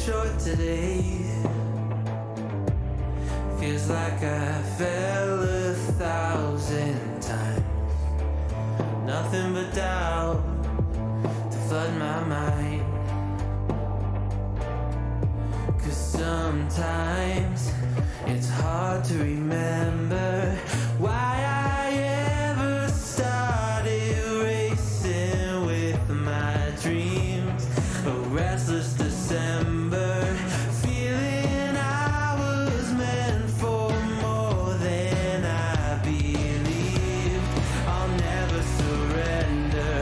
short today. Feels like I fell 1,000 times. Nothing but doubt to flood my mind. 'Cause sometimes it's hard to remember why I ever started racing with my dreams. A restless December, feeling I was meant for more than I believed. I'll never surrender,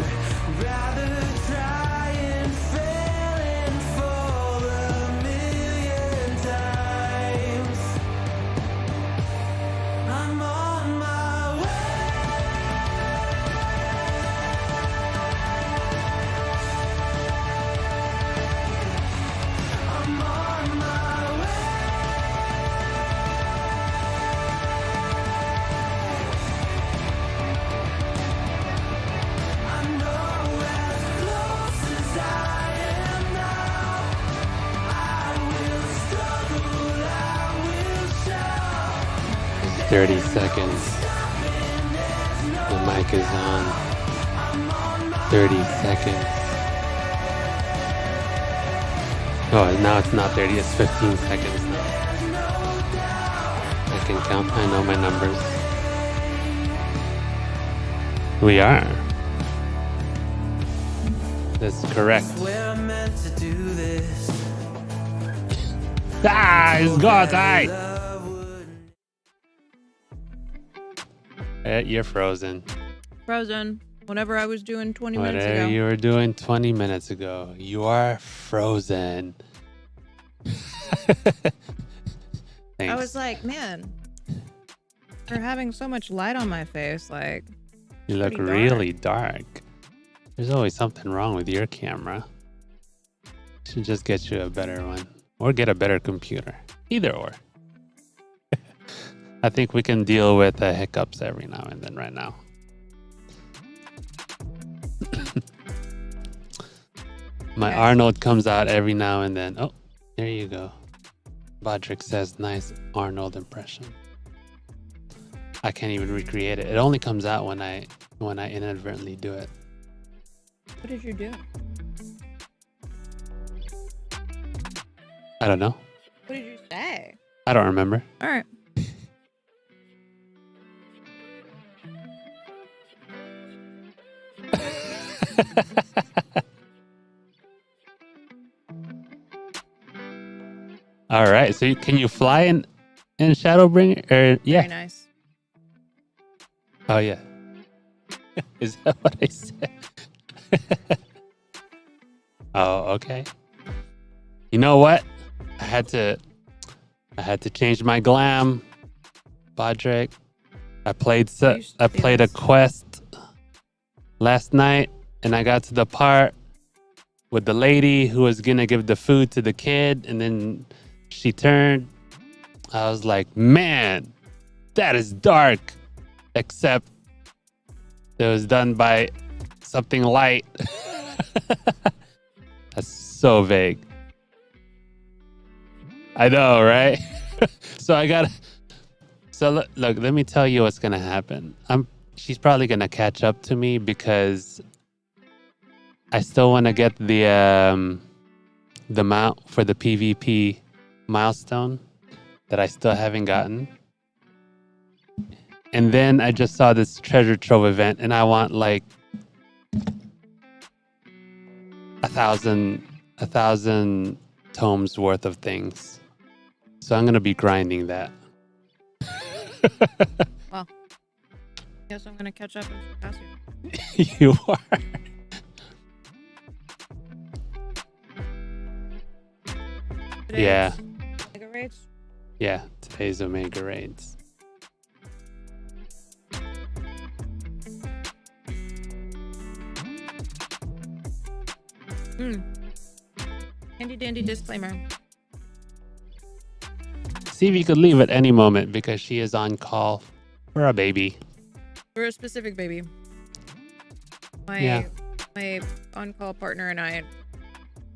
rather try and fail and fall 1,000,000 times. I'm on my way. I'm on my way. I know as close as I am now, I will struggle, I will shout. 30 seconds. The mic is on. 30 seconds. Oh, now it's not 30, it's 15 seconds now. I can count, I know my numbers. We are. That's correct. We're meant to do this. Ah, it's go tight. You're frozen. Frozen. Whatever I was doing 20 minutes Whatever ago. you were doing 20 minutes ago, you are frozen. Thanks. I was like, man, for having so much light on my face, like, You look pretty dark. really dark. There's always something wrong with your camera. Should just get you a better one. Or get a better computer. Either or. I think we can deal with hiccups every now and then right now. My Okay. Arnold comes out every now and then. Oh, there you go. Bodrick says, nice Arnold impression. I can't even recreate it. It only comes out when I inadvertently do it. what did you do? I don't know. What did you say? I don't remember. All right. All right. So can you fly in Shadowbringer? Or yeah. Very nice. Oh yeah. Is that what I said? Oh, okay. You know what? I had to change my glam. Bodrick. I played a quest last night, and I got to the part with the lady who was gonna give the food to the kid, and then she turned. I was like, man, that is dark. Except it was done by something light. That's so vague. I know, right? So look, let me tell you what's gonna happen. She's probably gonna catch up to me because I still want to get the mount for the PvP milestone that I still haven't gotten. And then I just saw this treasure trove event, and I want like 1,000 tomes worth of things. So I'm gonna be grinding that. Well, guess I'm gonna catch up and surpass you. You are. Today's Yeah. Mega raids? Yeah, today's Omega Raids. Handy dandy disclaimer. See if you could leave at any moment because she is on call for a baby. For a specific baby. My on-call partner and I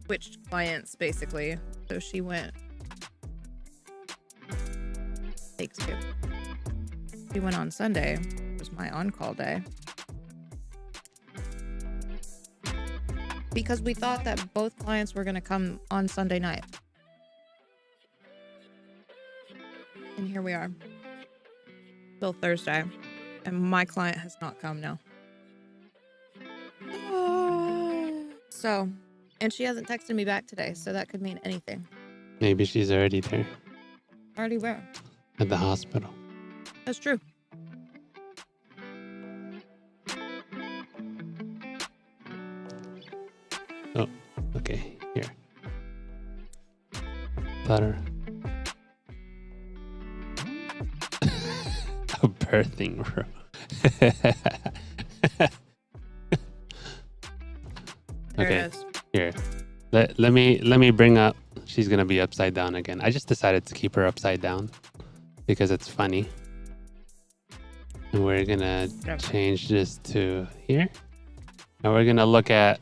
switched clients basically. So she went. Takes two. She went on Sunday. It was my on-call day. Because we thought that both clients were going to come on Sunday night. And here we are. Still Thursday. And my client has not come now. So, and she hasn't texted me back today, so that could mean anything. Maybe she's already there Already where? at the hospital. That's true. Oh, okay. Here. Butter. A birthing room. There Okay. it is. Here. Let me bring up. She's gonna be upside down again. I just decided to keep her upside down because it's funny. And we're gonna change this to here. And we're gonna look at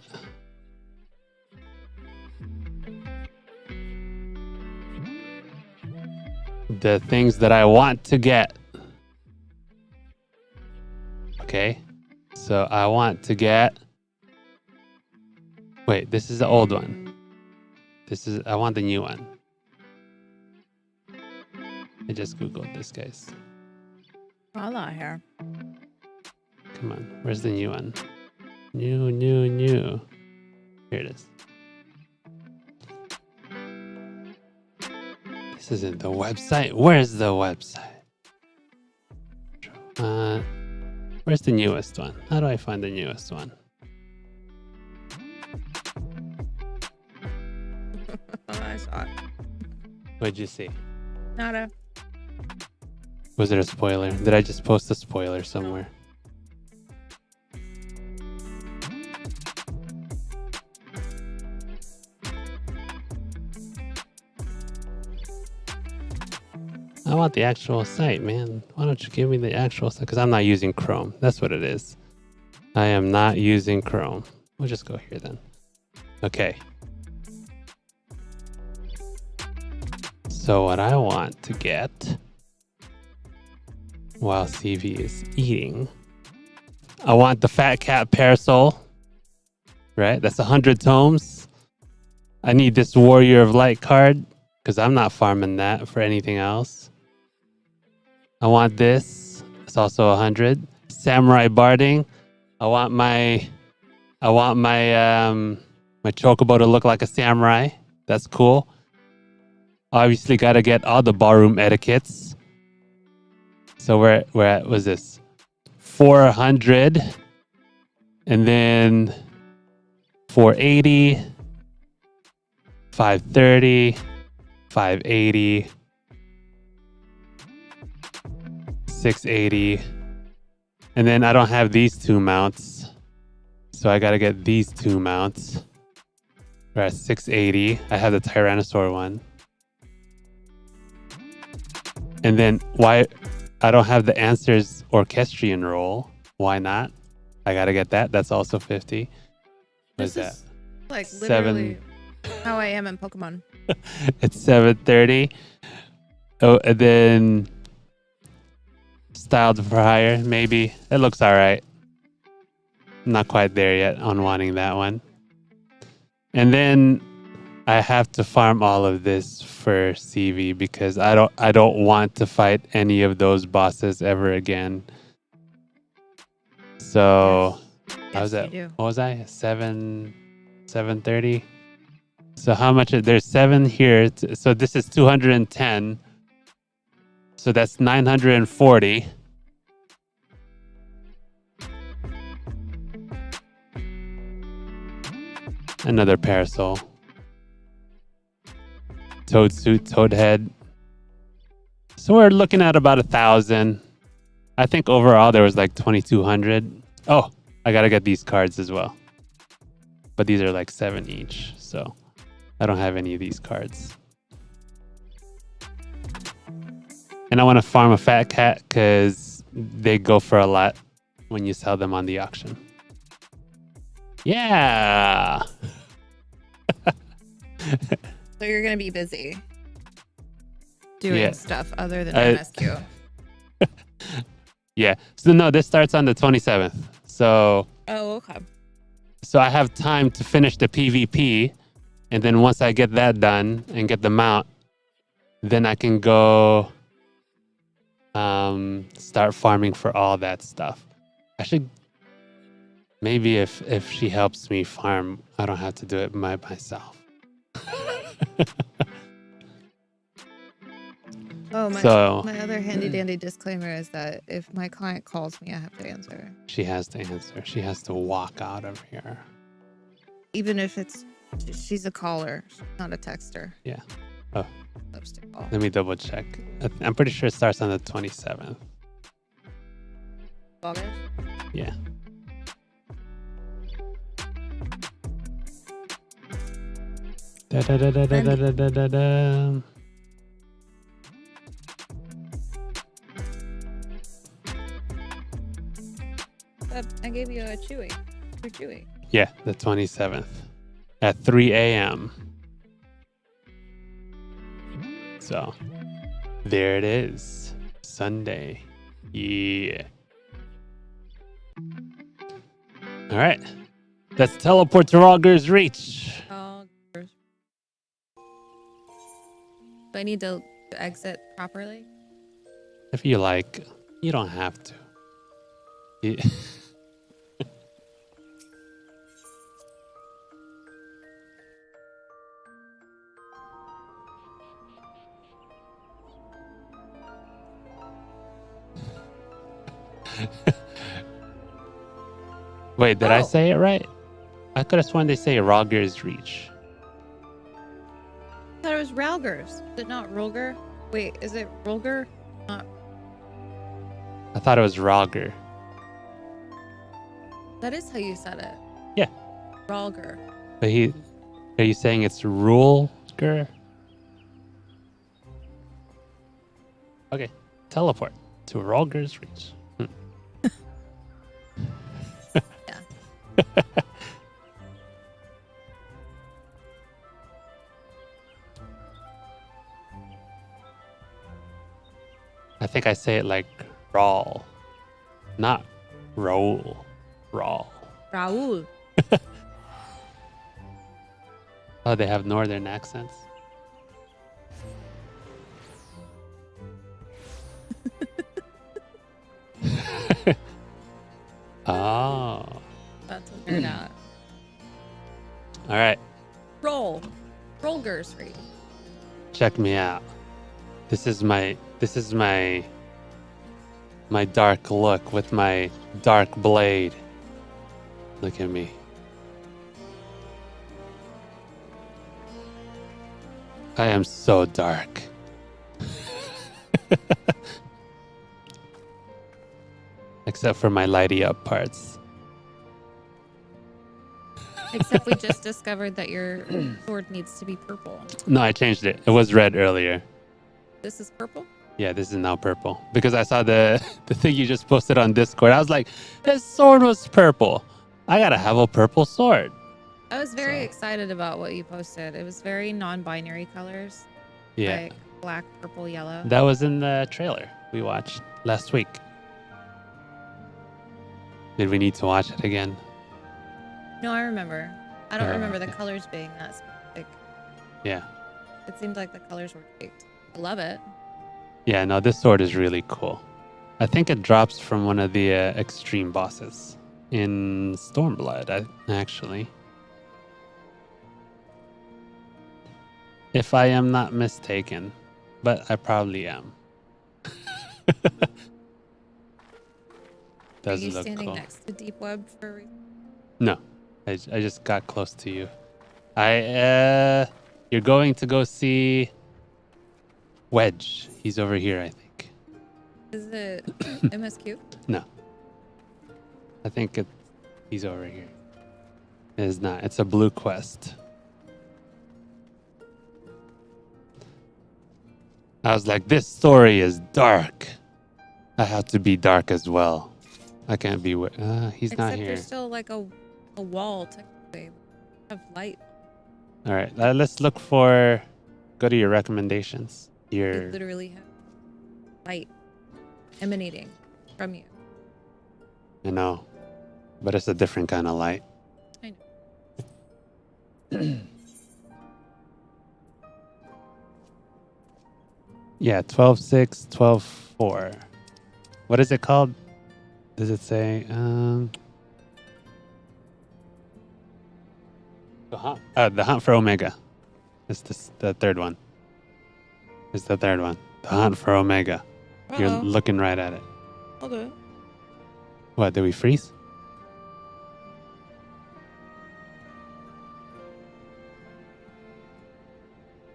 the things that I want to get. Okay. So I want to get. Wait, this is the old one. I want the new one. I just Googled this, guys. A lot here. Come on. Where's the new one? New. Here it is. This isn't the website. Where's the website? Where's the newest one? How do I find the newest one? I saw it. What'd you see? Nada. Was it a spoiler? Did I just post a spoiler somewhere? I want the actual site, man. Why don't you give me the actual site? Because I'm not using Chrome. That's what it is. I am not using Chrome. We'll just go here then. Okay. So what I want to get while CV is eating, I want the Fat Cat Parasol, right? That's 100 tomes. I need this Warrior of Light card because I'm not farming that for anything else. I want this. It's also 100. Samurai Barding. I want my chocobo to look like a samurai. That's cool. Obviously, got to get all the ballroom etiquettes. So where at was this? 400, and then 480, 530, 580, 680, and then I don't have these two mounts, so I got to get these two mounts. We're at 680. I have the Tyrannosaur one. And then why I don't have the Answers Orchestrion roll? Why not? I gotta get that. That's also 50. What is that? Like literally how I am in Pokemon. It's 730. Oh, and then Styled for Hire, maybe. It looks all right. Not quite there yet on wanting that one. And then I have to farm all of this for CV because I don't want to fight any of those bosses ever again. So I was at, what was I? 730. So how much? There's 7 here. So this is 210. So that's 940. Another parasol. Toad suit, toad head. So we're looking at about 1,000. I think overall there was like 2,200. Oh, I gotta get these cards as well. But these are like 7 each, so I don't have any of these cards. And I want to farm a Fat Cat because they go for a lot when you sell them on the auction. Yeah. So you're gonna be busy doing Yeah. stuff other than I- MSQ. Yeah. So no, this starts on the 27th. So Oh, okay. I have time to finish the PvP, and then once I get that done and get the mount, then I can go start farming for all that stuff. I should maybe if she helps me farm, I don't have to do it myself. Oh, my other handy dandy disclaimer is that if my client calls me, I have to answer. She has to answer. She has to walk out of here. Even if she's a caller, she's not a texter. Yeah. Oh. Lipstick call. Let me double check. I'm pretty sure it starts on the 27th. August? Yeah. Da, da, da, da, da, da, da, da, da. I gave you a Chewy. For Chewy. Yeah, the 27th at 3 a.m. So there it is. Sunday. Yeah. All right. Let's teleport to Rogger's Reach. Oh, do I need to exit properly? If you like, you don't have to. Yeah. Wait, did I Oh. say it right? I could have sworn they say Rogger's Reach. I thought it was Ralgers. Is it not Rolger? Wait, is it Rolger? Not. I thought it was Rogger. That is how you said it. Yeah. Ralger. But are you saying it's Rulger? Okay, teleport to Rogger's Reach. I think I say it like Rawl, not roll. Rawl. Raul. Oh, they have northern accents. Oh. That's what they're not. All right. Rolgers Reach. Check me out. This is my dark look with my dark blade. Look at me. I am so dark. Except for my lighty up parts. Except we just discovered that your sword needs to be purple. No, I changed it. It was red earlier. This is purple? Yeah, this is now purple. Because I saw the thing you just posted on Discord. I was like, his sword was purple. I gotta have a purple sword. I was very So- excited about what you posted. It was very non-binary colors. Yeah. Like black, purple, yellow. That was in the trailer we watched last week. Did we need to watch it again? No, I remember. I don't Oh, remember the okay. colors being that specific. Yeah. It seemed like the colors were tweaked. I love it. Yeah, no, this sword is really cool. I think it drops from one of the extreme bosses in Stormblood, actually. If I am not mistaken, but I probably am. Are Does you look standing cool. next to Deep Web for a reason? No, I just got close to you. You're going to go see Wedge. He's over here, I think. Is it MSQ? No, I think he's over here. It is not. It's a blue quest. I was like, this story is dark. I have to be dark as well. I can't be. He's not Except here. there's still like a wall technically of light. All right, let's look for Go to your recommendations. You Your literally have light emanating from you. I know, but it's a different kind of light. I know. Yeah, 12.6, 12.4. What is it called? Does it say? The hunt for Omega. It's the third one. It's the third one. The hunt for Omega. You're Uh-oh. looking right at it. Hold on. What, did we freeze?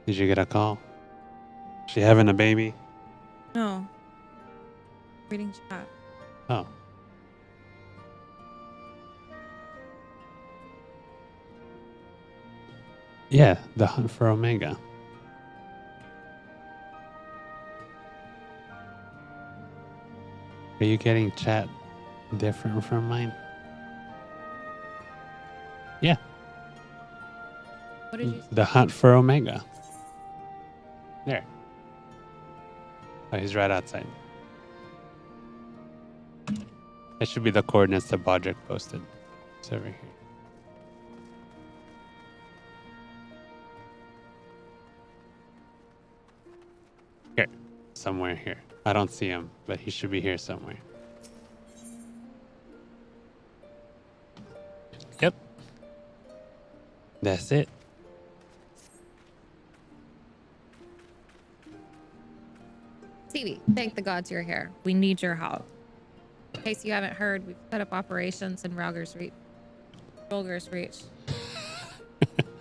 Did you get a call? She having a baby? No. Reading chat. Oh. Yeah, the hunt for Omega. Are you getting chat different from mine? Yeah, What did you say? the hunt for Omega. There. Oh, he's right outside. That should be the coordinates that Bodrick posted. It's over here. Here. Somewhere here. I don't see him, but he should be here somewhere. Yep. That's it. TV, thank the gods you're here. We need your help. In case you haven't heard, we've set up operations in Rogers Reach.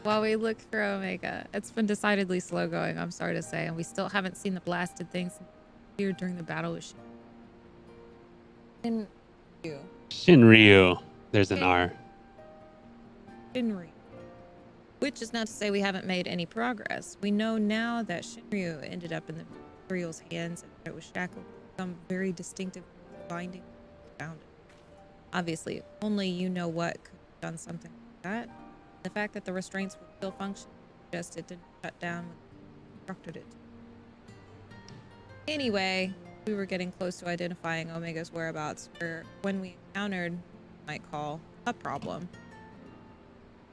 While we look for Omega, it's been decidedly slow going, I'm sorry to say, and we still haven't seen the blasted things here during the battle with Shinryu. Shinryu. There's an R. Shinryu. Which is not to say we haven't made any progress. We know now that Shinryu ended up in the Imperial's hands and that it was shackled with some very distinctive binding found it. Obviously, only you know what could have done something like that. The fact that the restraints were still functioning suggests it didn't shut down when we constructed it. Anyway, we were getting close to identifying Omega's whereabouts when we encountered what you might call a problem.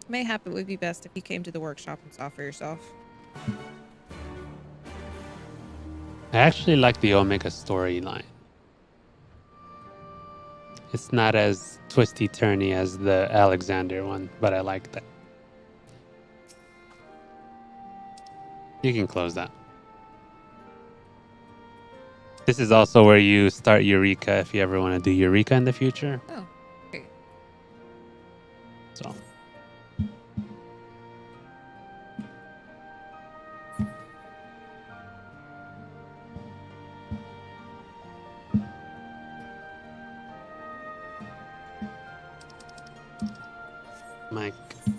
Mayhap it would be best if you came to the workshop and saw for yourself. I actually like the Omega storyline. It's not as twisty-turny as the Alexander one, but I like that. You can close that. This is also where you start Eureka if you ever want to do Eureka in the future. Oh, great. So.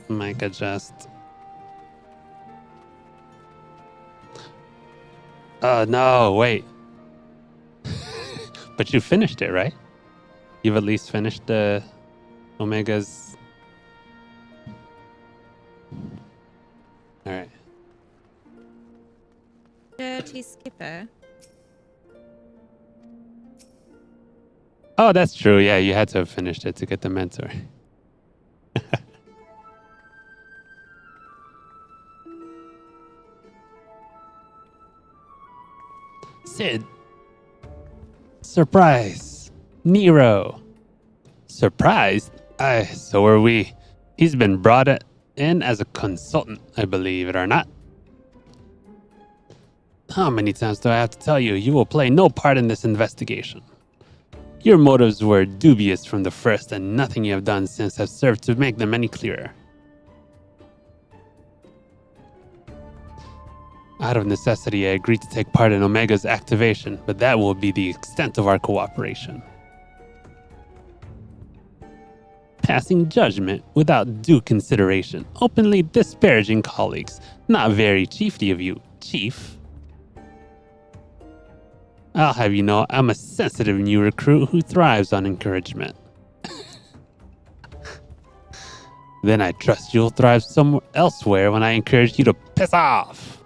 Mic adjust. Oh no, wait. But you finished it, right? You've at least finished the Omegas. All right. Dirty skipper. Oh, that's true. Yeah, you had to have finished it to get the mentor. Sid. Surprise. Nero. Surprised? Aye, so are we. He's been brought in as a consultant, I believe it or not. How many times do I have to tell you? You will play no part in this investigation. Your motives were dubious from the first, and nothing you have done since has served to make them any clearer. Out of necessity, I agreed to take part in Omega's activation, but that will be the extent of our cooperation. Passing judgment without due consideration, openly disparaging colleagues. Not very chiefly of you, Chief. I'll have you know I'm a sensitive new recruit who thrives on encouragement. Then I trust you'll thrive somewhere elsewhere when I encourage you to piss off.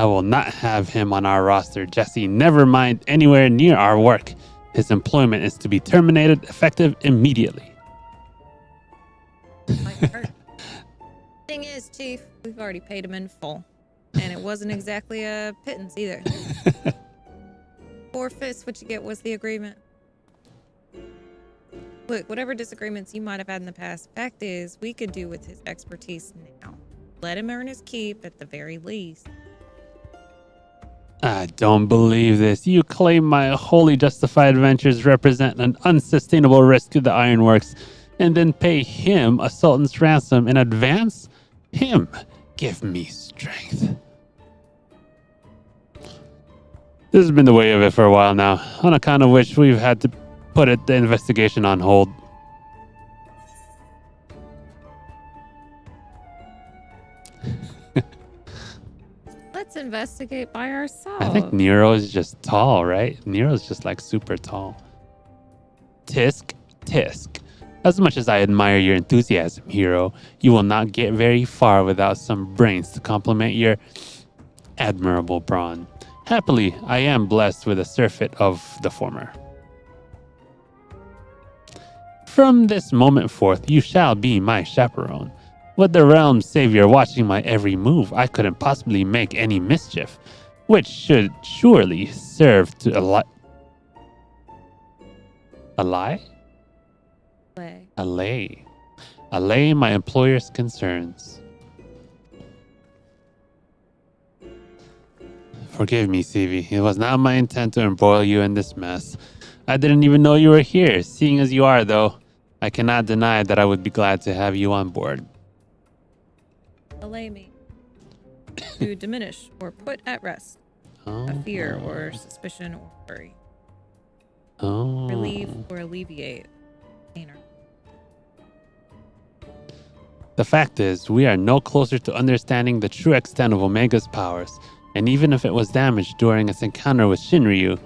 I will not have him on our roster, Jesse. Never mind anywhere near our work. His employment is to be terminated effective immediately. Like hurt. Thing is, Chief, we've already paid him in full. And it wasn't exactly a pittance either. 4/5 what you get was the agreement. Look, whatever disagreements you might have had in the past, fact is, we could do with his expertise now. Let him earn his keep at the very least. I don't believe this. You claim my wholly justified ventures represent an unsustainable risk to the ironworks, and then pay him a sultan's ransom in advance? Him give me strength. This has been the way of it for a while now, on account of which we've had to put the investigation on hold. Let's investigate by ourselves. I think Nero is just tall, right? Nero's just like super tall. Tisk, tisk. As much as I admire your enthusiasm, hero, you will not get very far without some brains to complement your admirable brawn. Happily, I am blessed with a surfeit of the former. From this moment forth, you shall be my chaperone. With the realm's savior watching my every move, I couldn't possibly make any mischief, which should surely serve to allay my employer's concerns. Forgive me, Stevie. It was not my intent to embroil you in this mess. I didn't even know you were here. Seeing as you are, though, I cannot deny that I would be glad to have you on board. Allay me. To diminish or put at rest a fear or suspicion or worry. Relieve or alleviate pain or... The fact is, we are no closer to understanding the true extent of Omega's powers, and even if it was damaged during its encounter with Shinryu,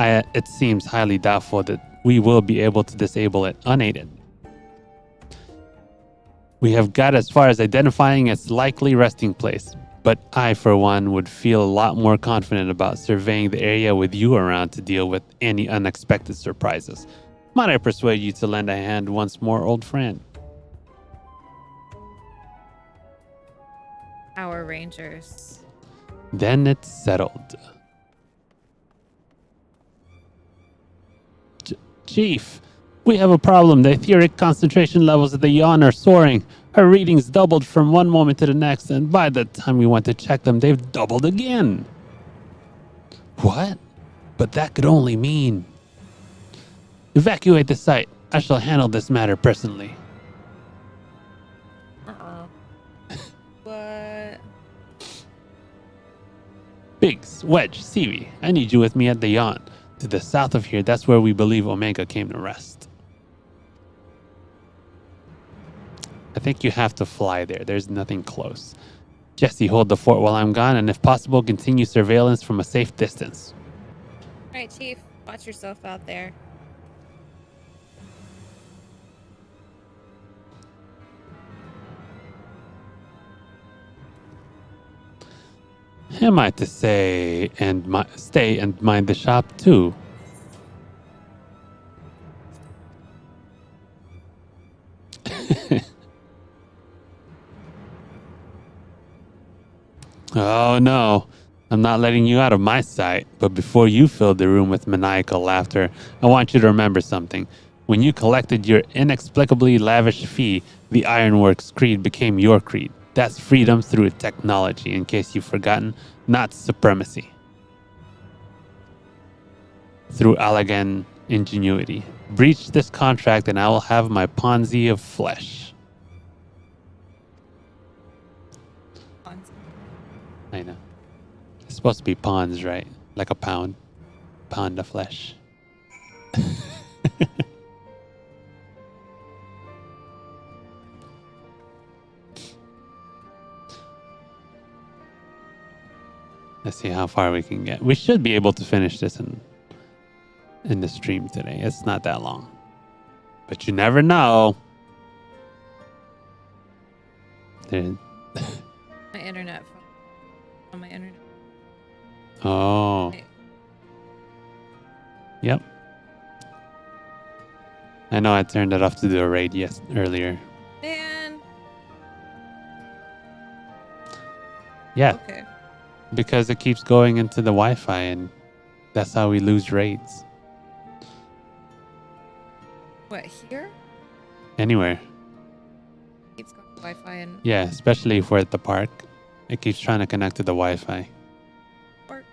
it seems highly doubtful that we will be able to disable it unaided. We have got as far as identifying its likely resting place, but I, for one, would feel a lot more confident about surveying the area with you around to deal with any unexpected surprises. Might I persuade you to lend a hand once more, old friend? Power Rangers. Then it's settled. Chief, we have a problem. The etheric concentration levels at the yawn are soaring. Her readings doubled from one moment to the next, and by the time we went to check them, they've doubled again. What? But that could only mean... Evacuate the site. I shall handle this matter personally. Uh-oh. What? Biggs, Wedge, Seavey, I need you with me at the yawn. To the south of here, that's where we believe Omega came to rest. I think you have to fly there. There's nothing close. Jesse, hold the fort while I'm gone, and if possible, continue surveillance from a safe distance. All right, Chief. Watch yourself out there. Am I to say stay and mind the shop too? Oh no, I'm not letting you out of my sight. But before you filled the room with maniacal laughter, I want you to remember something. When you collected your inexplicably lavish fee, the Ironworks creed became your creed. That's freedom through technology, in case you've forgotten, not supremacy. Through elegant ingenuity. Breach this contract and I will have my Ponzi of flesh. I know. It's supposed to be pawns, right? Like a pound. Pound of flesh. Let's see how far we can get. We should be able to finish this in the stream today. It's not that long. But you never know. My internet. On my internet. Oh. Right. Yep. I know I turned it off to do a raid earlier. Man. Yeah, Okay. because it keeps going into the Wi-Fi and that's how we lose raids. What, here? Anywhere. Keeps going to Wi-Fi and Yeah, especially if we're at the park. It keeps trying to connect to the Wi-Fi. work.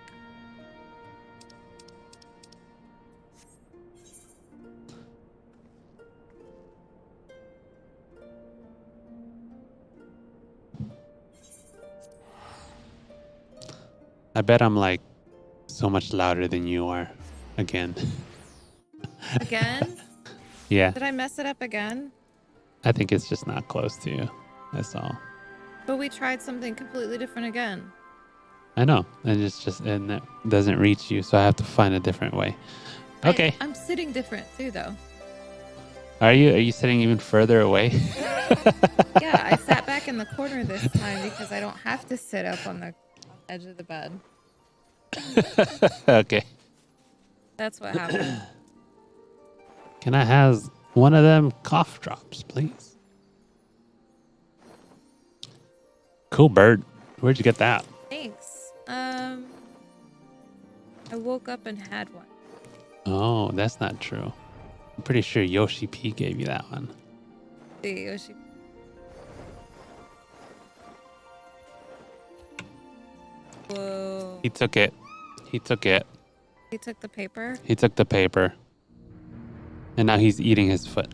I bet I'm like so much louder than you are. Again. Again? Yeah, Did I mess it up again? I think it's just not close to you. That's all. But we tried something completely different again. I know. And it's just and it doesn't reach you, so I have to find a different way. Okay. I'm sitting different too, though. Are you sitting even further away? Yeah, I sat back in the corner this time because I don't have to sit up on the edge of the bed. Okay. That's what happened. Can I have one of them cough drops, please? Cool bird. Where'd you get that? Thanks. I woke up and had one. Oh, that's not true. I'm pretty sure Yoshi P gave you that one. See, Yoshi. Whoa. He took it. He took it. He took the paper. He took the paper. And now he's eating his foot.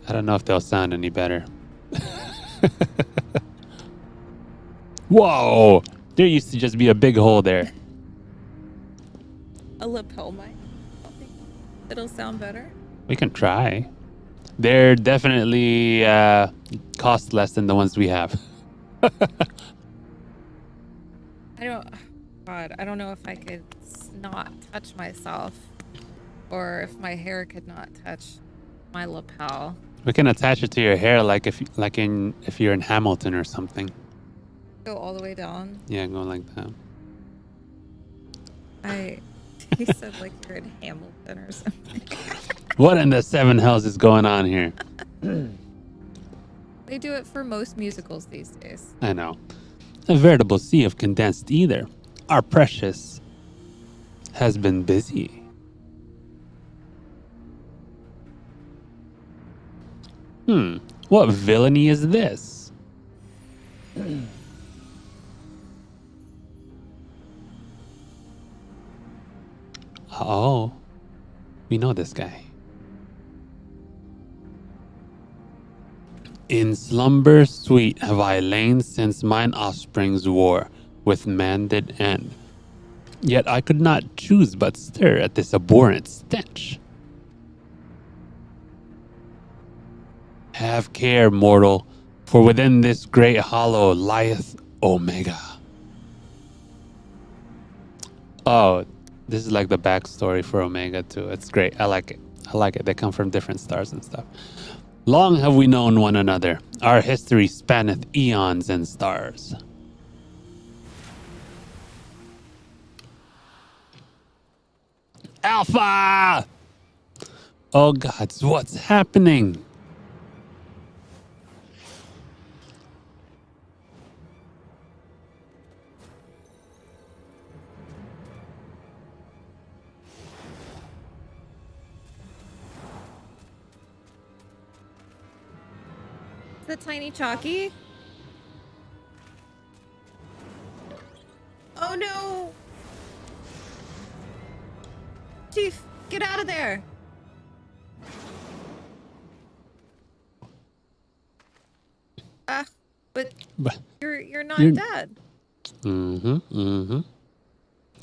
I don't know if they'll sound any better. Whoa! There used to just be a big hole there. A lapel mic. I don't think it'll sound better. We can try. They're definitely cost less than the ones we have. God, I don't know if I could not touch myself, or if my hair could not touch my lapel. We can attach it to your hair, like if you're in Hamilton or something. Go all the way down. Yeah, go like that. He said like you're in Hamilton or something. What in the seven hells is going on here? They do it for most musicals these days. I know. A veritable sea of condensed ether. Our precious has been busy. What villainy is this? Oh, we know this guy. In slumber sweet have I lain since mine offspring's war with man did end. Yet I could not choose but stir at this abhorrent stench. Have care, mortal, for within this great hollow lieth Omega. Oh, this is like the backstory for Omega too. It's great. I like it. I like it. They come from different stars and stuff. Long have we known one another. Our history spanneth eons and stars. Alpha! Oh gods, what's happening? The tiny Chalky. Oh no! Chief, get out of there! But you're not dead.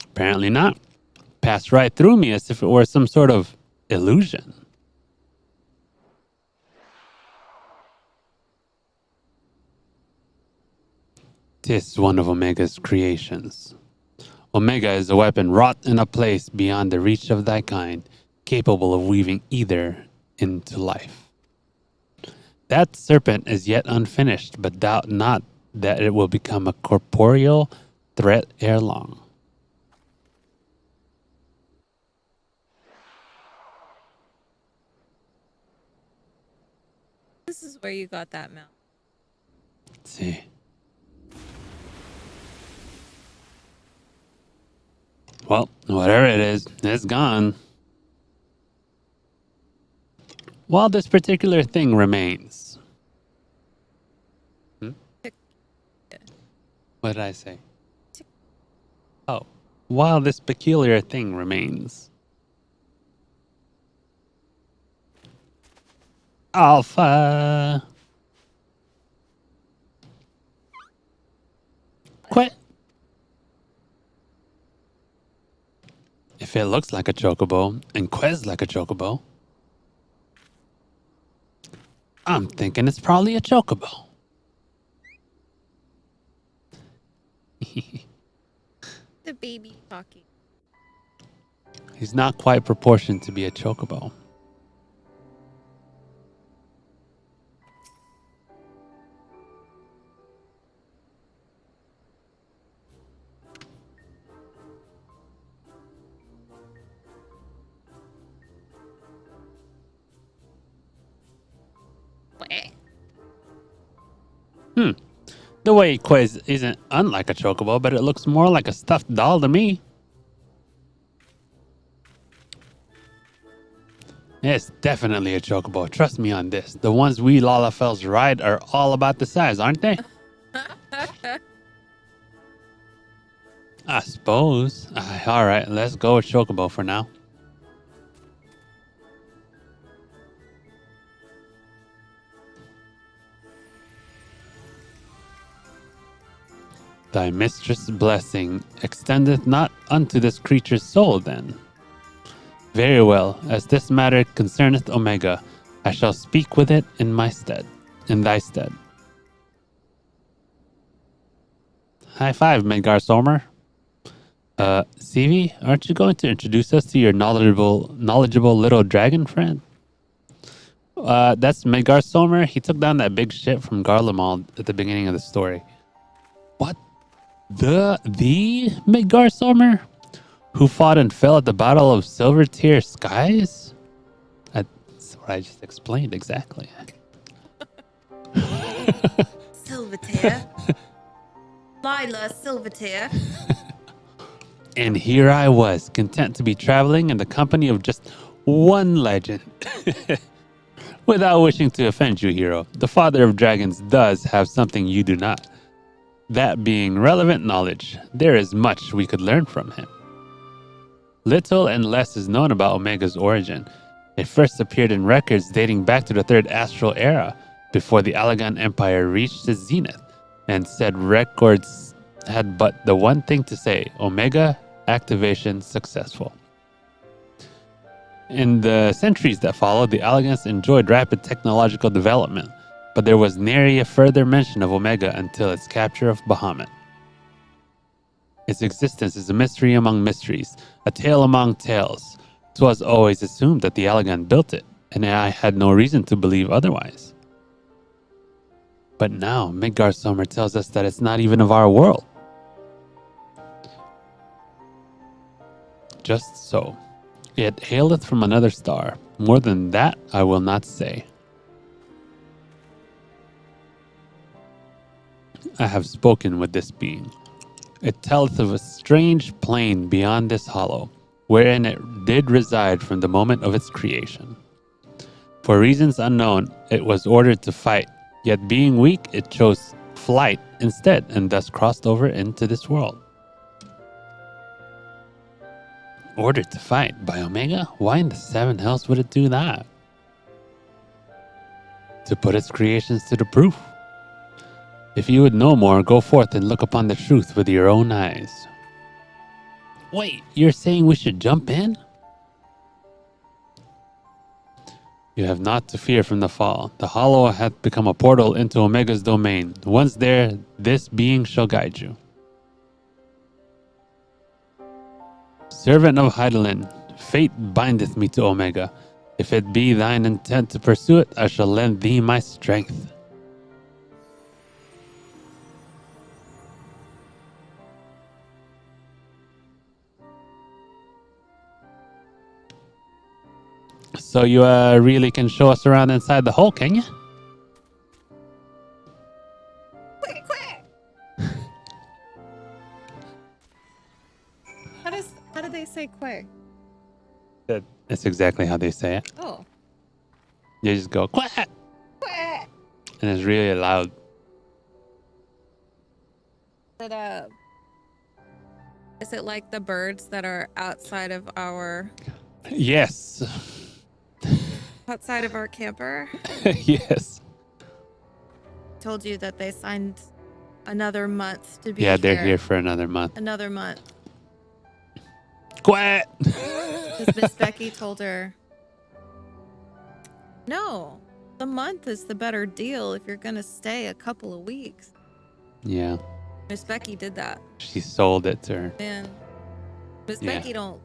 Apparently not. Passed right through me as if it were some sort of illusion. Tis one of Omega's creations. Omega is a weapon wrought in a place beyond the reach of thy kind, capable of weaving either into life. That serpent is yet unfinished, but doubt not that it will become a corporeal threat ere long. This is where you got that mount. Let's see. Well, whatever it is, it's gone. While this particular thing remains. What did I say? Oh, while this peculiar thing remains. Alpha. Quit. If it looks like a chocobo and quests like a chocobo, I'm thinking it's probably a chocobo. The baby talking. He's not quite proportioned to be a chocobo. The way he quiz isn't unlike a chocobo, but it looks more like a stuffed doll to me. It's definitely a chocobo. Trust me on this. The ones we Lalafels ride are all about the size, aren't they? I suppose. All right, let's go with chocobo for now. Thy mistress' blessing extendeth not unto this creature's soul, then. Very well, as this matter concerneth Omega, I shall speak with it in thy stead. High five, Midgar Somer. CV, aren't you going to introduce us to your knowledgeable little dragon friend? That's Midgar Somer. He took down that big shit from Garlemald at the beginning of the story. What? The Midgar Somer? Who fought and fell at the Battle of Silver Tier Skies? That's what I just explained exactly. Silvertear. Lila Silvertear. And here I was, content to be traveling in the company of just one legend. Without wishing to offend you, hero, the Father of Dragons does have something you do not. That being relevant knowledge, there is much we could learn from him. Little and less is known about Omega's origin. It first appeared in records dating back to the Third Astral Era, before the Allagan Empire reached its zenith, and said records had but the one thing to say: Omega activation successful. In the centuries that followed, the Allagans enjoyed rapid technological development, but there was nary a further mention of Omega until its capture of Bahamut. Its existence is a mystery among mysteries, a tale among tales. 'Twas always assumed that the Allagan built it, and I had no reason to believe otherwise. But now, Midgar Somer tells us that it's not even of our world. Just so. It haileth from another star. More than that, I will not say. I have spoken with this being. It telleth of a strange plane beyond this hollow, wherein it did reside from the moment of its creation. For reasons unknown, it was ordered to fight, yet being weak, it chose flight instead, and thus crossed over into this world. Ordered to fight by Omega? Why in the seven hells would it do that? To put its creations to the proof. If you would know more, go forth and look upon the truth with your own eyes. Wait, you're saying we should jump in? You have naught to fear from the fall. The hollow hath become a portal into Omega's domain. Once there, this being shall guide you. Servant of Heidelin, fate bindeth me to Omega. If it be thine intent to pursue it, I shall lend thee my strength. So you really can show us around inside the hole, can you? Quick, quick. How do they say quick? That's exactly how they say it. Oh. You just go quack, Quick. and it's really loud. Is it like the birds that are outside of our Yes. camper? Yes. Told you that they signed another month to be Yeah, they're here for another month. Another month. Quack. Because Miss Becky told her, no, the month is the better deal if you're going to stay a couple of weeks. Yeah. Miss Becky did that. She sold it to her. Man, Miss Yeah. Becky don't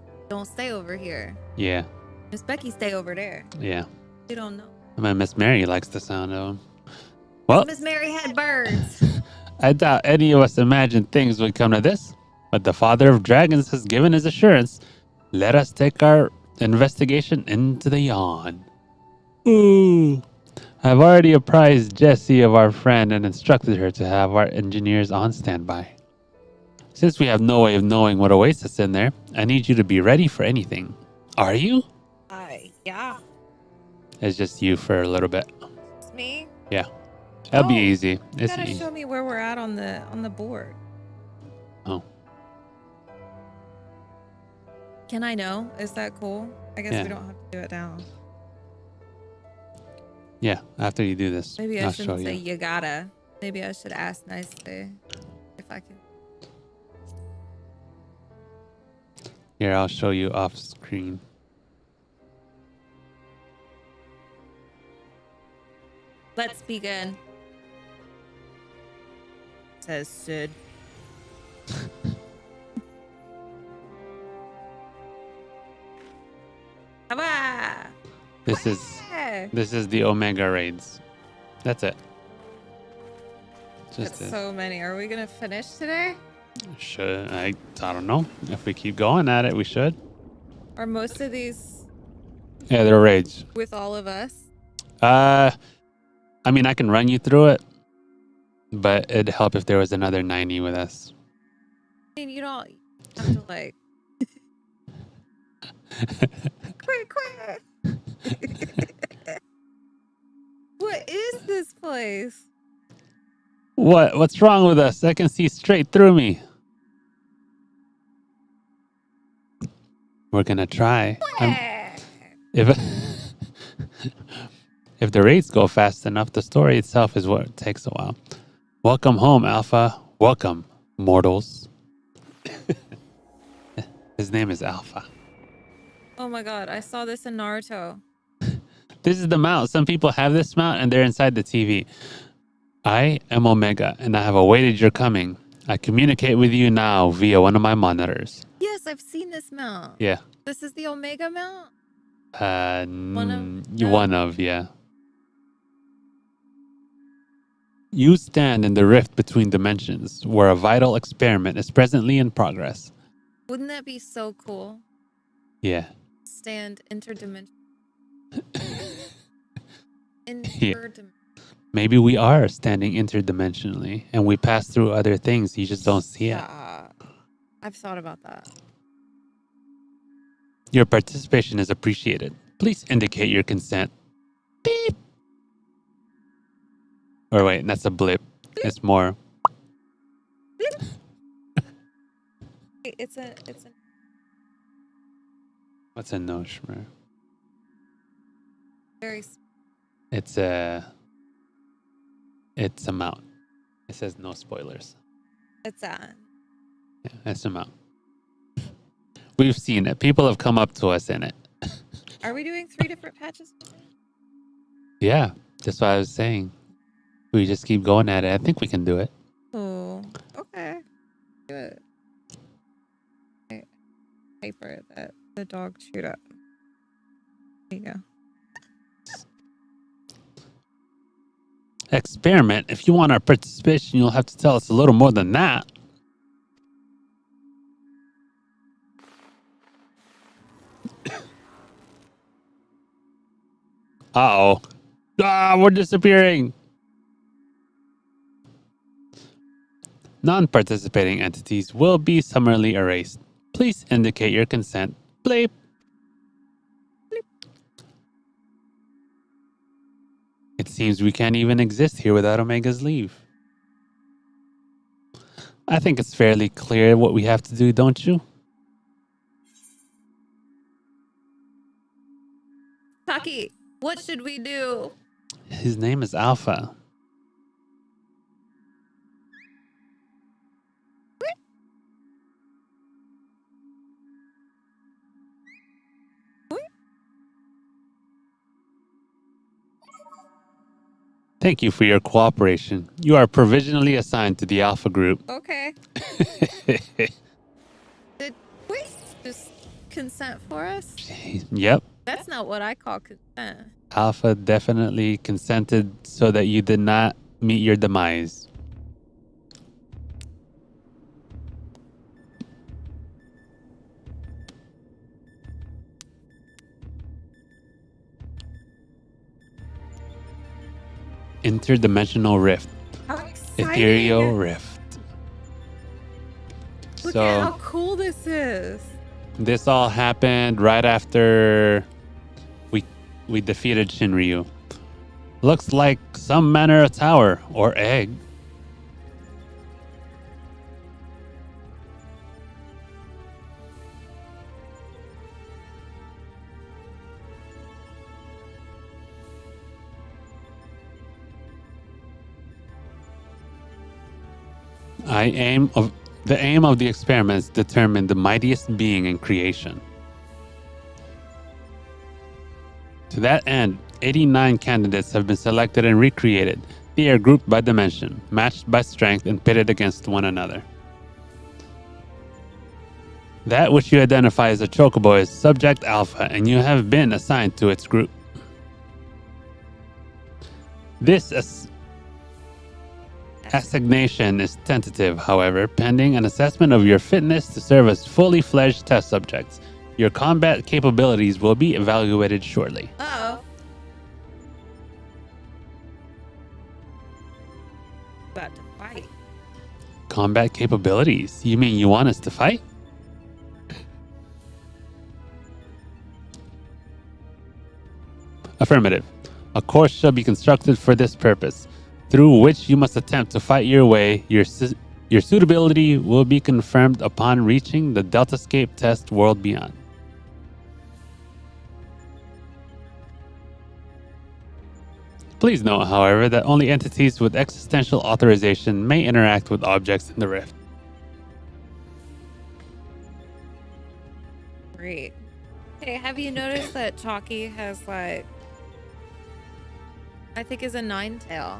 stay over here. Yeah. Miss Becky stay over there. Yeah. You don't know. I mean, Miss Mary likes the sound of them. Well, Miss Mary had birds. I doubt any of us imagined things would come to this, but the Father of Dragons has given his assurance. Let us take our investigation into the yawn. Ooh. I've already apprised Jessie of our friend and instructed her to have our engineers on standby. Since we have no way of knowing what awaits us in there, I need you to be ready for anything. Are you? Yeah. It's just you for a little bit. It's me. Yeah. That'll be Oh, easy. You It's gotta easy. show me where we're at on the board. Oh. Can I know? Is that cool? I guess Yeah. we don't have to do it now. Yeah, after you do this, Maybe I I'll shouldn't show say you. you gotta. Maybe I should ask nicely if I can. Here, I'll show you off screen. Let's begin. Says Sid. Hava! This is the Omega raids. That's it. Just That's it. so many. Are we gonna finish today? Should I don't know. If we keep going at it, we should. Are most of these Yeah, they're raids. with all of us? I mean, I can run you through it, but it'd help if there was another 90 with us. I mean, you don't have to like. Quick, quick! What is this place? What's wrong with us? I can see straight through me. We're gonna try. If if the raids go fast enough, the story itself is what takes a while. Welcome home, Alpha. Welcome, mortals. His name is Alpha. Oh my god, I saw this in Naruto. This is the mount. Some people have this mount and they're inside the TV. I am Omega, and I have awaited your coming. I communicate with you now via one of my monitors. Yes, I've seen this mount. Yeah. This is the Omega mount? One of, yeah. You stand in the rift between dimensions, where a vital experiment is presently in progress. Wouldn't that be so cool? Yeah. Stand interdimensional. Yeah. Interdimensional. Maybe we are standing interdimensionally, and we pass through other things. You just don't see it. I've thought about that. Your participation is appreciated. Please indicate your consent. Beep. Or wait, that's a blip. It's more. It's a What's a noshmer? very It's a mount. It says no spoilers. it's a Yeah, it's a mount. We've seen it. People have come up to us in it. Are we doing 3 different patches? Yeah, that's what I was saying. We just keep going at it. I think we can do it. Oh, okay. Good. Paper that the dog chewed up. There you go. Experiment? If you want our participation, you'll have to tell us a little more than that. Uh-oh. Ah, we're disappearing. Non-participating entities will be summarily erased. Please indicate your consent. Bleep. It seems we can't even exist here without Omega's leave. I think it's fairly clear what we have to do, don't you? Taki, what should we do? His name is Alpha. Thank you for your cooperation. You are provisionally assigned to the Alpha group. Okay. Did we just consent for us? Yep. That's not what I call consent. Alpha definitely consented so that you did not meet your demise. Interdimensional rift. How exciting! Ethereal rift. Look So at how cool this is. this all happened right after we defeated Shinryu. Looks like some manner of tower or egg. The aim of the experiments determined the mightiest being in creation. To that end, 89 candidates have been selected and recreated. They are grouped by dimension, matched by strength, and pitted against one another. That which you identify as a chocobo is Subject Alpha, and you have been assigned to its group. This assignation is tentative, however, pending an assessment of your fitness to serve as fully fledged test subjects. Your combat capabilities will be evaluated shortly. Uh-oh. About to fight. Combat capabilities? You mean you want us to fight? Affirmative. A course shall be constructed for this purpose, through which you must attempt to fight your way. Your suitability will be confirmed upon reaching the Deltascape test world beyond. Please note, however, that only entities with existential authorization may interact with objects in the rift. Great. Hey, have you noticed that Chalky has like, I think is a 9-tail.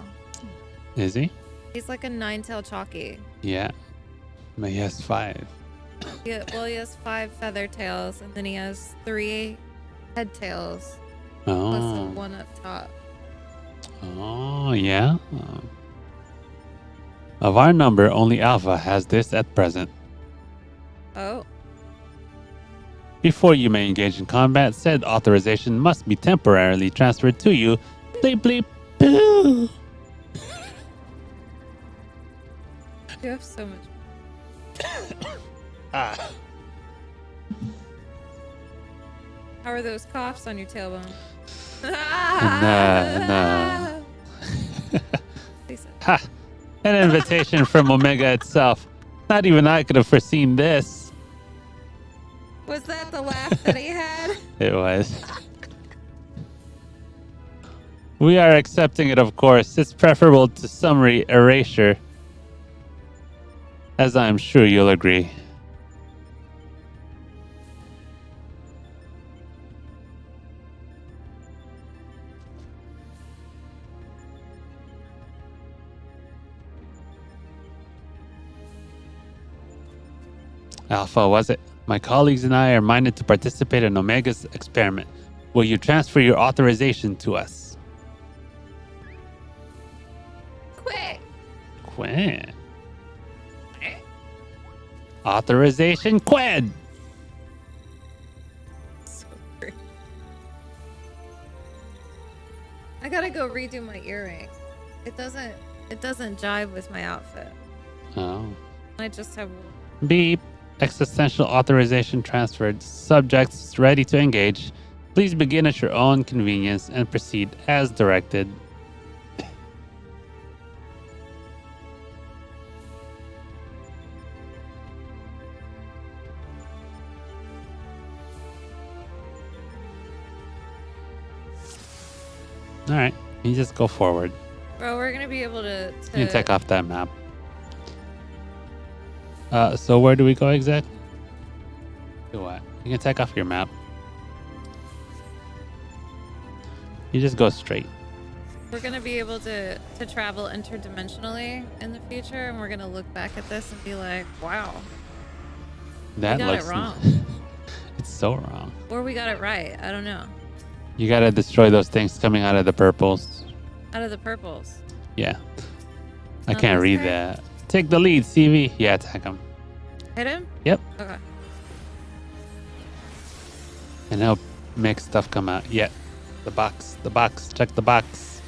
Is he? He's like a 9-tail Chalky. Yeah. But he has 5. Yeah, well, he has 5 feather tails, and then he has 3 head tails, plus Oh. one up top. Oh, yeah. Of our number, only Alpha has this at present. Oh, Before you may engage in combat, said authorization must be temporarily transferred to you. Bleep bleep boo. you have so much. Ah. How are those coughs on your tailbone? Nah. Lisa. Ha! An invitation from Omega itself. Not even I could have foreseen this. Was that the laugh that he had? It was. We are accepting it, of course. It's preferable to summary erasure, as I'm sure you'll agree. Alpha, was it? My colleagues and I are minded to participate in Omega's experiment. Will you transfer your authorization to us? Quick. Quit. Authorization quid. So great. I gotta go redo my earring. It doesn't jive with my outfit. Oh. I just have Beep. Existential authorization transferred. Subjects ready to engage. Please begin at your own convenience and proceed as directed. All right, you just go forward. Bro, we're gonna be able to You can take off that map. So where do we go exactly? Do what? You can take off your map. You just go straight. We're gonna be able to travel interdimensionally in the future, and we're gonna look back at this and be like, wow, That we got looks it wrong. It's so wrong. Or we got it right. I don't know. You gotta destroy those things coming out of the purples. Out of the purples. Yeah. I Not can't this read guy? that. Take the lead, CV. Yeah, attack him. Hit him? Yep. Okay. And he'll make stuff come out. Yeah. The box. The box. Check the box.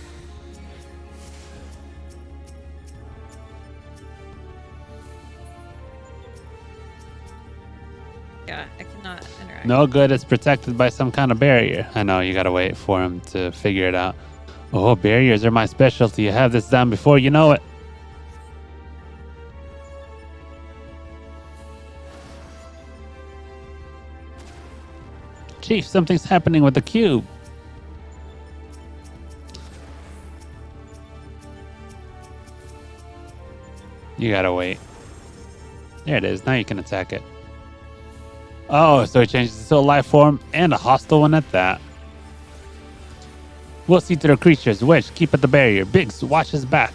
Yeah, I cannot interact. No good. It's protected by some kind of barrier. I know. You gotta wait for him to figure it out. Oh, barriers are my specialty. You have this down before you know it. Chief, something's happening with the cube. You gotta wait. There it is. Now you can attack it. Oh, so it changes it to a life form and a hostile one at that. We'll see to the creatures. Wedge, keep at the barrier. Biggs, watch his back.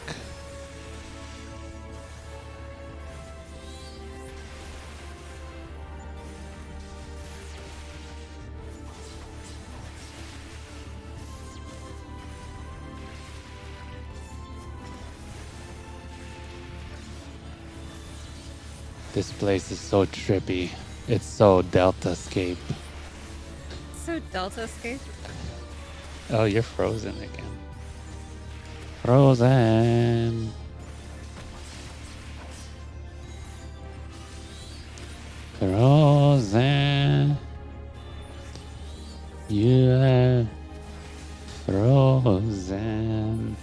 This place is so trippy. It's so Delta-scape. So Delta escape. Oh, you're frozen again. Frozen. Frozen. You are frozen.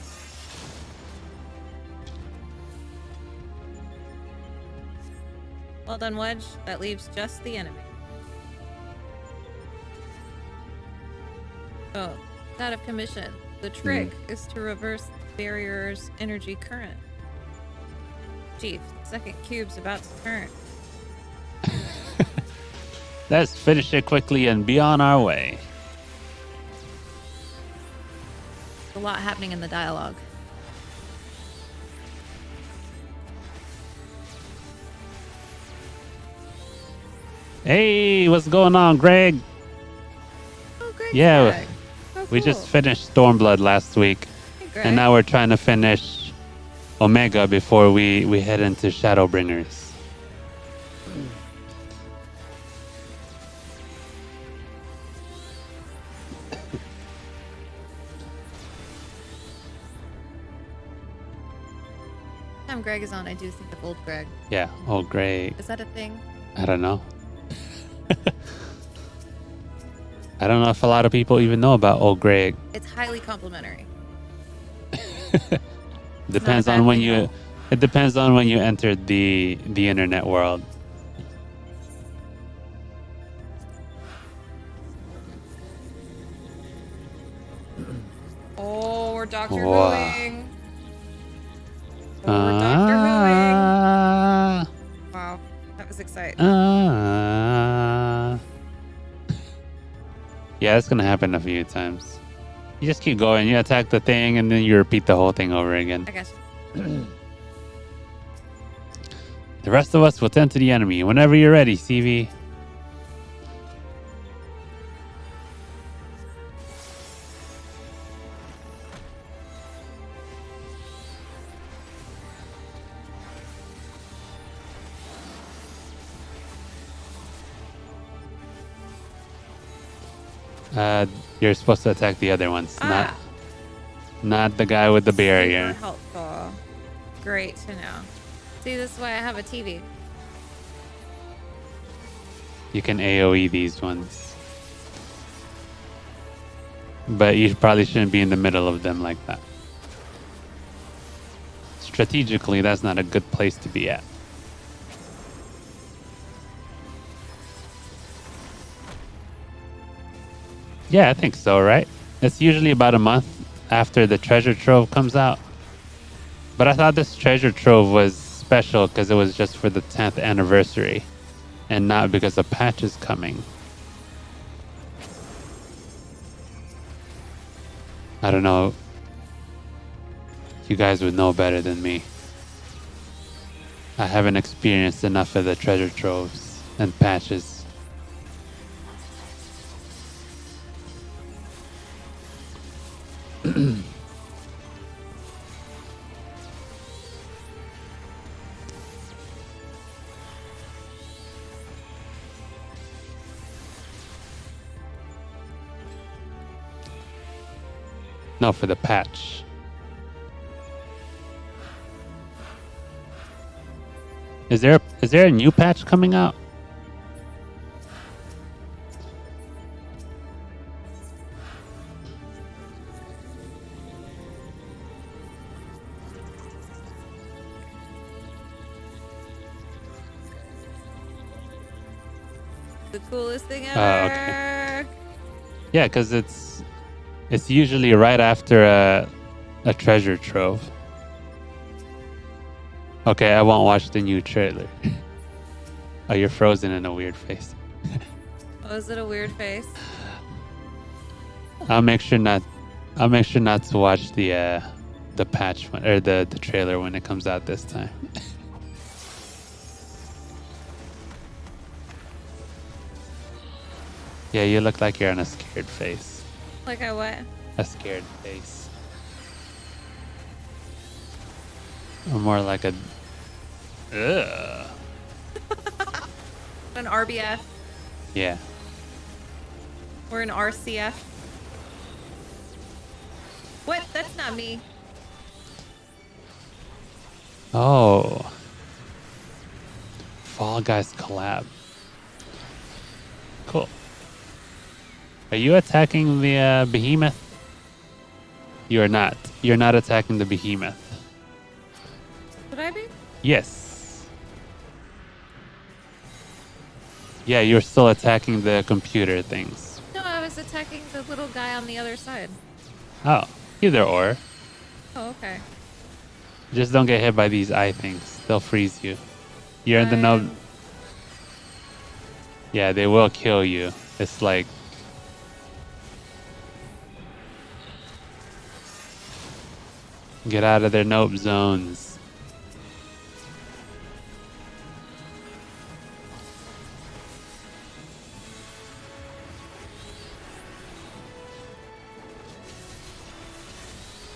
Well done, Wedge. That leaves just the enemy. Oh, it's out of commission. The trick is to reverse the barrier's energy current. Chief, the second cube's about to turn. Let's finish it quickly and be on our way. A lot happening in the dialogue. Hey, what's going on, Greg? Oh, great. Yeah, Greg. Oh, we cool. just finished Stormblood last week, Hey, Greg. and now we're trying to finish Omega before we head into Shadowbringers. Time Greg is on, I do think of old Greg. Yeah, oh, Greg. Is that a thing? I don't know. I don't know if a lot of people even know about old Greg. It's highly complimentary. Depends bad on when thing, you. though. It depends on when you entered the internet world. Oh, we're Doctor Wow. Whoing. Oh, we're Doctor Whoing. Ah, Wow, that was exciting. ah. Yeah, it's gonna happen a few times. You just keep going. You attack the thing, and then you repeat the whole thing over again. I guess. The rest of us will tend to the enemy whenever you're ready, CV. You're supposed to attack the other ones, Ah. not the guy with the barrier. Super helpful. Great to know. See, this is why I have a TV. You can AoE these ones. But you probably shouldn't be in the middle of them like that. Strategically, that's not a good place to be at. Yeah, I think so, right? It's usually about a month after the treasure trove comes out. But I thought this treasure trove was special because it was just for the 10th anniversary and not because a patch is coming. I don't know. You guys would know better than me. I haven't experienced enough of the treasure troves and patches. No, for the patch. Is there a new patch coming out? The coolest thing ever. Okay. Yeah, because it's usually right after a treasure trove. Okay, I won't watch the new trailer. Oh, you're frozen in a weird face. Oh, is it a weird face? I'll make sure not to watch the patch one, or the trailer when it comes out this time. Yeah, you look like you're on a scared face. Like I what? A scared face. Or more like a... Ugh. An RBF Yeah. or an RCF. What? That's not me. Oh. Fall Guys collab. Cool. Are you attacking the behemoth? You are not. You're not attacking the behemoth. Should I be? Yes. Yeah, you're still attacking the computer things. No, I was attacking the little guy on the other side. Oh, either or. Oh, okay. Just don't get hit by these eye things. They'll freeze you. You're in the no. Yeah, they will kill you. It's like... Get out of their nope zones.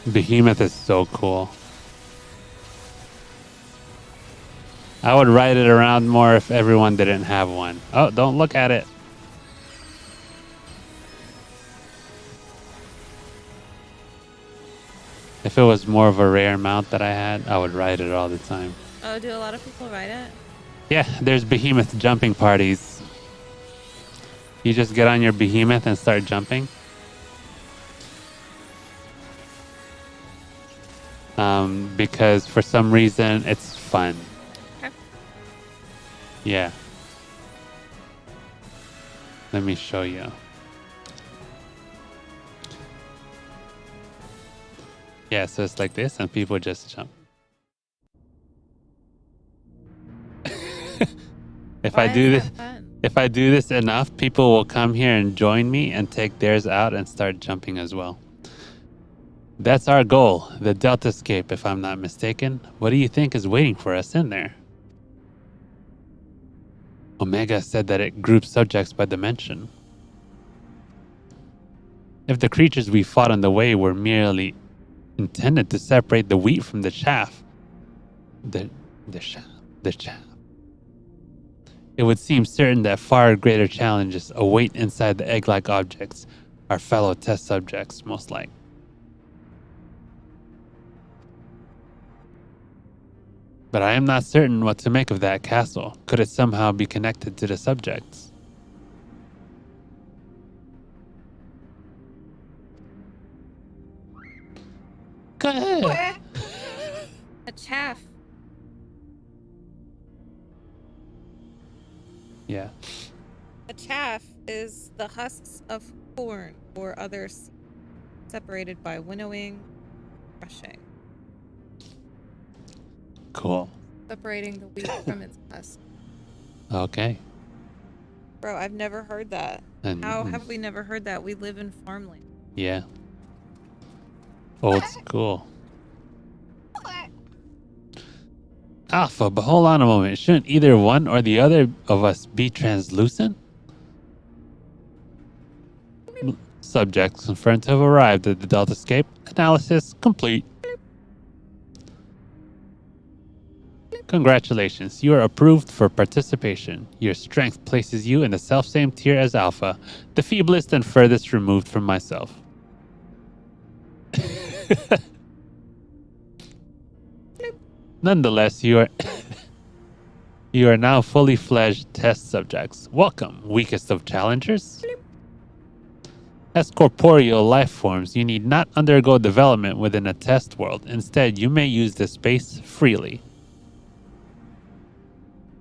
Behemoth is so cool. I would ride it around more if everyone didn't have one. Oh, don't look at it. If it was more of a rare mount that I had, I would ride it all the time. Oh, do a lot of people ride it? Yeah, there's behemoth jumping parties. You just get on your behemoth and start jumping. Because for some reason it's fun. Okay. Yeah. Let me show you. Yeah, so it's like this and people just jump. If I do this, if I do this enough, people will come here and join me and take theirs out and start jumping as well. That's our goal, the Delta Scape, if I'm not mistaken. What do you think is waiting for us in there? Omega said that it groups subjects by dimension. If the creatures we fought on the way were merely intended to separate the wheat from the chaff, the chaff, it would seem certain that far greater challenges await inside the egg-like objects Our fellow test subjects, most like. But I am not certain what to make of that castle. Could it somehow be connected to the subjects? Go ahead. A chaff. Yeah. A chaff is the husks of corn or other seeds separated by winnowing, crushing. Cool. Separating the wheat from its husk. Okay. Bro, I've never heard that. And How have we never heard that? We live in farmland. yeah. Old school. Alpha, but hold on a moment. Shouldn't either one or the other of us be translucent? Subjects confirmed to have arrived at the Delta Scape. Analysis complete. Congratulations, you are approved for participation. Your strength places you in the self-same tier as Alpha, the feeblest and furthest removed from myself. Nonetheless, you are now fully fledged test subjects. Welcome, weakest of challengers. As corporeal life forms, you need not undergo development within a test world. Instead, you may use this space freely.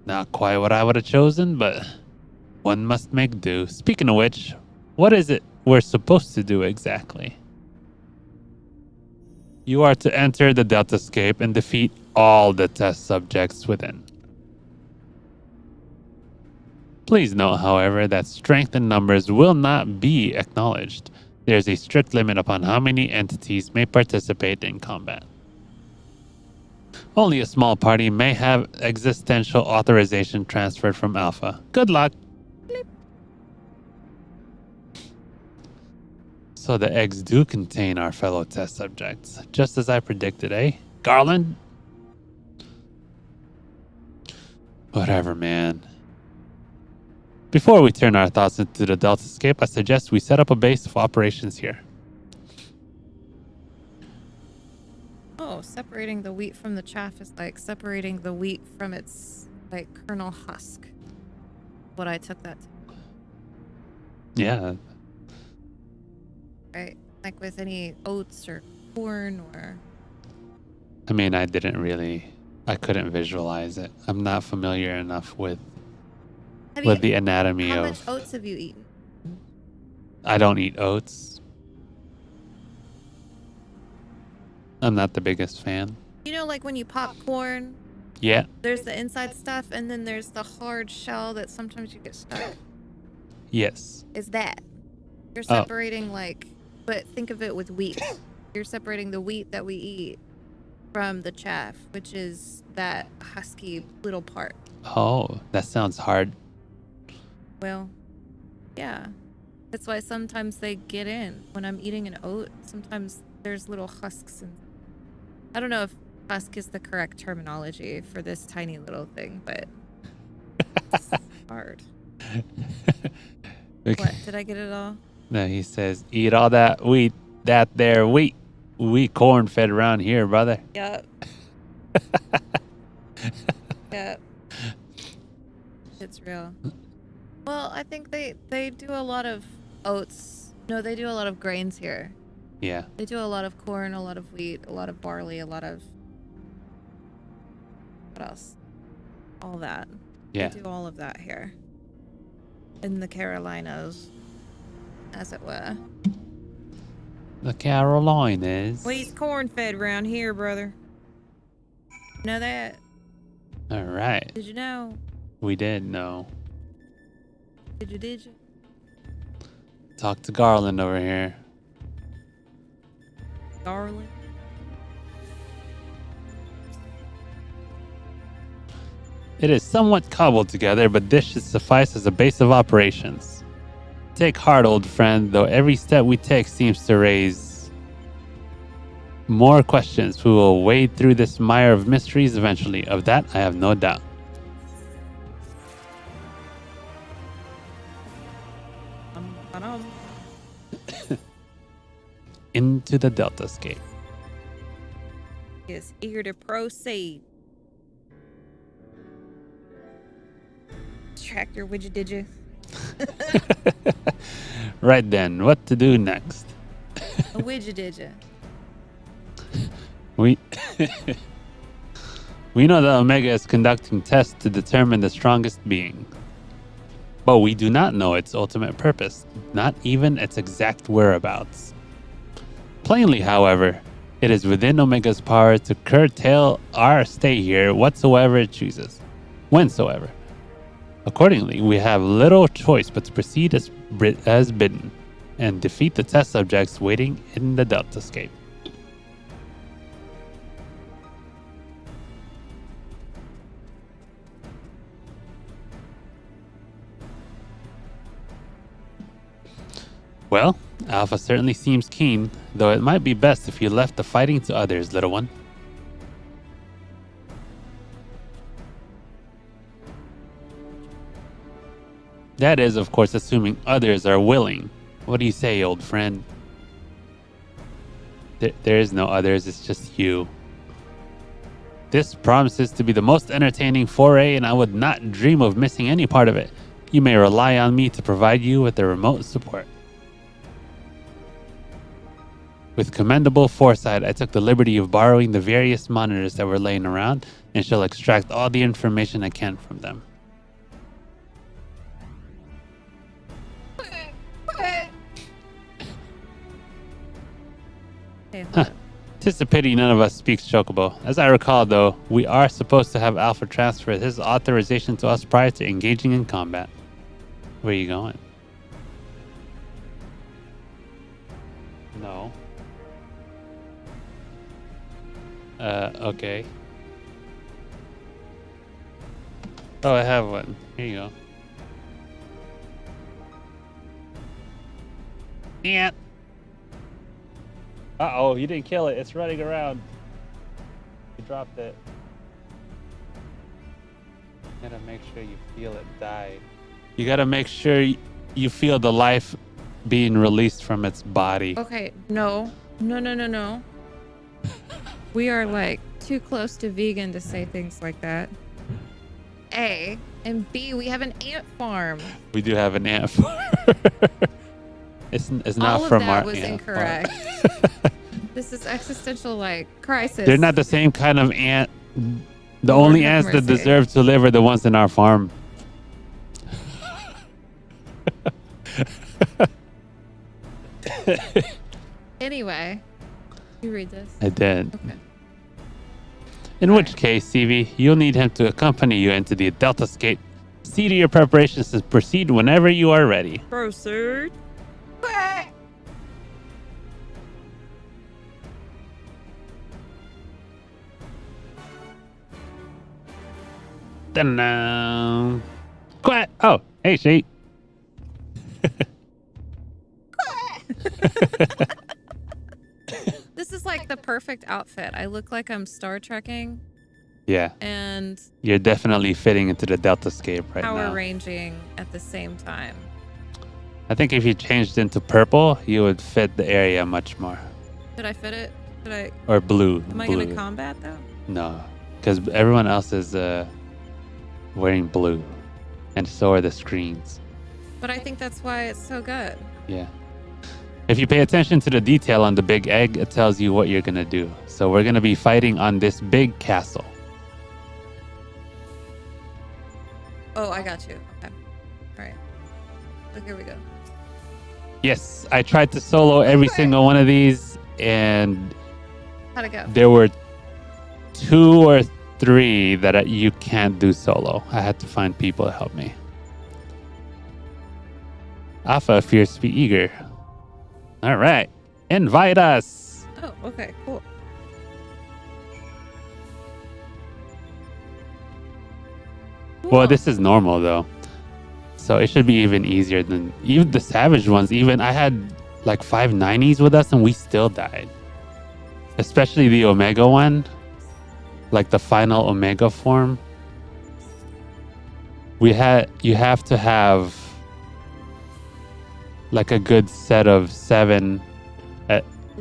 Not quite what I would have chosen, but one must make do. Speaking of which, what is it we're supposed to do exactly? You are to enter the Delta Scape and defeat all the test subjects within. Please note, however, that strength in numbers will not be acknowledged. There is a strict limit upon how many entities may participate in combat. Only a small party may have existential authorization transferred from Alpha. Good luck! So the eggs do contain our fellow test subjects, just as I predicted, eh? Garland? Whatever, man. Before we turn our thoughts into the Delta Scape, I suggest we set up a base of operations here. Oh, separating the wheat from the chaff is like separating the wheat from its like kernel husk. What I took that to. Yeah. Right? Like with any oats or corn or... I mean, I couldn't visualize it. I'm not familiar enough with the anatomy How of... much oats have you eaten? I don't eat oats. I'm not the biggest fan. You know, like when you pop corn, Yeah. there's the inside stuff and then there's the hard shell that sometimes you get stuck. Yes. Is that. You're Oh. separating but think of it with wheat. You're separating the wheat that we eat from the chaff, which is that husky little part. Oh, that sounds hard. Well, yeah. That's why sometimes they get in. When I'm eating an oat, sometimes there's little husks. I don't know if husk is the correct terminology for this tiny little thing, but it's hard. What? Did I get it all? No, he says, eat all that wheat, that there wheat. We corn fed around here, brother. Yep. Yep. It's real. Well, I think they do a lot of oats. No, they do a lot of grains here. Yeah. They do a lot of corn, a lot of wheat, a lot of barley, a lot of... What else? All that. Yeah. They do all of that here. In the Carolinas, as it were. The Carolinas. Wheat's corn fed around here, brother. Know that? All right. Did you know? We did know. Did you? Talk to Garland over here. Garlic? It is somewhat cobbled together, but this should suffice as a base of operations. Take heart, old friend, though every step we take seems to raise more questions. We will wade through this mire of mysteries eventually. Of that, I have no doubt. into the Delta Scape. Is eager to proceed. Tractor, would you, did you? Right then, what to do next? A widget, did you? We we know that Omega is conducting tests to determine the strongest being. But we do not know its ultimate purpose, not even its exact whereabouts. Plainly, however, it is within Omega's power to curtail our stay here whatsoever it chooses, whensoever. Accordingly, we have little choice but to proceed as bidden and defeat the test subjects waiting in the Delta Scape. Well, Alpha certainly seems keen, though it might be best if you left the fighting to others, little one. That is, of course, assuming others are willing. What do you say, old friend? There is no others, it's just you. This promises to be the most entertaining foray, and I would not dream of missing any part of it. You may rely on me to provide you with the remote support. With commendable foresight, I took the liberty of borrowing the various monitors that were laying around and shall extract all the information I can from them. Hey, hold Huh. up. Tis a pity none of us speaks Chocobo. As I recall, though, we are supposed to have Alpha transfer his authorization to us prior to engaging in combat. Where are you going? No. Okay. Oh, I have one. Here you go. Yeah. Uh-oh, you didn't kill it. It's running around. You dropped it. You gotta make sure you feel it die. You gotta make sure you feel the life being released from its body. Okay, no. No. We are like too close to vegan to say things like that. A. And B, we have an ant farm. We do have an ant farm. It's not All of from that our was ant incorrect. farm. This is existential like crisis. They're not the same kind of ant. The Lord only have ants that mercy. deserve to live are the ones in our farm. Anyway, you read this. I did. Okay. In which case, CV, you'll need him to accompany you into the Delta Scape. See to your preparations to proceed whenever you are ready. Proceed. Dun-dun. Quack. Oh, hey, Sheet. This is like the perfect outfit. I look like I'm Star Trekking Yeah, and you're definitely fitting into the Delta Scape right power now. ranging at the same time. I think if you changed into purple, you would fit the area much more. Should I fit it? Should I? Or blue. Am I blue. going to combat though? No, because everyone else is wearing blue, and so are the screens. But I think that's why it's so good. Yeah. If you pay attention to the detail on the big egg, it tells you what you're gonna do. So we're gonna be fighting on this big castle. Oh, I got you. Okay. All right. So here we go. Yes, I tried to solo every single one of these, and How'd it go? there were 2 or 3 that you can't do solo. I had to find people to help me. Alpha appears to be eager. All right, invite us. Oh, okay, cool. Well, this is normal though, so it should be even easier than even the savage ones. Even I had like 5 90s with us, and we still died. Especially the Omega one, like the final Omega form. You have to have like a good set of 7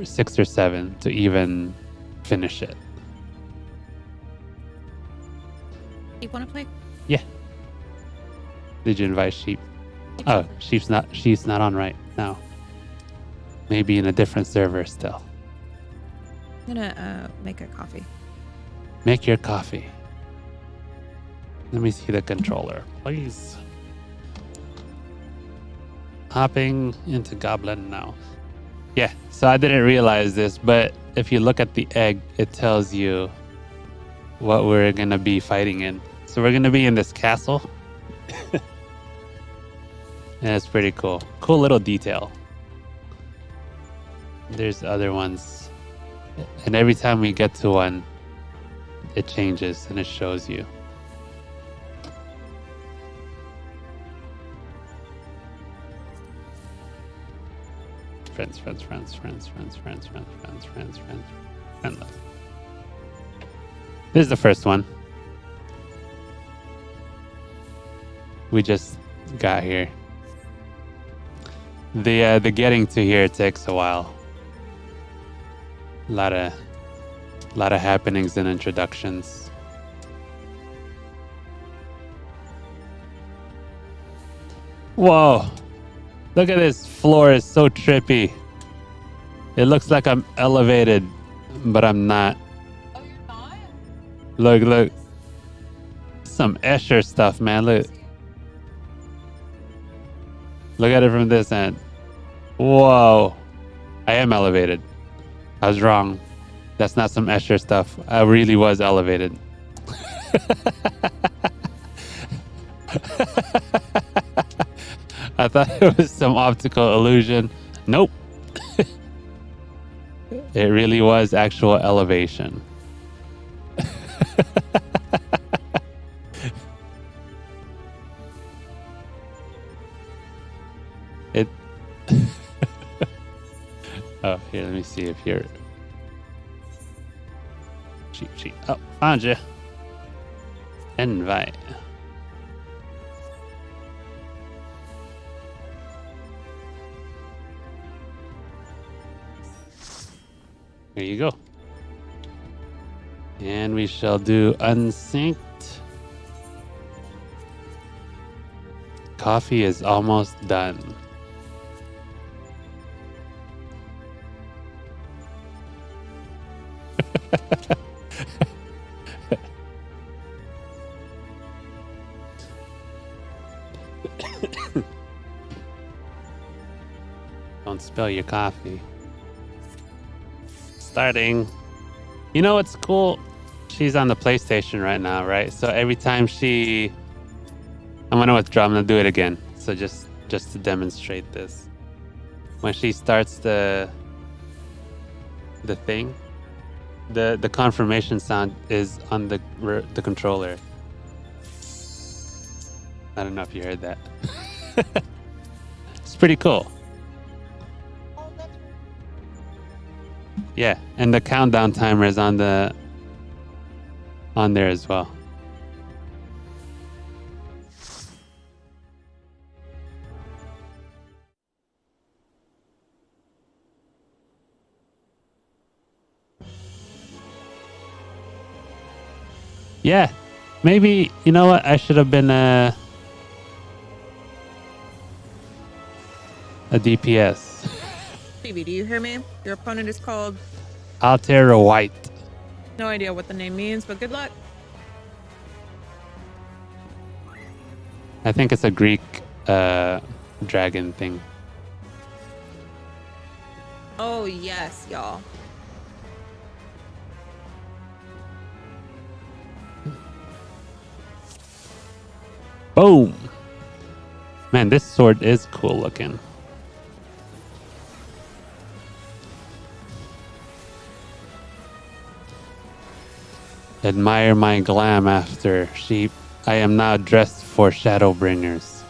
6 or 7 to even finish it. You want to play? Yeah. Did you invite Sheep? Oh, She's not on right now. Maybe in a different server still. I'm gonna make a coffee. Make your coffee. Let me see the controller, please. Hopping into Goblin now. Yeah, so I didn't realize this, but if you look at the egg, it tells you what we're going to be fighting in. So we're going to be in this castle. And it's pretty cool. Cool little detail. There's other ones. And every time we get to one, it changes and it shows you. Friends. This is the first one. We just got here. The getting to here takes a while. A lot of happenings and introductions. Whoa. Look at this floor, it's so trippy. It looks like I'm elevated, but I'm not. Oh, you're not? Look. Some Escher stuff, man. Look at it from this end. Whoa. I am elevated. I was wrong. That's not some Escher stuff. I really was elevated. I thought it was some optical illusion. Nope. It really was actual elevation. It. Oh, here, let me see if you're. Cheap. Oh, found you. Invite. There you go. And we shall do unsynced. Coffee is almost done. Don't spill your coffee. Starting. You know what's cool? She's on the PlayStation right now, right? So every time I'm gonna withdraw. I'm gonna do it again. So just to demonstrate this. When she starts the thing, the confirmation sound is on the controller. I don't know if you heard that. It's pretty cool. Yeah, and the countdown timer is on there as well. Yeah, maybe, you know what? I should have been a DPS. Phoebe, do you hear me? Your opponent is called... Altera White. No idea what the name means, but good luck. I think it's a Greek dragon thing. Oh, yes, y'all. Boom! Man, this sword is cool looking. Admire my glam after, sheep. I am now dressed for Shadowbringers.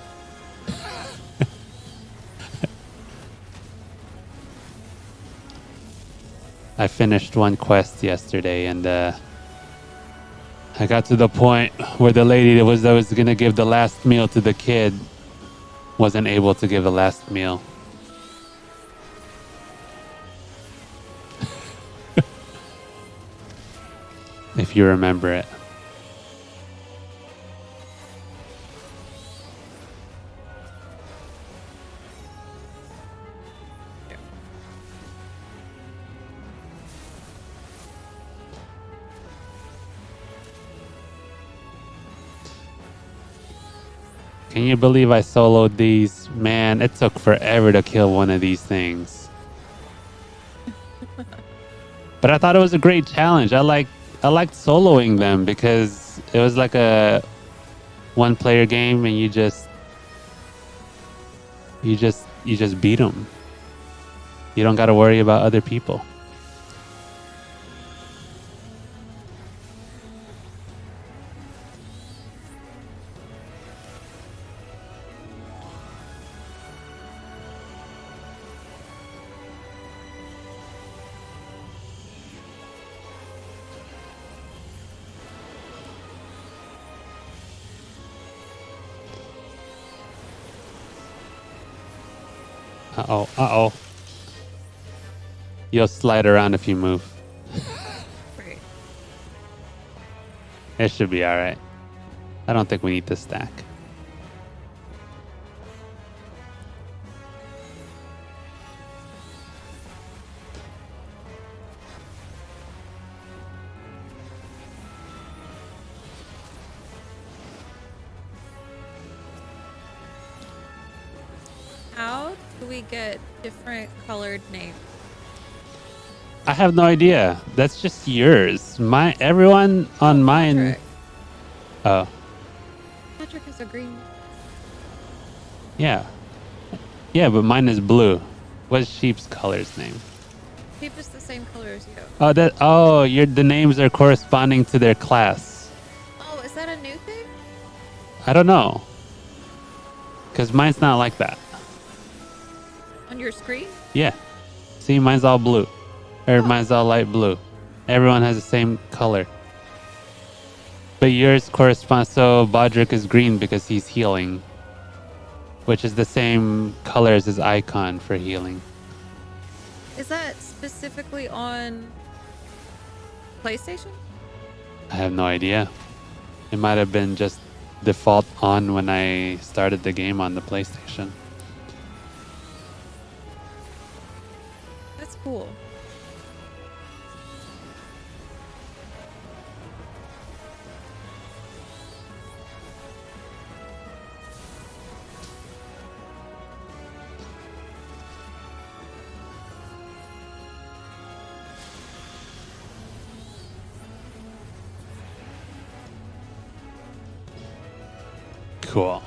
I finished one quest yesterday and I got to the point where the lady that was going to give the last meal to the kid wasn't able to give the last meal. if you remember it. Can you believe I soloed these? Man, it took forever to kill one of these things. But I thought it was a great challenge. I liked soloing them because it was like a one-player game, and you just beat them. You don't got to worry about other people. Uh-oh. You'll slide around if you move. Right. It should be all right. I don't think we need to stack. How do we get different colored names? I have no idea. That's just yours. Everyone on mine. Patrick. Oh, Patrick has a green. yeah. Yeah, but mine is blue. What's Sheep's color's name? Keep us the same color as you. The names are corresponding to their class. Oh, is that a new thing? I don't know. Because mine's not like that. On your screen? Yeah. See, mine's all blue. Or mine's all light blue. Everyone has the same color. But yours corresponds, so Bodrick is green because he's healing. Which is the same color as his icon for healing. Is that specifically on PlayStation? I have no idea. It might have been just default on when I started the game on the PlayStation. That's cool. Cool.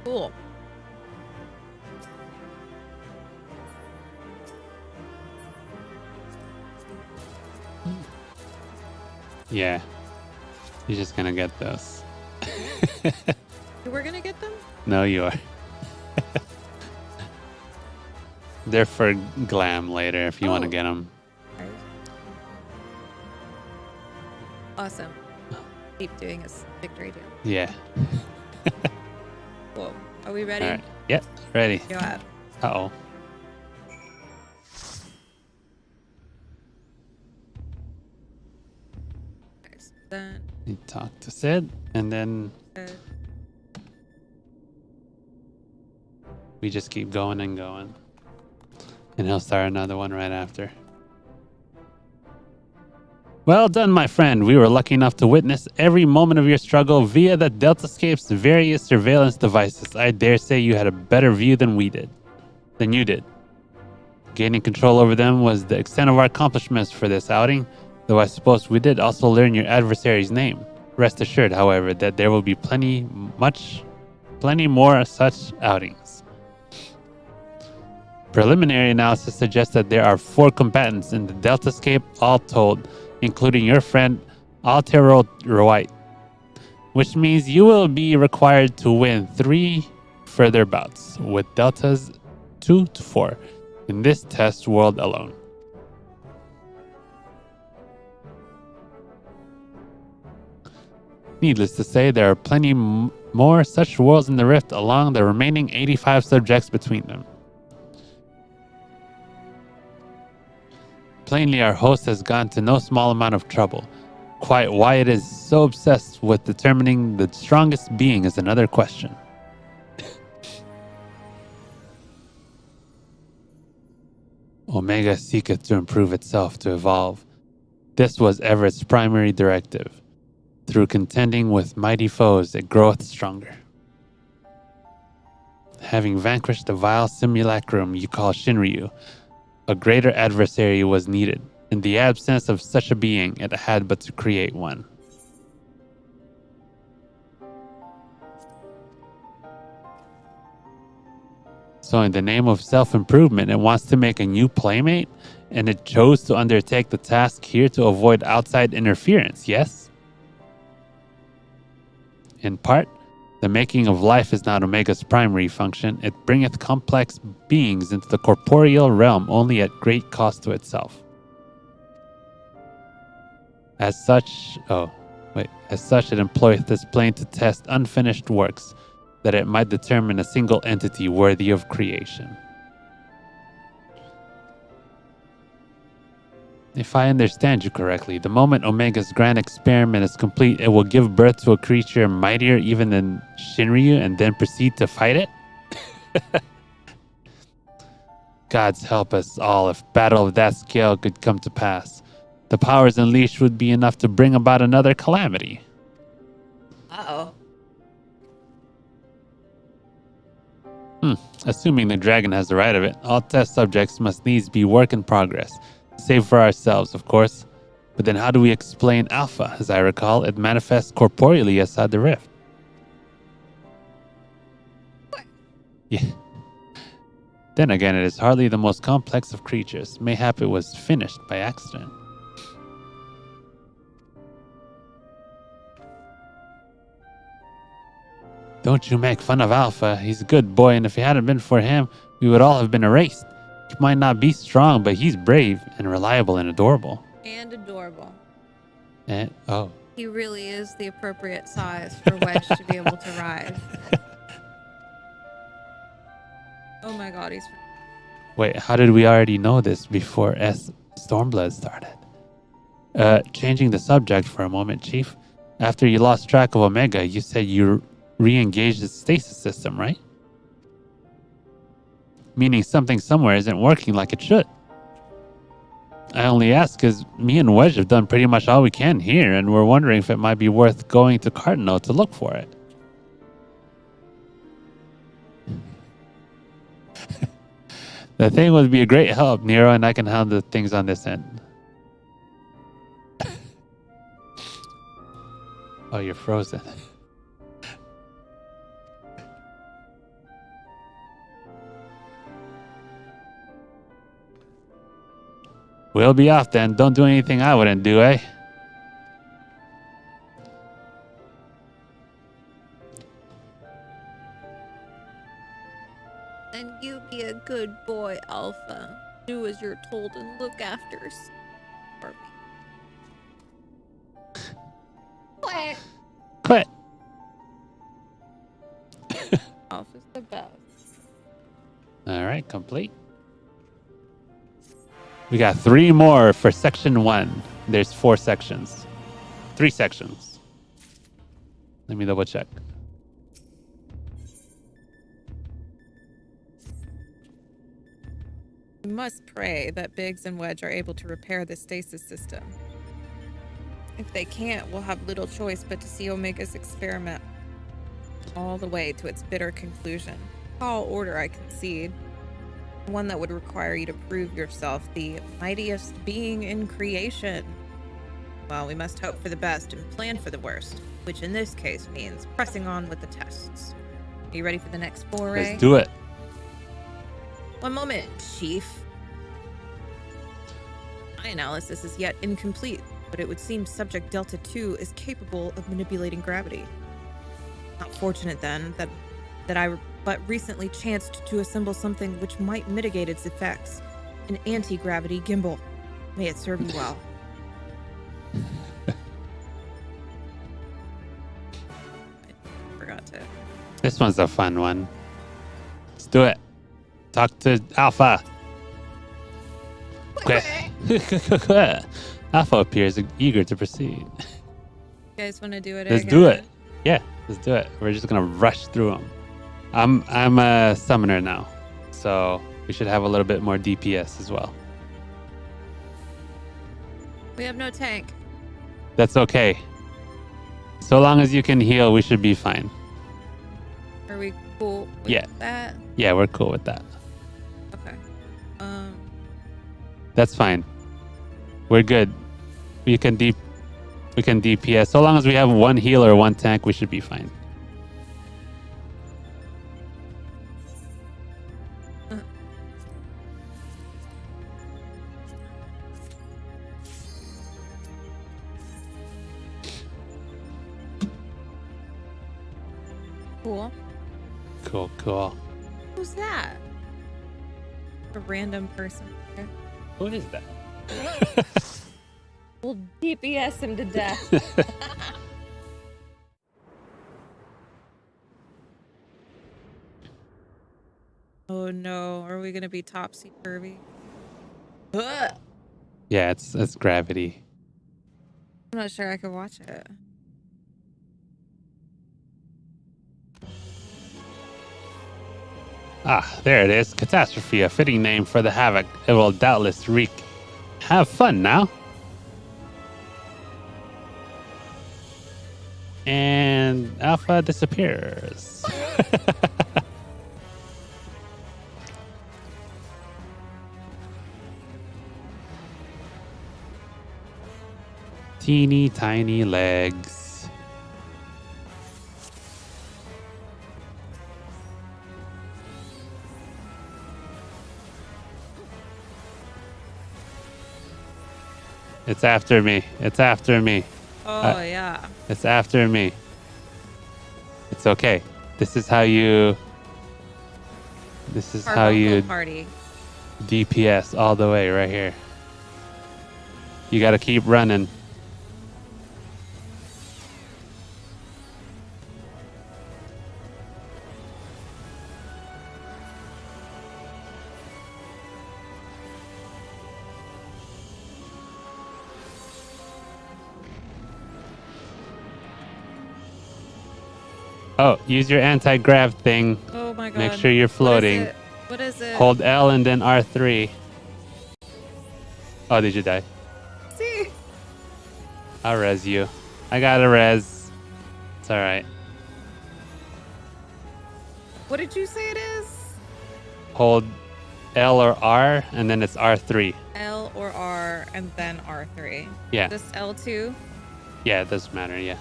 Cool. Yeah. You're just gonna get those. We're gonna get them? No, you are. They're for glam later if you want to Oh. get them. Right. Awesome. Keep doing a victory dance. Yeah. Cool. Are we ready? All right. Yep. Ready. Go ahead. Uh-oh. Okay, so then, You talk to Sid, and then we just keep going and going. And he'll start another one right after. Well done, my friend. We were lucky enough to witness every moment of your struggle via the Deltascape's various surveillance devices. I dare say you had a better view than you did. Gaining control over them was the extent of our accomplishments for this outing, though I suppose we did also learn your adversary's name. Rest assured, however, that there will be plenty more such outings. Preliminary analysis suggests that there are 4 combatants in the Deltascape, all told, including your friend Altero Roite, which means you will be required to win 3 further bouts with deltas 2 to 4 in this test world alone. Needless to say, there are plenty more such worlds in the Rift along the remaining 85 subjects between them. Plainly, our host has gone to no small amount of trouble. Quite why it is so obsessed with determining the strongest being is another question. Omega seeketh to improve itself, to evolve. This was ever its primary directive. Through contending with mighty foes, it groweth stronger. Having vanquished the vile simulacrum you call Shinryu, a greater adversary was needed. In the absence of such a being, it had but to create one. So in the name of self-improvement, it wants to make a new playmate, and it chose to undertake the task here to avoid outside interference, yes? In part, the making of life is not Omega's primary function. It bringeth complex beings into the corporeal realm only at great cost to itself. As such, it employeth this plane to test unfinished works, that it might determine a single entity worthy of creation. If I understand you correctly, the moment Omega's grand experiment is complete, it will give birth to a creature mightier even than Shinryu and then proceed to fight it? Gods help us all if battle of that scale could come to pass. The powers unleashed would be enough to bring about another calamity. Uh-oh. Assuming the dragon has the right of it, all test subjects must needs be work in progress. Save for ourselves, of course. But then how do we explain Alpha? As I recall, it manifests corporeally outside the rift. What? Yeah. Then again, it is hardly the most complex of creatures. Mayhap it was finished by accident. Don't you make fun of Alpha. He's a good boy, and if it hadn't been for him, we would all have been erased. He might not be strong, but he's brave and reliable and adorable. And adorable. And, oh. He really is the appropriate size for Wedge to be able to ride. Oh my god, he's... Wait, how did we already know this before Stormblood started? Changing the subject for a moment, Chief. After you lost track of Omega, you said you re-engaged the stasis system, right? Meaning something somewhere isn't working like it should. I only ask because me and Wedge have done pretty much all we can here, and we're wondering if it might be worth going to Cardinal to look for it. The thing would be a great help, Nero, and I can handle things on this end. Oh, you're frozen. We'll be off then. Don't do anything I wouldn't do, eh? And you be a good boy, Alpha. Do as you're told and look after for me. Quit. Quit. Alpha's the best. All right, complete. We got 3 more for section 1. There's 4 sections. 3 sections. Let me double check. We must pray that Biggs and Wedge are able to repair the stasis system. If they can't, we'll have little choice but to see Omega's experiment all the way to its bitter conclusion. Tall order, I concede. One that would require you to prove yourself the mightiest being in creation. Well, we must hope for the best and plan for the worst, which in this case means pressing on with the tests. Are you ready for the next foray? Let's do it. One moment, Chief. My analysis is yet incomplete, but it would seem Subject Delta 2 is capable of manipulating gravity. Not fortunate then that I but recently chanced to assemble something which might mitigate its effects. An anti-gravity gimbal. May it serve you well. Forgot to. This one's a fun one. Let's do it. Talk to Alpha. Okay. Alpha appears eager to proceed. You guys want to do it? Let's do it. Yeah, let's do it. We're just gonna rush through them. I'm a summoner now, so we should have a little bit more DPS as well. We have no tank. That's okay. So long as you can heal, we should be fine. Are we cool with Yeah. that? Yeah, we're cool with that. Okay. That's fine. We're good. We can DPS. So long as we have one healer, one tank, we should be fine. Cool. Cool. Who's that? A random person. Who is that? We'll DPS him to death. Oh no, are we gonna be topsy-turvy? Ugh. Yeah, it's gravity. I'm not sure I could watch it. Ah, there it is. Catastrophe, a fitting name for the havoc it will doubtless wreak. Have fun now. And Alpha disappears. Teeny tiny legs. It's after me. It's after me. Oh yeah. It's after me. It's okay. This is how you Carbuncle party. DPS all the way right here. You got to keep running. Oh, use your anti-grav thing. Oh my god. Make sure you're floating. What is it? Hold L and then R3. Oh, did you die? See. I'll res you. I got a res. It's all right. What did you say it is? Hold L or R and then it's R3. L or R and then R3. Yeah. Just L2? Yeah, it doesn't matter. Yeah.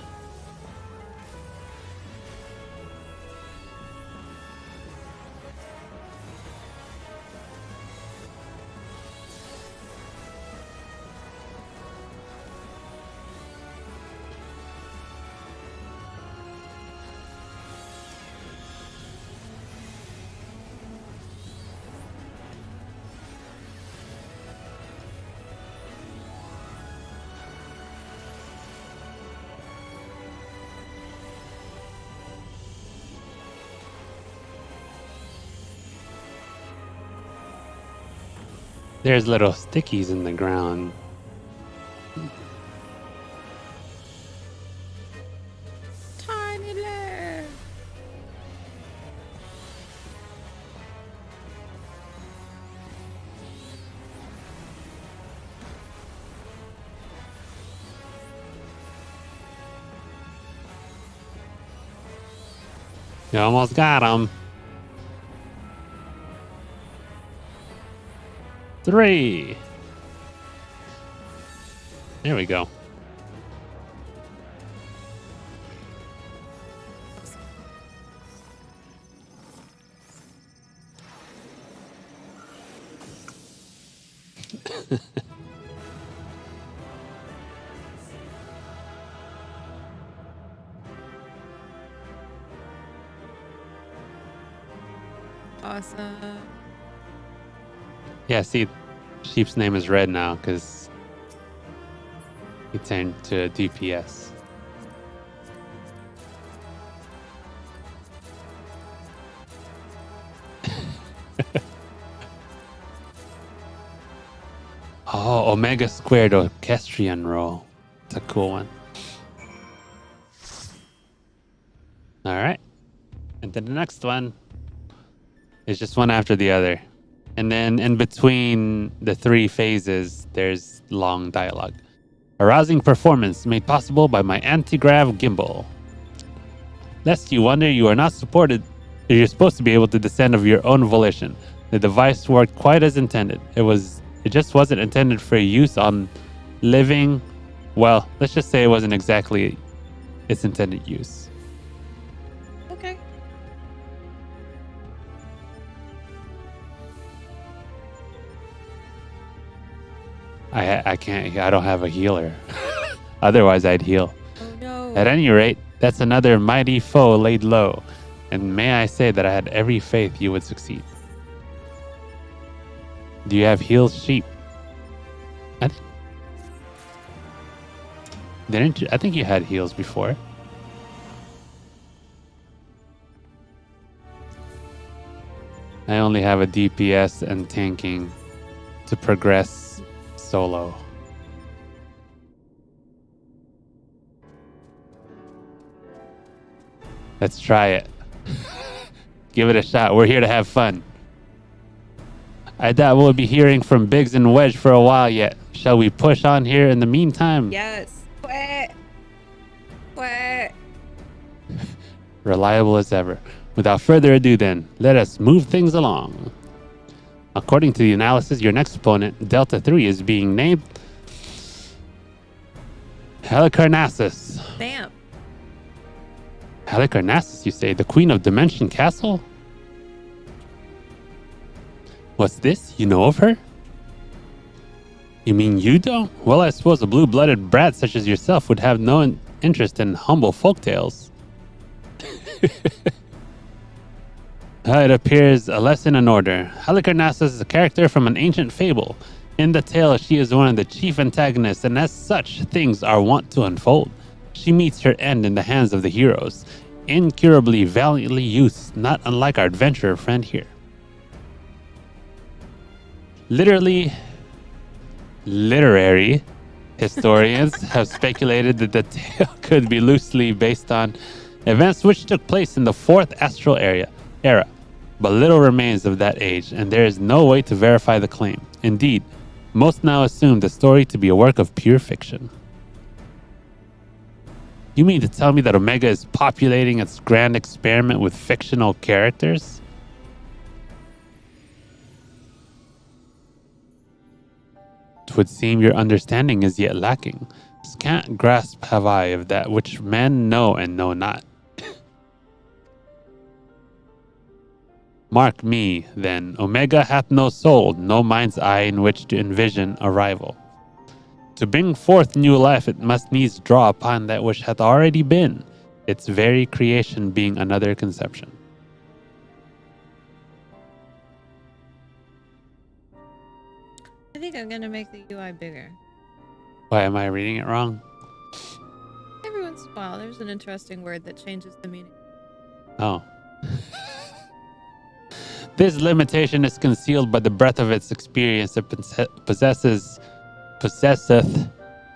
There's little stickies in the ground. Tiny leg. You almost got him. 3. There we go. awesome. Yeah, see, Sheep's name is red now because he turned to DPS. Oh, Omega Squared Orchestrion roll. It's a cool one. All right. And then the next one is just one after the other. And then in between the three phases, there's long dialogue. Arousing performance made possible by my anti-grav gimbal. Lest you wonder, you are not supported. You're supposed to be able to descend of your own volition. The device worked quite as intended. It just wasn't intended for use on living. Well, let's just say it wasn't exactly its intended use. Okay. I can't. I don't have a healer. Otherwise, I'd heal. Oh no. At any rate, that's another mighty foe laid low. And may I say that I had every faith you would succeed. Do you have healed sheep? Didn't you? I think you had heals before. I only have a DPS and tanking to progress solo. Let's try it. Give it a shot. We're here to have fun. I doubt we'll be hearing from Biggs and Wedge for a while yet. Shall we push on here in the meantime? Yes. What? Reliable as ever. Without further ado then, let us move things along. According to the analysis, your next opponent, Delta 3, is being named Halicarnassus. Bam. Halicarnassus, you say? The Queen of Dimension Castle? What's this? You know of her? You mean you don't? Well, I suppose a blue-blooded brat such as yourself would have no interest in humble folktales. It appears a lesson in order. Halicarnassus is a character from an ancient fable. In the tale, she is one of the chief antagonists, and as such, things are wont to unfold. She meets her end in the hands of the heroes, incurably, valiantly used, not unlike our adventurer friend here. Literary historians have speculated that the tale could be loosely based on events which took place in the fourth astral era, but little remains of that age, and there is no way to verify the claim. Indeed, most now assume the story to be a work of pure fiction. You mean to tell me that Omega is populating its grand experiment with fictional characters? Twould seem your understanding is yet lacking. Scant grasp have I of that which men know and know not. Mark me, then, Omega hath no soul, no mind's eye in which to envision a rival. To bring forth new life, it must needs draw upon that which hath already been, its very creation being another conception. I think I'm gonna make the UI bigger. Why am I reading it wrong? Every once in a while, there's an interesting word that changes the meaning. Oh. This limitation is concealed by the breadth of its experience. It possesseth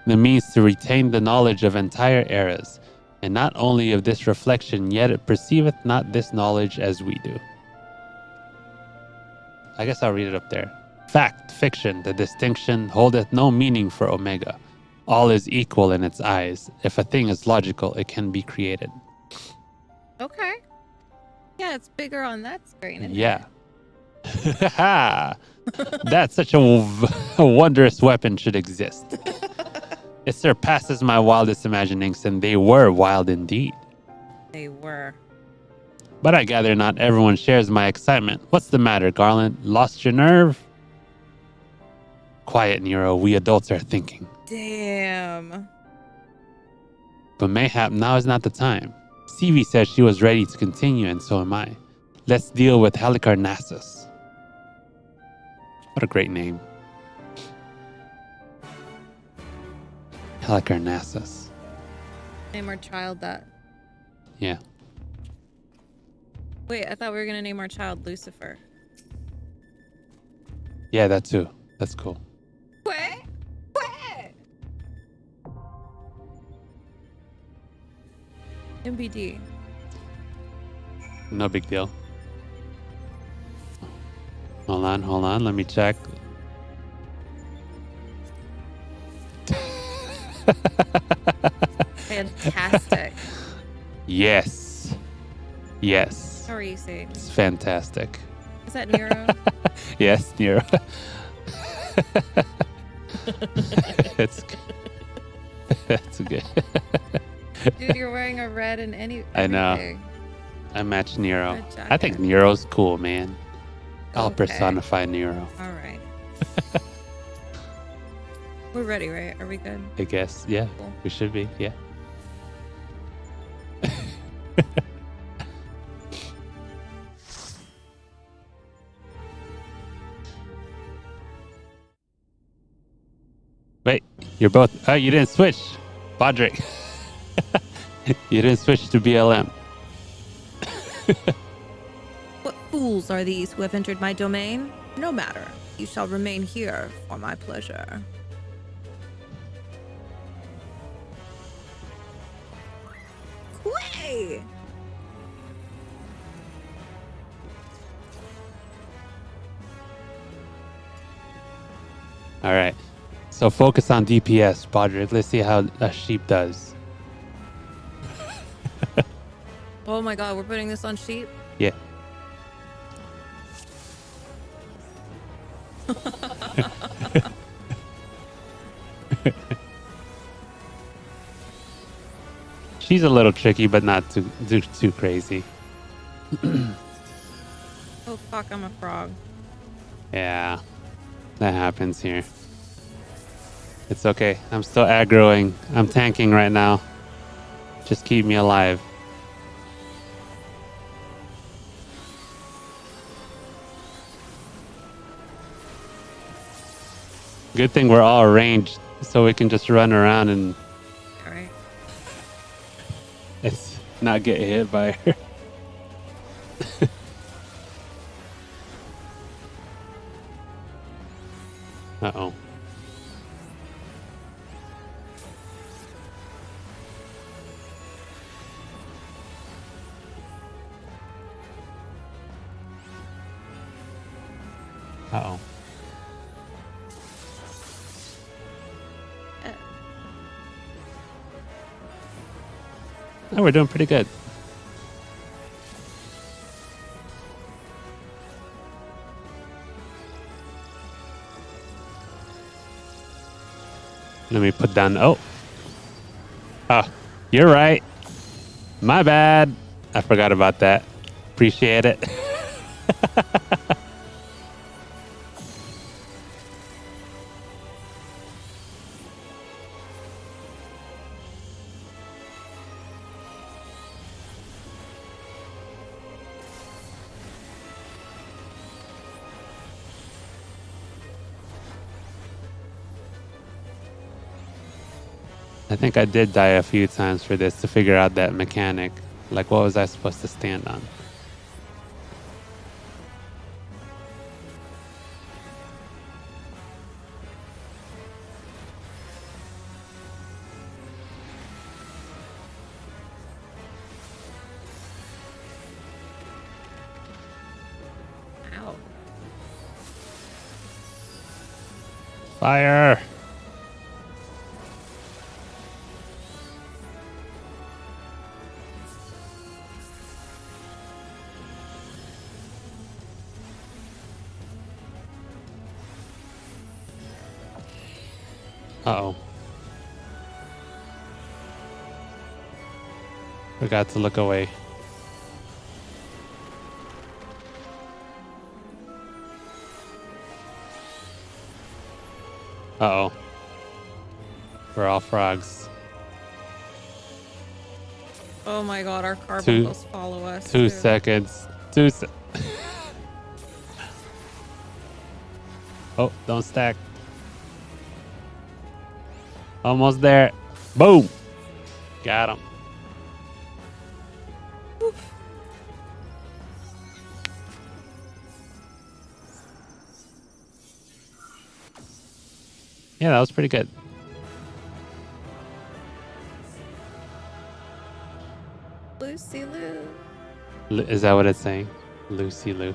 the means to retain the knowledge of entire eras, and not only of this reflection, yet it perceiveth not this knowledge as we do. I guess I'll read it up there. Fact, fiction, the distinction holdeth no meaning for Omega. All is equal in its eyes. If a thing is logical, it can be created. Okay. Yeah, it's bigger on that screen. Isn't Yeah. That such a wondrous weapon should exist. It surpasses my wildest imaginings, and they were wild indeed. They were. But I gather not everyone shares my excitement. What's the matter, Garland? Lost your nerve? Quiet, Nero. We adults are thinking. Damn. But mayhap now is not the time. CV said she was ready to continue, and so am I. Let's deal with Halicarnassus. What a great name. Halicarnassus. Name our child that. Yeah. Wait, I thought we were gonna name our child Lucifer. Yeah, that too. That's cool. What? What? MBD. No big deal. Hold on. Let me check. Fantastic. Yes. Yes. How are you saying? It's fantastic. Is that Nero? Yes, Nero. It's good. Dude, you're wearing a red and any. I know. everything. I match Nero. Red I think jacket. Nero's cool, man. I'll Okay. personify Nero, All right. We're ready, right? Are we good? I guess. Yeah, Cool. we should be. Yeah. Wait, you're both. Oh, you didn't switch, Bodrick. You didn't switch to BLM. What fools are these who have entered my domain? No matter. You shall remain here for my pleasure. Quay! All right. So focus on DPS, Bodrick. Let's see how a sheep does. Oh my god, we're putting this on sheep? Yeah. She's a little tricky, but not too crazy. Oh fuck, I'm a frog. Yeah, that happens here. It's okay. I'm still aggroing. I'm tanking right now. Just keep me alive. Good thing we're all arranged so we can just run around and All right. it's not get hit by her. Uh-oh. Uh-oh. Oh, we're doing pretty good. Let me put down. Oh. Oh, you're right. My bad. I forgot about that. Appreciate it. I think I did die a few times for this to figure out that mechanic. Like, what was I supposed to stand on? Ow. Fire! Uh-oh. Forgot to look away. Uh-oh. We're all frogs. Oh my god, our Two- carbuncle follow us. 2 too. seconds. Oh, don't stack. Almost there. Boom. Got him. Yeah, that was pretty good. Lucy Lou. Is that what it's saying? Lucy Lou.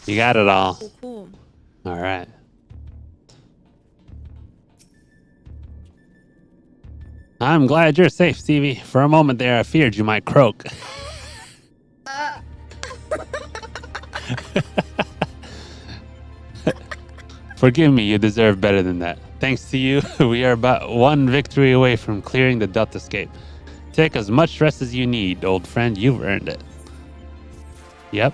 You got it all. Cool, cool. All right. I'm glad you're safe, Stevie. For a moment there, I feared you might croak. Forgive me, you deserve better than that. Thanks to you, we are about one victory away from clearing the Delta Scape. Take as much rest as you need, old friend. You've earned it. Yep.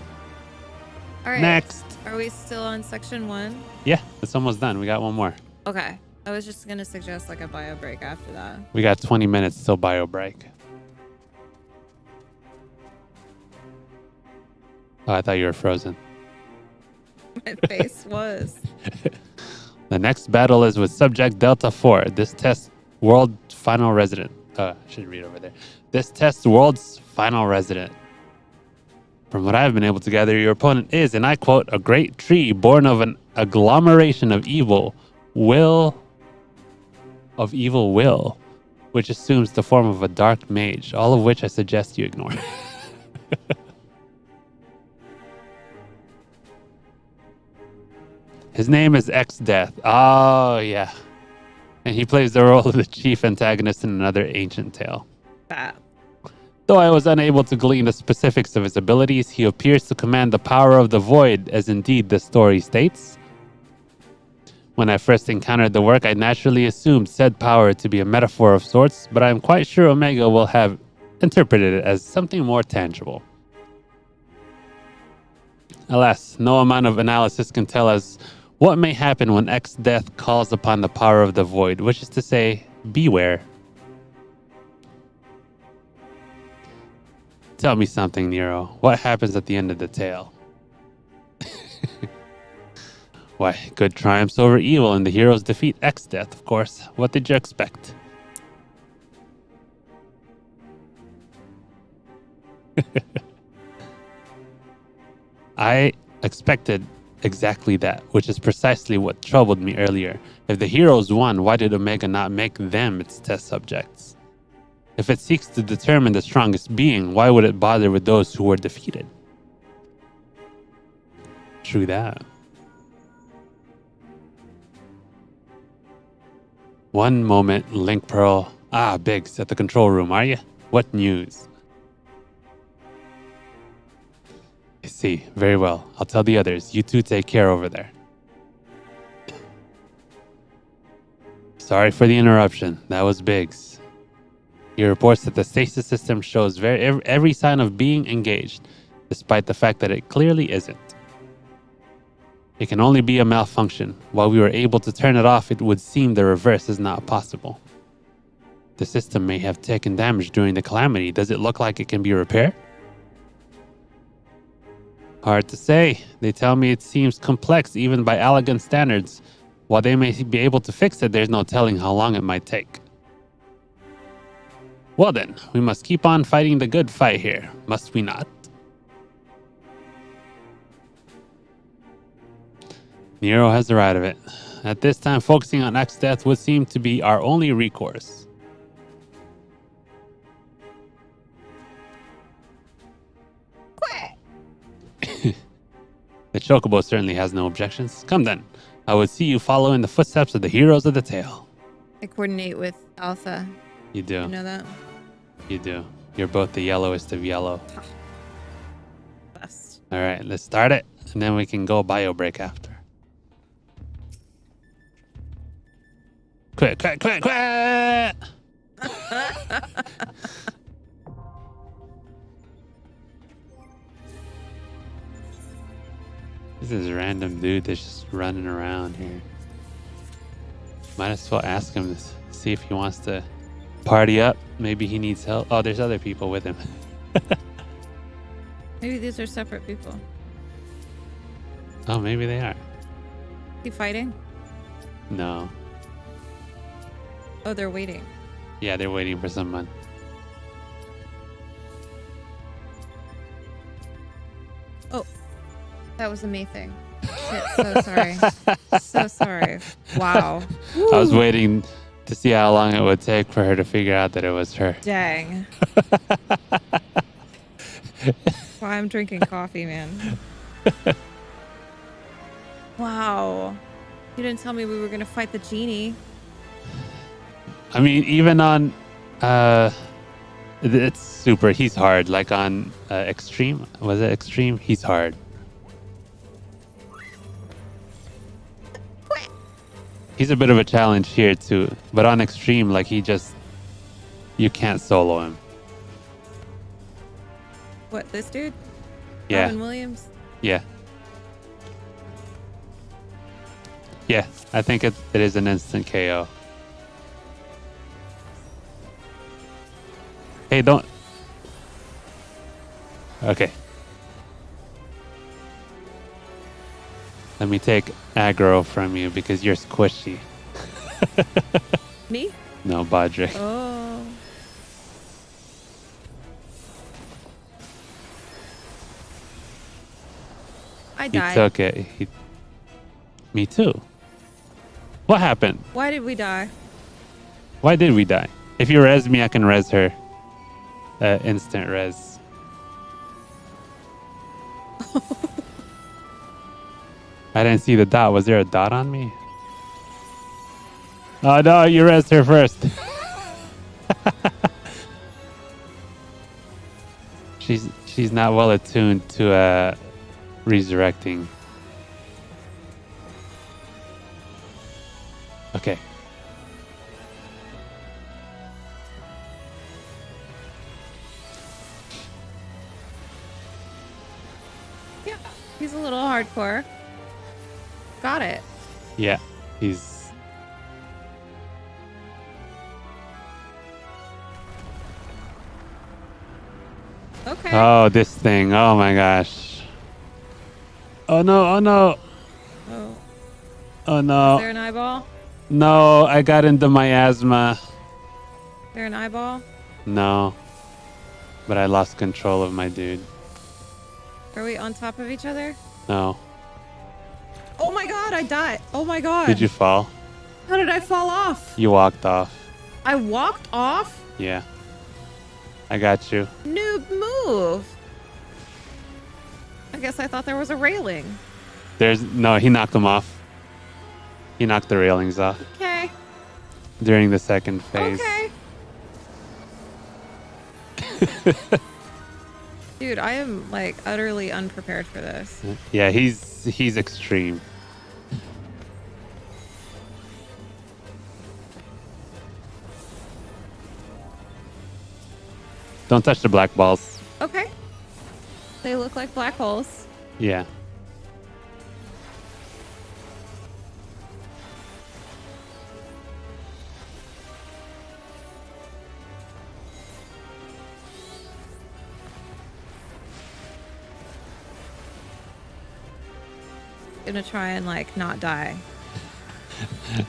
All right. Next. Are we still on section 1? Yeah, it's almost done. We got one more. Okay. I was just gonna suggest like a bio break after that. We got 20 minutes till bio break. Oh, I thought you were frozen. My face was. The next battle is with Subject Delta 4. This test world final resident. I should read over there. This test world's final resident. From what I've been able to gather, your opponent is, and I quote, a great tree born of an agglomeration of evil will, which assumes the form of a dark mage, all of which I suggest you ignore. His name is X-Death. Oh, yeah. And he plays the role of the chief antagonist in another ancient tale. Bad. Though I was unable to glean the specifics of his abilities, he appears to command the power of the void, as indeed the story states. When I first encountered the work, I naturally assumed said power to be a metaphor of sorts, but I am quite sure Omega will have interpreted it as something more tangible. Alas, no amount of analysis can tell us what may happen when X-Death calls upon the power of the void, which is to say, beware. Tell me something, Nero. What happens at the end of the tale? Why, good triumphs over evil and the heroes defeat X-Death, of course. What did you expect? I expected exactly that, which is precisely what troubled me earlier. If the heroes won, why did Omega not make them its test subjects? If it seeks to determine the strongest being, why would it bother with those who were defeated? True that. One moment, Link Pearl. Ah, Biggs, at the control room, are you? What news? I see. Very well. I'll tell the others. You two take care over there. Sorry for the interruption. That was Biggs. He reports that the stasis system shows every sign of being engaged, despite the fact that it clearly isn't. It can only be a malfunction. While we were able to turn it off, it would seem the reverse is not possible. The system may have taken damage during the calamity. Does it look like it can be repaired? Hard to say. They tell me it seems complex even by elegant standards. While they may be able to fix it, there's no telling how long it might take. Well then, we must keep on fighting the good fight here, must we not? Nero has the right of it. At this time, focusing on X-Death would seem to be our only recourse. The Chocobo certainly has no objections. Come then, I would see you follow in the footsteps of the heroes of the tale. I coordinate with Alpha. You do. You know that? You do. You're both the yellowest of yellow. Best. All right, let's start it, and then we can go bio break after. Quit, quit, quit, quit! This is a random dude that's just running around here. Might as well ask him to see if he wants to party up. Maybe he needs help. Oh, there's other people with him. Maybe these are separate people. Oh, maybe they are. He fighting? No. Oh, they're waiting. Yeah, they're waiting for someone. Oh, that was a me thing. Shit, so sorry. So sorry. Wow. I was waiting to see how long it would take for her to figure out that it was her. Dang. Why I'm drinking coffee, man. Wow. You didn't tell me we were going to fight the genie. I mean, even on, it's super, he's hard. Like on Extreme, was it Extreme? He's hard. He's a bit of a challenge here too. But on Extreme, like you can't solo him. What, this dude? Yeah. Robin Williams? Yeah. Yeah, I think it is an instant KO. Hey, don't. Okay. Let me take aggro from you because you're squishy. Me? No, Bodrick. Oh. I He died. took it. Me too. What happened? Why did we die? Why did we die? If you res me, I can res her. Instant res. I didn't see the dot. Was there a dot on me? Oh no, you resed her first. She's not well attuned to resurrecting. Okay. Yeah. He's a little hardcore. Got it. Yeah, he's. Okay. Oh, this thing. Oh my gosh. Oh no, oh no. Oh. Oh Is no. there an eyeball? No, I got into miasma. Is there an eyeball? No. But I lost control of my dude. Are we on top of each other? No. Oh my god, I died. Oh my god. Did you fall? How did I fall off? You walked off. I walked off? Yeah. I got you. Noob move. I guess I thought there was a railing. No, he knocked him off. He knocked the railings off Okay. during the second phase. Okay. Dude, I am like utterly unprepared for this. Yeah, he's extreme. Don't touch the black balls. Okay. They look like black holes. Yeah. Gonna try and like not die.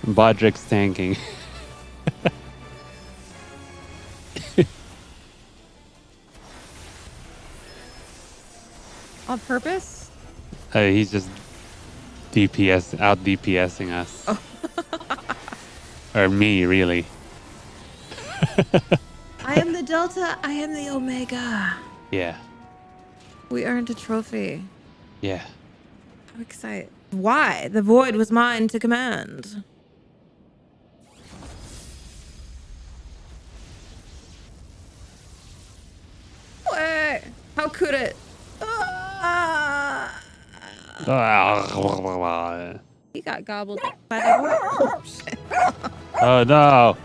Bodrick's tanking. On purpose? He's just out DPSing us. Oh. Or me, really. I am the Delta, I am the Omega. Yeah. We earned a trophy. Yeah. I'm excited. Why? The void was mine to command. Wait, how could it? Ah. He got gobbled up by the void. Oh, shit. Oh no.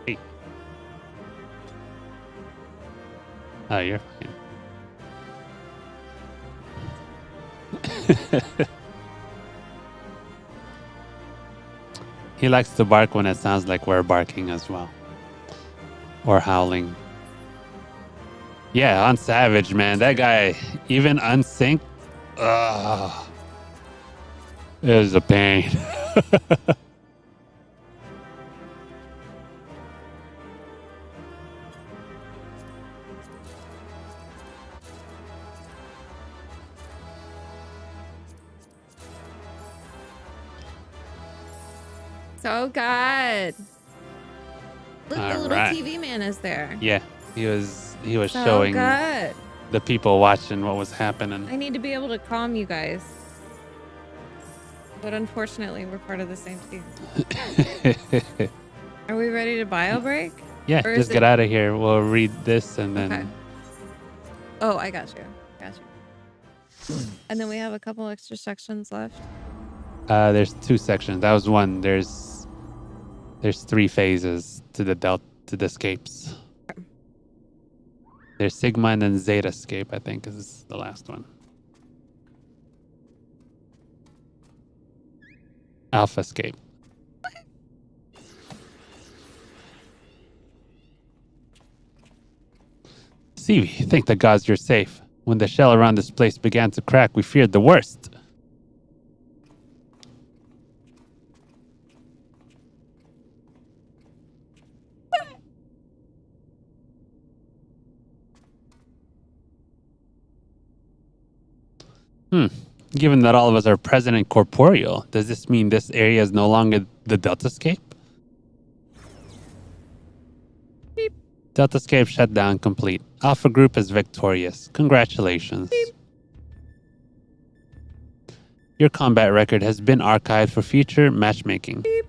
Hey. Oh, you're fine. He likes to bark when it sounds like we're barking as well. Or howling. Yeah, on Savage, man. That guy, even unsynced, it is a pain. So good. Look, the All little right. TV man is there. Yeah, he was So showing good. the people watching what was happening. I need to be able to calm you guys. But unfortunately, we're part of the same team. Are we ready to bio break? Yeah, Or is just it- get out of here. We'll read this and then Okay. Oh, I got you. And then we have a couple extra sections left. there's 2 sections. That was one. There's 3 phases to the escapes. There's Sigma and then Zeta escape, I think, is the last one. Alpha escape. CV, thank the gods you're safe. When the shell around this place began to crack, we feared the worst. Given that all of us are present and corporeal, does this mean this area is no longer the Deltascape? Beep. Deltascape shut down complete. Alpha Group is victorious. Congratulations. Beep. Your combat record has been archived for future matchmaking. Beep.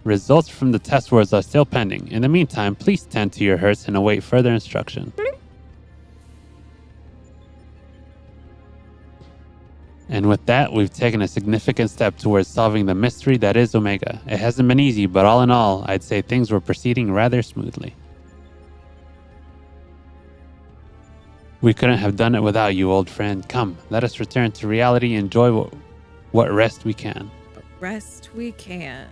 Results from the test words are still pending. In the meantime, please tend to your hurts and await further instruction. And with that, we've taken a significant step towards solving the mystery that is Omega. It hasn't been easy, but all in all, I'd say things were proceeding rather smoothly. We couldn't have done it without you, old friend. Come, let us return to reality and enjoy what rest we can. Rest we can.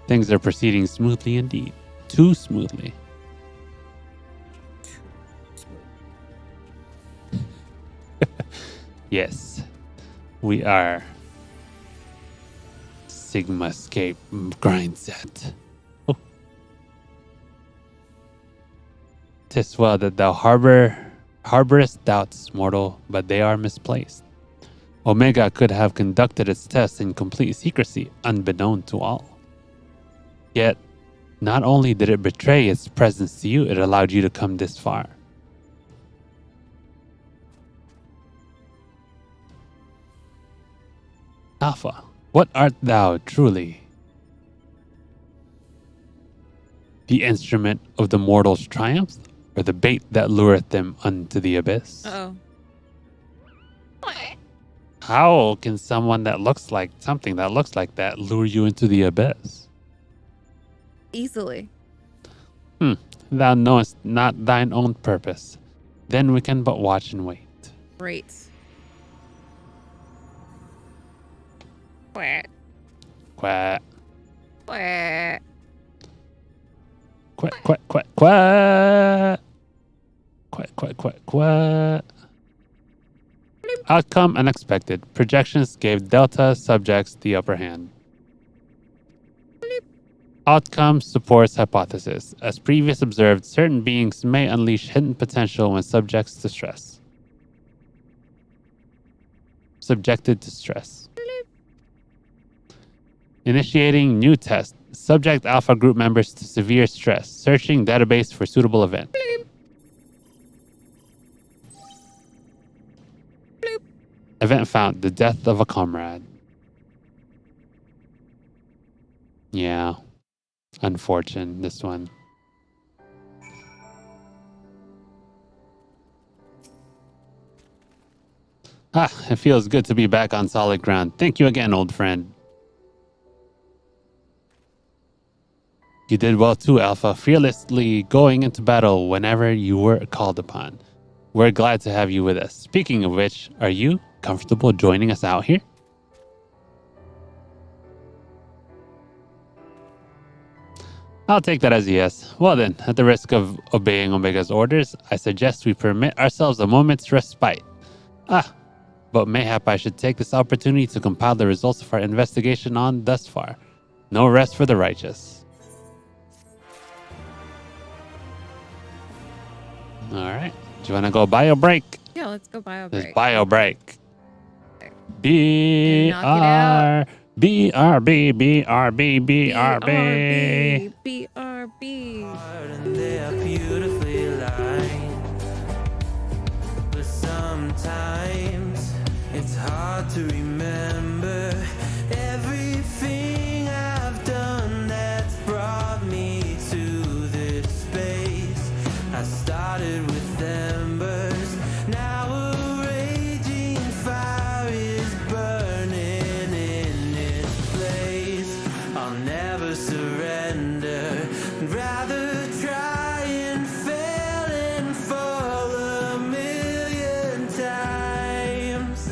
Things are proceeding smoothly indeed. Too smoothly. Yes, we are Sigma Escape grind set. Oh. 'Tis well that thou harborest doubts, mortal, but they are misplaced. Omega could have conducted its tests in complete secrecy, unbeknown to all. Yet, not only did it betray its presence to you, it allowed you to come this far. Alpha, what art thou truly? The instrument of the mortal's triumph, or the bait that lureth them unto the abyss? Uh-oh. How can someone that looks like something that looks like that lure you into the abyss? Easily. Thou knowest not thine own purpose. Then we can but watch and wait. Great. Quack. Quack, Quack. quack, quack, quack, quack. Quack, quack, quack, quack. Outcome unexpected. Projections gave Delta subjects the upper hand. Outcome supports hypothesis. As previous observed, certain beings may unleash hidden potential when subjected to stress. Initiating new test. Subject Alpha Group members to severe stress. Searching database for suitable event. Event found the death of a comrade. Yeah. Unfortunate, this one. It feels good to be back on solid ground. Thank you again, old friend. You did well too, Alpha, fearlessly going into battle whenever you were called upon. We're glad to have you with us. Speaking of which, are you comfortable joining us out here? I'll take that as a yes. Well then, at the risk of obeying Omega's orders, I suggest we permit ourselves a moment's respite. But mayhap I should take this opportunity to compile the results of our investigation on thus far. No rest for the righteous. All right. Do you want to go bio break? Yeah, let's go bio There's break. bio break. Knock it out. BRB, BRB, BRB. BRB. And they are beautifully lined. But sometimes it's hard to remember everything I've done that's brought me to this space. I started with embers, now a raging fire is burning in its place. I'll never surrender, rather try and fail and fall a million times.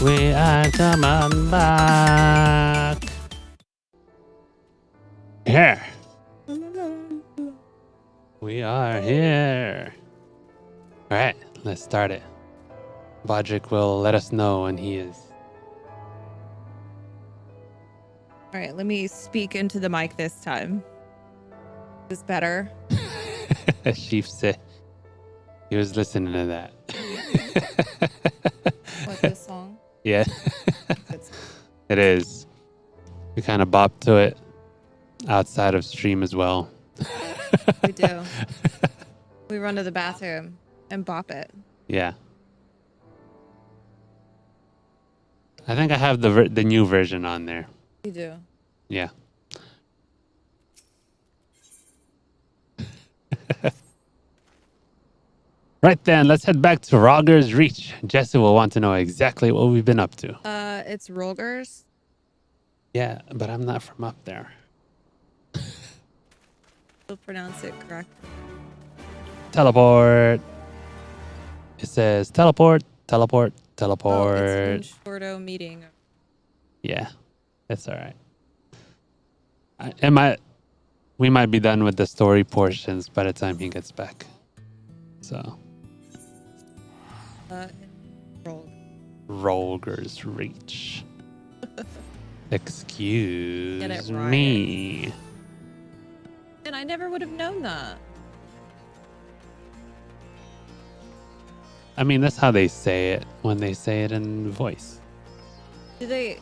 We are coming back. Here. We are here. All right, let's start it. Bodrick will let us know when he is. All right, let me speak into the mic this time. Is this better? Sheaf said he was listening to that. What, this song? Yeah, It's, it is. We kind of bop to it outside of stream as well. we do. We run to the bathroom and bop it. Yeah. I think I have the new version on there. We do. Yeah. Right then, let's head back to Rogers Reach. Jesse will want to know exactly what we've been up to. It's Rolgers. Yeah, but I'm not from up there. You'll pronounce it correct. Teleport. It says teleport, teleport, teleport. Oh, it's from Shorto meeting. Yeah, that's all right. We might be done with the story portions by the time he gets back. So. Rolg. Rolgers Reach. Excuse Get it right. me. And I never would have known that. I mean, that's how they say it when they say it in voice. Do they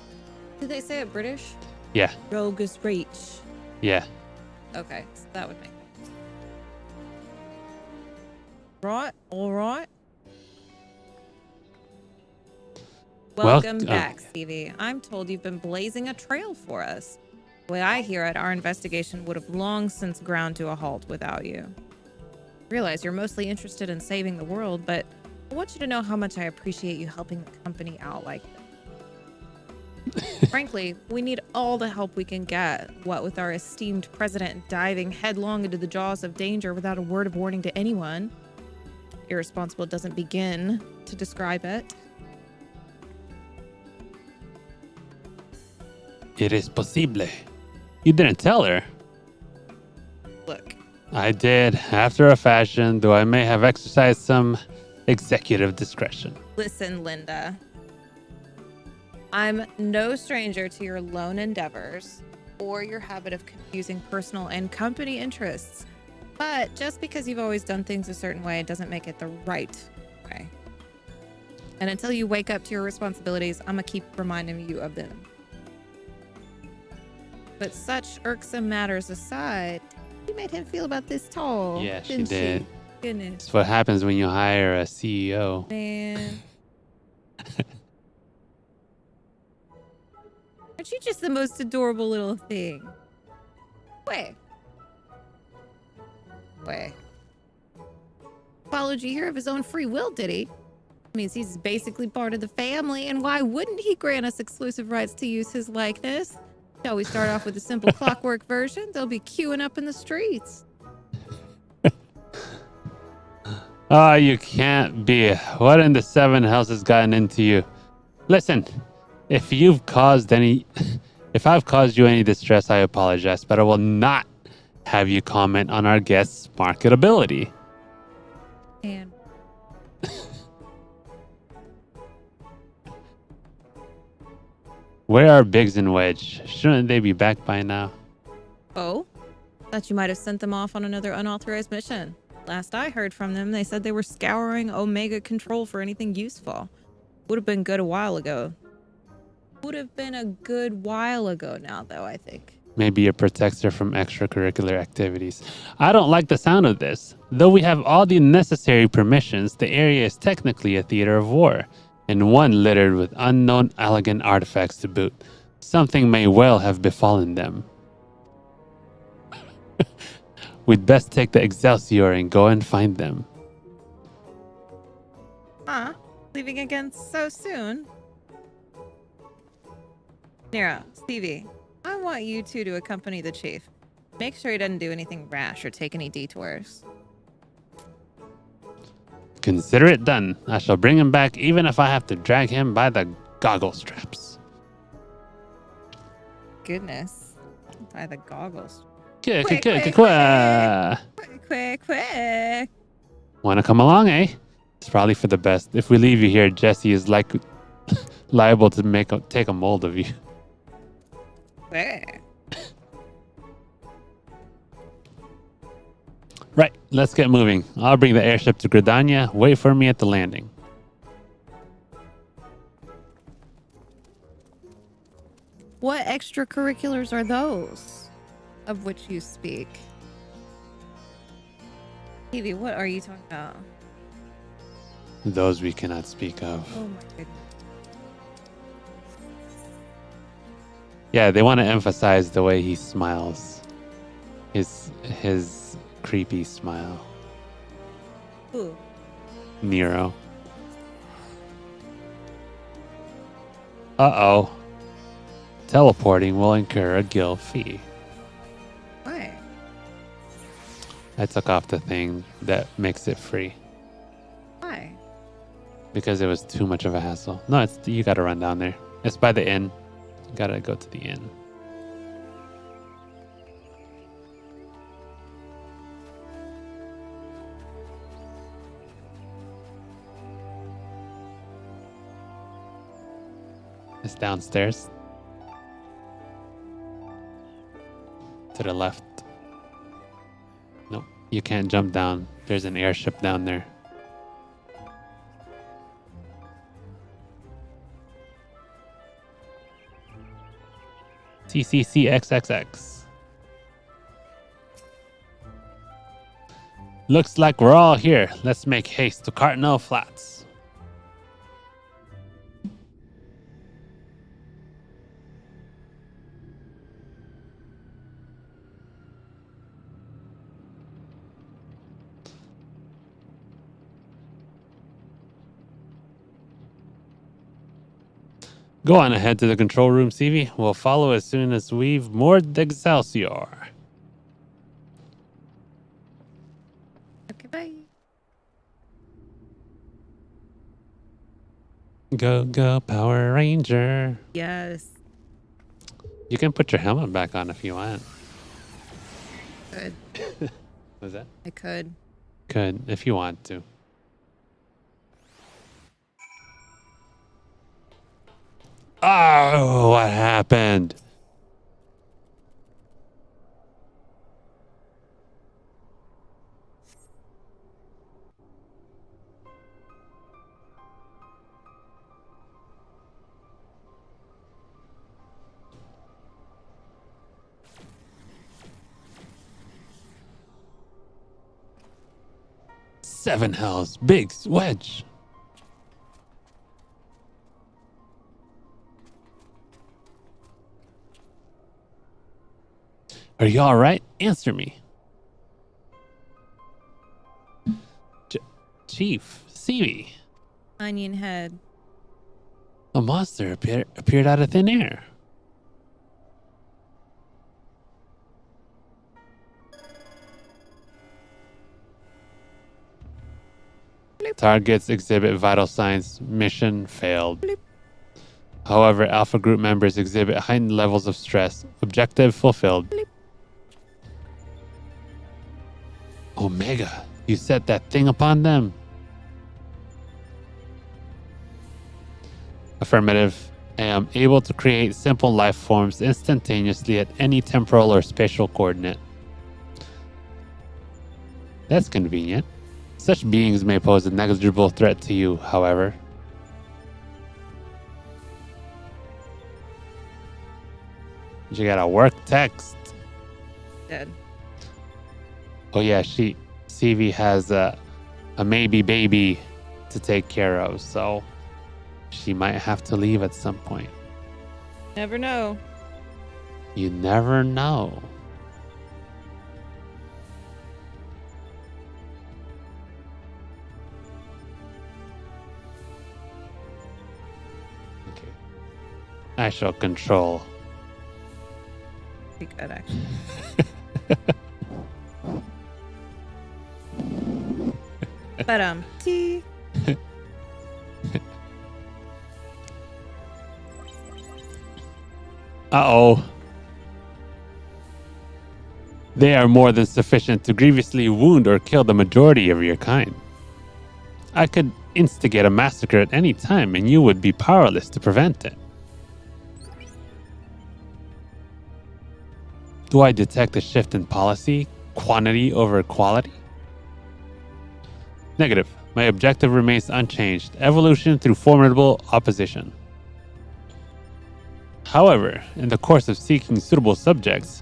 say it British? Yeah, Rogue's Reach. yeah. Okay, so that would make sense. Right? All right. Welcome oh. back, Stevie. I'm told you've been blazing a trail for us. The way I hear it, our investigation would have long since ground to a halt without you. I realize you're mostly interested in saving the world, but I want you to know how much I appreciate you helping the company out like this. Frankly, we need all the help we can get, what with our esteemed president diving headlong into the jaws of danger without a word of warning to anyone. Irresponsible doesn't begin to describe it. It is possible. You didn't tell her. Look, I did, after a fashion, though I may have exercised some executive discretion. listen, Linda. I'm no stranger to your lone endeavors or your habit of confusing personal and company interests. But just because you've always done things a certain way doesn't make it the right way. And until you wake up to your responsibilities, I'm gonna keep reminding you of them. But such irksome matters aside, you made him feel about this tall. Yeah, she didn't did. Goodness, That's what happens when you hire a CEO. man. Aren't you just the most adorable little thing? Wait. Followed you here of his own free will, did he? Means he's basically part of the family, and why wouldn't he grant us exclusive rights to use his likeness? Shall we start off with a simple clockwork version? They'll be queuing up in the streets. Oh, you can't be. What in the seven hells has gotten into you? Listen, if I've caused you any distress, I apologize, but I will not have you comment on our guest's marketability. And Where are Biggs and Wedge? Shouldn't they be back by now? oh, thought you might have sent them off on another unauthorized mission. Last I heard from them, they said they were scouring Omega Control for anything useful. Would have been good a while ago. Would have been a good while ago now, though, I think. Maybe a protector from extracurricular activities. I don't like the sound of this. Though we have all the necessary permissions, the area is technically a theater of war, and one littered with unknown elegant artifacts to boot. Something may well have befallen them. We'd best take the Excelsior and go and find them. Huh? Leaving again so soon? Nero, Stevie, I want you two to accompany the chief. Make sure he doesn't do anything rash or take any detours. Consider it done. I shall bring him back even if I have to drag him by the goggle straps. Goodness. Buy the goggles. Quick. Quick. Want to come along, eh? It's probably for the best. If we leave you here, Jesse is like liable to take a mold of you. Quick. Right, let's get moving. I'll bring the airship to Gridania. Wait for me at the landing. What extracurriculars are those of which you speak? Evie, what are you talking about? Those we cannot speak of. Oh my goodness. Yeah, they want to emphasize the way he smiles. His creepy smile. Who? Nero. Uh-oh. Teleporting will incur a guild fee. Why? I took off the thing that makes it free Why? because it was too much of a hassle. No, you got to run down there. It's by the inn. You got to go to the inn. It's downstairs. To the left. Nope, you can't jump down. There's an airship down there. CCCXXX. Looks like we're all here. Let's make haste to Cartnell Flats. Go on ahead to the control room, CV. We'll follow as soon as we've moored the Excelsior. Okay, bye. Go, Power Ranger. Yes. You can put your helmet back on if you want. Good. Was that? I could. Could, if you want to. Oh, what happened? Seven hells, big wedge. Are you all right? Answer me. Chief, CV. Onion head. A monster appeared out of thin air. Targets exhibit vital signs. Mission failed. However, Alpha Group members exhibit heightened levels of stress. Objective fulfilled. Omega, you set that thing upon them. Affirmative. I am able to create simple life forms instantaneously at any temporal or spatial coordinate. That's convenient. Such beings may pose a negligible threat to you, however. You gotta work text. Dead. Oh yeah, CV has a maybe baby to take care of, so she might have to leave at some point. Never know. You never know. Okay. I shall control. Pretty good, actually. But T. Uh-oh. They are more than sufficient to grievously wound or kill the majority of your kind. I could instigate a massacre at any time, and you would be powerless to prevent it. Do I detect a shift in policy? Quantity over quality? Negative. My objective remains unchanged. Evolution through formidable opposition. However, in the course of seeking suitable subjects,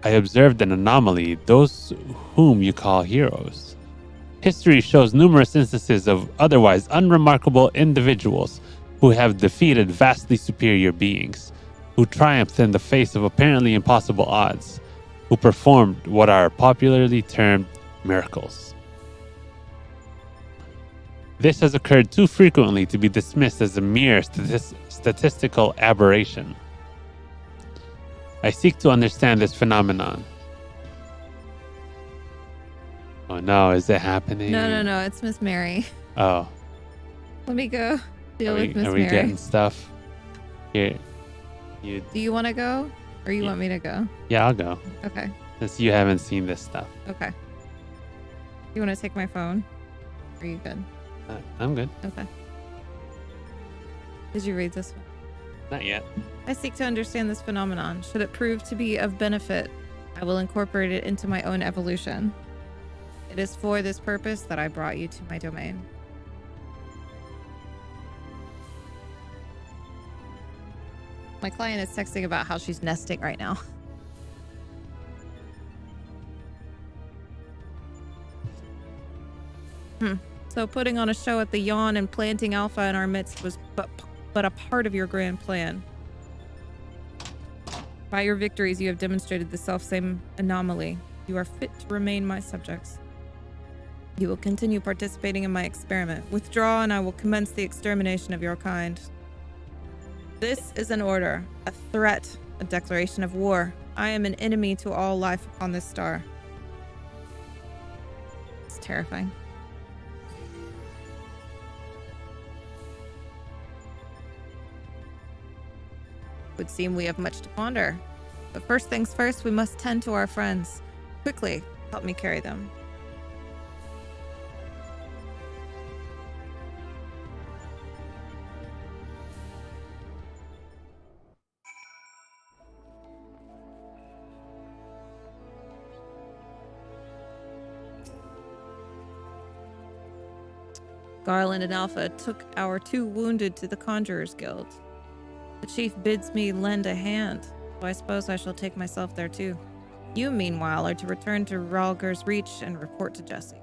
I observed an anomaly, those whom you call heroes. History shows numerous instances of otherwise unremarkable individuals who have defeated vastly superior beings, who triumphed in the face of apparently impossible odds, who performed what are popularly termed miracles. This has occurred too frequently to be dismissed as a mere statistical aberration. I seek to understand this phenomenon. Oh no, is it happening? No. It's Miss Mary. Oh. Let me go deal with Miss Are Mary. we getting stuff? Here. You. Do you want to go? Or you want me to go? Yeah, I'll go. Okay. Since you haven't seen this stuff. Okay. You want to take my phone? Are you good? I'm good. Okay. Did you read this one? Not yet. I seek to understand this phenomenon. Should it prove to be of benefit, I will incorporate it into my own evolution. It is for this purpose that I brought you to my domain. My client is texting about how she's nesting right now. So putting on a show at the Yawn and planting Alpha in our midst was but a part of your grand plan. By your victories, you have demonstrated the selfsame anomaly. You are fit to remain my subjects. You will continue participating in my experiment. Withdraw, and I will commence the extermination of your kind. This is an order, a threat, a declaration of war. I am an enemy to all life upon this star. It's terrifying. Would seem we have much to ponder. But first things first, we must tend to our friends. Quickly, help me carry them. Garland and Alpha took our 2 wounded to the Conjurers Guild. The chief bids me lend a hand, so I suppose I shall take myself there too. You, meanwhile, are to return to Ralger's Reach and report to Jesse.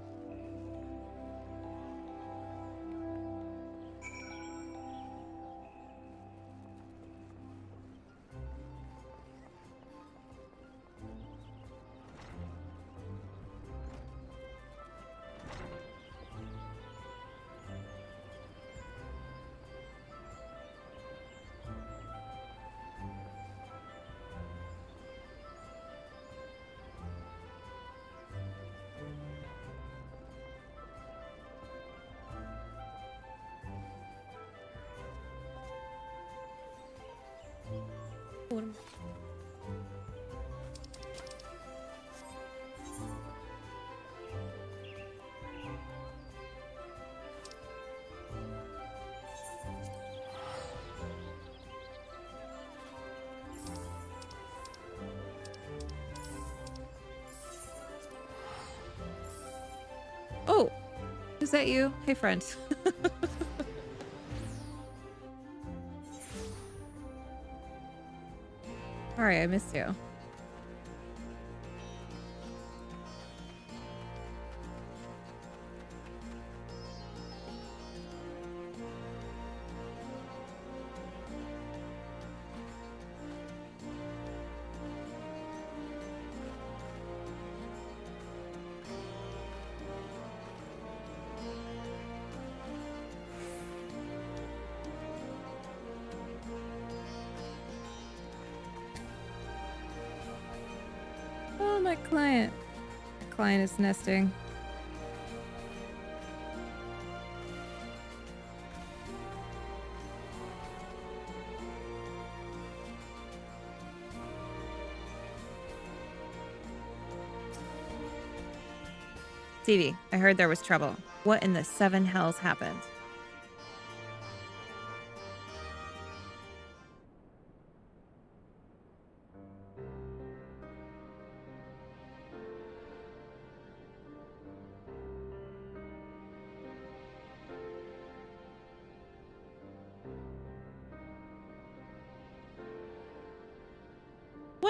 Oh, is that you? Hey, friend. Sorry, I missed you. Oh, my client. My client is nesting. Stevie, I heard there was trouble. What in the seven hells happened?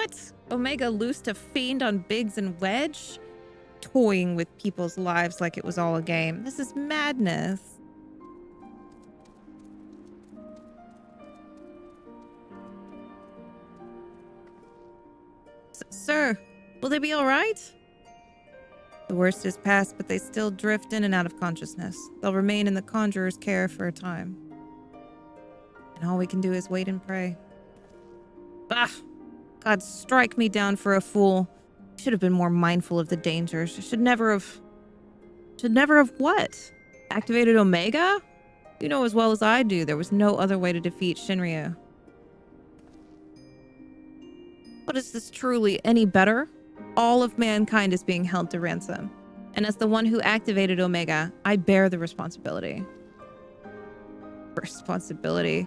What? Omega loosed a fiend on Biggs and Wedge? Toying with people's lives like it was all a game. This is madness. Sir, will they be all right? The worst is past, but they still drift in and out of consciousness. They'll remain in the Conjurer's care for a time. And all we can do is wait and pray. Ah! God, strike me down for a fool. Should have been more mindful of the dangers. Should never have what? Activated Omega? You know as well as I do, there was no other way to defeat Shinryu. But is this truly any better? All of mankind is being held to ransom. And as the one who activated Omega, I bear the responsibility. Responsibility.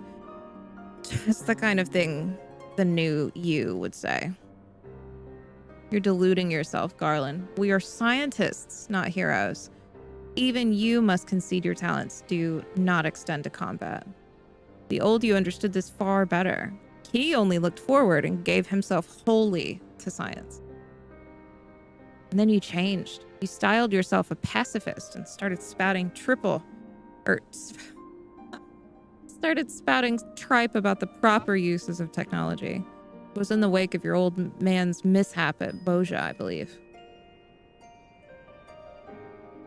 Just the kind of thing the new you would say. You're deluding yourself, Garland. We are scientists, not heroes. Even you must concede your talents do not extend to combat. The old you understood this far better. He only looked forward and gave himself wholly to science. And then you changed. You styled yourself a pacifist and started spouting started spouting tripe about the proper uses of technology. It was in the wake of your old man's mishap at Boja, I believe.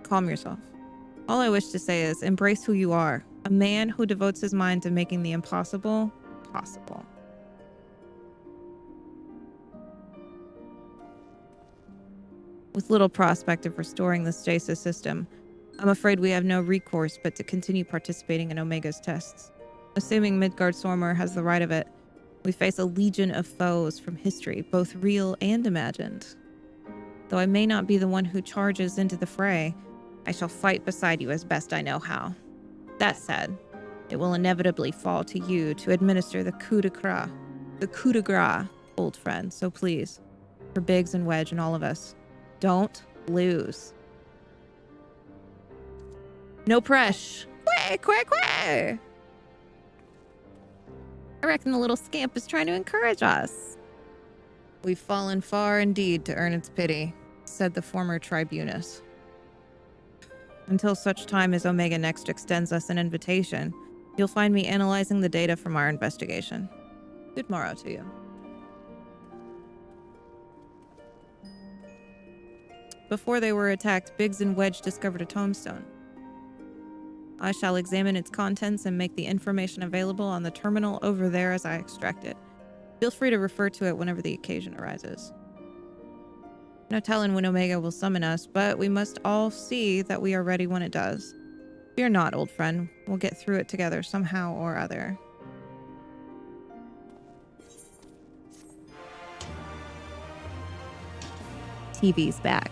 Calm yourself. All I wish to say is embrace who you are. A man who devotes his mind to making the impossible possible. With little prospect of restoring the stasis system, I'm afraid we have no recourse but to continue participating in Omega's tests. Assuming Midgard Sormor has the right of it, we face a legion of foes from history, both real and imagined. Though I may not be the one who charges into the fray, I shall fight beside you as best I know how. That said, it will inevitably fall to you to administer the coup de grace, old friend, so please, for Biggs and Wedge and all of us, don't lose. No press. Quick. I reckon the little scamp is trying to encourage us. We've fallen far indeed to earn its pity, said the former tribunus. Until such time as Omega next extends us an invitation, you'll find me analyzing the data from our investigation. Good morrow to you. Before they were attacked, Biggs and Wedge discovered a tombstone. I shall examine its contents and make the information available on the terminal over there as I extract it. Feel free to refer to it whenever the occasion arises. No telling when Omega will summon us, but we must all see that we are ready when it does. Fear not, old friend. We'll get through it together somehow or other. TV's back.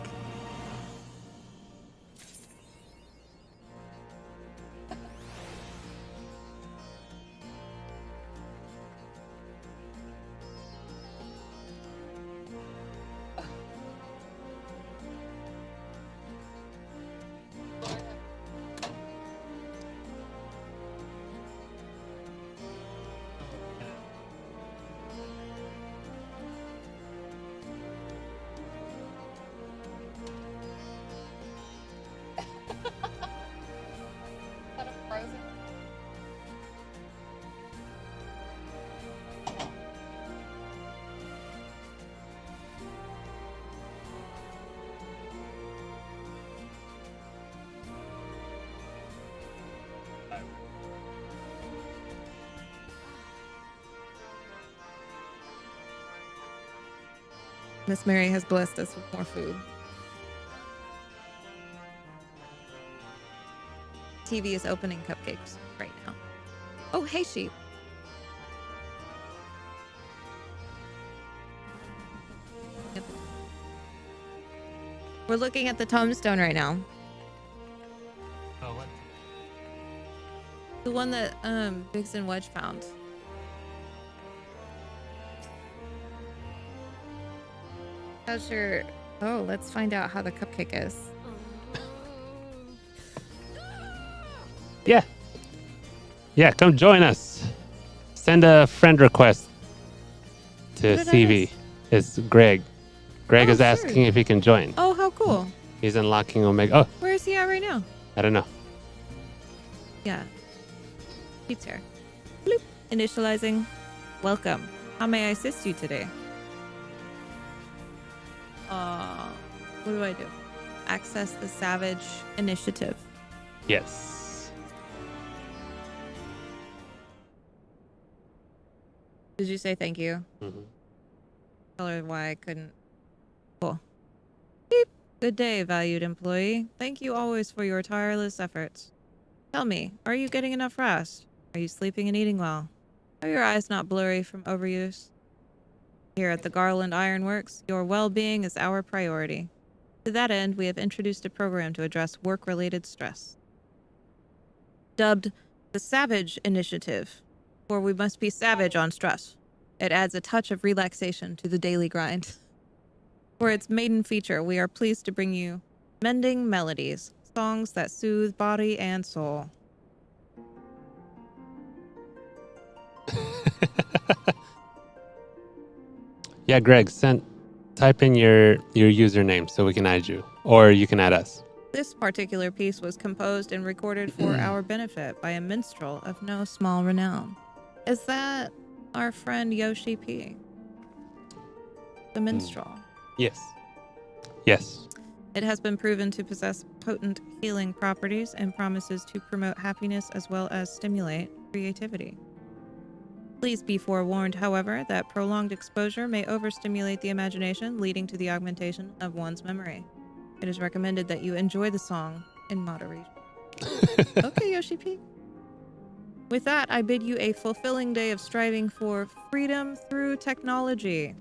Miss Mary has blessed us with more food. TV is opening cupcakes right now. Oh, hey, sheep. Yep. We're looking at the tombstone right now. Oh, what? The one that Biggs and Wedge found. How's your... Oh, let's find out how the cupcake is. Yeah. Yeah, come join us. Send a friend request to What did I CV. miss? It's Greg. Greg Oh, is sure. asking if he can join. Oh, how cool. He's unlocking Omega. Oh, Where is he at right now? I don't know. Yeah. Pete's here. Bloop. Initializing. Welcome. How may I assist you today? What do I do? Access the Savage Initiative. Yes. Did you say thank you? Mhm. Tell her why I couldn't. Cool. Beep. Good day, valued employee. Thank you always for your tireless efforts. Tell me, are you getting enough rest? Are you sleeping and eating well? Are your eyes not blurry from overuse? Here at the Garland Ironworks, your well-being is our priority. To that end, we have introduced a program to address work-related stress. Dubbed the Savage Initiative, for we must be savage on stress. It adds a touch of relaxation to the daily grind. For its maiden feature, we are pleased to bring you Mending Melodies, songs that soothe body and soul. Yeah, Greg, type in your username so we can add you, or you can add us. This particular piece was composed and recorded for our benefit by a minstrel of no small renown. Is that our friend Yoshi P? The minstrel. Yes. Yes. It has been proven to possess potent healing properties and promises to promote happiness as well as stimulate creativity. Please be forewarned, however, that prolonged exposure may overstimulate the imagination, leading to the augmentation of one's memory. It is recommended that you enjoy the song in moderation. Okay, Yoshi P. With that, I bid you a fulfilling day of striving for freedom through technology.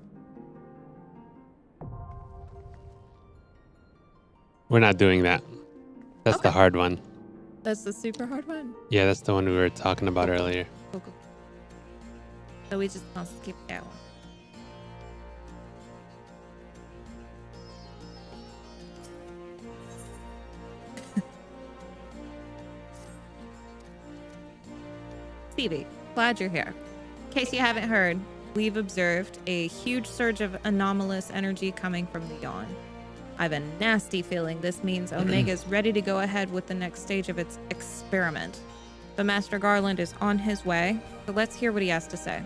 We're not doing that. That's the Okay. hard one. That's the super hard one. Yeah, that's the one we were talking about earlier. Cool, cool. So we just gonna skip that one. Stevie, glad you're here. In case you haven't heard, we've observed a huge surge of anomalous energy coming from the yawn. I have a nasty feeling this means Omega's ready to go ahead with the next stage of its experiment. But Master Garland is on his way, so let's hear what he has to say.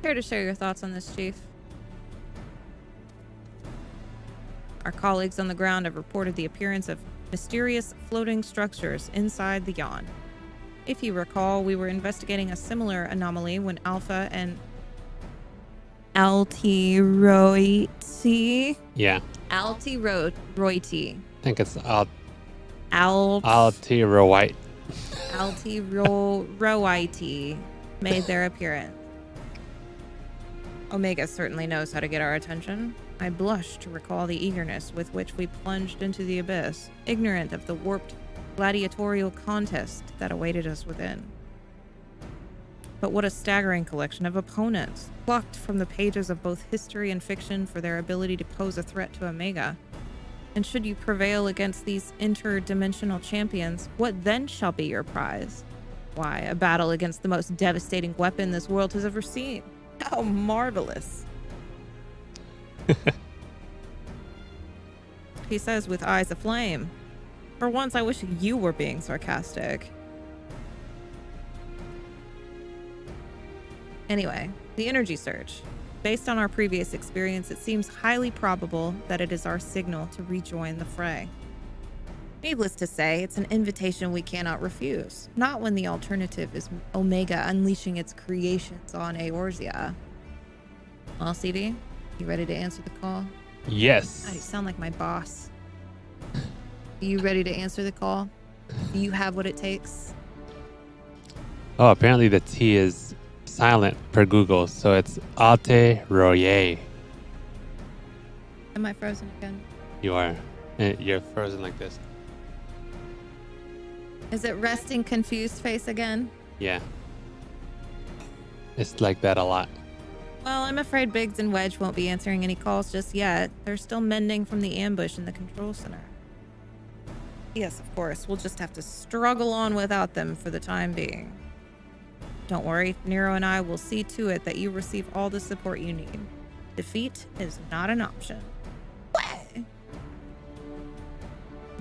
Care to share your thoughts on this, Chief? Our colleagues on the ground have reported the appearance of mysterious floating structures inside the yawn. If you recall, we were investigating a similar anomaly when Alpha and Altiroiti. Yeah. Altiroiti. I think it's Altiroiti Altiroite. made their appearance. Omega certainly knows how to get our attention. I blush to recall the eagerness with which we plunged into the abyss, ignorant of the warped gladiatorial contest that awaited us within. But what a staggering collection of opponents, plucked from the pages of both history and fiction for their ability to pose a threat to Omega. And should you prevail against these interdimensional champions, what then shall be your prize? Why, a battle against the most devastating weapon this world has ever seen. How marvelous. He says with eyes aflame. For once, I wish you were being sarcastic. Anyway, the energy surge. Based on our previous experience, it seems highly probable that it is our signal to rejoin the fray. Needless to say, it's an invitation we cannot refuse. Not when the alternative is Omega unleashing its creations on Eorzea. Well, CV, you ready to answer the call? Yes. God, you sound like my boss. Are you ready to answer the call? Do you have what it takes? Oh, apparently the tea is silent per Google, so it's Alte Royer. Am I frozen again? You are. You're frozen like this. Is it resting confused face again? Yeah. It's like that a lot. Well, I'm afraid Biggs and Wedge won't be answering any calls just yet. They're still mending from the ambush in the control center. Yes, of course. We'll just have to struggle on without them for the time being. Don't worry, Nero and I will see to it that you receive all the support you need. Defeat is not an option. I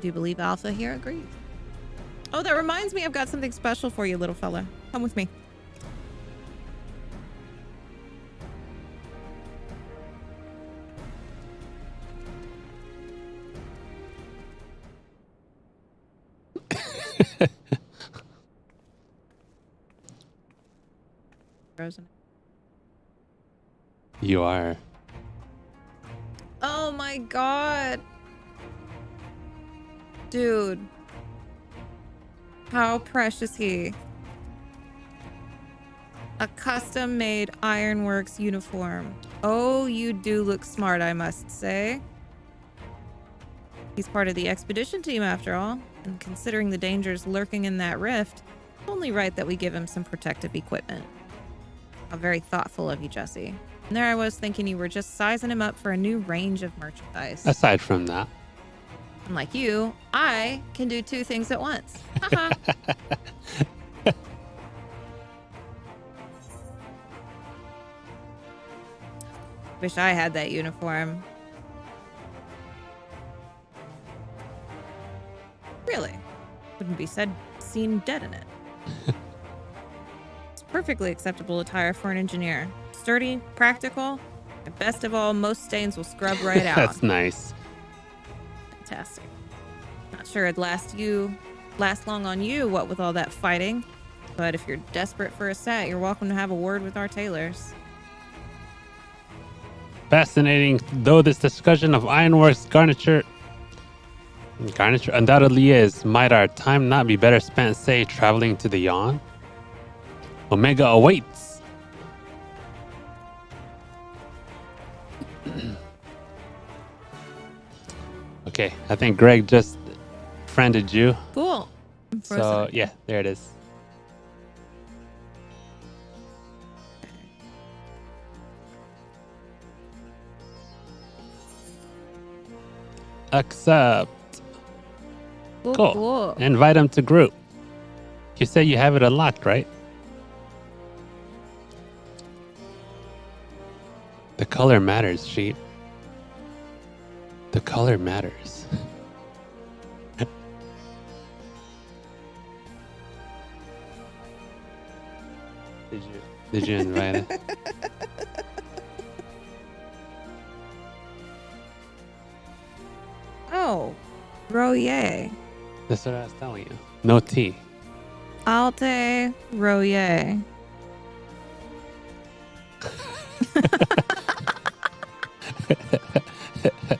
do believe Alpha here agrees. Oh, that reminds me, I've got something special for you, little fella. Come with me. Frozen. You are. Oh my god. Dude. How precious he. A custom-made Ironworks uniform. Oh, you do look smart, I must say. He's part of the expedition team after all, and considering the dangers lurking in that rift, it's only right that we give him some protective equipment. How very thoughtful of you, Jesse. And there I was thinking you were just sizing him up for a new range of merchandise. Aside from that. Unlike you, I can do two things at once. Haha. Wish I had that uniform. Really? Wouldn't be seen dead in it. It's perfectly acceptable attire for an engineer. Sturdy, practical, and best of all, most stains will scrub right out. That's nice. Fantastic. Not sure it'd last long on you, what with all that fighting. But if you're desperate for a set, you're welcome to have a word with our tailors. Fascinating though this discussion of Ironworks garniture undoubtedly is, might our time not be better spent, say, traveling to the Yawn? Omega awaits. Okay, I think Greg just friended you. Cool. So yeah, there it is. Accept. Cool. Invite him to group. You say you have it unlocked, right? The color matters, sheep. The color matters. Did you invite it? Oh, Royer. That's what I was telling you. No T. Alte Royer.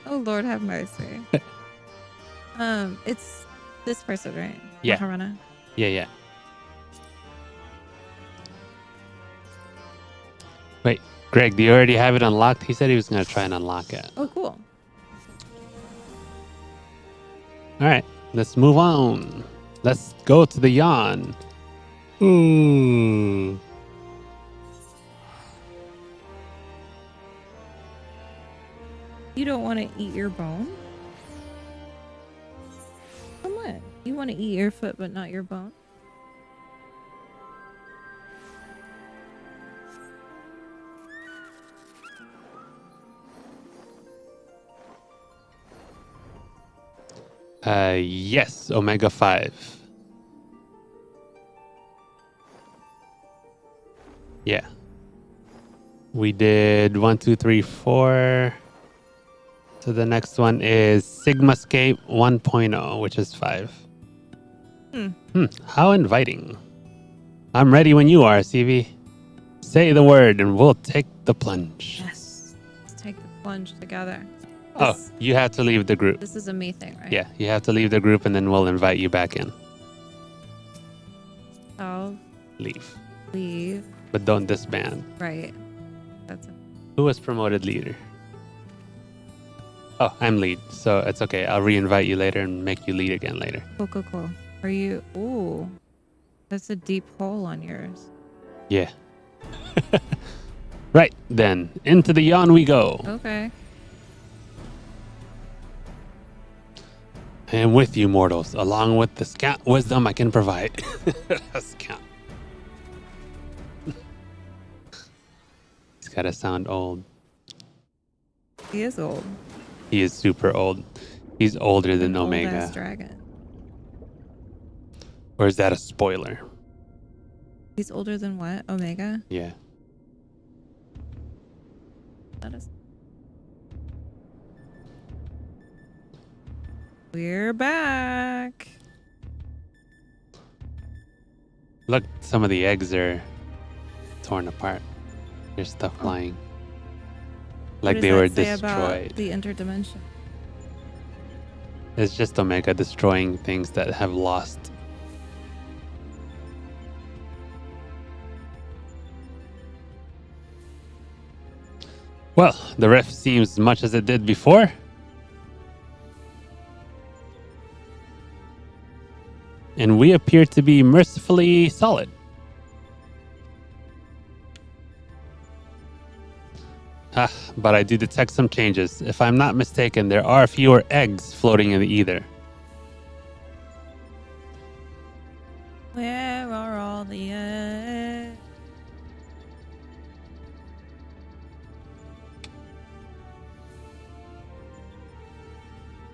Oh, Lord have mercy. It's this person, right? Yeah. Maharana. Yeah. Wait, Greg, do you already have it unlocked? He said he was going to try and unlock it. Oh, cool. All right, let's move on. Let's go to the Yawn. Ooh. You don't want to eat your bone? Come on. You want to eat your foot, but not your bone? Yes, Omega 5. Yeah. We did 1, 2, 3, 4. So the next one is Sigmascape 1.0, which is 5. How inviting. I'm ready when you are, CV. Say the word and we'll take the plunge. Yes. Let's take the plunge together. Oh, you have to leave the group. This is a me thing, right? Yeah, you have to leave the group and then we'll invite you back in. I'll Leave. leave. but don't disband. Right. That's a Who was promoted leader? Oh, I'm lead, so it's okay. I'll re-invite you later and make you lead again later. cool. Are you? Ooh, that's a deep hole on yours. Yeah. Right, then. Into the yawn we go. Okay. And with you, mortals, along with the scant wisdom I can provide. Scant. He's gotta sound old. He is old. He is super old. He's older than An Omega. old-ass dragon. Or is that a spoiler? He's older than what? Omega? Yeah. That is. We're back. Look, some of the eggs are torn apart. There's stuff flying. Like What they does were that say about destroyed. the interdimension. It's just Omega destroying things that have lost. Well, the rift seems much as it did before. And we appear to be mercifully solid. But I do detect some changes. If I'm not mistaken, there are fewer eggs floating in the ether. Where are all the eggs?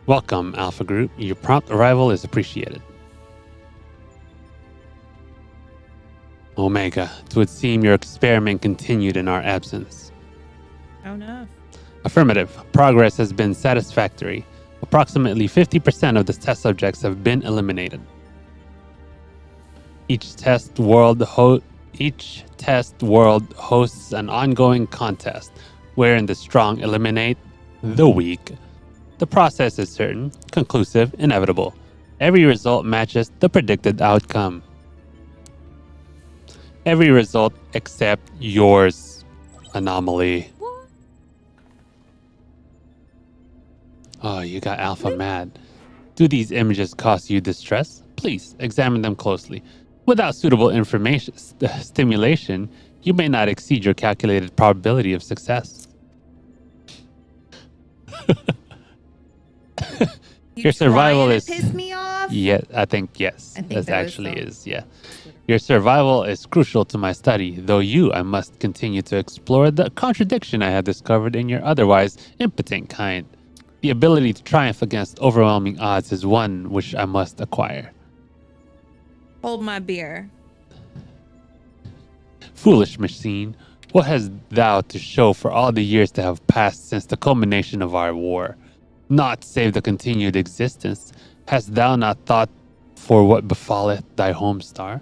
Welcome, Alpha Group. Your prompt arrival is appreciated. Omega, it would seem your experiment continued in our absence. Oh no. Affirmative. Progress has been satisfactory. Approximately 50% of the test subjects have been eliminated. Each test world hosts an ongoing contest wherein the strong eliminate the weak. The process is certain, conclusive, inevitable. Every result matches the predicted outcome. Every result except yours, anomaly. Oh, you got Alpha mad. Do these images cause you distress? Please examine them closely. Without suitable information stimulation, you may not exceed your calculated probability of success. Your survival is piss me off. Yeah, I think yes. I think That there is actually some. is, yeah. Your survival is crucial to my study, though I must continue to explore the contradiction I have discovered in your otherwise impotent kind. The ability to triumph against overwhelming odds is one which I must acquire. Hold my beer. Foolish machine, what hast thou to show for all the years that have passed since the culmination of our war? Naught save the continued existence. Hast thou not thought for what befalleth thy home star?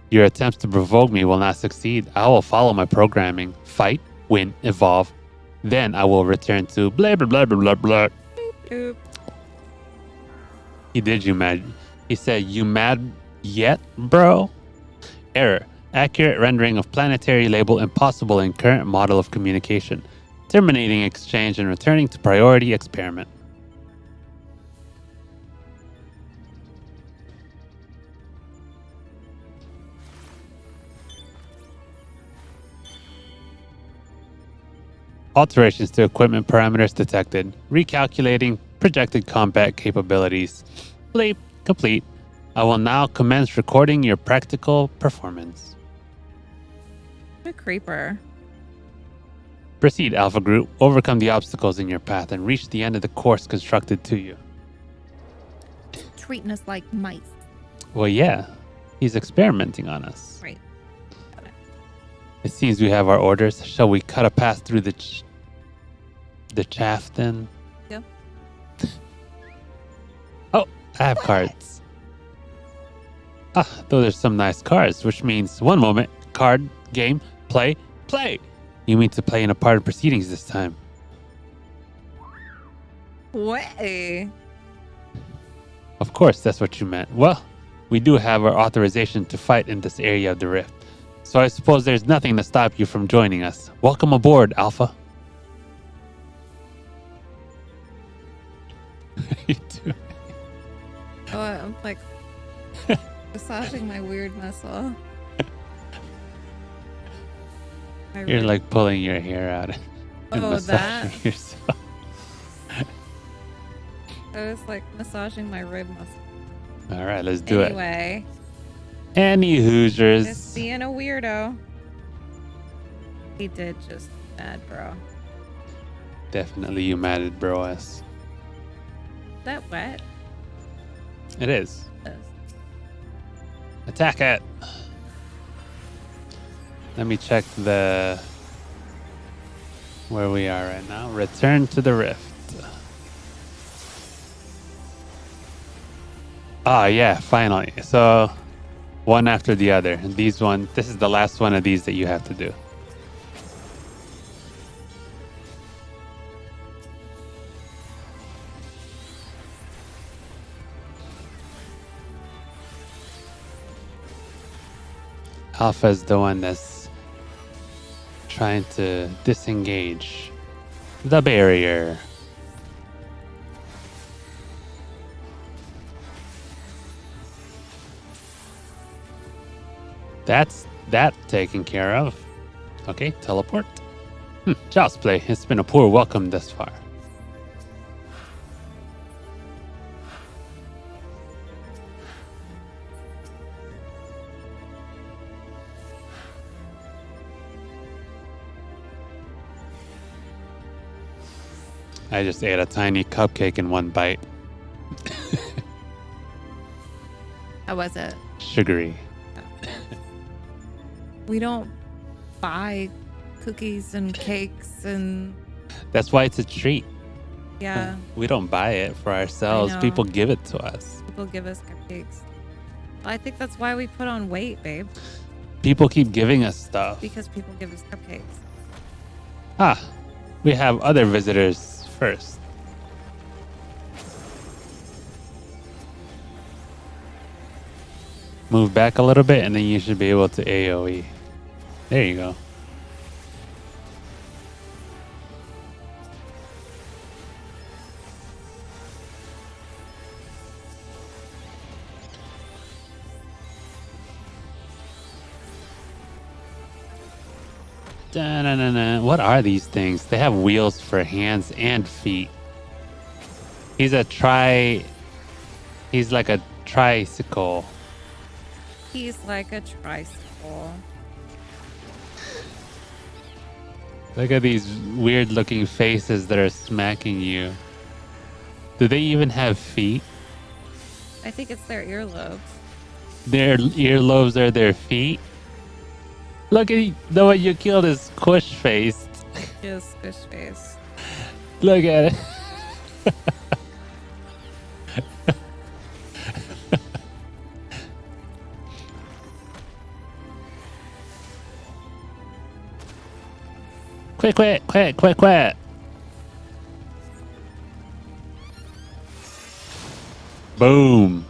Your attempts to provoke me will not succeed. I will follow my programming. Fight, win, evolve. Then I will return to blah, blah, blah, blah, blah, blah. Boop. He did you mad. He said, you mad yet, bro? Error. Accurate rendering of planetary label impossible in current model of communication. Terminating exchange and returning to priority experiment. Alterations to equipment parameters detected. Recalculating projected combat capabilities. Bleep. Complete. I will now commence recording your practical performance. What a creeper. Proceed, Alpha Group. Overcome the obstacles in your path and reach the end of the course constructed to you. Treating us like mice. Well, yeah. He's experimenting on us. Right. It seems we have our orders. Shall we cut a path through the chaff then? Yeah. Oh, I have cards. Ah, those are some nice cards, which means one moment, card, game, play, play. You mean to play in a part of proceedings this time? Way. Of course, that's what you meant. Well, we do have our authorization to fight in this area of the rift. So I suppose there's nothing to stop you from joining us. Welcome aboard, Alpha. You too. Oh, I'm like massaging my weird muscle. You're like pulling your hair out and Oh, massaging that? yourself. I was like massaging my rib muscle. All right, let's do it. Anyway, Any Hoosiers. just being a weirdo. He did just mad, bro. Definitely you mad at Broas. Is that wet? It is. Yes. Attack it. Let me check the where we are right now. Return to the rift. Ah, yeah, finally. So one after the other. This is the last one of these that you have to do. Alpha is the one that's trying to disengage the barrier. That's that taken care of. Okay, teleport. Child's play. It's been a poor welcome thus far. I just ate a tiny cupcake in one bite. How was it? Sugary. We don't buy cookies and cakes and That's why it's a treat. yeah, We don't buy it for ourselves. know. People give it to us. people give us cupcakes. I think that's why we put on weight, babe. People keep giving us stuff. Because people give us cupcakes. Ah, we have other visitors first. Move back a little bit and then you should be able to AoE. There you go. Da-na-na-na. What are these things? They have wheels for hands and feet. He's like a tricycle. He's like a tricycle. Look at these weird looking faces that are smacking you. Do they even have feet? I think it's their earlobes. Their earlobes are their feet? Look at the one you killed is squish faced. Just squish face. Look at it. Quit. Boom.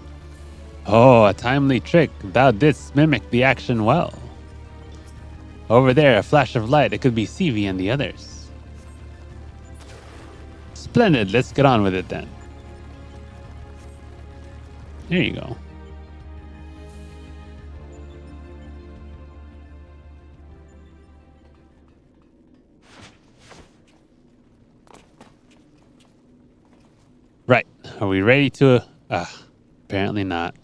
Oh, a timely trick. Thou didst mimic the action well. Over there, a flash of light. It could be CV and the others. Splendid. Let's get on with it then. There you go. Right. Are we ready to... apparently not.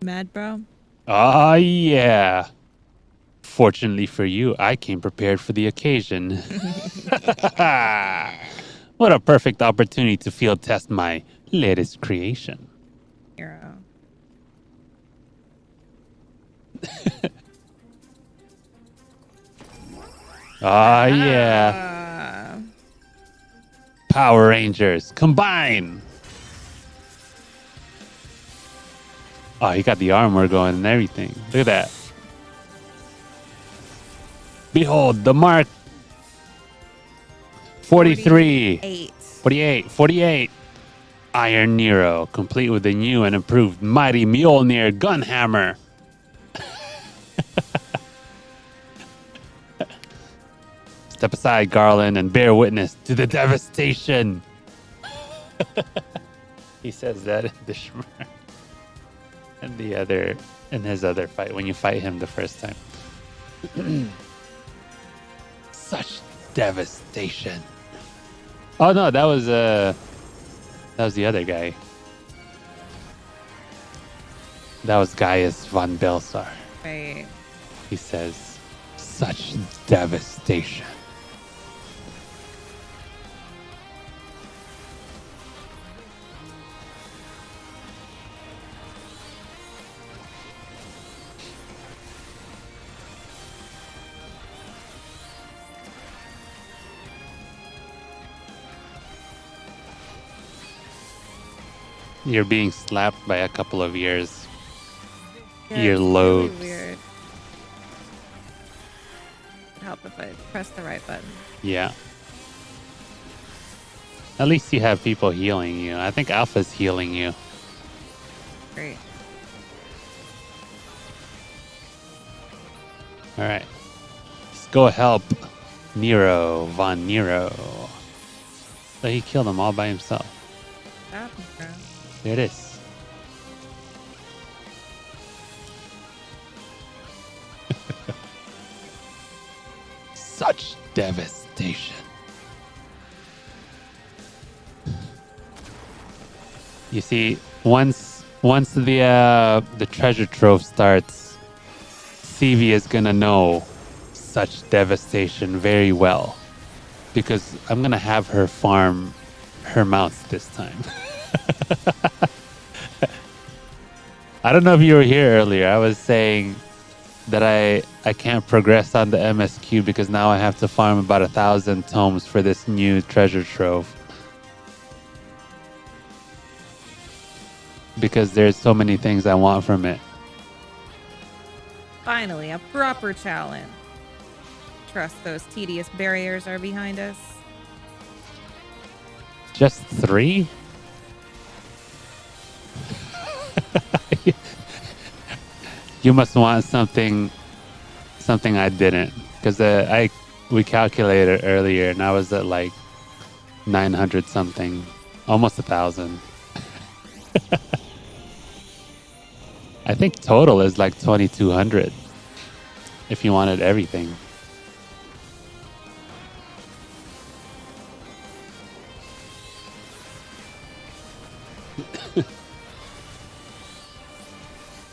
Mad, bro? Ah, yeah. Fortunately for you, I came prepared for the occasion. What a perfect opportunity to field test my latest creation. Hero. Ah, yeah. Power Rangers, combine! Oh, he got the armor going and everything. Look at that. Behold, the mark. 43. 8. 48. Iron Nero, complete with the new and improved Mighty Mjolnir gun hammer. Step aside, Garland, and bear witness to the devastation. He says that in the Shmer. And in his other fight, when you fight him the first time. Such devastation. Oh no, that was the other guy. That was Gaius von Belsar. Right. He says, such devastation. You're being slapped by a couple of ears. Yeah, it's Earlobes. really weird. It'd help if I press the right button. Yeah. At least you have people healing you. I think Alpha's healing you. Great. All right. Let's go help Nero, Von Nero. So he killed them all by himself. Stop, bro. There it is. Such devastation. You see, once the treasure trove starts, Stevie is gonna know such devastation very well, because I'm gonna have her farm her mounts this time. I don't know if you were here earlier. I was saying that I can't progress on the MSQ because now I have to farm about 1,000 tomes for this new treasure trove. Because there's so many things I want from it. Finally, a proper challenge. Trust those tedious barriers are behind us. Just 3? You must want something I didn't, because we calculated earlier and I was at like 900 something, almost 1,000. I think total is like 2,200 if you wanted everything.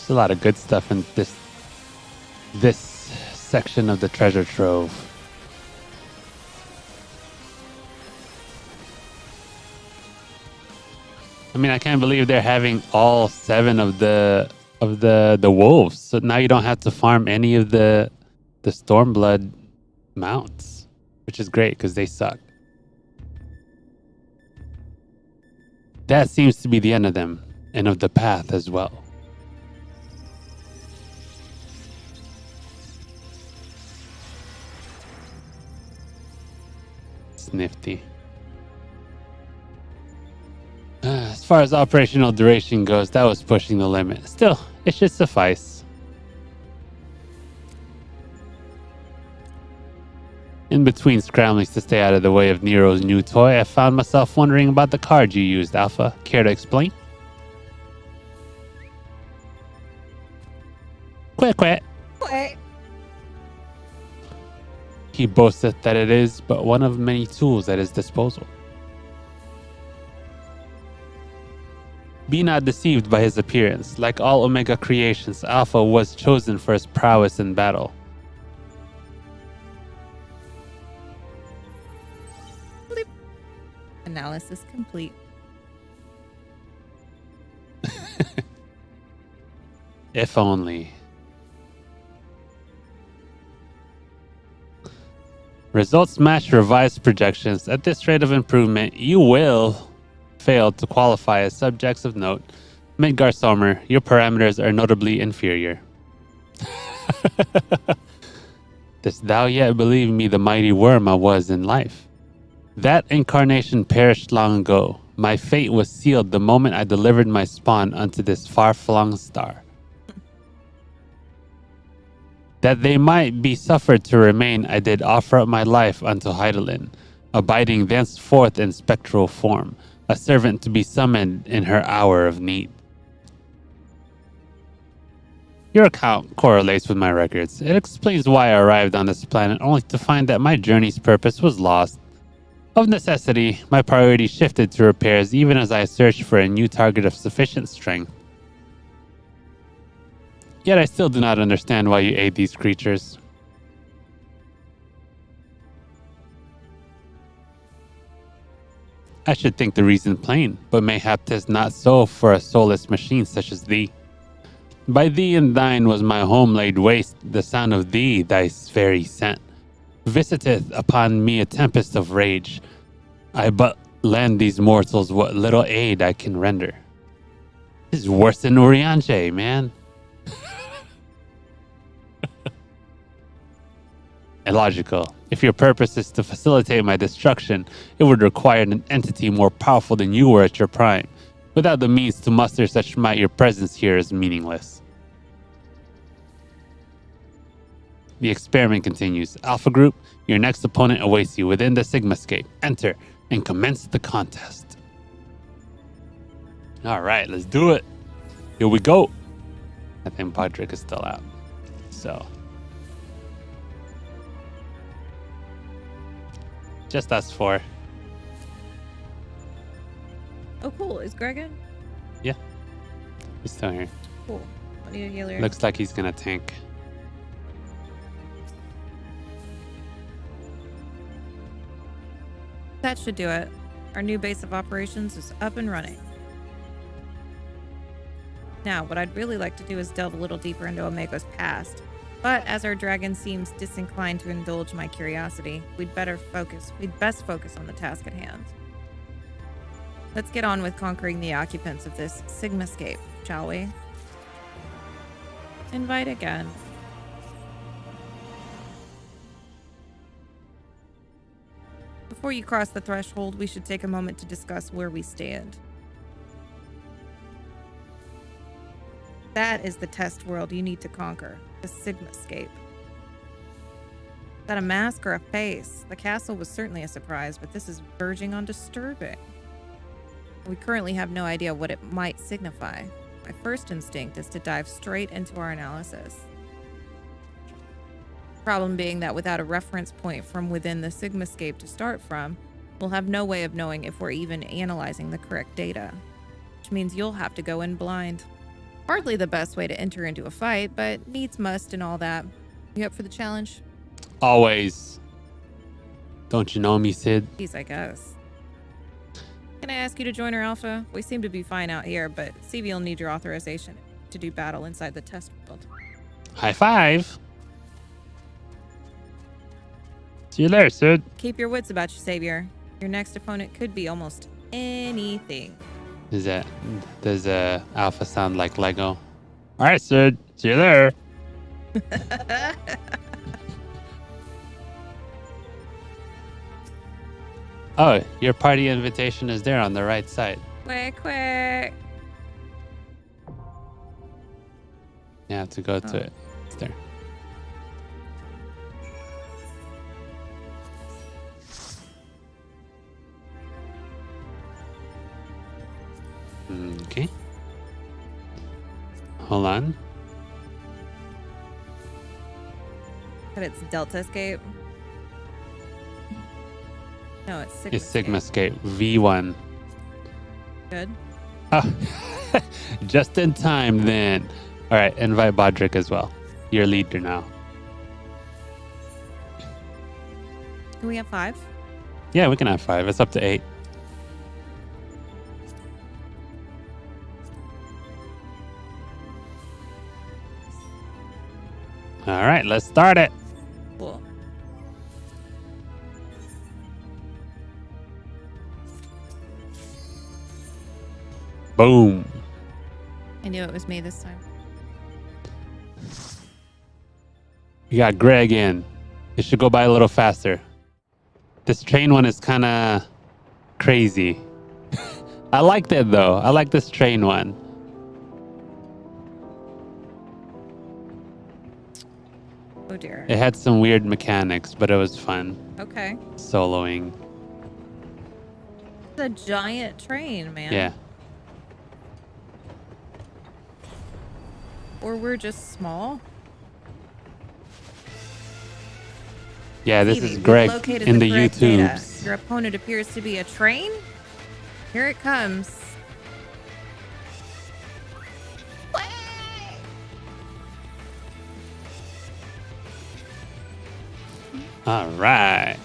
There's a lot of good stuff in this section of the treasure trove. I mean, I can't believe they're having all 7 of the wolves. So now you don't have to farm any of the Stormblood mounts, which is great because they suck. That seems to be the end of them and of the path as well. It's nifty. As far as operational duration goes, that was pushing the limit. Still, it should suffice. In between scramblings to stay out of the way of Nero's new toy, I found myself wondering about the card you used, Alpha. Care to explain? Quack. Wait. He boasteth that it is but one of many tools at his disposal. Be not deceived by his appearance. Like all Omega creations, Alpha was chosen for his prowess in battle. Analysis complete. If only. Results match revised projections. At this rate of improvement, you will fail to qualify as subjects of note. Midgar Sommer, your parameters are notably inferior. Dost thou yet believe me the mighty worm I was in life? That incarnation perished long ago. My fate was sealed the moment I delivered my spawn unto this far-flung star. That they might be suffered to remain, I did offer up my life unto Heidelin, abiding thenceforth in spectral form, a servant to be summoned in her hour of need. Your account correlates with my records. It explains why I arrived on this planet only to find that my journey's purpose was lost. Of necessity, my priority shifted to repairs even as I searched for a new target of sufficient strength. Yet I still do not understand why you aid these creatures. I should think the reason plain, but mayhap 'tis not so for a soulless machine such as thee. By thee and thine was my home laid waste, the sound of thee, thy very scent, visiteth upon me a tempest of rage. I but lend these mortals what little aid I can render. This is worse than Urianger, man. Illogical. If your purpose is to facilitate my destruction, it would require an entity more powerful than you were at your prime. Without the means to muster such might, your presence here is meaningless. The experiment continues. Alpha Group, your next opponent awaits you within the Sigmascape. Enter and commence the contest. All right, let's do it. Here we go. I think Podrick is still out. So, just us four. Oh, cool. Is Greg in? Yeah, he's still here. Cool. I need a healer. Looks like he's gonna tank. That should do it. Our new base of operations is up and running. Now, what I'd really like to do is delve a little deeper into Omego's past. But as our dragon seems disinclined to indulge my curiosity, we'd best focus on the task at hand. Let's get on with conquering the occupants of this Sigmascape, shall we? Invite again. Before you cross the threshold, we should take a moment to discuss where we stand. That is the test world you need to conquer, the Sigmascape. Is that a mask or a face? The castle was certainly a surprise, but this is verging on disturbing. We currently have no idea what it might signify. My first instinct is to dive straight into our analysis. Problem being that without a reference point from within the Sigmascape to start from, we'll have no way of knowing if we're even analyzing the correct data, which means you'll have to go in blind. Hardly the best way to enter into a fight, but needs must and all that. You up for the challenge? Always. Don't you know me, Sid? Please, I guess. Can I ask you to join our alpha? We seem to be fine out here, but CV will need your authorization to do battle inside the test world. High five. See you later, Sid. Keep your wits about you, Savior. Your next opponent could be almost anything. Does Alpha sound like Lego? All right, Sid. See you there. Oh, your party invitation is there on the right side. Quick. You have to go to it. It's there. Okay. Hold on. But it's Delta Escape. No, it's Sigma. It's Sigmascape V1. Good. Oh, just in time then. All right, invite Bodrick as well. Your leader now. Can we have 5? Yeah, we can have 5. It's up to 8. All right, let's start it. Cool. Boom. I knew it was me this time. You got Greg in. It should go by a little faster. This train one is kind of crazy. I liked it though. I like this train one. Oh dear. It had some weird mechanics, but it was fun. Okay. Soloing. It's a giant train, man. Yeah. Or we're just small. Yeah, this Stevie, is we've Greg located in the correct data. YouTubes. Your opponent appears to be a train. Here it comes. All right.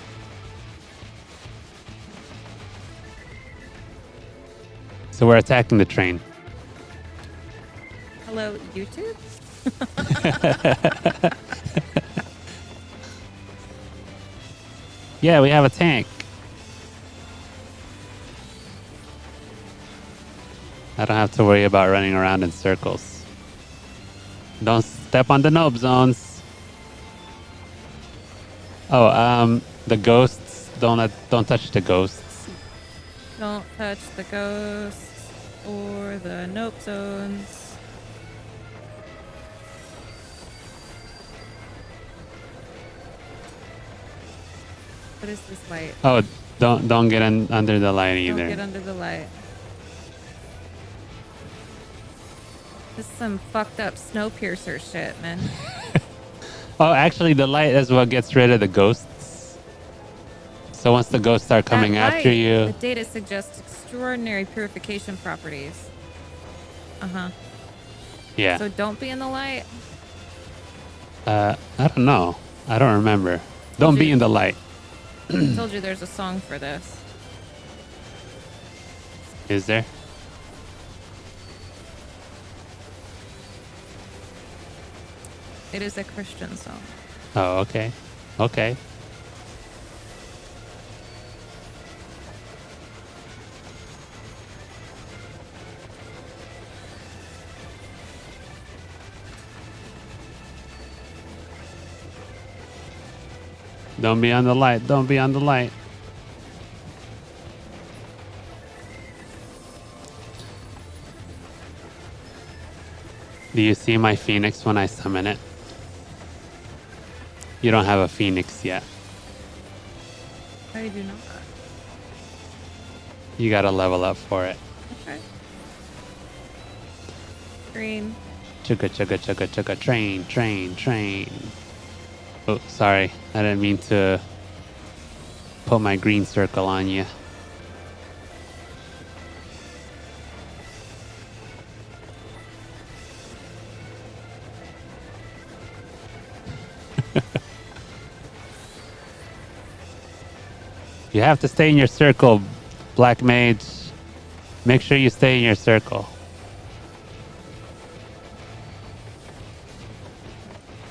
So we're attacking the train. Hello, YouTube? Yeah, we have a tank. I don't have to worry about running around in circles. Don't step on the nope zones. Oh, the ghosts. Don't touch the ghosts. Don't touch the ghosts or the nope zones. What is this light? Oh, don't get under the light either. Don't get under the light. This is some fucked up Snowpiercer shit, man. Oh, actually, the light is what gets rid of the ghosts. So once the ghosts start coming That after light, you, the data suggests extraordinary purification properties. Uh-huh. yeah. So don't be in the light. I don't know. I don't remember. Don't be in the light. I told you there's a song for this. Is there? It is a Christian song. Oh, okay. Okay. Don't be on the light. Don't be on the light. Do you see my phoenix when I summon it? You don't have a phoenix yet. I do not. You gotta level up for it. Okay. Green. Chugga chugga chugga chugga train, train, train. Oh, sorry. I didn't mean to put my green circle on you. You have to stay in your circle, Black Mage. Make sure you stay in your circle.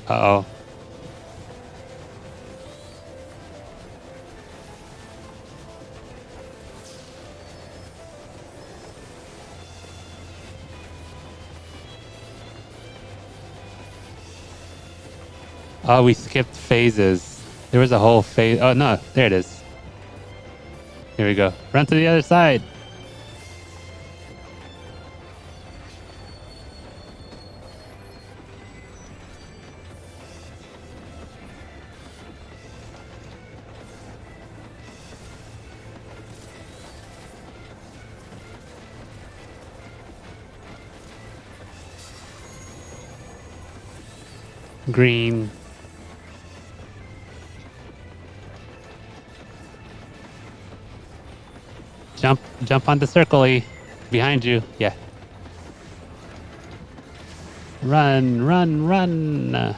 Uh-oh. Oh, we skipped phases. There was a whole phase. Oh, no. There it is. Here we go. Run to the other side. Green. Jump on the circle, E. Behind you. Yeah. Run, run, run.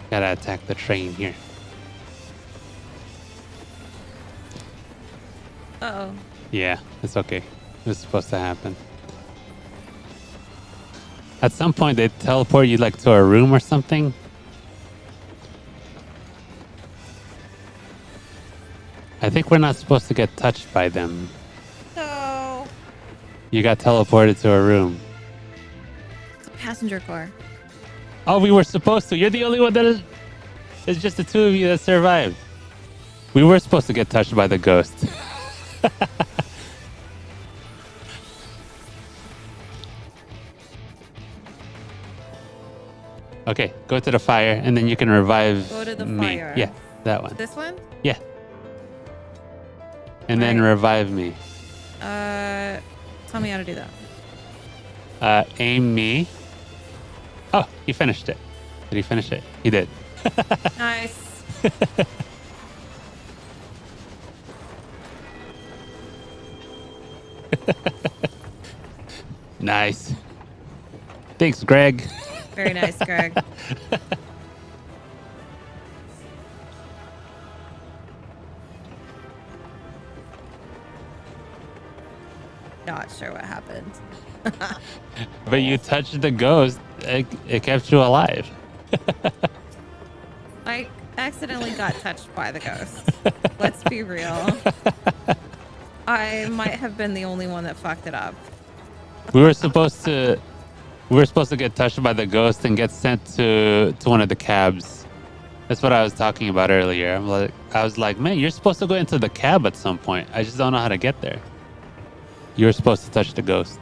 Gotta attack the train here. Uh-oh. Yeah, it's okay. It's supposed to happen. At some point, they teleport you like to a room or something. I think we're not supposed to get touched by them. No. You got teleported to a room. It's a passenger car. Oh, we were supposed to. You're the only one that is... It's just the two of you that survived. We were supposed to get touched by the ghost. Okay, go to the fire, and then you can revive Go to the me. fire. Yeah, that one. This one? Yeah. And then Right. revive me. Tell me how to do that. Aim me. Oh, he finished it. Did he finish it? He did. Nice. Nice. Thanks, Greg. Very nice, Greg. Not sure what happened. But you touched the ghost. It kept you alive. I accidentally got touched by the ghost. Let's be real. I might have been the only one that fucked it up. We were supposed to get touched by the ghost and get sent to one of the cabs. That's what I was talking about earlier. I was like, man, you're supposed to go into the cab at some point. I just don't know how to get there. You were supposed to touch the ghost.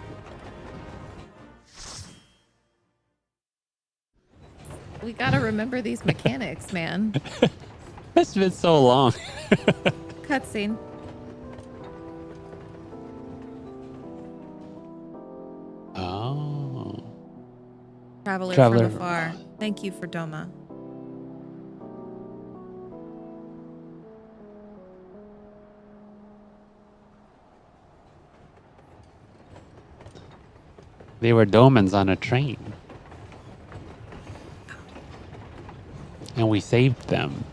We gotta remember these mechanics, man. It's been so long. Cutscene. Oh. Traveler Traveler. from afar. Thank you for Doma. They were Domans on a train. And we saved them.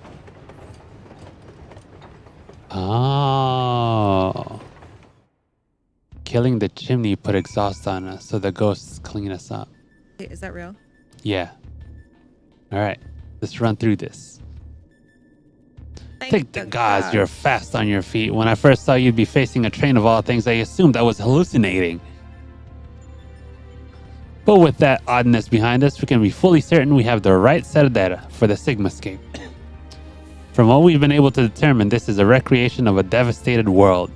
Oh. Killing the chimney put exhaust on us, so the ghosts clean us up. Wait, is that real? Yeah. All right. Let's run through this. Thank the gods you're fast on your feet. When I first saw you'd be facing a train of all things, I assumed I was hallucinating. But with that oddness behind us, we can be fully certain we have the right set of data for the Sigmascape. From what we've been able to determine, this is a recreation of a devastated world.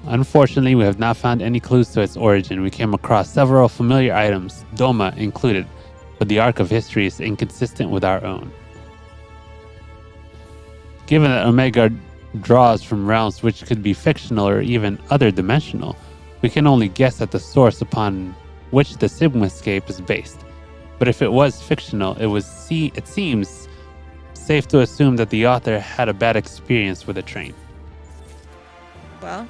Unfortunately, we have not found any clues to its origin. We came across several familiar items, Doma included, but the arc of history is inconsistent with our own. Given that Omega draws from realms which could be fictional or even other dimensional, we can only guess at the source upon which the Sigmascape is based. But if it was fictional, it seems safe to assume that the author had a bad experience with a train. Well,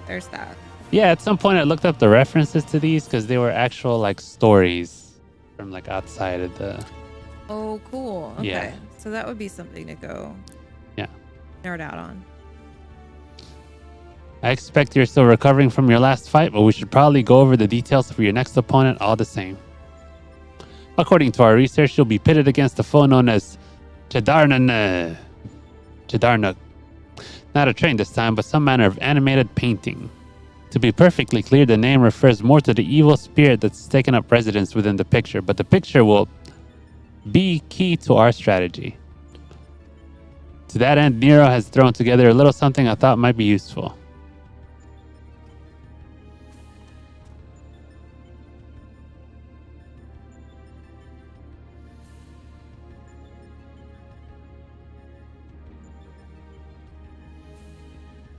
there's that. Yeah, at some point I looked up the references to these because they were actual like stories from like outside of the... Oh, cool. Okay. Yeah. So that would be something to go nerd out on. I expect you're still recovering from your last fight, but we should probably go over the details for your next opponent all the same. According to our research, you'll be pitted against a foe known as Chedarnuk. Not a train this time, but some manner of animated painting. To be perfectly clear, the name refers more to the evil spirit that's taken up residence within the picture, but the picture will be key to our strategy. To that end, Nero has thrown together a little something I thought might be useful.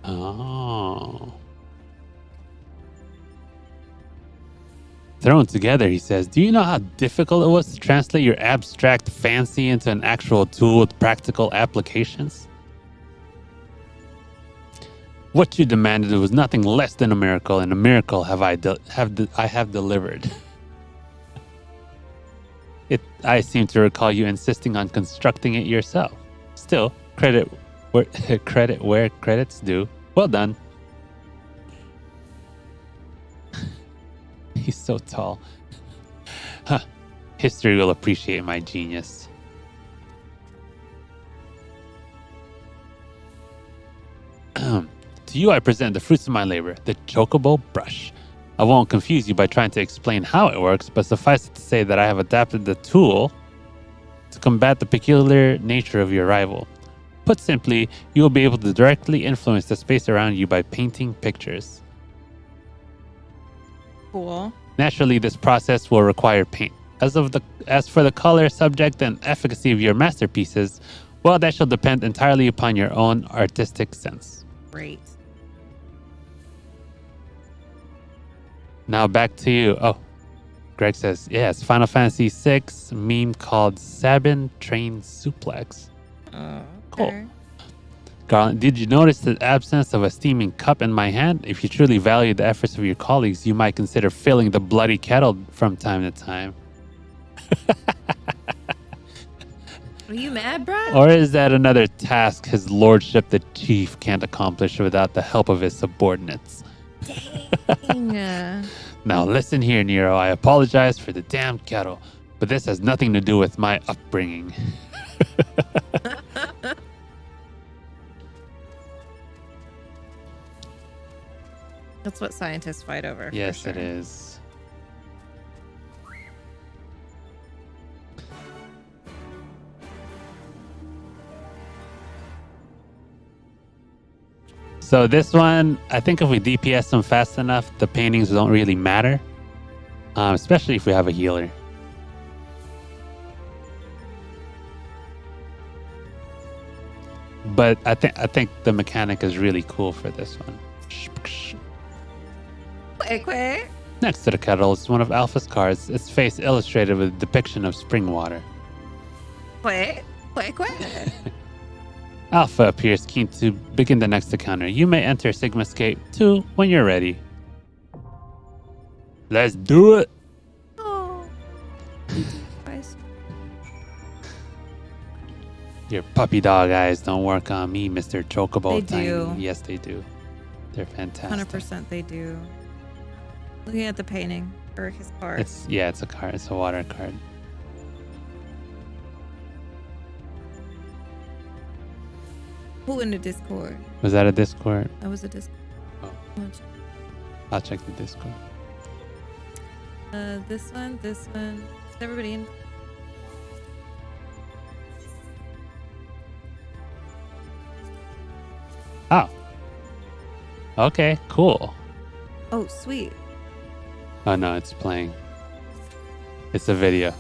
Oh. Thrown together, he says. Do you know how difficult it was to translate your abstract fancy into an actual tool with practical applications? What you demanded was nothing less than a miracle, and a miracle I have delivered. I seem to recall you insisting on constructing it yourself. Still, credit where credit's due. Well done. He's so tall. Huh. History will appreciate my genius. To you I present the fruits of my labor, the chocobo brush. I won't confuse you by trying to explain how it works, but suffice it to say that I have adapted the tool to combat the peculiar nature of your rival. Put simply, you will be able to directly influence the space around you by painting pictures. Cool. Naturally, this process will require paint. As for the color, subject, and efficacy of your masterpieces, well, that shall depend entirely upon your own artistic sense. Great. Now back to you. Oh, Greg says, yes, Final Fantasy VI meme called Sabin Train Suplex. Cool. Okay. Garland, did you notice the absence of a steaming cup in my hand? If you truly value the efforts of your colleagues, you might consider filling the bloody kettle from time to time. Are you mad, bro? Or is that another task his lordship the chief can't accomplish without the help of his subordinates? Dang. Now listen here, Nero. I apologize for the damn kettle, but this has nothing to do with my upbringing. That's what scientists fight over. for Yes, sure. it is. So this one, I think if we DPS them fast enough, the paintings don't really matter. Especially if we have a healer. But I think the mechanic is really cool for this one. Quick. Next to the kettle is one of Alpha's cards, its face illustrated with a depiction of spring water. Quick. Alpha appears keen to begin the next encounter. You may enter Sigmascape 2 when you're ready. Let's do it! Oh. Guys. Your puppy dog eyes don't work on me, Mr. Chocobo. They Tiny. do. Yes, they do. They're fantastic. 100% they do. Looking at the painting or his card. It's a card. It's a water card. Who in the Discord? Was that a Discord? That was a Discord. Oh. Oh, I'll check the Discord. this one. Is everybody in? Oh. Okay, cool. Oh, sweet. Oh no, it's playing. It's a video.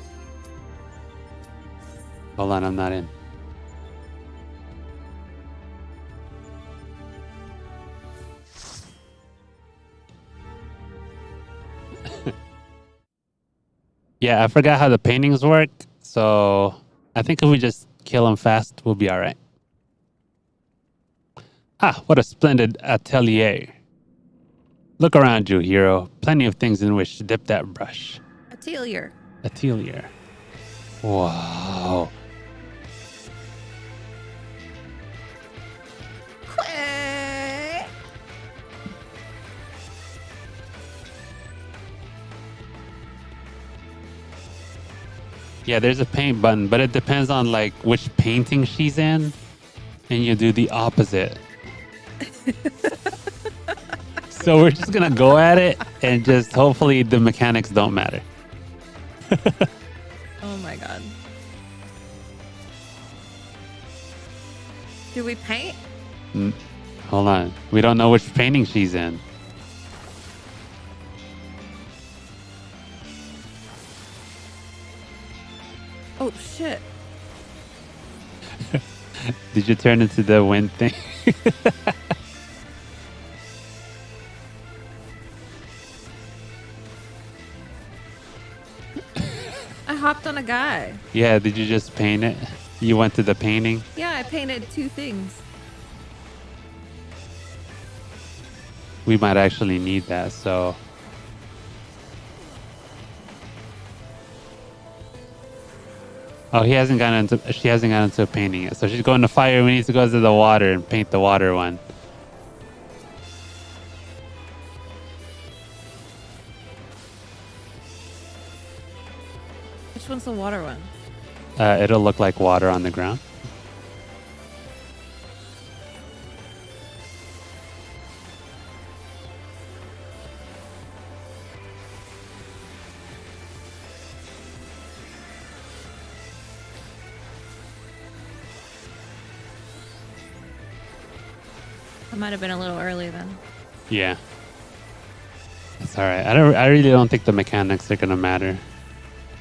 Hold on, I'm not in. Yeah, I forgot how the paintings work, so I think if we just kill them fast, we'll be all right. Ah, what a splendid atelier. Look around you, hero. Plenty of things in which to dip that brush. Atelier. Atelier. Wow. Quick. Yeah, there's a paint button, but it depends on like which painting she's in, and you do the opposite. So we're just gonna go at it and just hopefully the mechanics don't matter. Oh my god. Do we paint? Hold on. We don't know which painting she's in. Oh shit. Did you turn into the wind thing? I hopped on a guy. Yeah, did you just paint it? You went to the painting? Yeah, I painted two things. We might actually need that, so... Oh, she hasn't gotten into a painting yet. So she's going to fire. We need to go to the water and paint the water one. Which one's the water one? It'll look like water on the ground. I might have been a little early then. Yeah. That's all right. I really don't think the mechanics are gonna matter.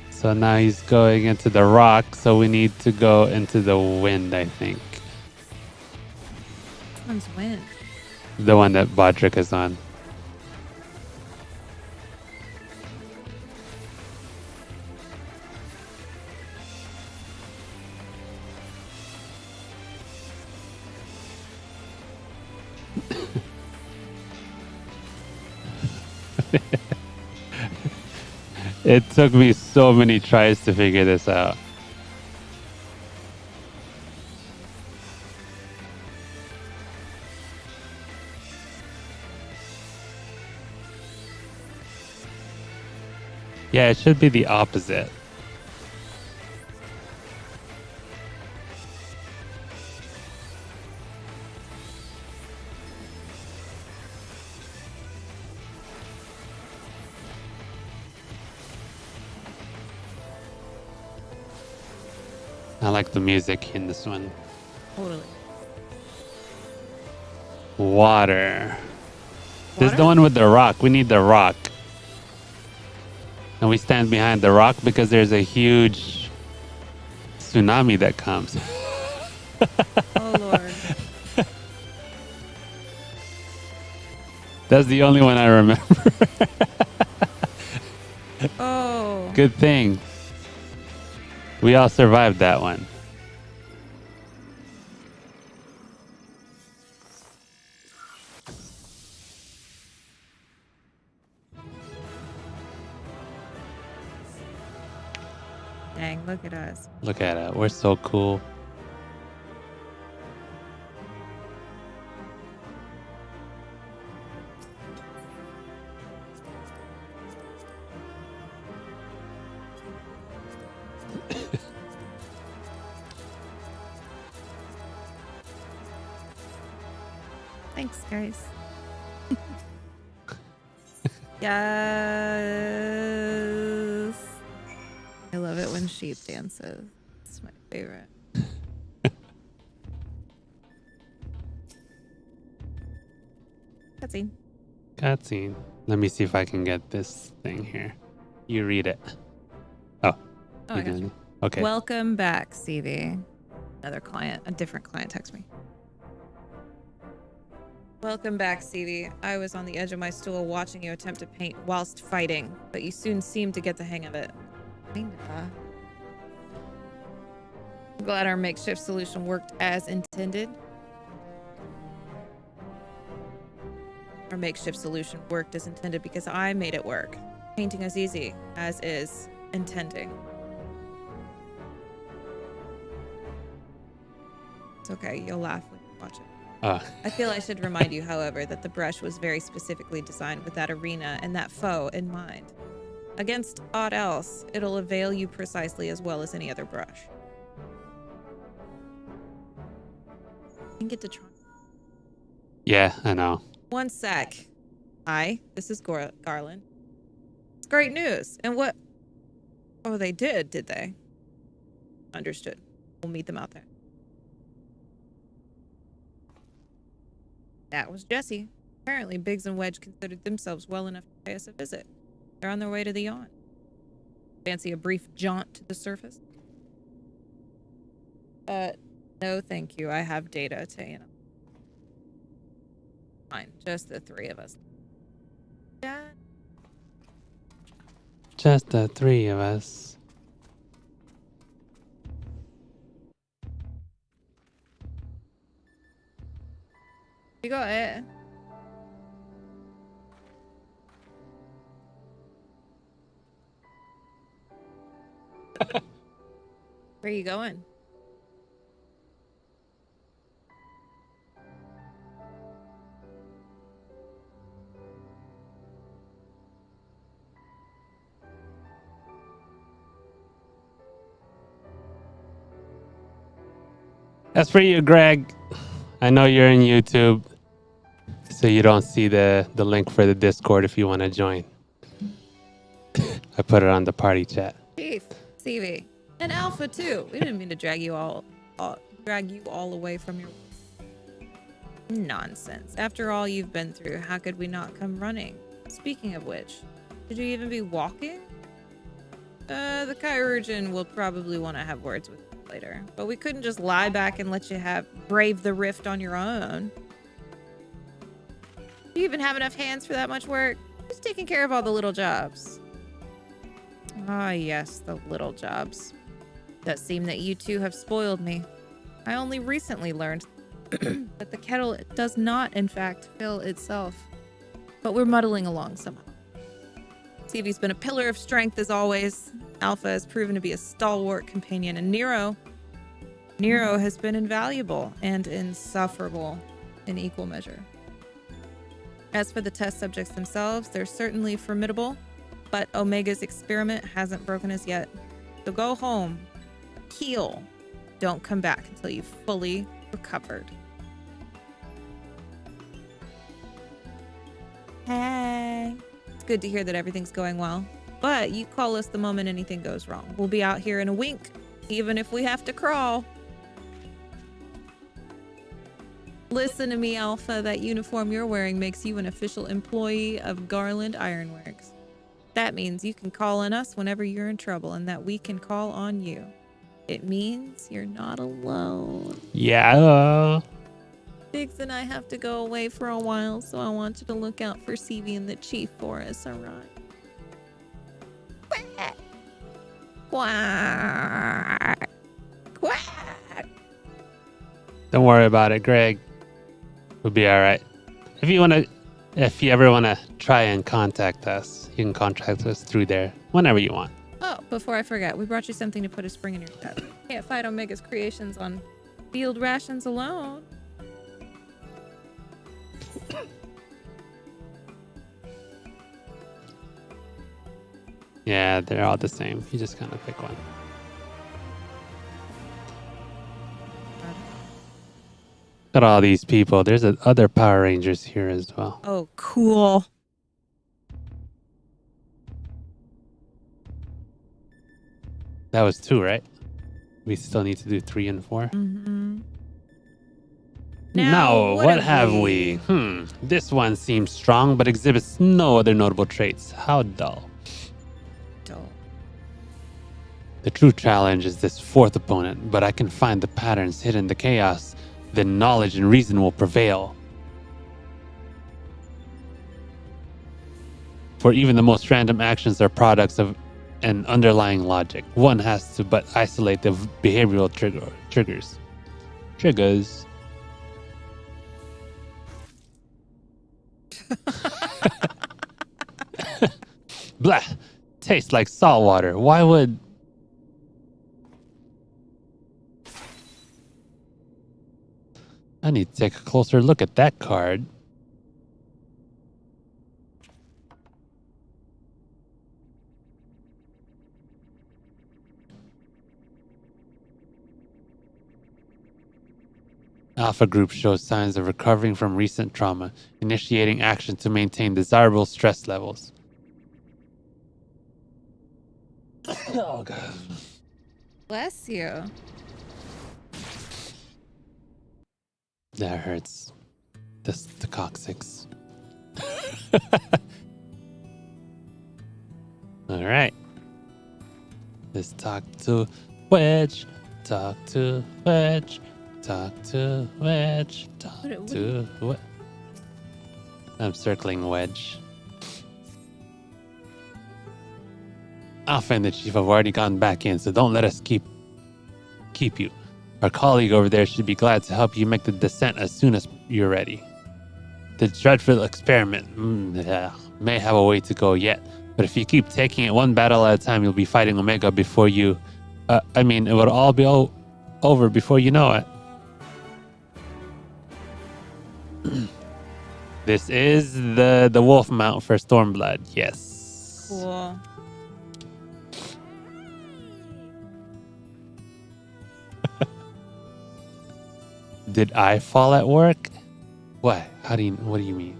So now he's going into the rock, so we need to go into the wind, I think. Which one's wind? The one that Bodrick is on. It took me so many tries to figure this out. Yeah, it should be the opposite. I like the music in this one. Totally. Water. This is Water? the one with the rock. We need the rock. And we stand behind the rock because there's a huge tsunami that comes. Oh, Lord. That's the only one I remember. Oh. Good thing. We all survived that one. Dang, look at us. Look at it. We're so cool. Thanks, guys. Yes. I love it when sheep dances. It's my favorite. Cutscene. Cutscene. Let me see if I can get this thing here. You read it. Oh. Oh, I got did you. it. Okay. Welcome back, CV. Another client, a different client text me. Welcome back, CV. I was on the edge of my stool watching you attempt to paint whilst fighting, but you soon seemed to get the hang of it. Kinda. I'm glad our makeshift solution worked as intended. Our makeshift solution worked as intended because I made it work. Painting is easy, as is intending. It's okay, you'll laugh when you watch it. I feel I should remind you, however, that the brush was very specifically designed with that arena and that foe in mind. Against aught else, it'll avail you precisely as well as any other brush. I didn't get to try. Yeah, I know. One sec. Hi, this is Garland. It's great news. And what? Oh, they did they? Understood. We'll meet them out there. That was Jesse. Apparently, Biggs and Wedge considered themselves well enough to pay us a visit. They're on their way to the yawn. Fancy a brief jaunt to the surface? No thank you. I have data to analyze. Fine, just the three of us. Yeah. Just the three of us. You got it. Where are you going? As for you, Greg, I know you're in YouTube, so you don't see the link for the Discord if you want to join. I put it on the party chat. Chief, CV, and Alpha too. We didn't mean to drag you all away from your. Nonsense. After all you've been through, how could we not come running? Speaking of which, should you even be walking? The chirurgeon will probably want to have words with you later, but we couldn't just lie back and let you brave the rift on your own. Do you even have enough hands for that much work? Who's taking care of all the little jobs? Ah, yes, the little jobs. Does seem that you two have spoiled me. I only recently learned that the kettle does not, in fact, fill itself. But we're muddling along somehow. CV's been a pillar of strength as always. Alpha has proven to be a stalwart companion, and Nero has been invaluable and insufferable in equal measure. As for the test subjects themselves, they're certainly formidable, but Omega's experiment hasn't broken us yet. So go home, heal. Don't come back until you've fully recovered. Hey. It's good to hear that everything's going well. But you call us the moment anything goes wrong. We'll be out here in a wink, even if we have to crawl. Listen to me, Alpha. That uniform you're wearing makes you an official employee of Garland Ironworks. That means you can call on us whenever you're in trouble, and that we can call on you. It means you're not alone. Yeah. Biggs and I have to go away for a while, so I want you to look out for CV and the Chief for us, alright? Quack! Quack! Quack! Don't worry about it, Greg. We'll be all right. If you ever wanna try and contact us, you can contact us through there whenever you want. Oh, before I forget, we brought you something to put a spring in your step. Can't fight Omega's creations on field rations alone. Yeah, they're all the same. You just kind of pick one. Got all these people. There's other Power Rangers here as well. Oh, cool. That was 2, right? We still need to do 3 and 4. Mm-hmm. Now, what have we? This one seems strong, but exhibits no other notable traits. How dull. Dull. The true challenge is this 4th opponent, but I can find the patterns hidden in the chaos. Then knowledge and reason will prevail. For even the most random actions are products of an underlying logic. One has to but isolate the behavioral triggers. Blah. Tastes like salt water. Why would... I need to take a closer look at that card. Alpha Group shows signs of recovering from recent trauma, initiating action to maintain desirable stress levels. Oh, God. Bless you. That hurts. The coccyx. All right. Let's talk to Wedge. Talk to Wedge. Talk to Wedge. Talk to Wedge. I'm circling Wedge. Alpha and the Chief have already gone back in, so don't let us keep you. Our colleague over there should be glad to help you make the descent as soon as you're ready. The dreadful experiment may have a way to go yet, but if you keep taking it one battle at a time, you'll be fighting Omega before you... it will all be over before you know it. This is the wolf mount for Stormblood, yes. Cool. Did I fall at work? What? What do you mean?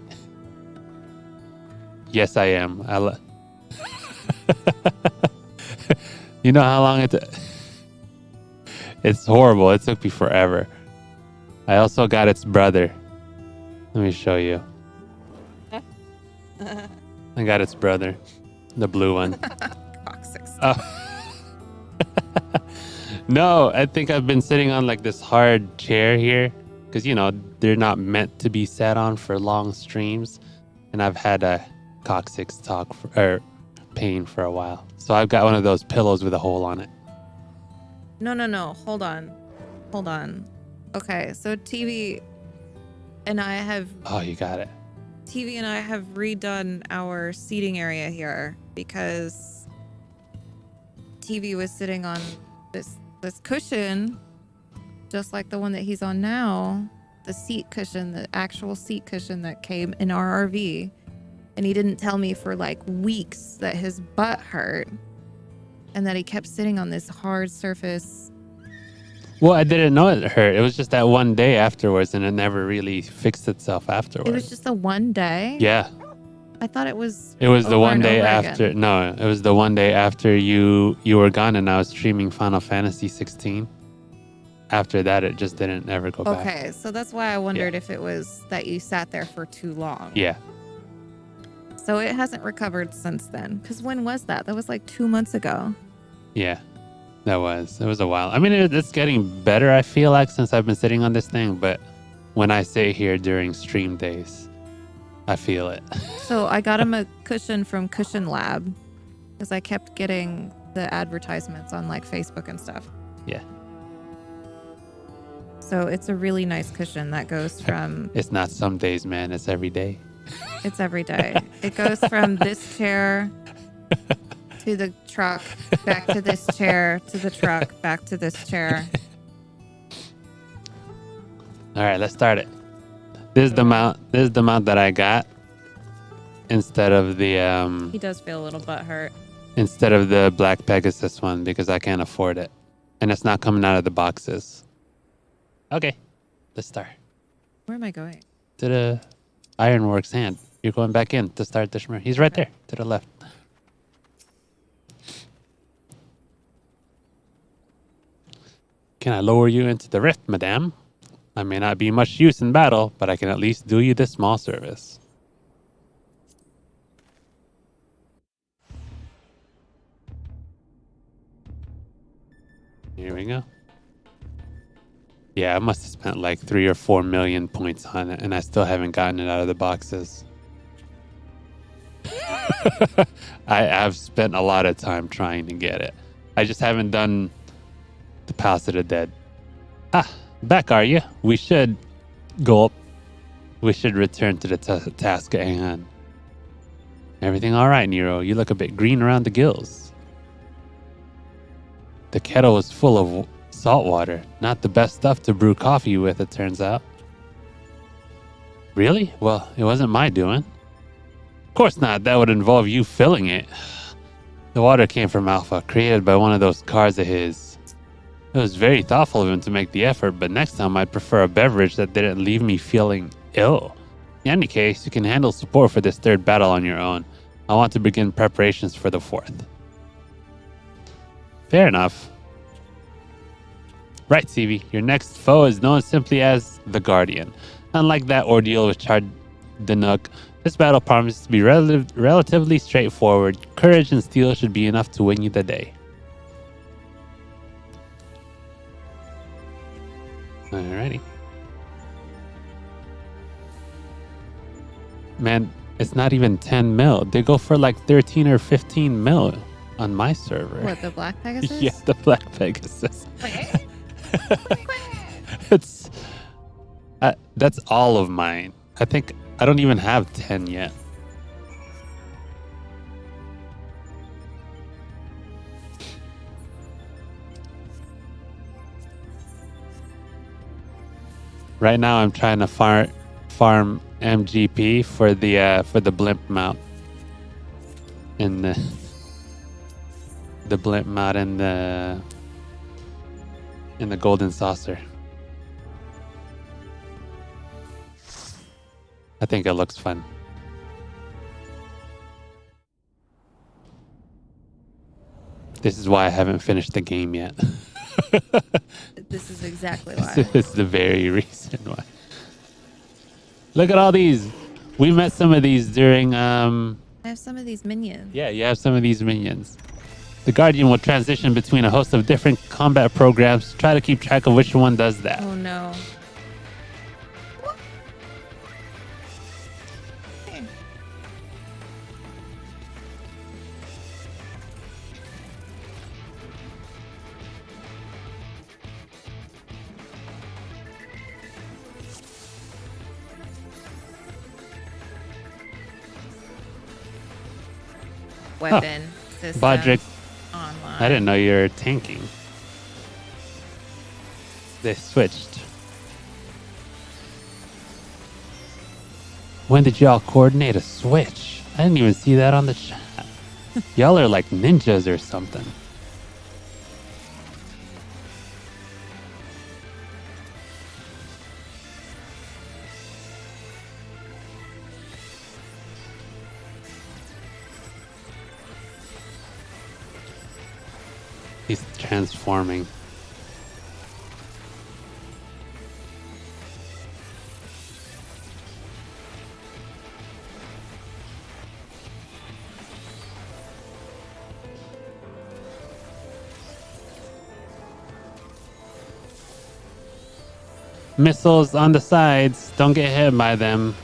Yes, I am. You know how long it's horrible. It took me forever. I also got its brother. Let me show you. I got its brother, the blue one. Coccyx. No, I think I've been sitting on like this hard chair here because, you know, they're not meant to be sat on for long streams. And I've had a coccyx pain for a while. So I've got one of those pillows with a hole on it. No. Hold on. Okay, so TV and I have Oh, you got it. redone our seating area here because TV was sitting on this cushion, just like the one that he's on now, the actual seat cushion that came in our RV. And he didn't tell me for like weeks that his butt hurt and that he kept sitting on this hard surface. Well, I didn't know it hurt. It was just that one day afterwards, and it never really fixed itself afterwards. It was just the one day? Yeah. I thought it was. It was the over one and day over after. again. No, it was the one day after you were gone, and I was streaming Final Fantasy 16. After that, it just didn't ever go back. Okay, so that's why I wondered if it was that you sat there for too long. Yeah. So it hasn't recovered since then. Because when was that? That was like 2 months ago. Yeah. It was a while. I mean, it's getting better, I feel like, since I've been sitting on this thing. But when I sit here during stream days, I feel it. So I got him a cushion from Cushion Lab because I kept getting the advertisements on like Facebook and stuff. Yeah. So it's a really nice cushion that goes from. It's not some days, man. It's every day. It's every day. It goes from this chair to the truck, back to this chair, to the truck, back to this chair. All right, let's start it. This is the mount. This is the mount that I got instead of the He does feel a little butt hurt. instead of the Black Pegasus one because I can't afford it, and it's not coming out of the boxes. Okay, let's start. Where am I going? To the Ironworks hand. You're going back in to start the shimmer. He's right there to the left. Can I lower you into the rift, madame? I may not be much use in battle, but I can at least do you this small service. Here we go. Yeah, I must have spent like 3 or 4 million points on it, and I still haven't gotten it out of the boxes. I've spent a lot of time trying to get it. I just haven't done the Palace of the Dead. Ah, back are you? We should go up. We should return to the task at hand. Everything all right, Nero? You look a bit green around the gills. The kettle is full of salt water. Not the best stuff to brew coffee with, it turns out. Really? Well, it wasn't my doing. Of course not. That would involve you filling it. The water came from Alpha, created by one of those cars of his. It was very thoughtful of him to make the effort, but next time I'd prefer a beverage that didn't leave me feeling ill. In any case, you can handle support for this third battle on your own. I want to begin preparations for the fourth. Fair enough. Right, CV. Your next foe is known simply as the Guardian. Unlike that ordeal with Chardanook, this battle promises to be relatively straightforward. Courage and steel should be enough to win you the day. Alrighty. Man, it's not even 10 mil. They go for like 13 or 15 mil on my server. What, the Black Pegasus? Yeah, the Black Pegasus. It's that's all of mine. I think I don't even have 10 yet. Right now, I'm trying to farm MGP for the blimp mount. In the blimp mount in the golden saucer. I think it looks fun. This is why I haven't finished the game yet. This is exactly why. This is the very reason why. Look at all these. We met some of these during I have some of these minions. Yeah, you have some of these minions. The Guardian will transition between a host of different combat programs. Try to keep track of which one does that. Oh no. Weapon system Bodrick, online. I didn't know you were tanking. They switched. When did y'all coordinate a switch? I didn't even see that on the chat. Y'all are like ninjas or something. He's transforming. Missiles on the sides. Don't get hit by them.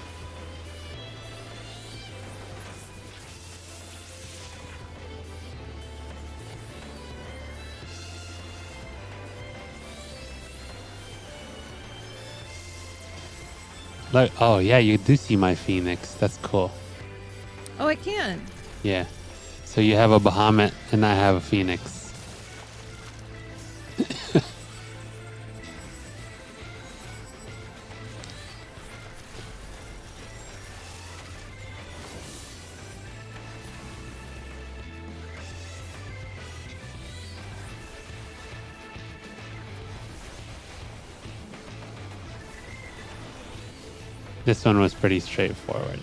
Like, oh yeah, you do see my Phoenix. That's cool. Oh, it can. Yeah. So you have a Bahamut and I have a Phoenix. This one was pretty straightforward.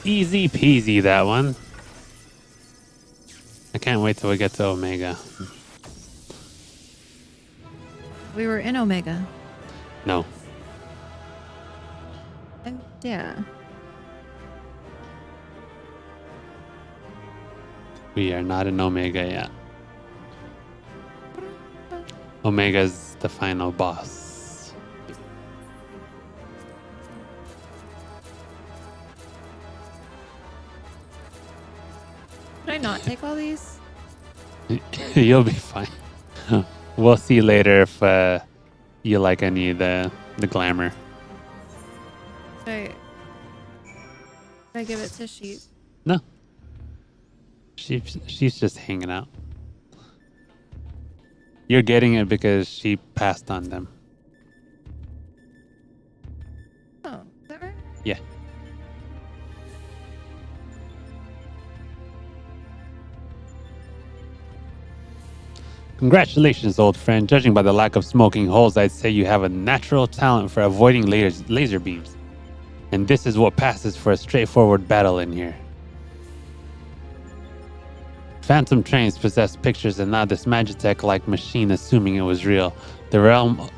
Easy peasy, that one. I can't wait till we get to Omega. We were in Omega. No. Oh, yeah. We are not in Omega yet. Omega's the final boss. Should I not take all these? You'll be fine. We'll see later if you like any of the glamour. Should I give it to Sheep? No. She's just hanging out. You're getting it because she passed on them. Oh, is that right? Yeah. Congratulations, old friend. Judging by the lack of smoking holes, I'd say you have a natural talent for avoiding laser beams. And this is what passes for a straightforward battle in here. Phantom trains possess pictures and not this Magitech-like machine assuming it was real. The realm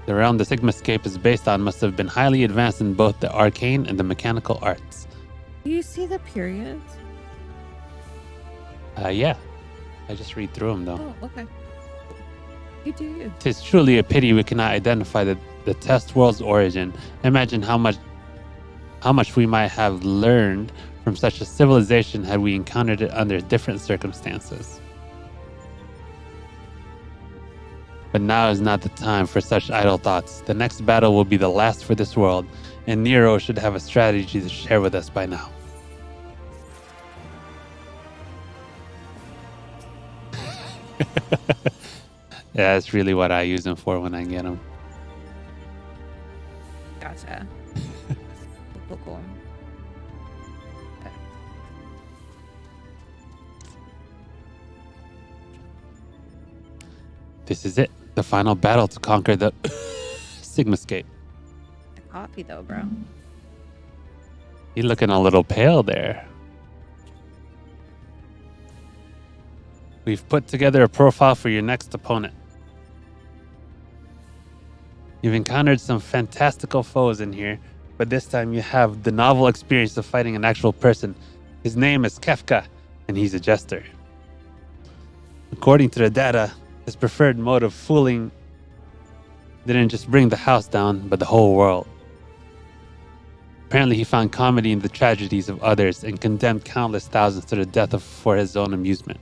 the Sigmascape is based on must have been highly advanced in both the arcane and the mechanical arts. Do you see the periods? Yeah. I just read through them though. Oh, okay. You do you. 'Tis truly a pity we cannot identify the test world's origin. Imagine how much we might have learned from such a civilization had we encountered it under different circumstances. But now is not the time for such idle thoughts. The next battle will be the last for this world, and Nero should have a strategy to share with us by now. Yeah, that's really what I use them for when I get them. Gotcha. Cool. This is it. The final battle to conquer the Sigmascape. A copy though, bro. You're looking a little pale there. We've put together a profile for your next opponent. You've encountered some fantastical foes in here, but this time you have the novel experience of fighting an actual person. His name is Kefka, and he's a jester. According to the data, his preferred mode of fooling didn't just bring the house down, but the whole world. Apparently, he found comedy in the tragedies of others and condemned countless thousands to the death for his own amusement.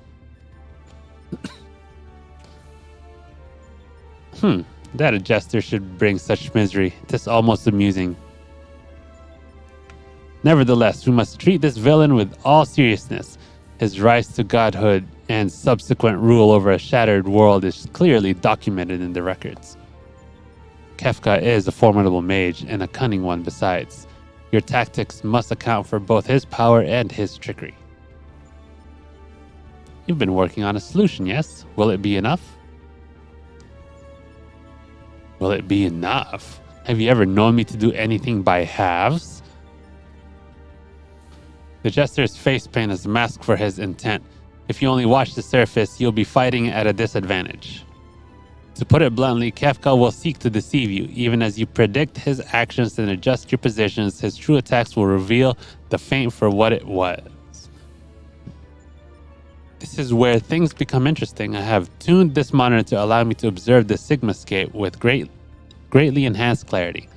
That a jester should bring such misery. It is almost amusing. Nevertheless, we must treat this villain with all seriousness. His rise to godhood and subsequent rule over a shattered world is clearly documented in the records. Kefka is a formidable mage and a cunning one besides. Your tactics must account for both his power and his trickery. You've been working on a solution, yes? Will it be enough? Will it be enough? Have you ever known me to do anything by halves? The jester's face paint is a mask for his intent. If you only watch the surface, you'll be fighting at a disadvantage. To put it bluntly, Kefka will seek to deceive you. Even as you predict his actions and adjust your positions, his true attacks will reveal the feint for what it was. This is where things become interesting. I have tuned this monitor to allow me to observe the Sigmascape with greatly enhanced clarity.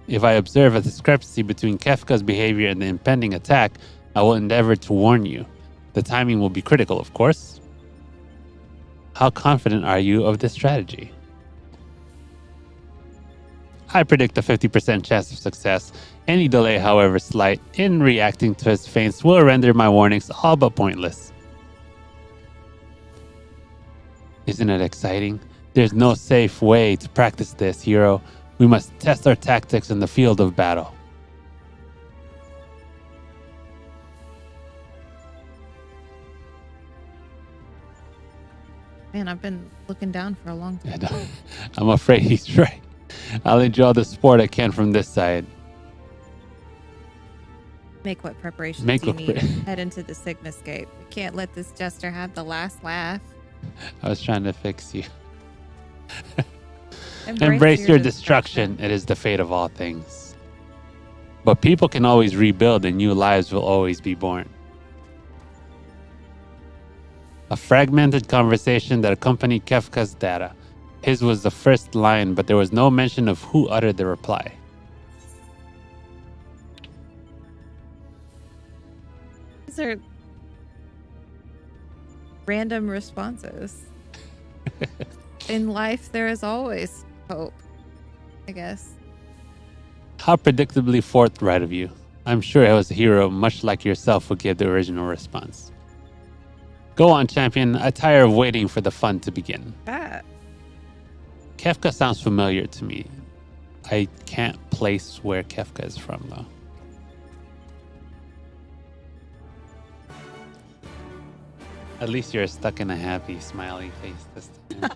If I observe a discrepancy between Kefka's behavior and the impending attack, I will endeavor to warn you. The timing will be critical, of course. How confident are you of this strategy? I predict a 50% chance of success. Any delay, however slight, in reacting to his feints will render my warnings all but pointless. Isn't it exciting? There's no safe way to practice this, hero. We must test our tactics in the field of battle. Man, I've been looking down for a long time. I'm afraid he's right. I'll enjoy the sport I can from this side. Make what preparations Make you what need. pre- Head into the Sigmascape. We can't let this jester have the last laugh. I was trying to fix you. Embrace your destruction. It is the fate of all things. But people can always rebuild and new lives will always be born. A fragmented conversation that accompanied Kefka's data. His was the first line, but there was no mention of who uttered the reply. These are random responses. In life, there is always hope, I guess. How predictably forthright of you. I'm sure I was a hero, much like yourself, would give the original response. Go on, champion. I tire of waiting for the fun to begin. That. Kefka sounds familiar to me. I can't place where Kefka is from, though. At least you're stuck in a happy, smiley face this time.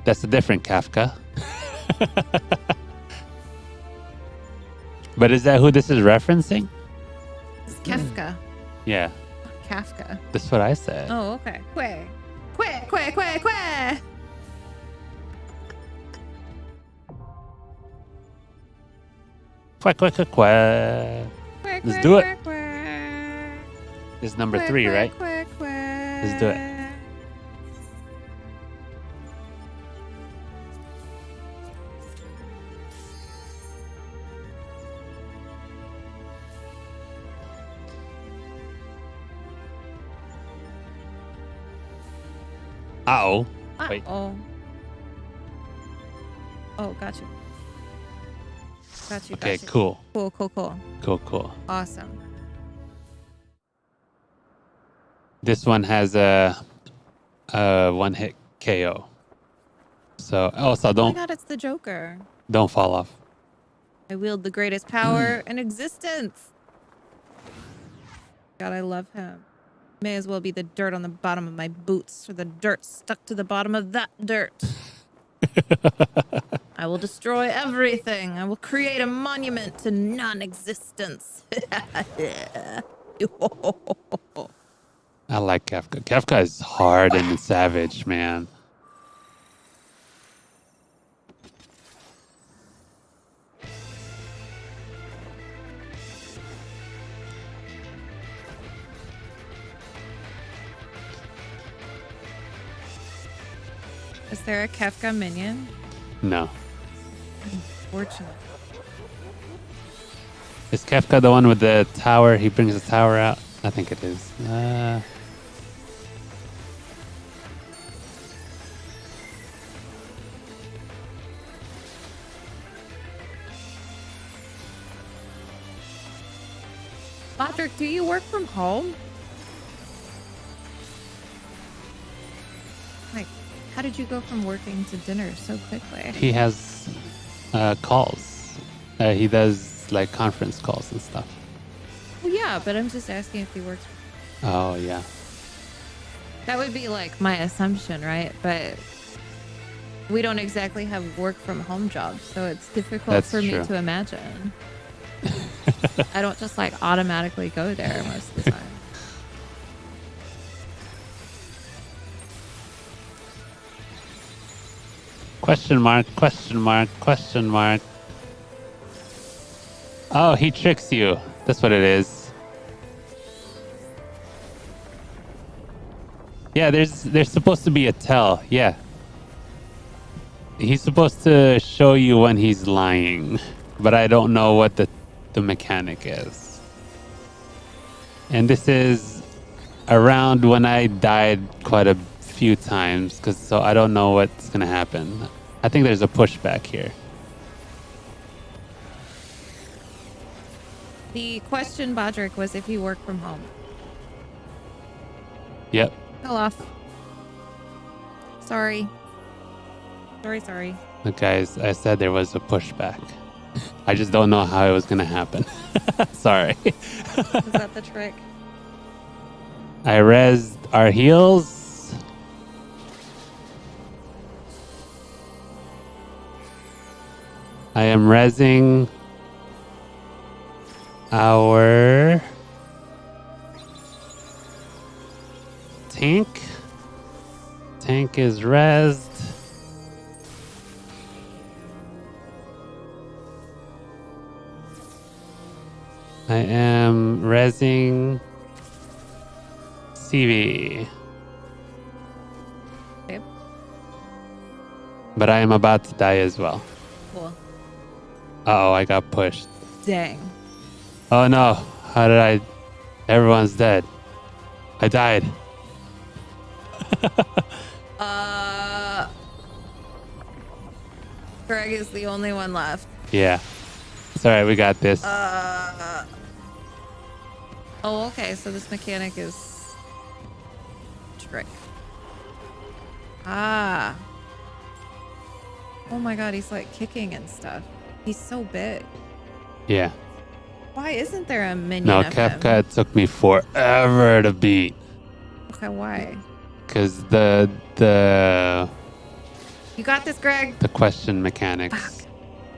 That's a different Kafka. But is that who this is referencing? It's Kefka. Yeah, Kafka. that's what I said. Oh, okay. Que. Que. Quack, quack, quack, quack. Let's do it. This is number 3, right? Let's do it. Uh-oh. Wait. Oh. Oh, got you. Got you. Okay, got you. cool. Cool. Awesome. This one has a one-hit KO. So also Oh my don't god, it's the Joker. fall off. I wield the greatest power in existence. God, I love him. May as well be the dirt on the bottom of my boots or the dirt stuck to the bottom of that dirt. I will destroy everything. I will create a monument to non-existence. I like Kafka. Kafka is hard and savage, man. Is there a Kefka minion? No. Fortunate. Is Kafka the one with the tower? He brings the tower out? I think it is. Patrick, do you work from home? Like, how did you go from working to dinner so quickly? He has calls. He does like conference calls and stuff. Well, yeah, but I'm just asking if he works. Oh, yeah. That would be like my assumption, right? But we don't exactly have work from home jobs, so it's difficult That's for true. me to imagine. I don't just like automatically go there most of the time. Question mark, question mark, question mark. Oh, he tricks you. That's what it is. Yeah, there's supposed to be a tell. Yeah. He's supposed to show you when he's lying, but I don't know what the mechanic is. And this is around when I died quite a few times, so I don't know what's gonna happen. I think there's a pushback here. The question, Bodrick, was if you work from home. Yep. Fell off. Sorry. Sorry. But guys, I said there was a pushback. I just don't know how it was gonna happen. Sorry. Was that the trick? I rezzed our heals. I am rezzing our tank. Tank is rezzed. I am rezzing CV. Okay. But I am about to die as well. Cool. Uh-oh, I got pushed. Dang. Oh no, how did I... Everyone's dead. I died. Greg is the only one left. Yeah. It's alright, we got this. Oh, okay. So this mechanic is trick. Ah. Oh my god, he's like kicking and stuff. He's so big. Yeah. Why isn't there a minion No, of him? Kefka, it took me forever to beat. Okay, why? Because the You got this, Greg. question mechanics.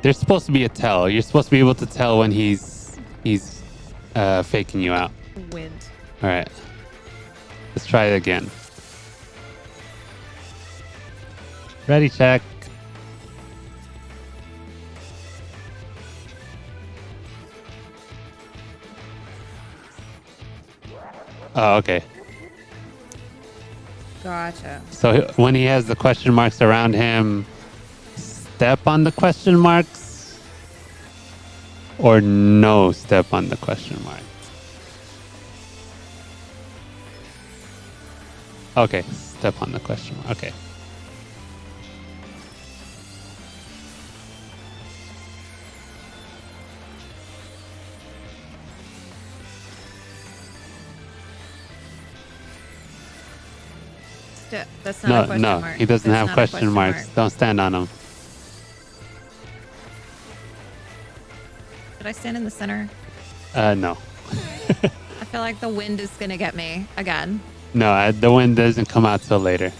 There's supposed to be a tell. You're supposed to be able to tell when he's faking you out. Wind. All right. Let's try it again. Ready, check. Oh, okay. Gotcha. So when he has the question marks around him, step on the question marks or no step on the question marks? Okay, step on the question mark. Okay. That's not a question No, mark. he doesn't That's have not a question marks. mark. Don't stand on them. Should I stand in the center? No. I feel like the wind is gonna get me again. No, the wind doesn't come out till later.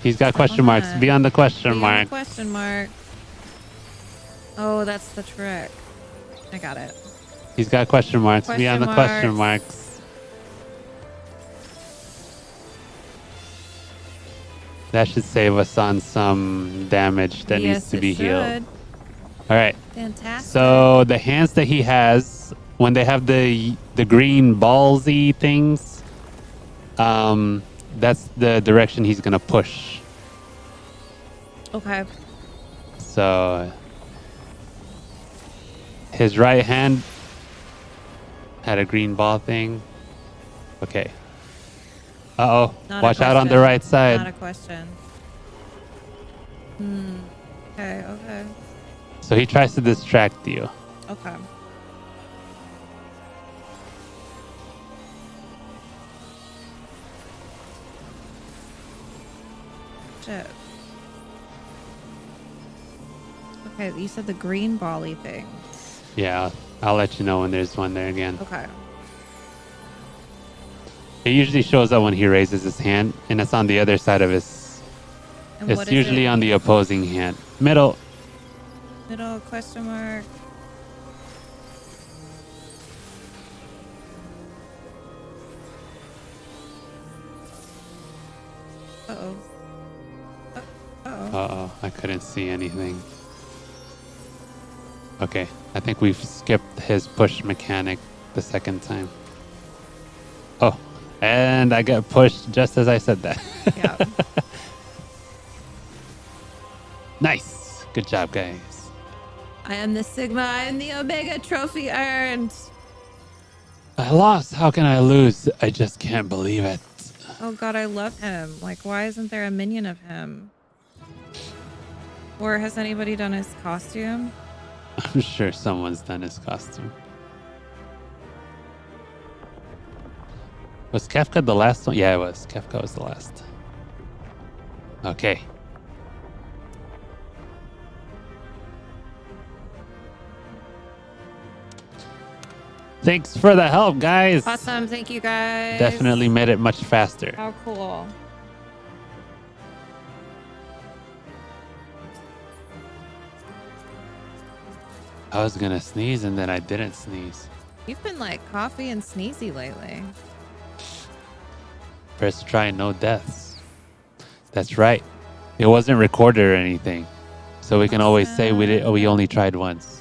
He's got question marks. Uh-huh. Beyond the question Beyond mark. the question mark. Oh, that's the trick. I got it. He's got question marks. Question Beyond the question marks. marks. That should save us on some damage that needs Yes, to it be healed. should. All right. Fantastic. So the hands that he has, when they have the green ballsy things, that's the direction he's gonna push. Okay. So his right hand had a green ball thing. Okay. Uh-oh. Not a Watch out on the question. right side. Not a question. Okay, okay. So he tries to distract you. Okay. Shit. Okay, you said the green bally thing. Yeah, I'll let you know when there's one there again. Okay. It usually shows up when he raises his hand, and it's on the other side of his. And what It's is usually it? on the opposing hand. Middle. Middle question mark. Uh-oh. Uh-oh. Uh-oh, I couldn't see anything. Okay, I think we've skipped his push mechanic the second time. Oh, and I got pushed just as I said that. Yeah. Nice. Good job, guys. I am the Sigma. I am the Omega trophy earned. I lost. How can I lose? I just can't believe it. Oh god, I love him. Like, why isn't there a minion of him? Or has anybody done his costume? I'm sure someone's done his costume. Was Kefka the last one? Yeah, it was. Kefka was the last. Okay. Thanks for the help, guys. Awesome. Thank you, guys. Definitely made it much faster. How cool. I was gonna sneeze and then I didn't sneeze. You've been like coffee and sneezy lately. First try, no deaths. That's right. It wasn't recorded or anything. So we can always say we only tried once.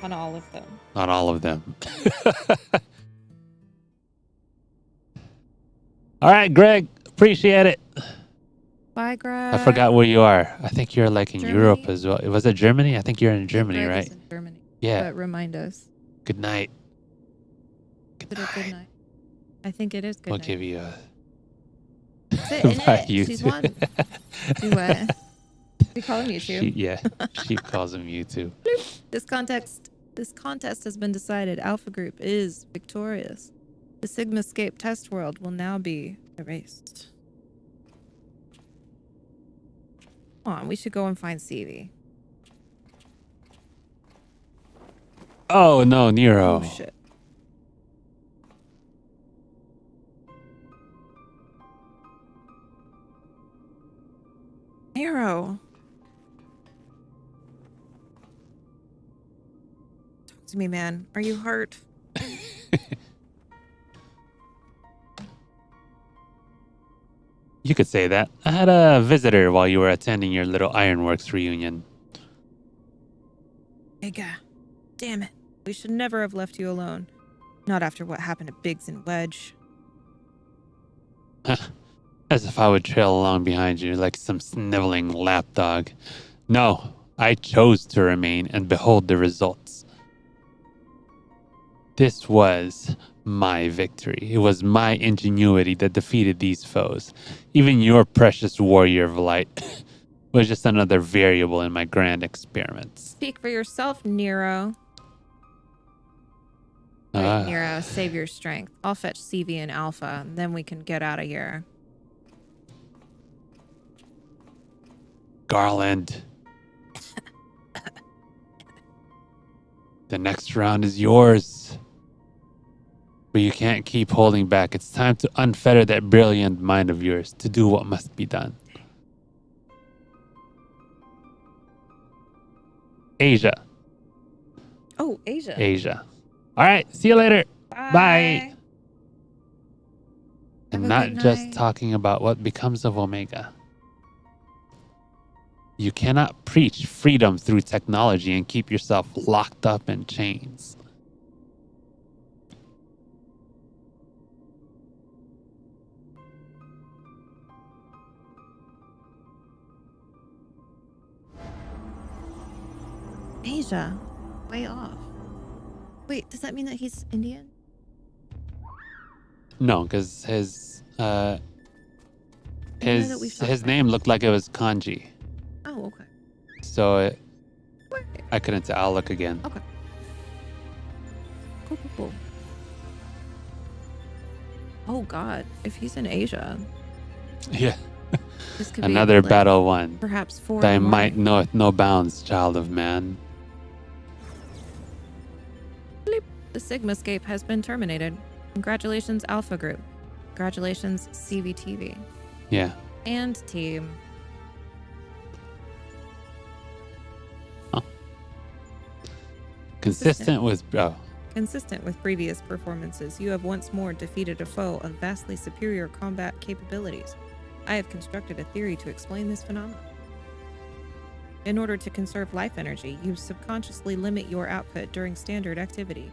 On all of them. Not all of them. All right, Greg. Appreciate it. Bye, Greg. I forgot where you are. I think you're like in Germany? Europe as well. Was it Germany? I think you're in Germany, Greg right? is in Germany. Yeah. But remind us. Good night. Is it a good night? I think it is good We'll night. give you a. Sit in By it. you She's two. one. Do what? We call him you two. Yeah, she calls him you too. This contest has been decided. Alpha Group is victorious. The Sigmascape test world will now be erased. Come on, we should go and find CV. Oh no, Nero. Oh shit. Nero. Talk to me, man. Are you hurt? You could say that. I had a visitor while you were attending your little Ironworks reunion. Ega. Damn it. We should never have left you alone. Not after what happened to Biggs and Wedge. As if I would trail along behind you like some sniveling lapdog. No, I chose to remain and behold the results. This was my victory. It was my ingenuity that defeated these foes. Even your precious warrior of light was just another variable in my grand experiments. Speak for yourself, Nero. Right, Nero, save your strength. I'll fetch CV and Alpha, and then we can get out of here. Garland. The next round is yours. But you can't keep holding back. It's time to unfetter that brilliant mind of yours to do what must be done. Asia. Oh, Asia. Asia. All right. See you later. Bye. And Have a not good just night. talking about what becomes of Omega. You cannot preach freedom through technology and keep yourself locked up in chains. Asia. Way off. Wait, does that mean that he's Indian? No, because his I know that we've talked his about name looked like it was kanji, Oh, okay. so Wait. I couldn't tell. I'll look again. Okay. Cool. Oh God, if he's in Asia, Yeah, this could another be like, battle won. Perhaps 4 in Thy the might morning. knoweth no bounds, child of man. The Sigmascape has been terminated. Congratulations, Alpha Group. Congratulations, CVTV. Yeah. And team. Consistent with Consistent with previous performances, you have once more defeated a foe of vastly superior combat capabilities. I have constructed a theory to explain this phenomenon. In order to conserve life energy, you subconsciously limit your output during standard activity.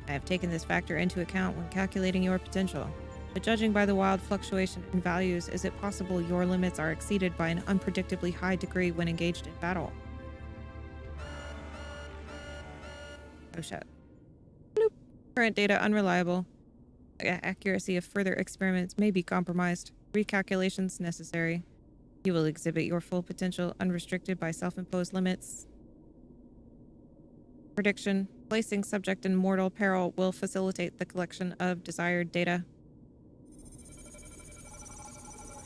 I have taken this factor into account when calculating your potential. But judging by the wild fluctuation in values, is it possible your limits are exceeded by an unpredictably high degree when engaged in battle? Oh shit. Bloop. Current data unreliable. Accuracy of further experiments may be compromised. Recalculations necessary. You will exhibit your full potential unrestricted by self-imposed limits. Prediction. Placing subject in mortal peril will facilitate the collection of desired data.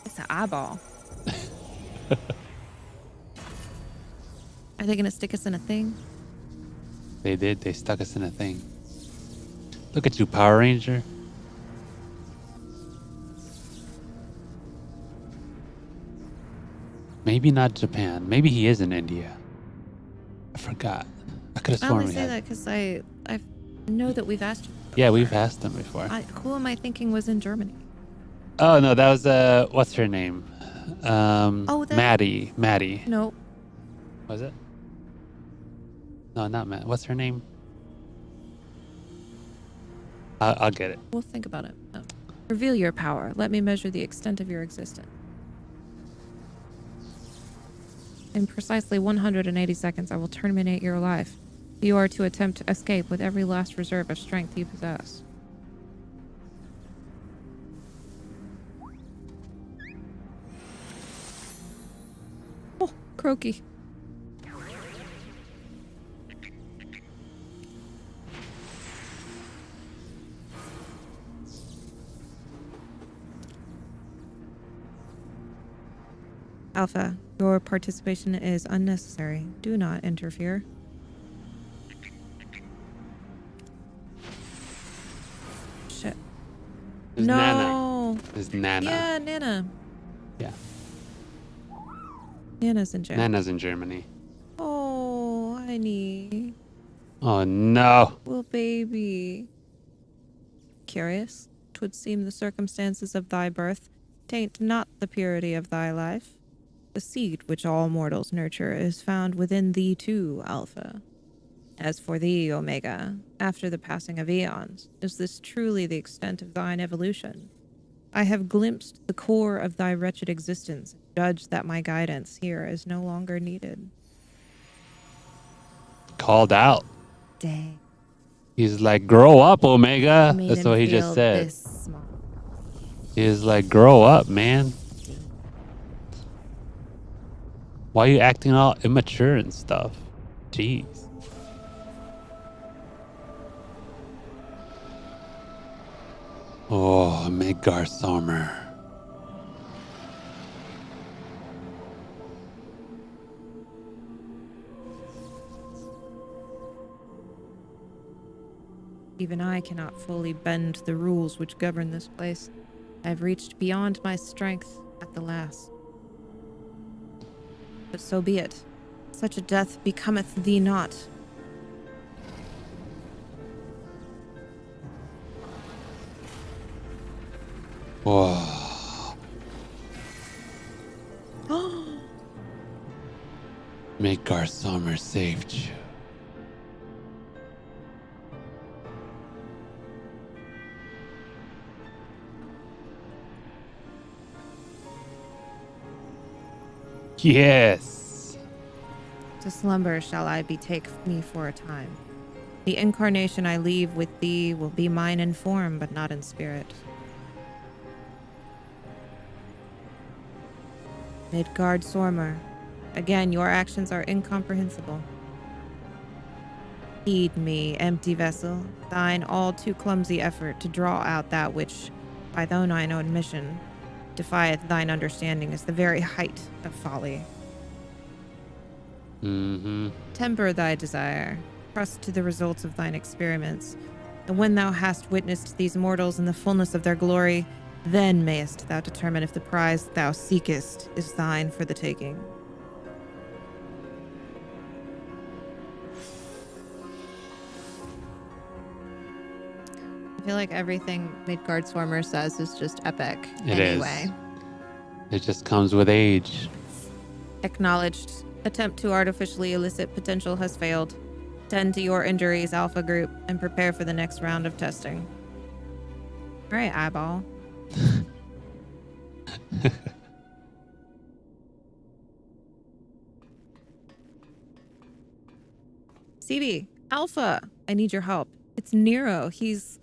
It's an eyeball. Are they gonna stick us in a thing? They did. They stuck us in a thing. Look at you, Power Ranger. Maybe not Japan. Maybe he is in India. I forgot. I could have I sworn only we say had. that because I know that we've asked you. Yeah, we've asked him before. Who am I thinking was in Germany? Oh no, that was what's her name? Maddie. No. Was it? No, not Matt. What's her name? I'll get it. We'll think about it. No. Reveal your power. Let me measure the extent of your existence. In precisely 180 seconds, I will terminate your life. You are to attempt to escape with every last reserve of strength you possess. Oh, croaky. Alpha, your participation is unnecessary. Do not interfere. Shit. There's No. Nana. There's Nana. Yeah, Nana. Yeah. Nana's in jail. Nana's in Germany. Oh, honey. Oh no. Little baby. Curious, 'twould seem the circumstances of thy birth taint not the purity of thy life. The seed which all mortals nurture is found within thee too, Alpha. As for thee, Omega, after the passing of eons, is this truly the extent of thine evolution? I have glimpsed the core of thy wretched existence, and judged that my guidance here is no longer needed. Called out. Dang. He's like, grow up, Omega. Made That's him what he feel just said. this small. He's like, grow up, man. Why are you acting all immature and stuff? Jeez. Oh, Midgar Sommer. Even I cannot fully bend the rules which govern this place. I've reached beyond my strength at the last. But so be it. Such a death becometh thee not. Whoa. Midgard Summer saved you. Yes. To slumber shall I betake me for a time. The incarnation I leave with thee will be mine in form, but not in spirit. Midgard Sormer, again your actions are incomprehensible. Heed me, empty vessel, thine all too clumsy effort to draw out that which, by thine own admission, defieth thine understanding is the very height of folly. Temper thy desire, trust to the results of thine experiments, and when thou hast witnessed these mortals in the fullness of their glory, then mayest thou determine if the prize thou seekest is thine for the taking. I feel like everything Midgard Swarmer says is just epic. It anyway. It just comes with age. Acknowledged. Attempt to artificially elicit potential has failed. Tend to your injuries, Alpha Group, and prepare for the next round of testing. All right, eyeball. CB, Alpha, I need your help. It's Nero. He's...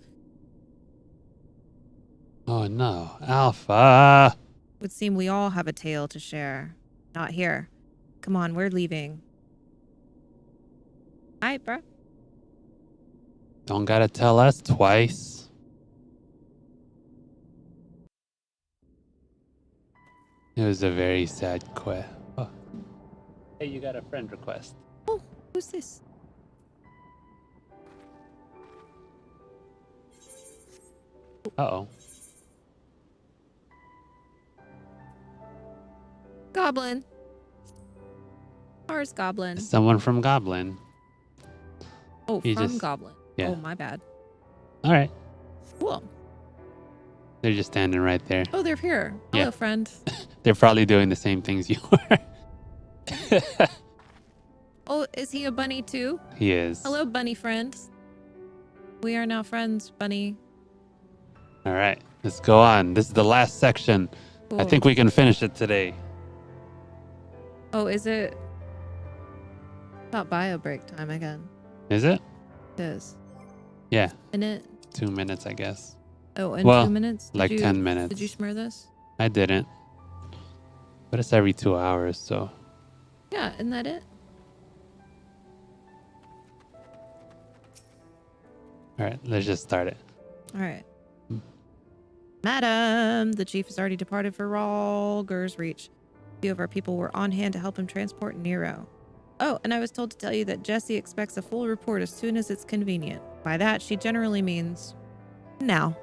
Oh no, Alpha. Would seem we all have a tale to share. Not here. Come on, we're leaving. Alright, bro. Don't gotta tell us twice. It was a very sad quest. Oh. Hey, you got a friend request. Oh, who's this? Uh-oh. Goblin. Ours Goblin. Someone from Goblin. Oh, He from just- Goblin. yeah. Oh, my bad. All right. Cool. They're just standing right there. Oh, they're here. Hello, Yeah. friend. They're probably doing the same things you were. Oh, is he a bunny too? He is. Hello, bunny friend. We are now friends, bunny. All right. Let's go on. This is the last section. I Cool. think we can finish it today. Oh, is it? About bio break time again. Is it? It is. Yeah. Minute. 2 minutes, I guess. Oh, in Well, 2 minutes? Like 10 minutes. Did you smear this? I didn't. But it's every 2 hours, so. Yeah, isn't that it? All right. Let's just start it. All right. Madam, the chief has already departed for Ralger's Reach. A few of our people were on hand to help him transport Nero. Oh, and I was told to tell you that Jessie expects a full report as soon as it's convenient. By that, she generally means now.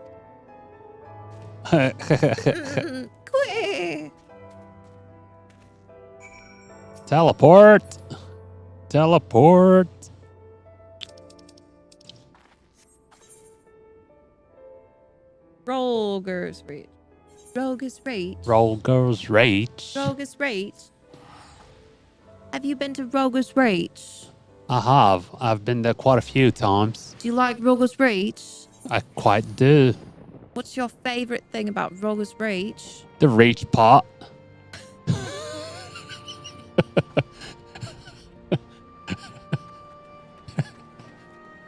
Quick! Teleport. Teleport. Ralger's Reach. Rogus Reach. Ralger's Reach. Rogus Reach. Have you been to Rogus Reach? I have. I've been there quite a few times. Do you like Rogus Reach? I quite do. What's your favorite thing about Rogus Reach? The reach part.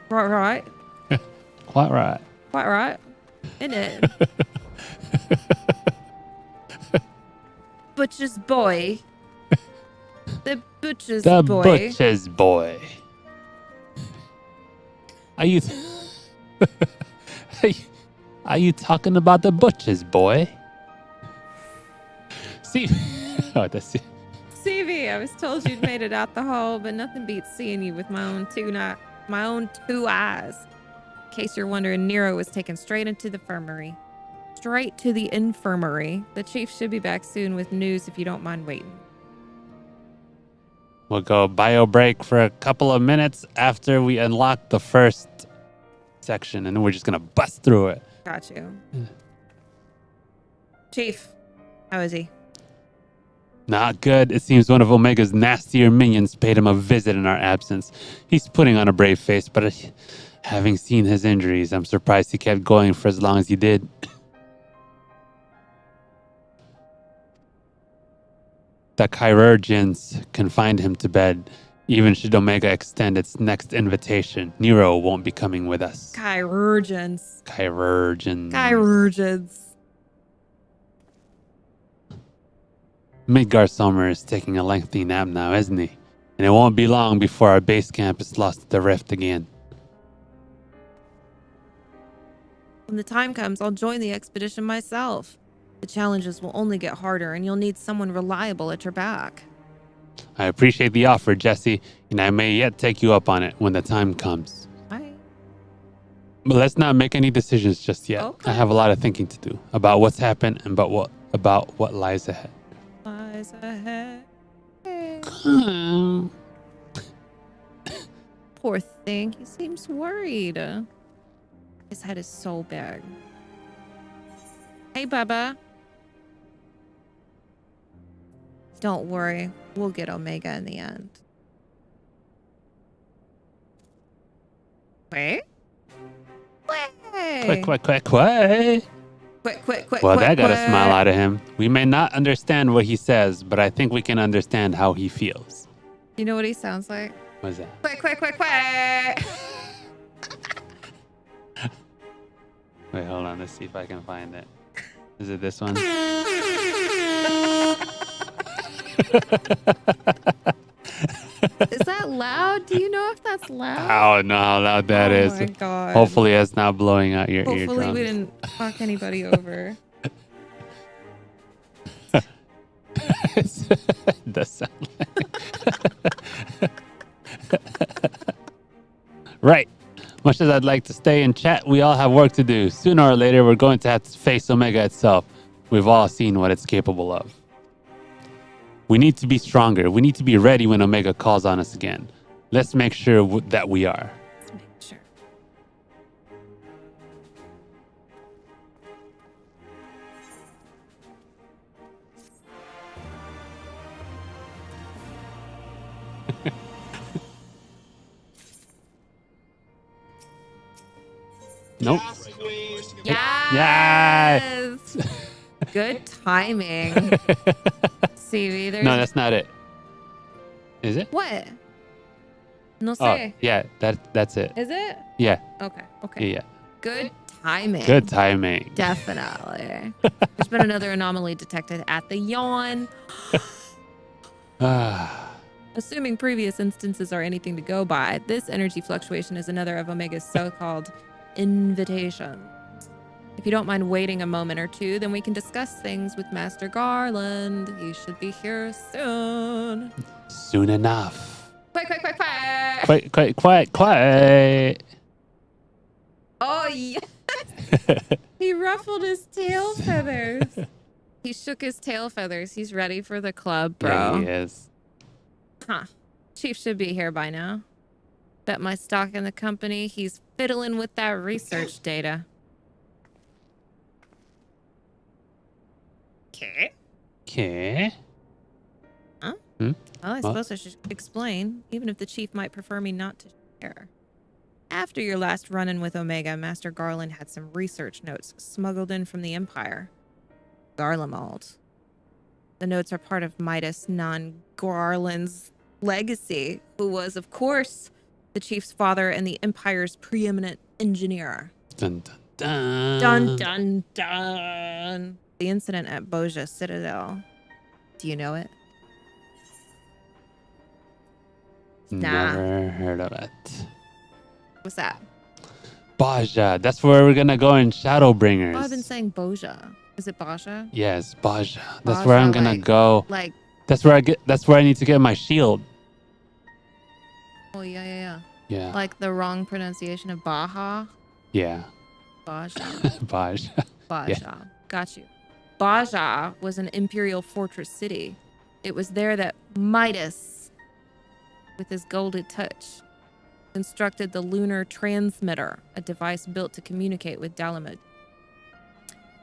Right. Quite right. Quite right. Isn't it? Butcher's boy. The butcher's The boy. butcher's boy. Are you, are you talking about the butcher's boy? See, oh, that's it. CV, I was told you'd made it out the hole, but nothing beats seeing you with my own two eyes. case you're wondering, Nero was taken straight into the infirmary. Straight to the infirmary. The chief should be back soon with news if you don't mind waiting. We'll go bio break for a couple of minutes after we unlock the first section, and then we're just gonna bust through it. Got you. Chief, how is he? Not good. It seems one of Omega's nastier minions paid him a visit in our absence. He's putting on a brave face, but having seen his injuries, I'm surprised he kept going for as long as he did. The chirurgeons confined him to bed. Even should Omega extend its next invitation, Nero won't be coming with us. Chirurgeons. Chirurgeons. Midgar Sommer is taking a lengthy nap now, isn't he? And it won't be long before our base camp is lost to the rift again. When the time comes, I'll join the expedition myself. The challenges will only get harder, and you'll need someone reliable at your back. I appreciate the offer, Jesse, and I may yet take you up on it when the time comes. Bye. But let's not make any decisions just yet. Okay. I have a lot of thinking to do about what's happened and about what lies ahead. Lies ahead. Poor thing. He seems worried. His head is so big. Hey, Bubba. Don't worry. We'll get Omega in the end. Wait. Wait. Quick. Quick. Well, that got a smile out of him. We may not understand what he says, but I think we can understand how he feels. You know what he sounds like? What's that? Quick. Wait, hold on. Let's see if I can find it. Is it this one? Is that loud? Do you know if that's loud? I don't know how loud that is. Oh my god. Hopefully it's not blowing out your Hopefully eardrums. we didn't fuck anybody over. It does sound like... Right. Much as I'd like to stay and chat, we all have work to do. Sooner or later, we're going to have to face Omega itself. We've all seen what it's capable of. We need to be stronger. We need to be ready when Omega calls on us again. Let's make sure that we are. Let's make sure. Nope. Yes. Good timing. CV, there's... No, that's not it. Is it? What? No Oh, sé. yeah, that's it. Is it? Yeah, Okay. yeah. Good timing. Good timing. Definitely. There's been another anomaly detected at the yawn. Assuming previous instances are anything to go by, this energy fluctuation is another of Omega's so-called invitations. If you don't mind waiting a moment or two, then we can discuss things with Master Garland. He should be here soon. Soon enough. Quick. Quiet. Oh, yes. He ruffled his tail feathers. He shook his tail feathers. He's ready for the club, bro. Yeah, he is. Huh. Chief should be here by now. Bet my stock in the company, he's fiddling with that research data. Okay. Huh? Hmm? Well, I suppose I should explain, even if the chief might prefer me not to share. After your last run-in with Omega, Master Garland had some research notes smuggled in from the Empire. Garlemald. The notes are part of Midas non-Garland's legacy, who was, of course, the chief's father and the Empire's preeminent engineer. Dun, dun, dun. Dun, dun, dun. The incident at Boja Citadel. Do you know it? Nah. Never heard of it. What's that? Baja. That's where we're gonna go in Shadowbringers. Oh, I've been saying Boja. Is it Baja? Yes, Baja. That's Baja, where I'm gonna go. Like, That's where I need to get my shield. oh, yeah. Yeah. Like the wrong pronunciation of Baja. Yeah. Baja. Baj. Baja. Got you. Baja was an imperial fortress city. It was there that Midas, with his golden touch, constructed the lunar transmitter, a device built to communicate with Dalamud.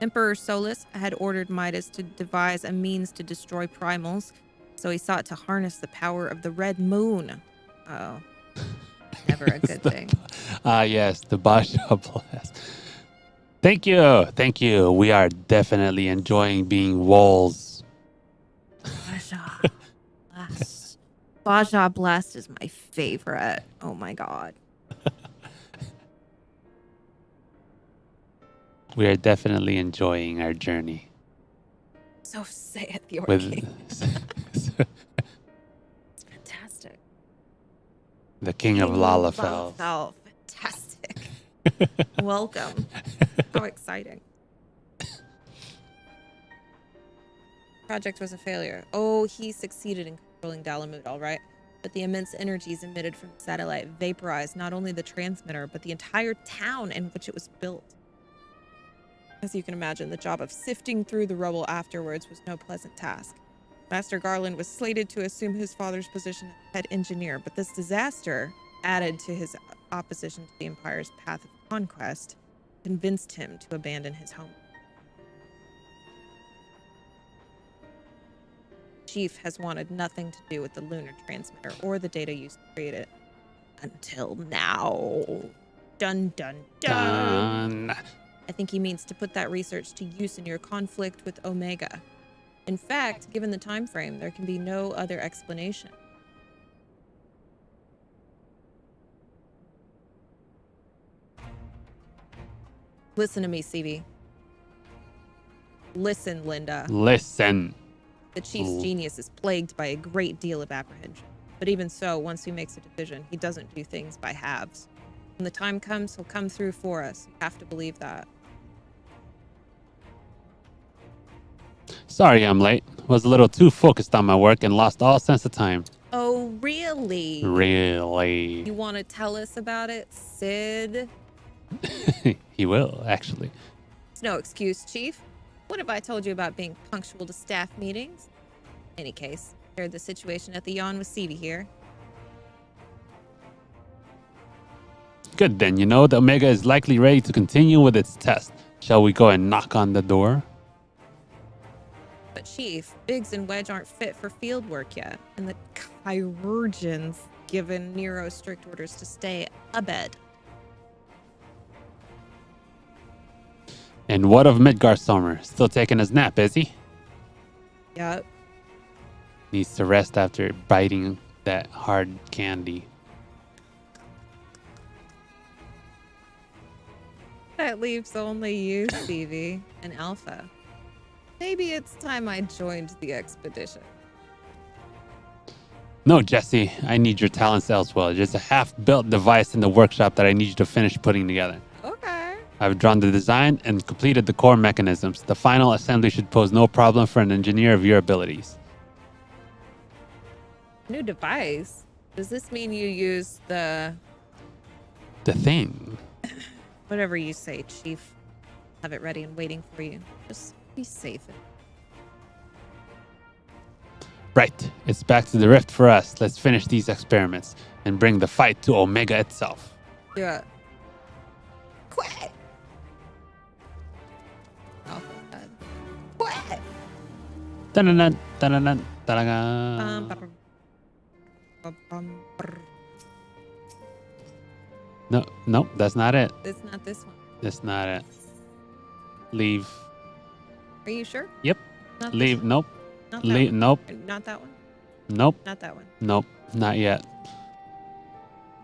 Emperor Solus had ordered Midas to devise a means to destroy primals, so he sought to harness the power of the red moon. Oh, never a good thing. Yes, the Baja Blast. Thank you. Thank you. We are definitely enjoying being walls. Baja Blast. Baja Blast is my favorite. Oh my god. We are definitely enjoying our journey. So say it, the With It's fantastic. the King of Lalafell. Lalafell. Fantastic. Welcome. How exciting. Project was a failure. Oh, he succeeded in controlling Dalamud, all right. But the immense energies emitted from the satellite vaporized not only the transmitter, but the entire town in which it was built. As you can imagine, the job of sifting through the rubble afterwards was no pleasant task. Master Garland was slated to assume his father's position as head engineer, but this disaster, added to his opposition to the Empire's path of conquest, convinced him to abandon his home. Chief has wanted nothing to do with the lunar transmitter or the data used to create it. Until now. Dun dun dun. Done. I think he means to put that research to use in your conflict with Omega. In fact, given the time frame, there can be no other explanation. Listen to me, CB. Listen, Linda. Listen. The Chief's genius is plagued by a great deal of apprehension. But even so, once he makes a decision, he doesn't do things by halves. When the time comes, he'll come through for us. You have to believe that. Sorry I'm late. Was a little too focused on my work and lost all sense of time. Oh, really? Really? You want to tell us about it, Sid? He will, actually. It's no excuse, Chief. What have I told you about being punctual to staff meetings? In any case, heard the situation at the yawn with Stevie here. Good then, you know the Omega is likely ready to continue with its test. Shall we go and knock on the door? But Chief, Biggs and Wedge aren't fit for field work yet, and the chirurgeon's given Nero strict orders to stay abed. And what of Midgar Sommer? Still taking his nap, is he? Yup. Needs to rest after biting that hard candy. That leaves only you, Stevie, and Alpha. Maybe it's time I joined the expedition. No, Jesse, I need your talents elsewhere. There's a half-built device in the workshop that I need you to finish putting together. Okay. I've drawn the design and completed the core mechanisms. The final assembly should pose no problem for an engineer of your abilities. New device? Does this mean you use the... The thing. Whatever you say, Chief. Have it ready and waiting for you. Just be safe. Right. It's back to the rift for us. Let's finish these experiments and bring the fight to Omega itself. Yeah. Quit! Alpha said. Quit! Dun-dun-dun, dun-dun-dun, dun-dun-dun. No, that's not it. It's not this one. That's not it. Leave. Are you sure? Yep. Not Leave. This one? Nope. Not that Leave. one? Nope. Not that one? Nope. Not that one. Nope. Not yet.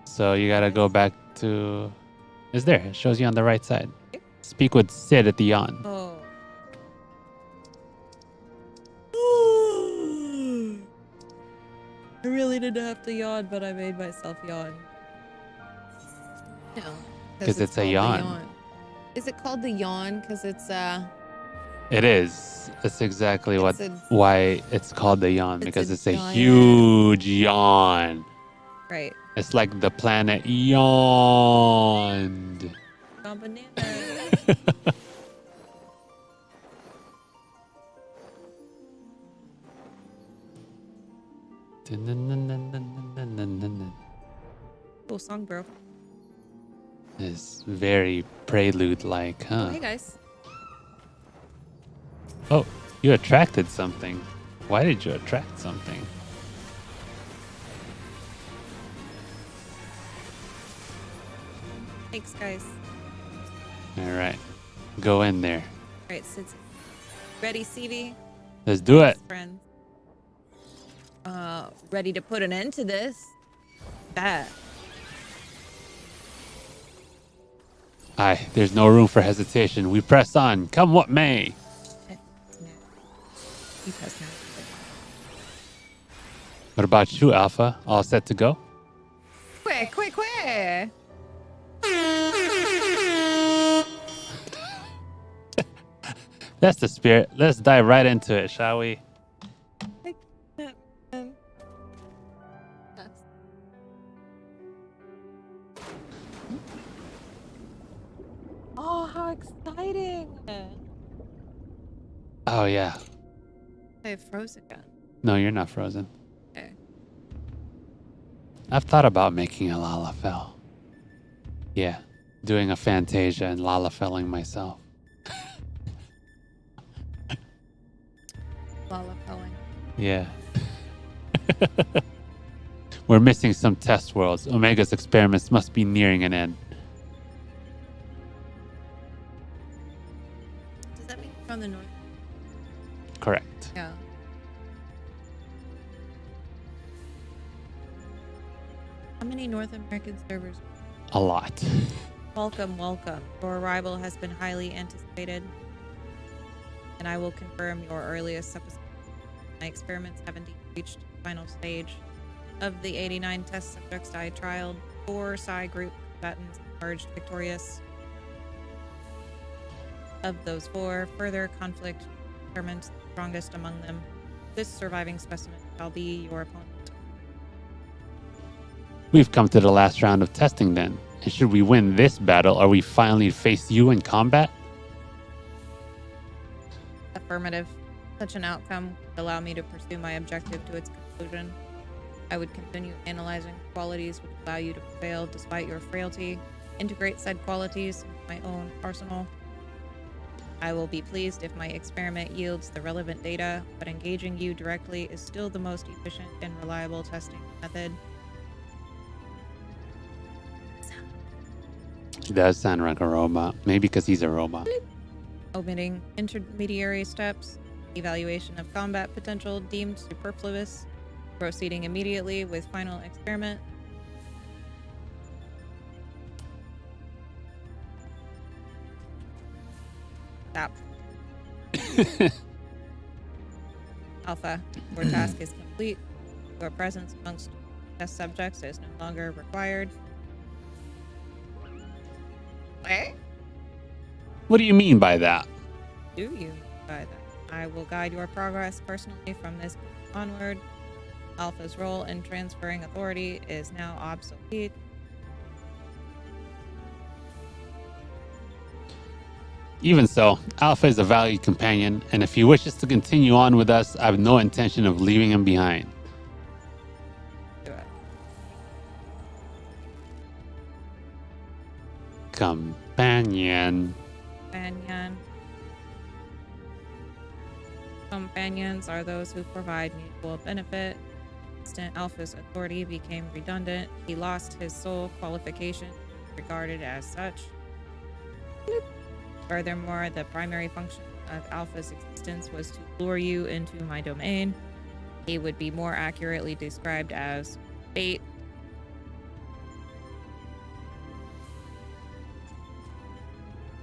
So you gotta go back to. It's there. It shows you on the right side. Okay. Speak with Sid at the yawn. Oh. I really didn't have to yawn, but I made myself yawn. No. 'Cause it's a called the yawn. Is it called the yawn? Because it's It is. That's exactly It's a- why it's called the yawn, it's because a it's a giant- huge yawn. right. It's like the planet yawned. on bananas. Cool song, bro. It's very prelude-like, Oh, huh? hey guys. Oh, you attracted something. Why did you attract something? Thanks, guys. All right, go in there. All right, Sid. Ready, CV? Let's do it. Friends. Ready to put an end to this? Bet. Aye, there's no room for hesitation. We press on, come what may. You press now. What about you, Alpha? All set to go? Quick. That's the spirit. Let's dive right into it, shall we? Oh, how exciting! Oh, yeah. I froze again. No, you're not frozen. Okay. I've thought about making a Lalafell. Yeah, doing a Fantasia and Lalafelling myself. Lalafelling. Yeah. We're missing some test worlds. Omega's experiments must be nearing an end. Does that mean from the north? Correct. Yeah. How many North American servers? A lot. Welcome. Your arrival has been highly anticipated, and I will confirm your earliest supposition. My experiments have indeed reached the final stage. Of the 89 test subjects I trialed, 4 Psi group combatants emerged victorious. Of those 4, further conflict determined the strongest among them. This surviving specimen shall be your opponent. We've come to the last round of testing then. And should we win this battle, are we finally face you in combat? Affirmative. Such an outcome would allow me to pursue my objective to its conclusion. I would continue analyzing qualities which allow you to prevail despite your frailty, integrate said qualities into my own arsenal. I will be pleased if my experiment yields the relevant data, but engaging you directly is still the most efficient and reliable testing method. He does sound like a robot. Maybe because he's a robot. Omitting intermediary steps, evaluation of combat potential deemed superfluous, proceeding immediately with final experiment. Stop. Alpha, your task is complete. Your presence amongst test subjects is no longer required. What? What do you mean by that? Do you by that? I will guide your progress personally from this onward. Alpha's role in transferring authority is now obsolete. Even so, Alpha is a valued companion, and if he wishes to continue on with us, I have no intention of leaving him behind. Do it. Companion. Companion. Companions are those who provide mutual benefit. Instant Alpha's authority became redundant. He lost his sole qualification, regarded as such. Furthermore, the primary function of Alpha's existence was to lure you into my domain. He would be more accurately described as bait.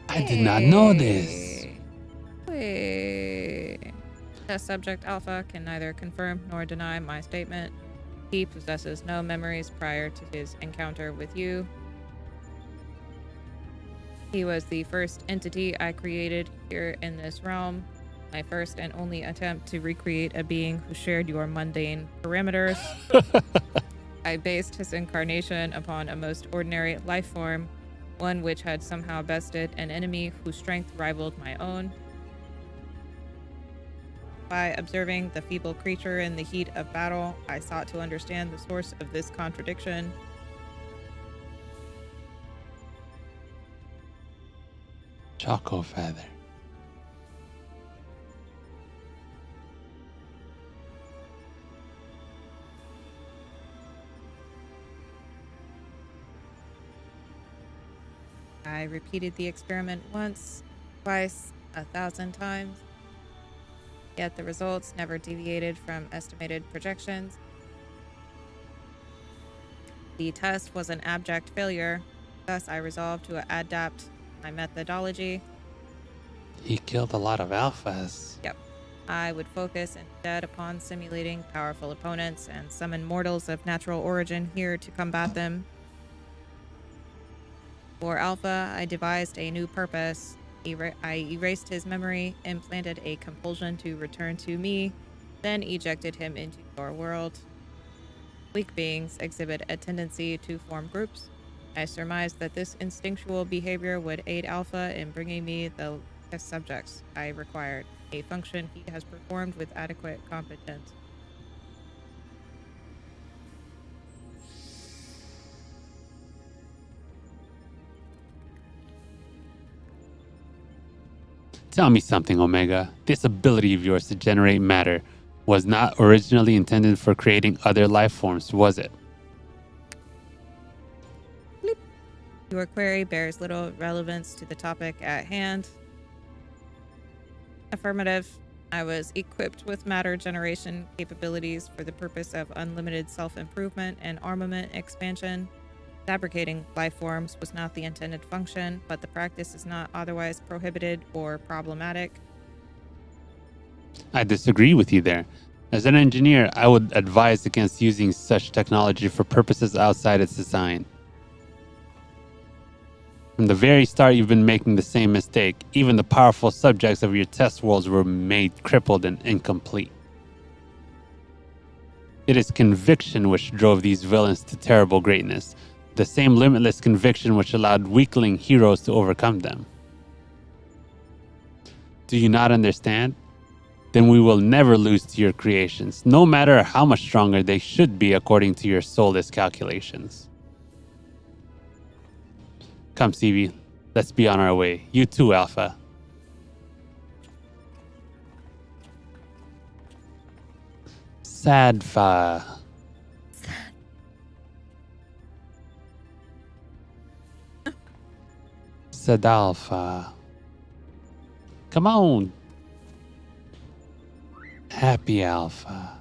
I did not know this. Wait. Test subject Alpha can neither confirm nor deny my statement. He possesses no memories prior to his encounter with you. He was the first entity I created here in this realm. My first and only attempt to recreate a being who shared your mundane parameters. I based his incarnation upon a most ordinary life form, one which had somehow bested an enemy whose strength rivaled my own. By observing the feeble creature in the heat of battle, I sought to understand the source of this contradiction. Choco feather. I repeated the experiment once, twice, 1,000 times. Yet the results never deviated from estimated projections. The test was an abject failure. Thus, I resolved to adapt my methodology. He killed a lot of alphas. Yep. I would focus instead upon simulating powerful opponents and summon mortals of natural origin here to combat them. For Alpha, I devised a new purpose. I erased his memory, implanted a compulsion to return to me, then ejected him into your world. Weak beings exhibit a tendency to form groups. I surmised that this instinctual behavior would aid Alpha in bringing me the subjects I required, a function he has performed with adequate competence. Tell me something, Omega. This ability of yours to generate matter was not originally intended for creating other life forms, was it? Bleep. Your query bears little relevance to the topic at hand. Affirmative. I was equipped with matter generation capabilities for the purpose of unlimited self-improvement and armament expansion. Fabricating life forms was not the intended function, but the practice is not otherwise prohibited or problematic. I disagree with you there. As an engineer, I would advise against using such technology for purposes outside its design. From the very start, you've been making the same mistake. Even the powerful subjects of your test worlds were made crippled and incomplete. It is conviction which drove these villains to terrible greatness. The same limitless conviction which allowed weakling heroes to overcome them. Do you not understand? Then we will never lose to your creations, no matter how much stronger they should be according to your soulless calculations. Come, Stevie, let's be on our way. You too, Alpha. Sadfa. Sadalfa. Come on. Happy Alpha.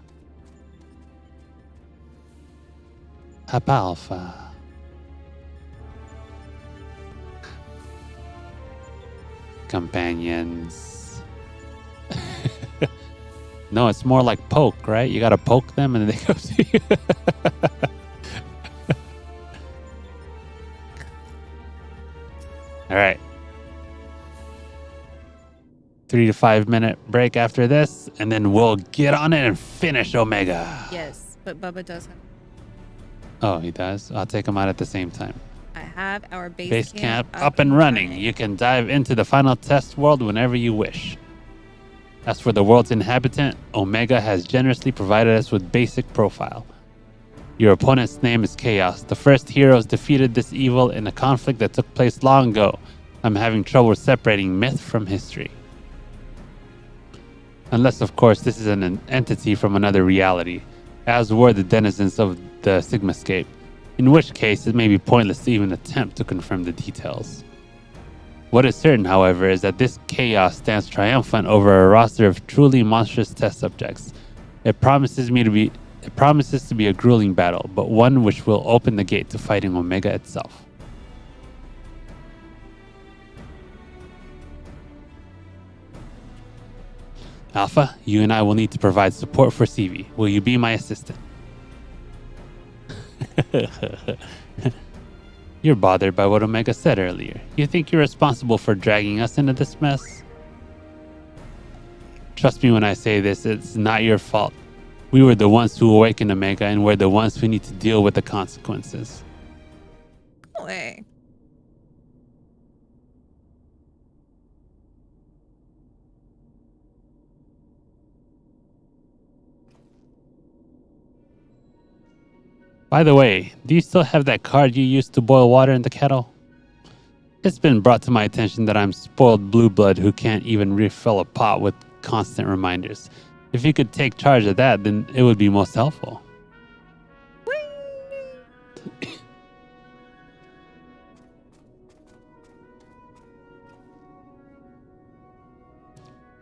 Hapalpha. Companions. No, it's more like poke, right? You gotta poke them and then they go to you. All right. 3 to 5 minute break after this, and then we'll get on it and finish Omega. Yes, but Bubba does have... Oh, he does? I'll take him out at the same time. I have our Base camp up and running. You can dive into the final test world whenever you wish. As for the world's inhabitant, Omega has generously provided us with basic profile. Your opponent's name is Chaos. The first heroes defeated this evil in a conflict that took place long ago. I'm having trouble separating myth from history. Unless, of course, this is an entity from another reality, as were the denizens of the Sigmascape, in which case it may be pointless to even attempt to confirm the details. What is certain, however, is that this Chaos stands triumphant over a roster of truly monstrous test subjects. It promises to be a grueling battle, but one which will open the gate to fighting Omega itself. Alpha, you and I will need to provide support for CV. Will you be my assistant? You're bothered by what Omega said earlier. You think you're responsible for dragging us into this mess? Trust me when I say this, it's not your fault. We were the ones who awakened Omega, and we're the ones who need to deal with the consequences. Way. By the way, do you still have that card you used to boil water in the kettle? It's been brought to my attention that I'm spoiled blue blood who can't even refill a pot with constant reminders. If you could take charge of that, then it would be most helpful.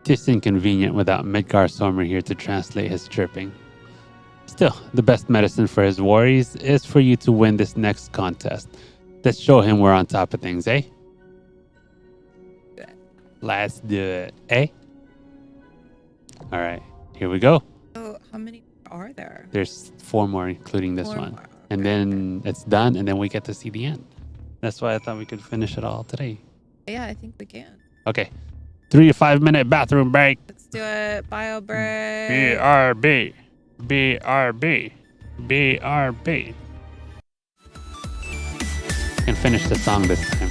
It's inconvenient without Midgar Somer here to translate his chirping. Still, the best medicine for his worries is for you to win this next contest. Let's show him we're on top of things, eh? Let's do it, eh? All right, here we go. So how many are there? There's 4 more, including this 4 one. more. And then it's done, and then we get to see the end. That's why I thought we could finish it all today. Yeah, I think we can. Okay, 3 to 5 minute bathroom break. Let's do it. Bio break. BRB. BRB. BRB. Can finish the song this time.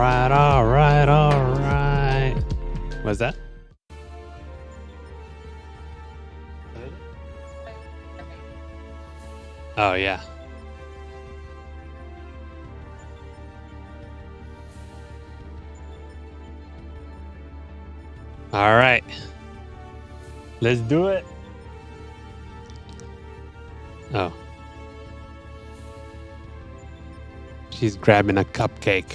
right, all right, all right. What's that? Oh, yeah. All right. Let's do it. Oh. She's grabbing a cupcake.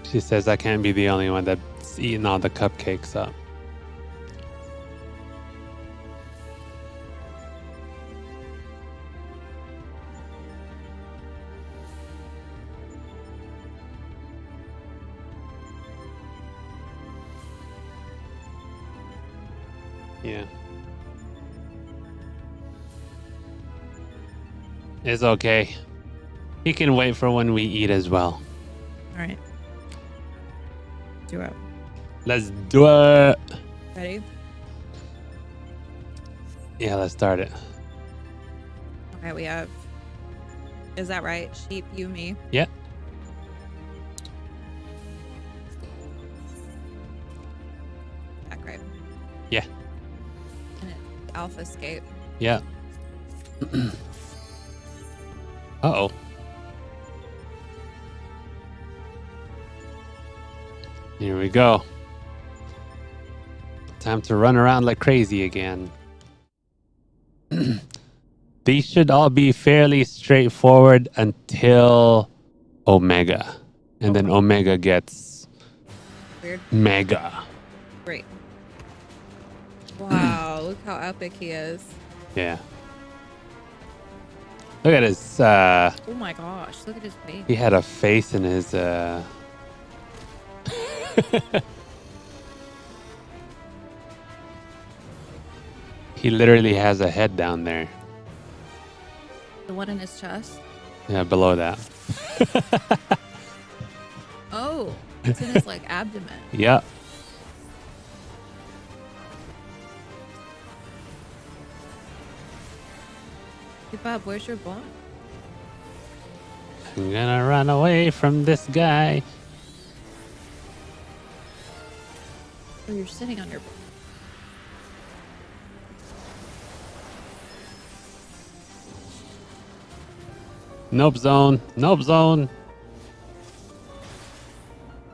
She says I can't be the only one that's eating all the cupcakes up. Yeah. It's okay. He can wait for when we eat as well. All right. Do it. Let's do it. Ready? Yeah, let's start it. Okay, we have. Is that right? Sheep, you, me. Yeah. Back right. Yeah. And it's alpha escape. Yeah. Uh-oh. Here we go. Time to run around like crazy again. These should all be fairly straightforward until Omega. And then Omega gets Weird. mega. Great. Wow, look how epic he is. Yeah. Look at his Oh my gosh, look at his face. he had a face in his He literally has a head down there. The one in his chest. Yeah, below that. Oh, it's in his like abdomen. Yeah. Hey Bob, where's your bone? I'm gonna run away from this guy. Oh, you're sitting on your bone. Nope zone. Nope zone.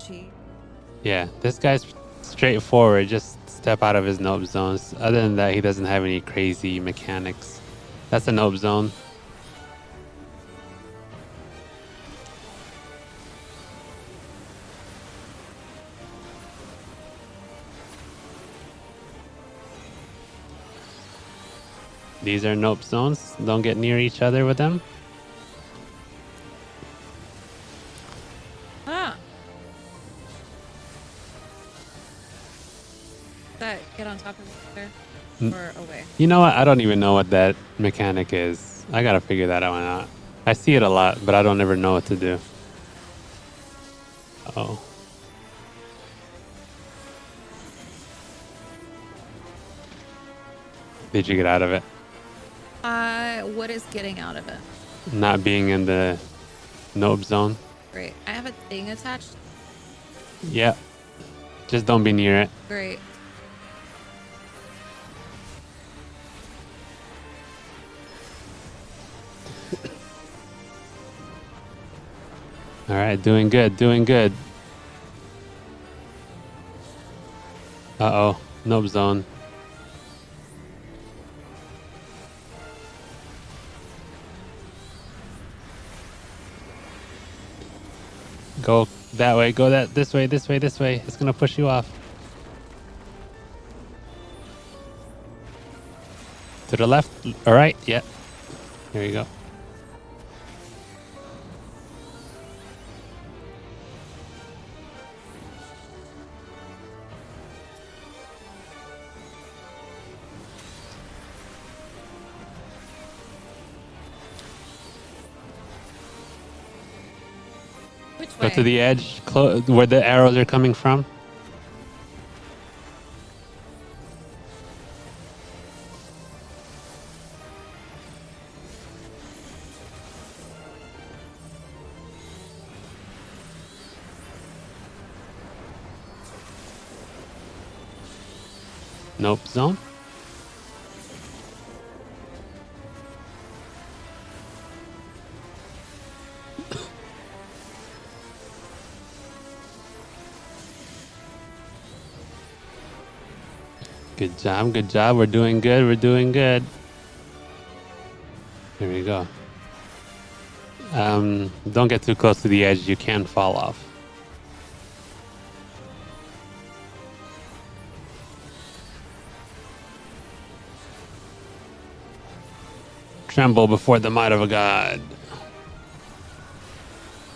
Gee. Yeah, this guy's straightforward. Just step out of his nope zones. Other than that, he doesn't have any crazy mechanics. That's a nope zone. These are nope zones. Don't get near each other with them. Ah. That get on top of each other or away? You know what? I don't even know what that mechanic is. I gotta figure that one out. I see it a lot, but I don't ever know what to do. Oh. Did you get out of it? What is getting out of it? Not being in the nope zone? Great. I have a thing attached. Yeah. Just don't be near it. Great. All right, doing good, doing good. Uh-oh, nope zone. Go that way, go this way, this way, this way. It's gonna push you off. To the left, all right, yeah. There you go. Which Go way? to the edge, where the arrows are coming from. Nope zone. Good job, good job. We're doing good, we're doing good. Here we go. Don't get too close to the edge. You can fall off. Tremble before the might of a god.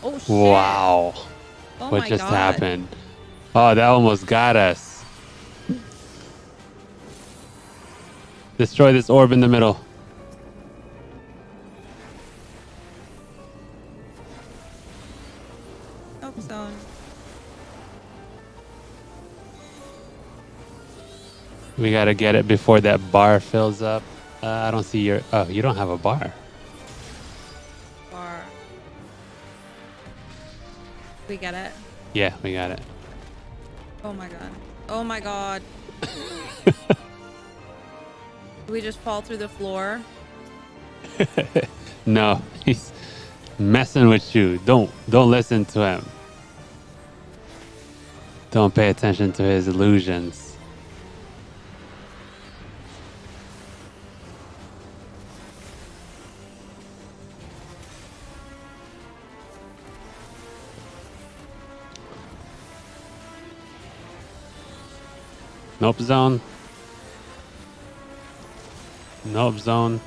Oh shit! Wow. Oh What my just God. happened? Oh, that almost got us. Destroy this orb in the middle. Nope zone. We gotta get it before that bar fills up. I don't see your... Oh, you don't have a bar. Bar. We get it. Yeah, we got it. Oh my God. Oh my God. Do we just fall through the floor? No, he's messing with you. Don't listen to him. Don't pay attention to his illusions. Nope zone. Nope zone.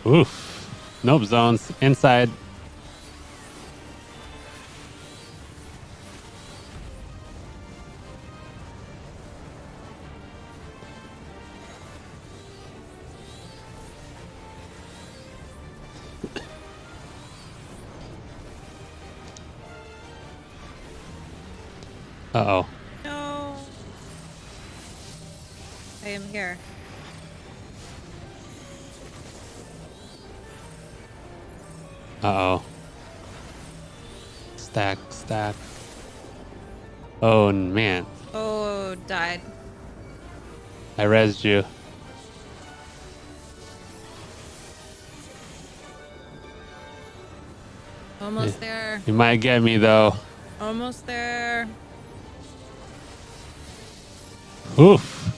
Oof. Nope zones. Inside. Uh-oh. No. I am here. Uh-oh. Stack, stack. Oh, man. Oh, died. I rezzed you. Almost there. You might get me, though. Almost there. Oof.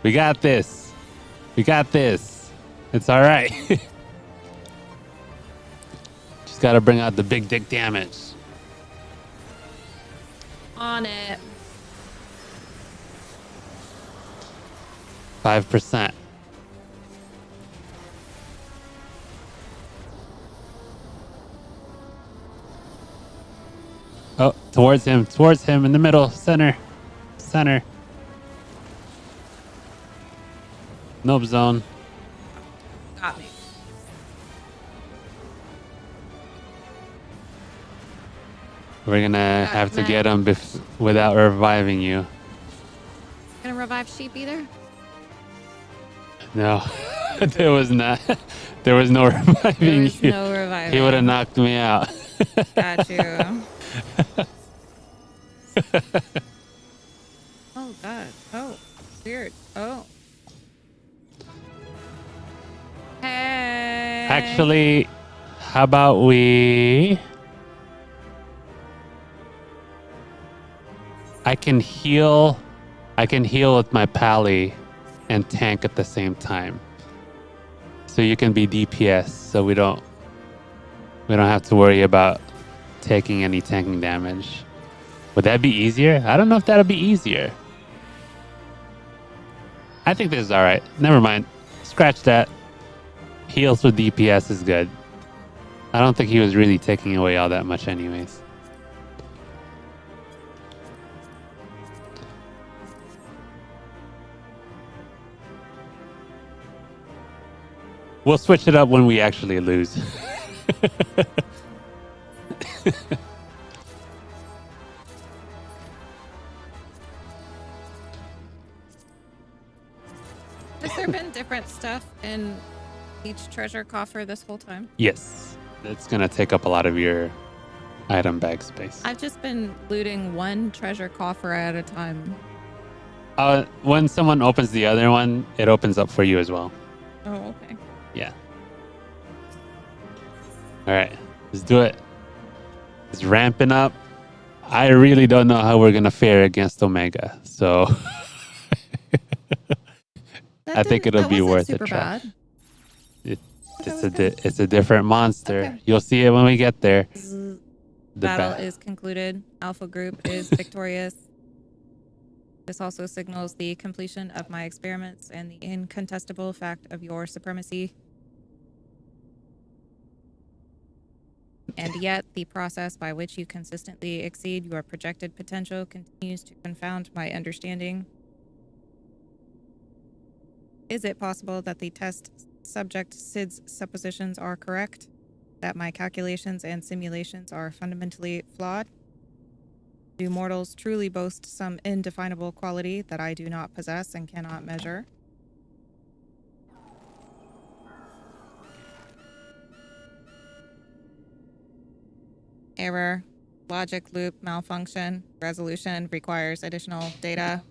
We got this. We got this. It's all right. Just got to bring out the big dick damage. On it. 5%. Oh, towards him in the middle, center. Nope zone. Got me. We're gonna have to Matt. get him without reviving you. Gonna revive sheep either? No, there was not. There was no reviving There was you. no reviving. He would have knocked me out. Got you. Oh God. Oh, weird. Oh. Hey. Actually, how about we... I can heal with my pally and tank at the same time. So you can be DPS, so we don't have to worry about taking any tanking damage. Would that be easier? I don't know if that'll be easier. I think this is all right. Never mind. Scratch that. Heals with DPS is good. I don't think he was really taking away all that much anyways. We'll switch it up when we actually lose. Has there been different stuff in each treasure coffer this whole time? Yes. It's gonna take up a lot of your item bag space. I've just been looting one treasure coffer at a time. When someone opens the other one, it opens up for you as well. Oh, okay. Yeah. All right, let's do it. It's ramping up. I really don't know how we're gonna fare against Omega, so I think it'll be worth a try. Bad. It's a different monster. Okay. You'll see it when we get there. The The battle ba- is concluded. Alpha Group is victorious. This also signals the completion of my experiments and the incontestable fact of your supremacy. And yet, the process by which you consistently exceed your projected potential continues to confound my understanding. Is it possible that the test subject Sid's suppositions are correct? That my calculations and simulations are fundamentally flawed? Do mortals truly boast some indefinable quality that I do not possess and cannot measure? Error. Logic loop malfunction. Resolution requires additional data.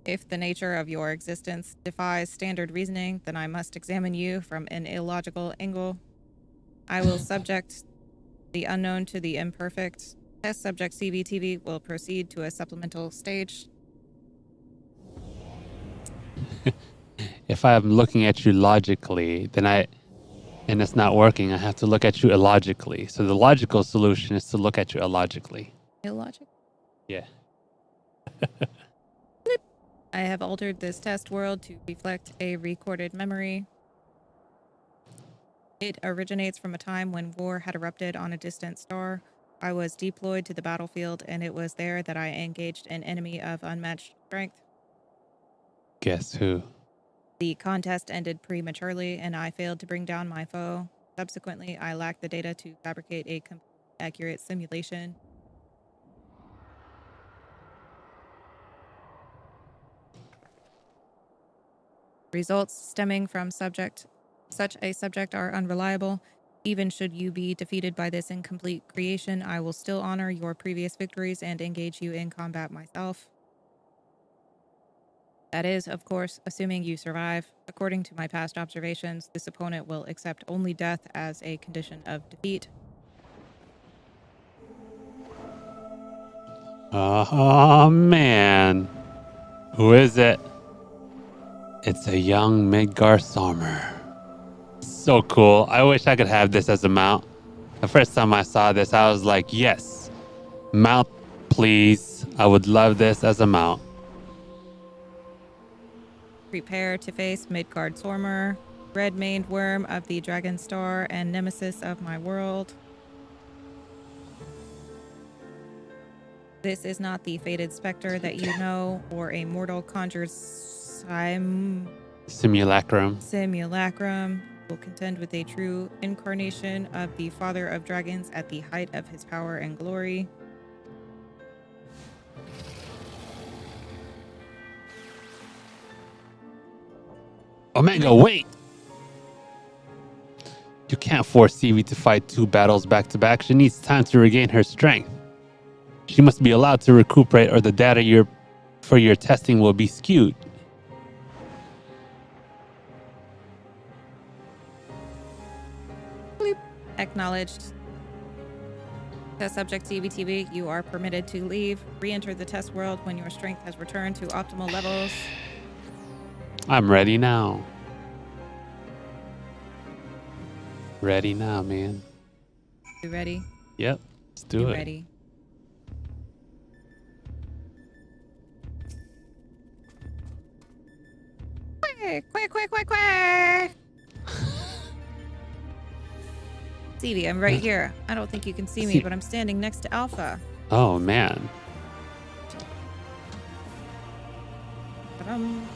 If the nature of your existence defies standard reasoning, then I must examine you from an illogical angle. I will subject the unknown to the imperfect. Test subject CVTV will proceed to a supplemental stage. if I'm looking at you logically, and it's not working, I have to look at you illogically. So the logical solution is to look at you illogically. Illogic? Yeah. I have altered this test world to reflect a recorded memory. It originates from a time when war had erupted on a distant star. I was deployed to the battlefield, and it was there that I engaged an enemy of unmatched strength. Guess who? The contest ended prematurely, and I failed to bring down my foe. Subsequently, I lacked the data to fabricate a accurate simulation. Results stemming from such a subject are unreliable. Even should you be defeated by this incomplete creation, I will still honor your previous victories and engage you in combat myself. That is, of course, assuming you survive. According to my past observations, this opponent will accept only death as a condition of defeat. Oh, man. Who is it? It's a young Midgar Sommer. So cool. I wish I could have this as a mount. The first time I saw this, I was like, yes, mount, please. I would love this as a mount. Prepare to face Midgard Sormer, red-maned worm of the Dragon Star and nemesis of my world. This is not the fated specter that you know, or a mortal conjured Simulacrum. Will contend with a true incarnation of the Father of Dragons at the height of his power and glory. Omega, wait! You can't force Stevie to fight 2 battles back to back. She needs time to regain her strength. She must be allowed to recuperate, or the data for your testing will be skewed. Acknowledged. Test subject CBTV, you are permitted to leave. Re-enter the test world when your strength has returned to optimal levels. I'm ready now. Ready now, man. You ready? Yep, let's do You it. ready? Quick. Stevie, I'm right here. I don't think you can see me, but I'm standing next to Alpha. Oh, man. Ta-dum.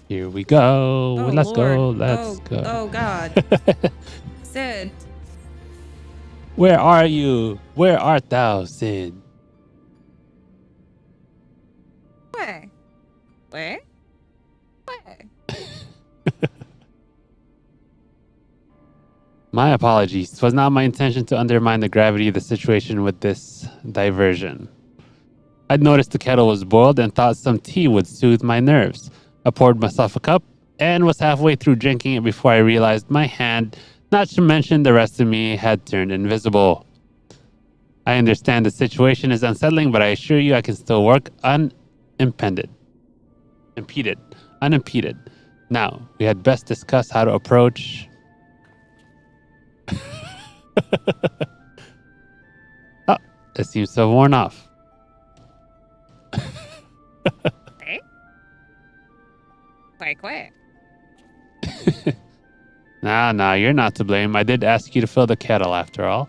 Here we go. Oh, Let's go. Lord. Let's go. Oh, God. Sid. Where are you? Where art thou, Sid? Where? My apologies. It was not my intention to undermine the gravity of the situation with this diversion. I'd noticed the kettle was boiled and thought some tea would soothe my nerves. I poured myself a cup and was halfway through drinking it before I realized my hand, not to mention the rest of me, had turned invisible. I understand the situation is unsettling, but I assure you I can still work unimpeded. Now, we had best discuss how to approach... Oh, it seems to have worn off. Quick. Nah, you're not to blame. I did ask you to fill the kettle after all.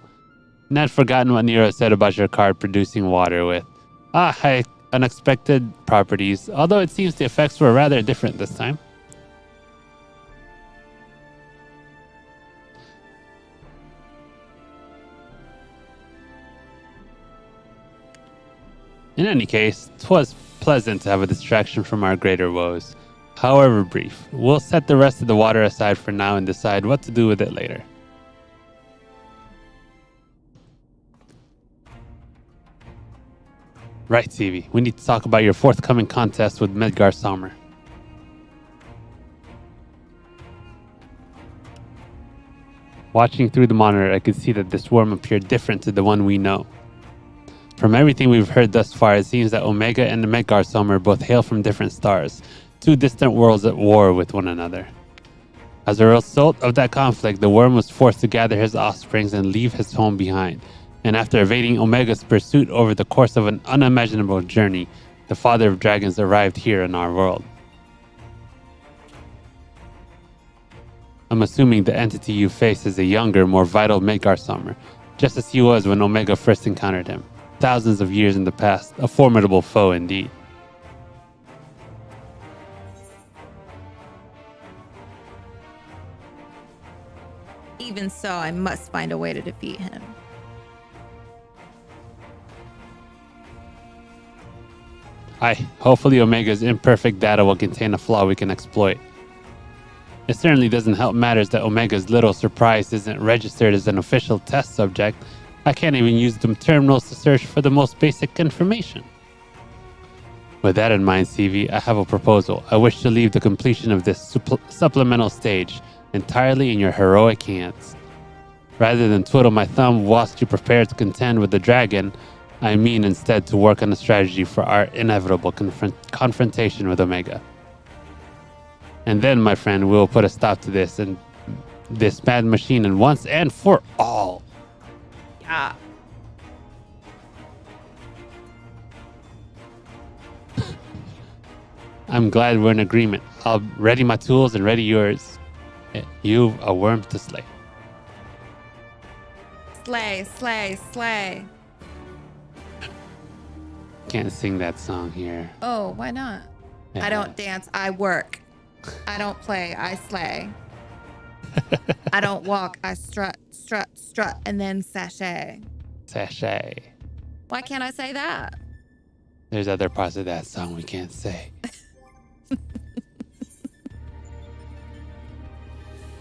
And I'd forgotten what Nero said about your card producing water with high unexpected properties, although it seems the effects were rather different this time. In any case, 'twas pleasant to have a distraction from our greater woes, however brief. We'll set the rest of the water aside for now and decide what to do with it later. Right, Stevie. We need to talk about your forthcoming contest with Midgar Sommer. Watching through the monitor, I could see that this worm appeared different to the one we know. From everything we've heard thus far, it seems that Omega and the Midgar Sommer both hail from different stars, two distant worlds at war with one another. As a result of that conflict, the worm was forced to gather his offsprings and leave his home behind. And after evading Omega's pursuit over the course of an unimaginable journey, the Father of Dragons arrived here in our world. I'm assuming the entity you face is a younger, more vital Midgar Sommer, just as he was when Omega first encountered him. Thousands of years in the past, a formidable foe indeed. Even so, I must find a way to defeat him. Hopefully Omega's imperfect data will contain a flaw we can exploit. It certainly doesn't help matters that Omega's little surprise isn't registered as an official test subject. I can't even use the terminals to search for the most basic information. With that in mind, CV, I have a proposal. I wish to leave the completion of this supplemental stage entirely in your heroic hands. Rather than twiddle my thumb whilst you prepare to contend with the dragon, I mean instead to work on a strategy for our inevitable confrontation with Omega. And then, my friend, we'll put a stop to this mad machine and once and for all. Yeah. I'm glad we're in agreement. I'll ready my tools and ready yours. You've a worm to slay. Slay. Can't sing that song here. Oh, why not? Yeah. I don't dance, I work. I don't play, I slay. I don't walk, I strut, and then sashay. Sashay. Why can't I say that? There's other parts of that song we can't say.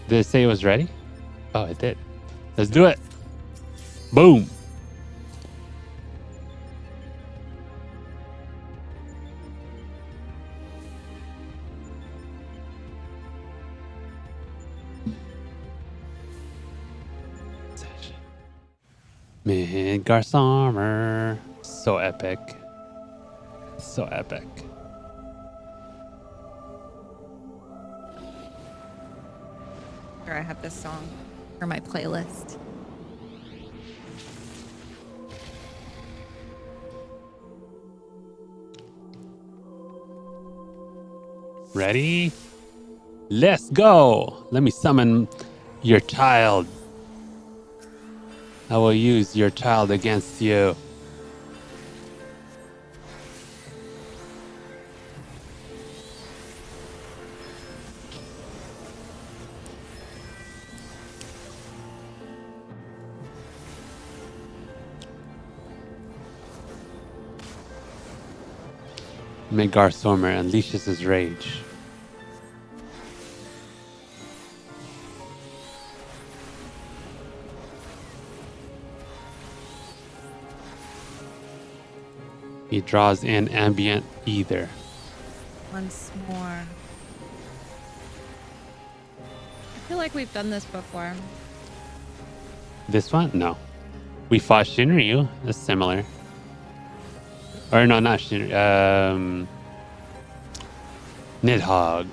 Did it say it was ready? Oh, it did. Let's do it. Boom. Midgar Sommer. So epic. So epic. Here I have this song for my playlist. Ready? Let's go. Let me summon your child. I will use your child against you. Midgar Sommer unleashes his rage. He draws in ambient ether. Once more. I feel like we've done this before. This one? No. We fought Shinryu. That's similar. Or no, not Shinryu. Nidhogg.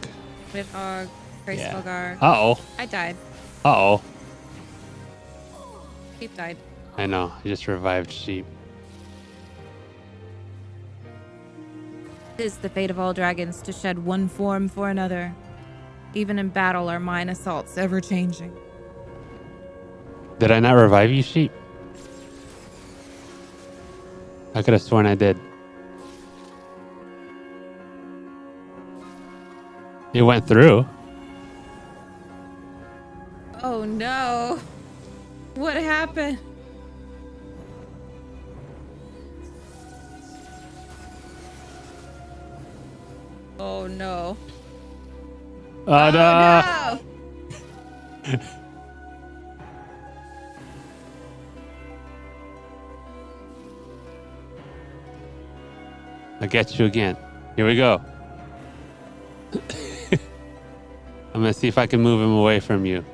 Nidhogg, Gracefelgar. Uh-oh. I died. Uh-oh. Sheep died. I know. I just revived sheep. It is the fate of all dragons to shed one form for another. Even in battle, our mine assaults ever changing. Did I not revive you, sheep? I could have sworn I did. It went through. Oh no. What happened? Oh no. Oh, no. No. I'll get you again. Here we go. I'm gonna see if I can move him away from you.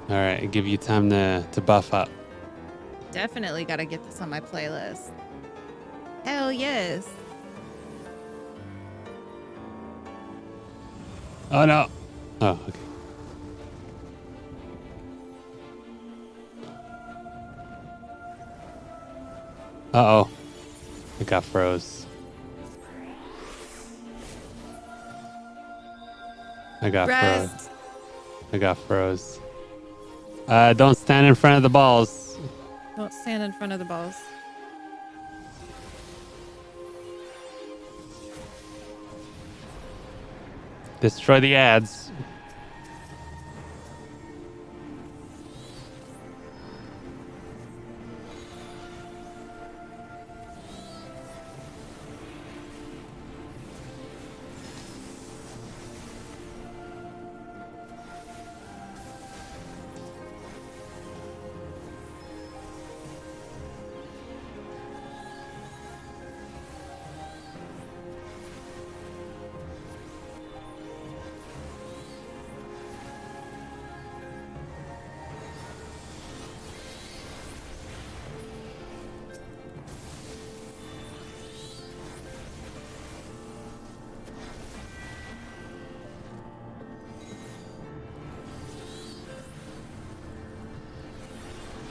All right, give you time to buff up. Definitely got to get this on my playlist. Hell yes. Oh no. Oh, okay. Uh-oh. It got froze. I got froze. Rest. I got froze. Don't stand in front of the balls. Don't stand in front of the balls. Destroy the ads.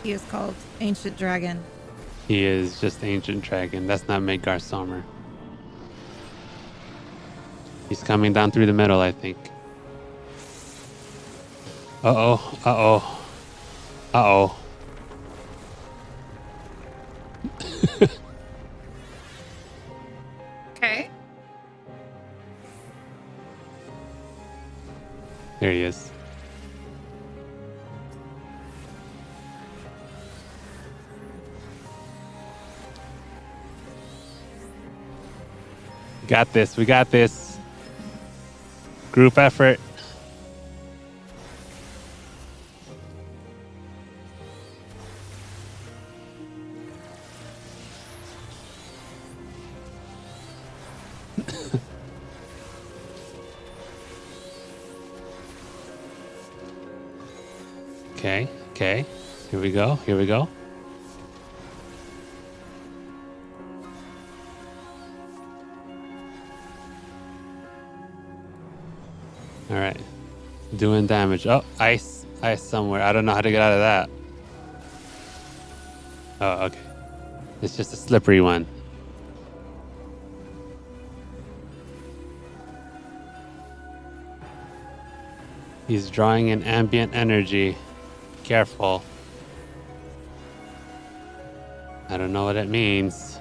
He is called Ancient Dragon. He is just Ancient Dragon. That's not Midgar Sommer. He's coming down through the middle, I think. Uh-oh. Uh-oh. Uh-oh. Okay. There he is. Got this. We got this. Group effort. Okay. Okay. Here we go. Here we go. All right. Doing damage. Oh, ice. Ice somewhere. I don't know how to get out of that. Oh, okay. It's just a slippery one. He's drawing in ambient energy. Careful. I don't know what it means.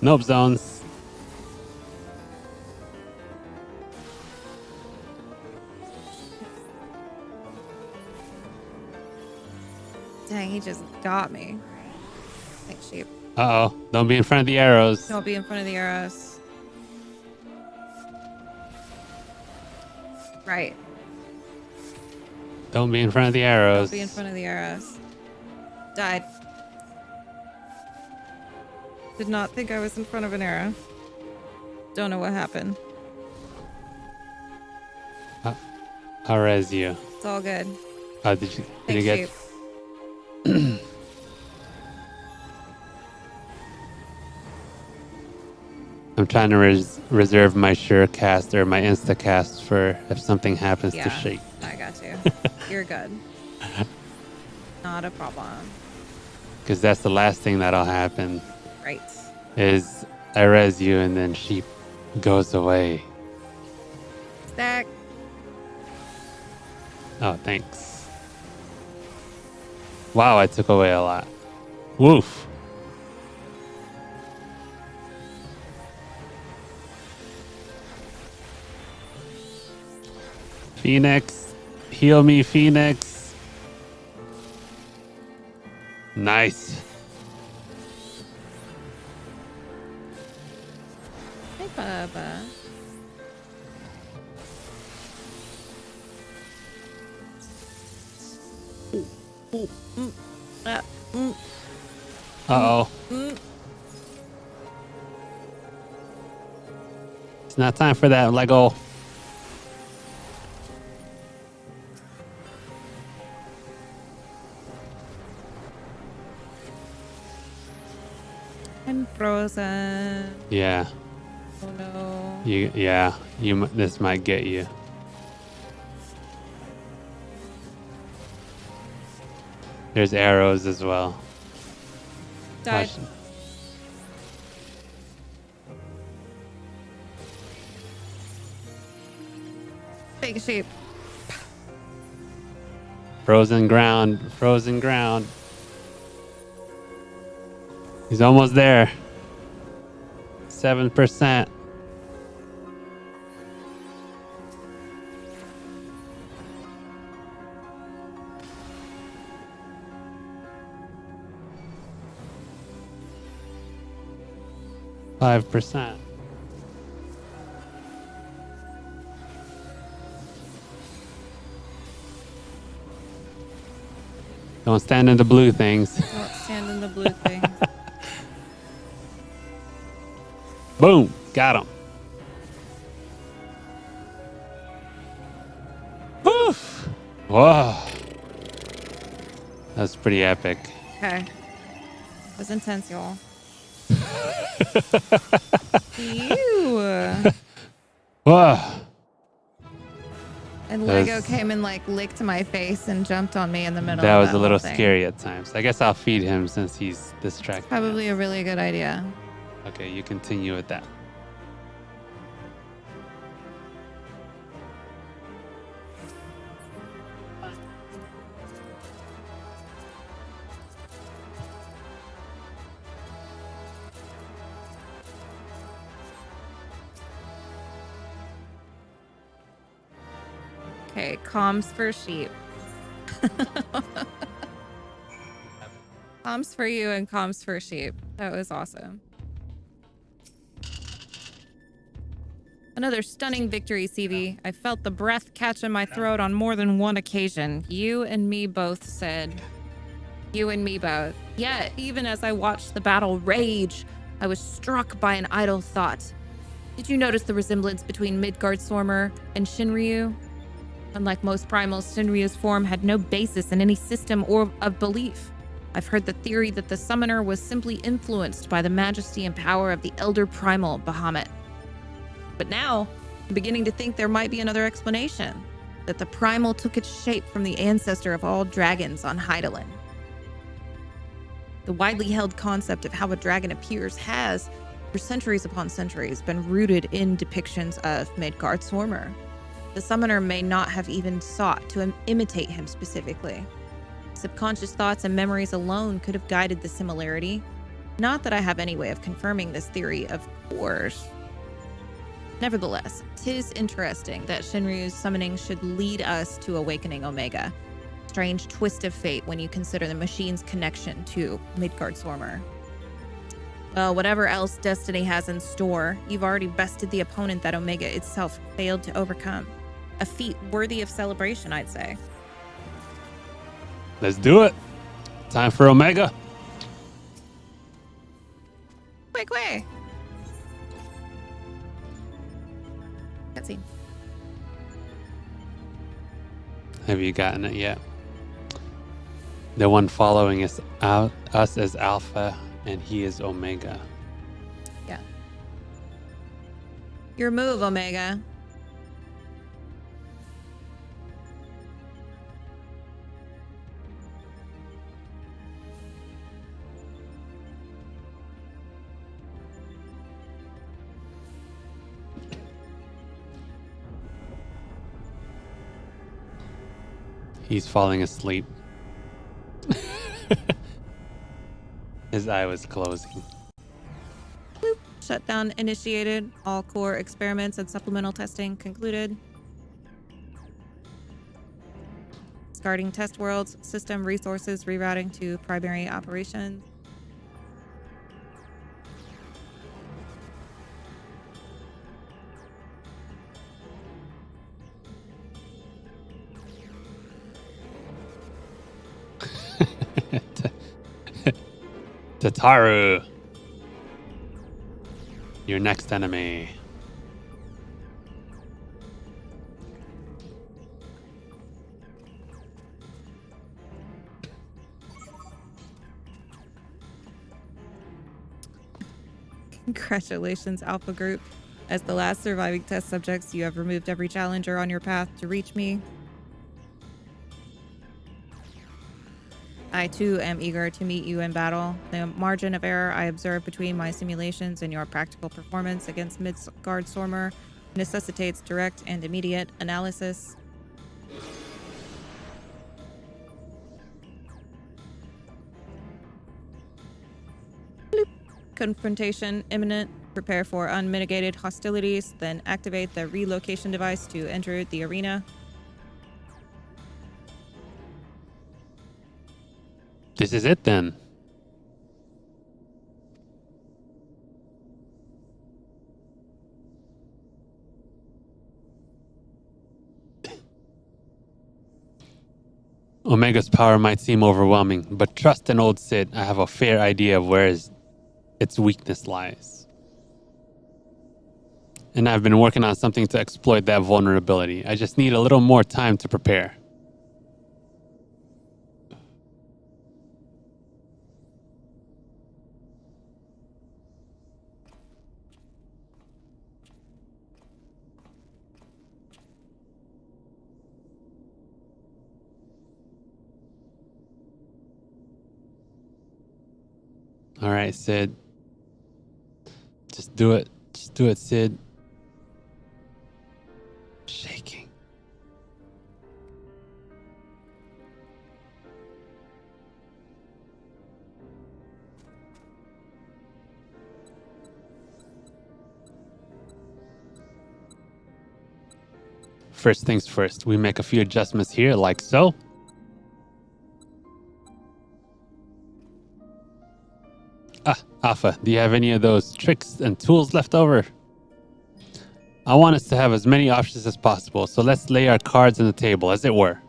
Nope zones. Dang, he just got me. Thanks, sheep. Uh-oh. Don't be in front of the arrows. Don't be in front of the arrows. Right. Don't be in front of the arrows. Don't be in front of the arrows. Died. Did not think I was in front of an arrow. Don't know what happened. I'll res you. It's all good. Did you Thanks, get... sheep. I'm trying to reserve my sure cast or my insta cast for if something happens to Yeah, Sheep. I got you. You're good. Not a problem. Because that's the last thing that'll happen. Right. Is I res you and then Sheep goes away. Stack. Oh, thanks. Wow, I took away a lot. Woof. Phoenix. Heal me, Phoenix. Nice. Hey, Bubba. Uh-oh. It's not time for that, Lego. I'm frozen. Yeah. Oh no. This might get you. There's arrows as well. Died. Watch. Big sheep. Frozen ground. Frozen ground. He's almost there. 7%. %. Don't stand in the blue things. Don't stand in the blue thing. Boom. Got him. Woof. Whoa. That's pretty epic. Okay. It was intense, y'all. Ew. Whoa. And That Lego was- came and like licked my face and jumped on me in the middle That of was a whole little thing. scary at times. I guess I'll feed him since he's distracted. Probably a really good idea. Okay, you continue with that. Okay, comms for sheep. Comms for you and comms for sheep. That was awesome. Another stunning victory, CV. I felt the breath catch in my throat on more than one occasion. You and me both said. You and me both. Yet, even as I watched the battle rage, I was struck by an idle thought. Did you notice the resemblance between Midgard-Stormer and Shinryu? Unlike most primals, Shinryu's form had no basis in any system or of belief. I've heard the theory that the summoner was simply influenced by the majesty and power of the elder primal Bahamut. But now, I'm beginning to think there might be another explanation, that the primal took its shape from the ancestor of all dragons on Hydaelyn. The widely held concept of how a dragon appears has, for centuries upon centuries, been rooted in depictions of Midgard-Stormer. The summoner may not have even sought to imitate him specifically. Subconscious thoughts and memories alone could have guided the similarity. Not that I have any way of confirming this theory, of course. Nevertheless, 'tis interesting that Shinryu's summoning should lead us to awakening Omega. Strange twist of fate when you consider the machine's connection to Midgard-Swarmer. Well, whatever else destiny has in store, you've already bested the opponent that Omega itself failed to overcome. A feat worthy of celebration, I'd say. Let's do it. Time for Omega. Quick way. Cutscene. Have you gotten it yet? The one following us as Alpha, and he is Omega. Yeah. Your move, Omega. He's falling asleep. His eye was closing. Bloop. Shutdown initiated. All core experiments and supplemental testing concluded. Discarding test worlds. System resources rerouting to primary operations. Tataru, your next enemy. Congratulations, Alpha Group. As the last surviving test subjects, you have removed every challenger on your path to reach me. I, too, am eager to meet you in battle. The margin of error I observe between my simulations and your practical performance against Midgard-Swarmer necessitates direct and immediate analysis. Bloop. Confrontation imminent. Prepare for unmitigated hostilities, then activate the relocation device to enter the arena. This is it then. Omega's power might seem overwhelming, but trust in old Sid. I have a fair idea of where its weakness lies. And I've been working on something to exploit that vulnerability. I just need a little more time to prepare. All right, Sid. Just do it. Just do it, Sid. Shaking. First things first, we make a few adjustments here, like so. Alpha, do you have any of those tricks and tools left over? I want us to have as many options as possible, so let's lay our cards on the table, as it were.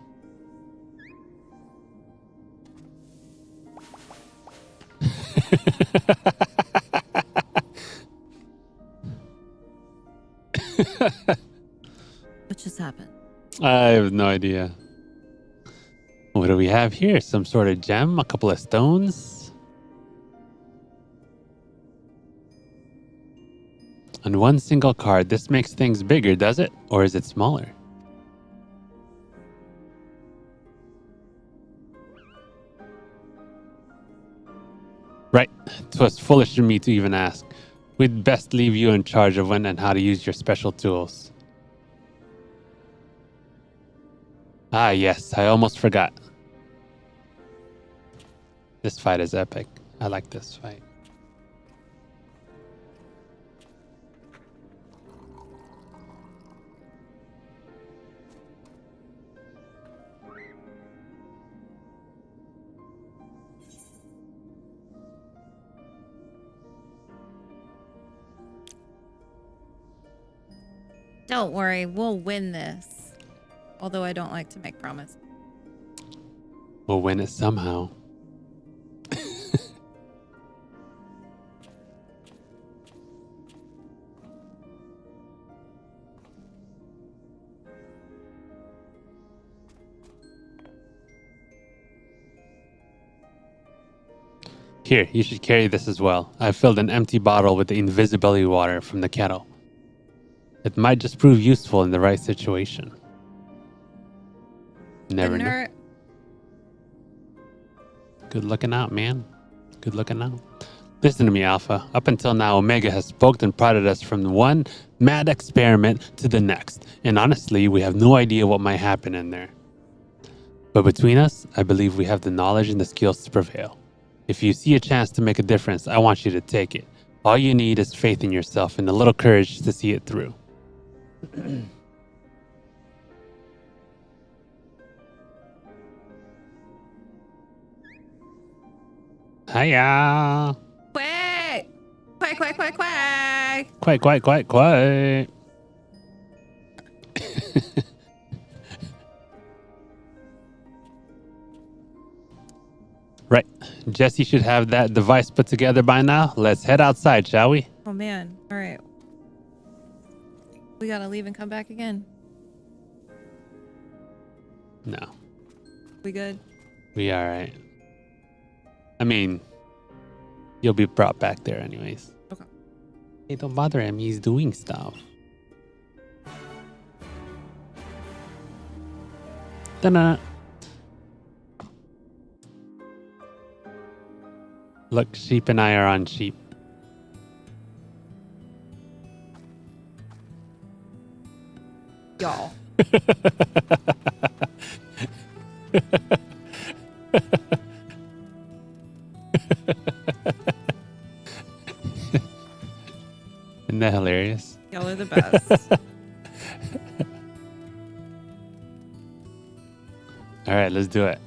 What just happened? I have no idea. What do we have here? Some sort of gem? A couple of stones? On one single card, this makes things bigger, does it? Or is it smaller? Right. 'Twas foolish of me to even ask. We'd best leave you in charge of when and how to use your special tools. Ah, yes. I almost forgot. This fight is epic. I like this fight. Don't worry, we'll win this. Although I don't like to make promises. We'll win it somehow. Here, you should carry this as well. I filled an empty bottle with the invisibility water from the kettle. It might just prove useful in the right situation. Never Couldn't know. hurt. Good looking out, man. Good looking out. Listen to me, Alpha. Up until now, Omega has poked and prodded us from one mad experiment to the next. And honestly, we have no idea what might happen in there. But between us, I believe we have the knowledge and the skills to prevail. If you see a chance to make a difference, I want you to take it. All you need is faith in yourself and a little courage to see it through. Hiya! Quack! Quack, quack, quack, quack! Quite, quite, quite, quite. Right. Jesse should have that device put together by now. Let's head outside, shall we? Oh man. All right. We gotta leave and come back again. No. We good? We all right. I mean, you'll be brought back there anyways. Okay. Hey, don't bother him. He's doing stuff. Ta-da. Look, Sheep and I are on Sheep. Y'all. Isn't that hilarious? Y'all are the best. All right, let's do it.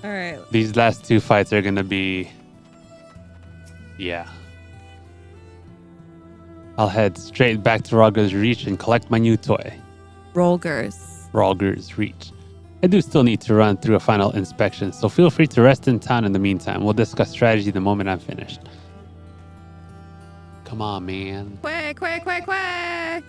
All right. These last two fights are going to be... Yeah. I'll head straight back to Rogger's Reach and collect my new toy. Rolgers. Rogger's Reach. I do still need to run through a final inspection, so feel free to rest in town in the meantime. We'll discuss strategy the moment I'm finished. Come on, man. Quack, quack, quack, quack!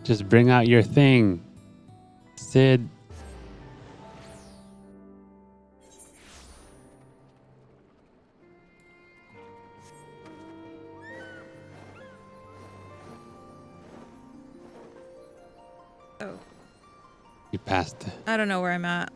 Just bring out your thing, Sid. Oh, You passed it. I don't know where I'm at.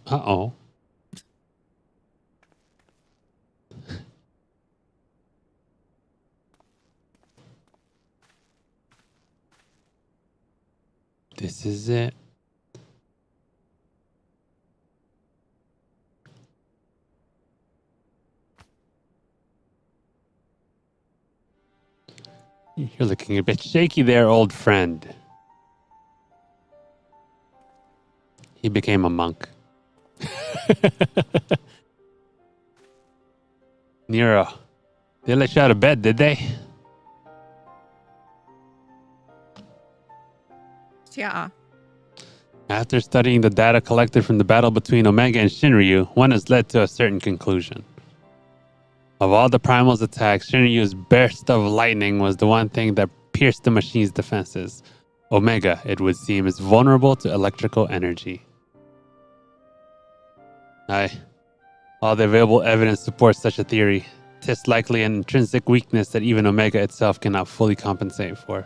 Uh-oh. This is it. You're looking a bit shaky there, old friend. He became a monk. Nero, they let you out of bed, did they? Yeah. After studying the data collected from the battle between Omega and Shinryu, one has led to a certain conclusion. Of all the Primal's attacks, Shinryu's burst of lightning was the one thing that pierced the machine's defenses. Omega, it would seem, is vulnerable to electrical energy. Aye. All the available evidence supports such a theory. 'Tis likely an intrinsic weakness that even Omega itself cannot fully compensate for.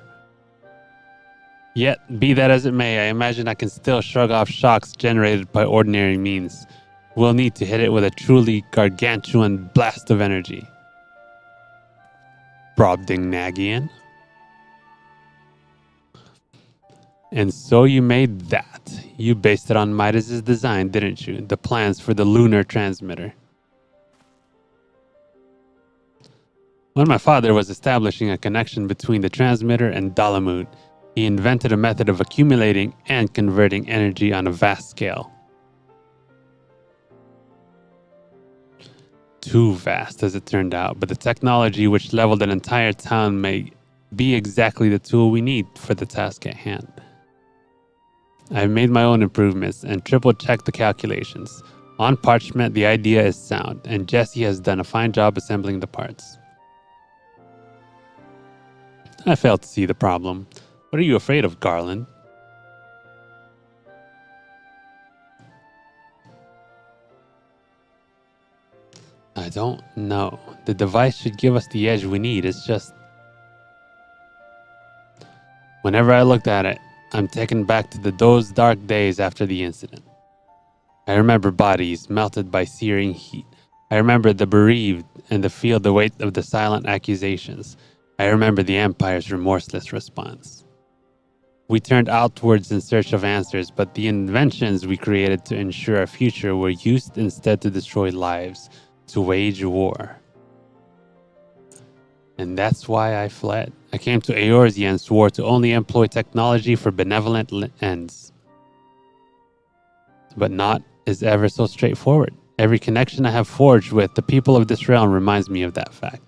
Yet, be that as it may, I imagine I can still shrug off shocks generated by ordinary means. We'll need to hit it with a truly gargantuan blast of energy. Brobdingnagian. And so you made that. You based it on Midas's design, didn't you? The plans for the lunar transmitter. When my father was establishing a connection between the transmitter and Dalamud, he invented a method of accumulating and converting energy on a vast scale. Too vast, as it turned out, but the technology which leveled an entire town may be exactly the tool we need for the task at hand. I've made my own improvements and triple-checked the calculations. On parchment, the idea is sound, and Jesse has done a fine job assembling the parts. I failed to see the problem. What are you afraid of, Garland? I don't know. The device should give us the edge we need. It's just... Whenever I looked at it, I'm taken back to those dark days after the incident. I remember bodies melted by searing heat. I remember the bereaved and feel the weight of the silent accusations. I remember the Empire's remorseless response. We turned outwards in search of answers, but the inventions we created to ensure a future were used instead to destroy lives, to wage war. And that's why I fled. I came to Eorzea and swore to only employ technology for benevolent ends. But not is ever so straightforward. Every connection I have forged with the people of this realm reminds me of that fact.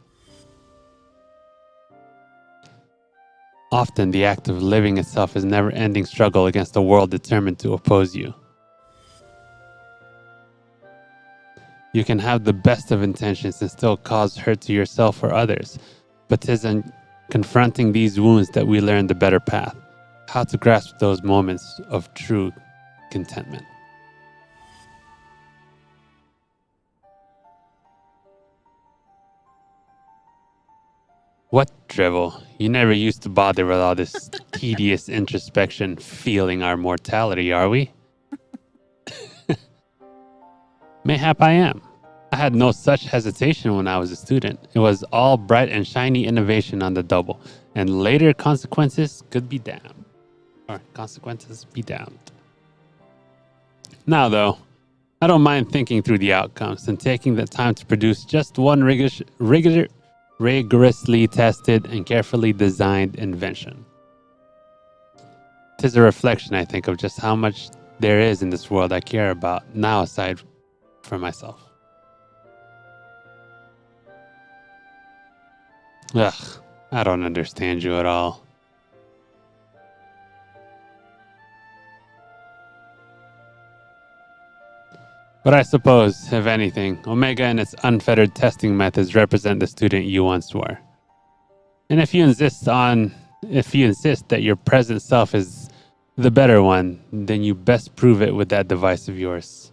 Often the act of living itself is a never-ending struggle against a world determined to oppose you. You can have the best of intentions and still cause hurt to yourself or others, but 'tis in confronting these wounds that we learn the better path, how to grasp those moments of true contentment. What drivel? You never used to bother with all this tedious introspection, feeling our mortality, are we? Mayhap I am. I had no such hesitation when I was a student. It was all bright and shiny innovation on the double, and later consequences could be damned. Or consequences be damned. Now though, I don't mind thinking through the outcomes and taking the time to produce just one rigorously tested and carefully designed invention. 'Tis a reflection, I think, of just how much there is in this world I care about now aside from myself. Ugh, I don't understand you at all. But I suppose, if anything, Omega and its unfettered testing methods represent the student you once were. And if you insist that your present self is the better one, then you best prove it with that device of yours.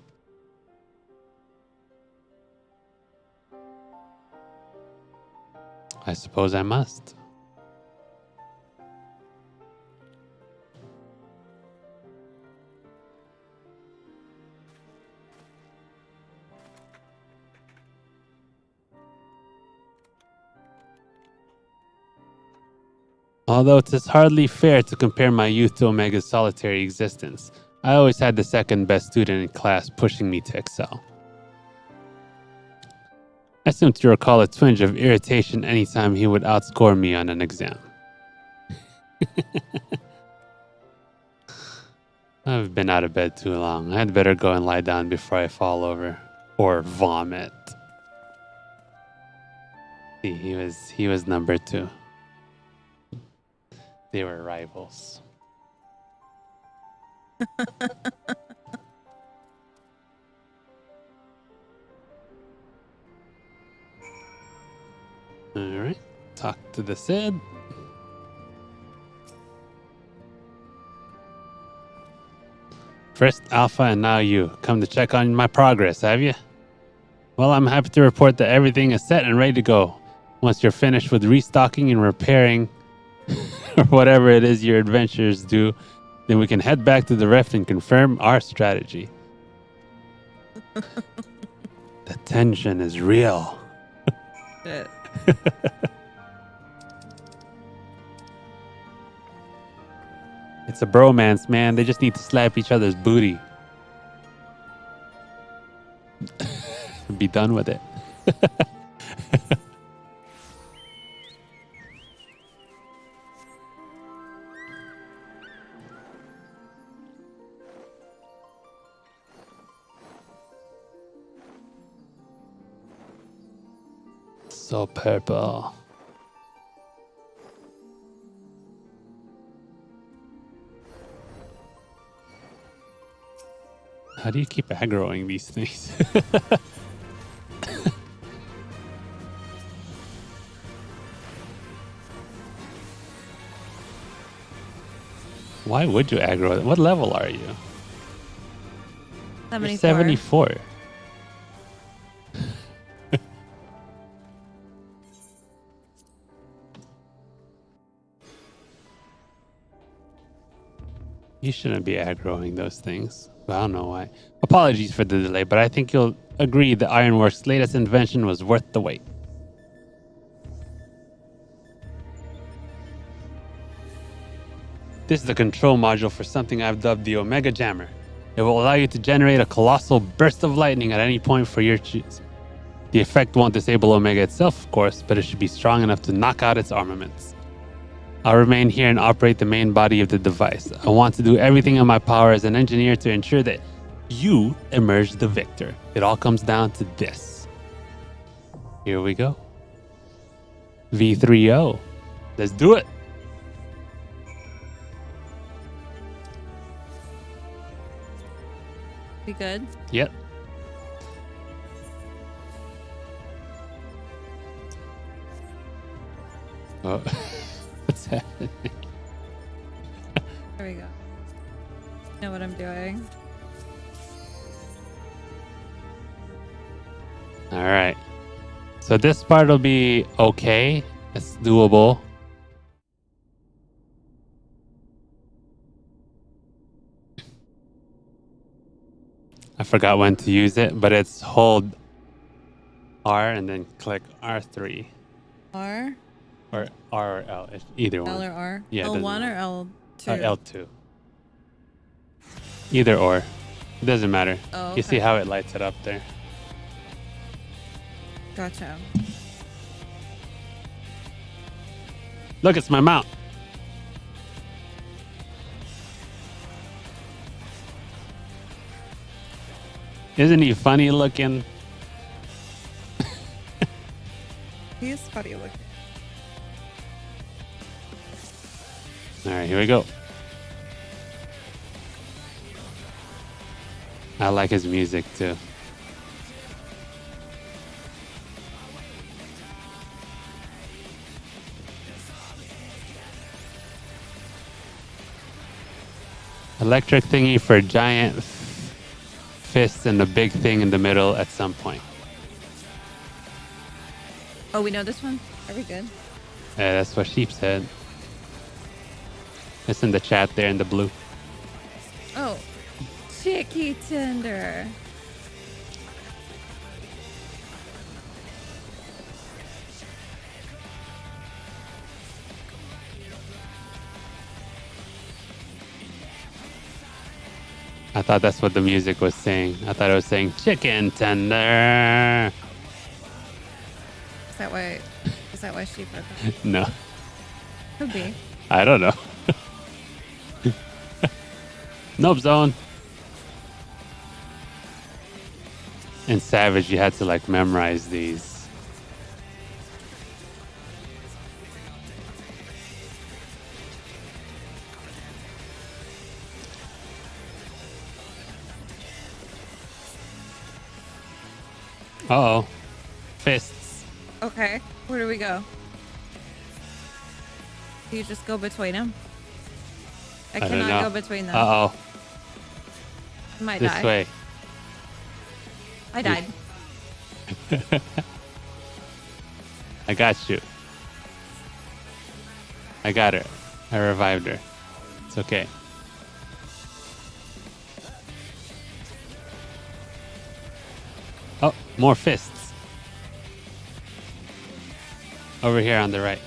I suppose I must. Although it is hardly fair to compare my youth to Omega's solitary existence, I always had the second best student in class pushing me to excel. I seem to recall a twinge of irritation anytime he would outscore me on an exam. I've been out of bed too long. I'd better go and lie down before I fall over. Or vomit. See, he was number 2. They were rivals. Alright, talk to the Sid. First Alpha and now you. Come to check on my progress, have you? Well, I'm happy to report that everything is set and ready to go. Once you're finished with restocking and repairing, or whatever it is your adventurers do, then we can head back to the Rift and confirm our strategy. The tension is real. Shit. It's a bromance, man. They just need to slap each other's booty. Be done with it. So purple. How do you keep aggroing these things? Why would you aggro it? What level are you? 74. You're 74. You shouldn't be aggroing those things. I don't know why. Apologies for the delay, but I think you'll agree the Ironworks' latest invention was worth the wait. This is the control module for something I've dubbed the Omega Jammer. It will allow you to generate a colossal burst of lightning at any point for your choosing. The effect won't disable Omega itself, of course, but it should be strong enough to knock out its armaments. I'll remain here and operate the main body of the device. I want to do everything in my power as an engineer to ensure that you emerge the victor. It all comes down to this. Here we go. V3O. Let's do it. We good? Yep. Oh, what's happening? There we go. Know what I'm doing. All right. So this part will be okay. It's doable. I forgot when to use it, but it's hold R and then click R3 R? or R or L, either one. L or R? Yeah, it doesn't L1 or matter. L2? L2. Either or. It doesn't matter. Oh, You see okay. how it lights it up there. Gotcha. Look, it's my mount. Isn't he funny looking? He is funny looking. All right, here we go. I like his music too. Electric thingy for giant fists and a big thing in the middle at some point. Oh, we know this one? Are we good? Yeah, that's what Sheep said. It's in the chat there in the blue. Oh. Chicky tender. I thought that's what the music was saying. I thought it was saying chicken tender. Is that why she broke up? No, Could be. I don't know. Nope zone. In Savage, you had to like memorize these. Uh-oh. Fists. Okay. Where do we go? Do you just go between them? I don't cannot know. go between them. Uh-oh. I might This die. way. I died. I got you. I got her. I revived her. It's okay. Oh, more fists. Over here on the right.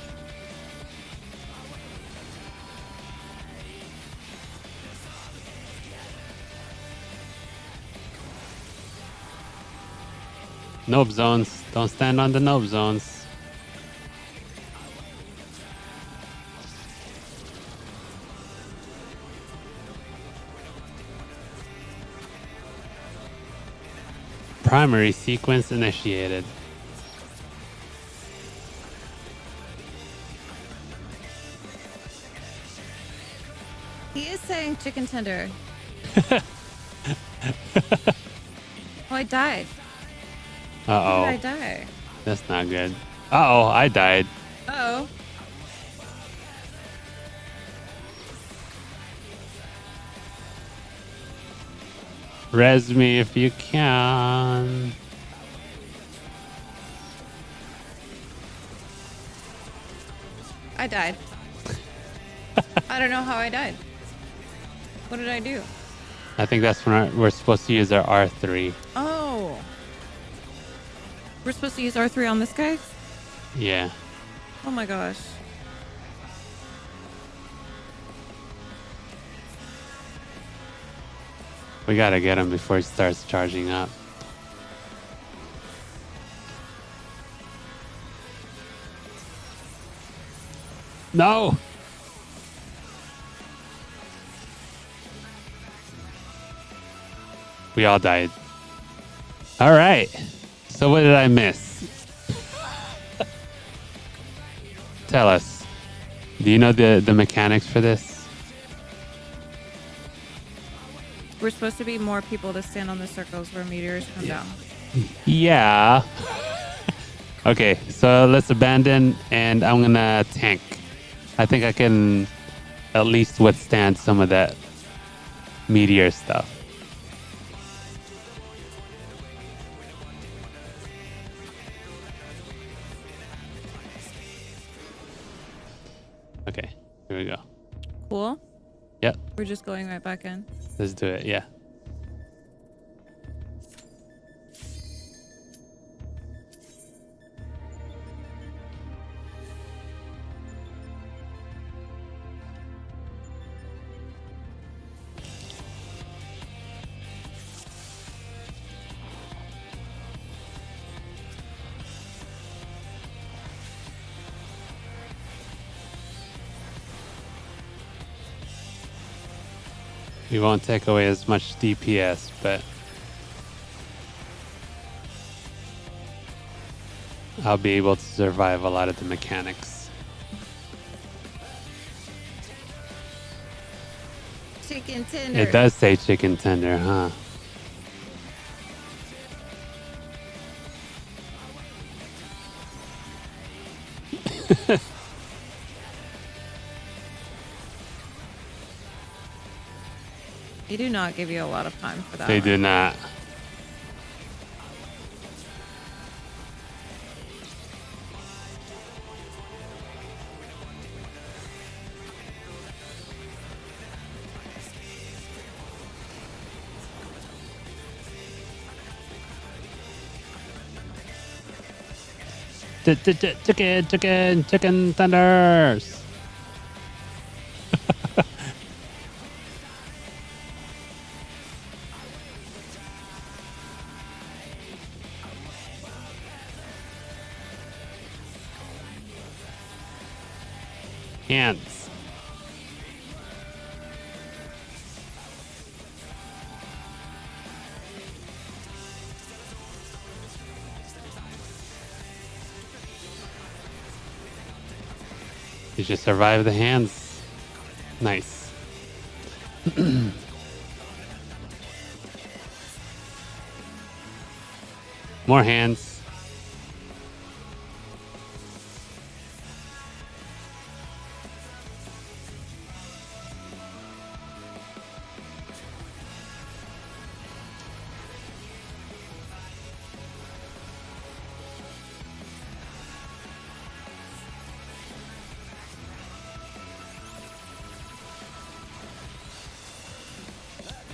Nope zones. Don't stand on the nope zones. Primary sequence initiated. He is saying chicken tender. Oh, I died. How did I Uh-oh. die? That's not good. Uh-oh, I died. Uh-oh. Res me if you can. I died. I don't know how I died. What did I do? I think that's when we're supposed to use our R3. Oh. We're supposed to use R3 on this guy? Yeah. Oh my gosh. We gotta get him before he starts charging up. No! We all died. All right. So what did I miss? Tell us. Do you know the mechanics for this? We're supposed to be more people to stand on the circles where meteors come down. Yeah. Okay, so let's abandon and I'm gonna tank. I think I can at least withstand some of that meteor stuff. Okay, here we go. Cool. Yep, We're just going right back in. let's do it, yeah. We won't take away as much DPS, but I'll be able to survive a lot of the mechanics. Chicken tender. It does say chicken tender, huh? They do not give you a lot of time for that. They one. do not. Chicken tenders. Hands. Did you survive the hands? Nice. More hands.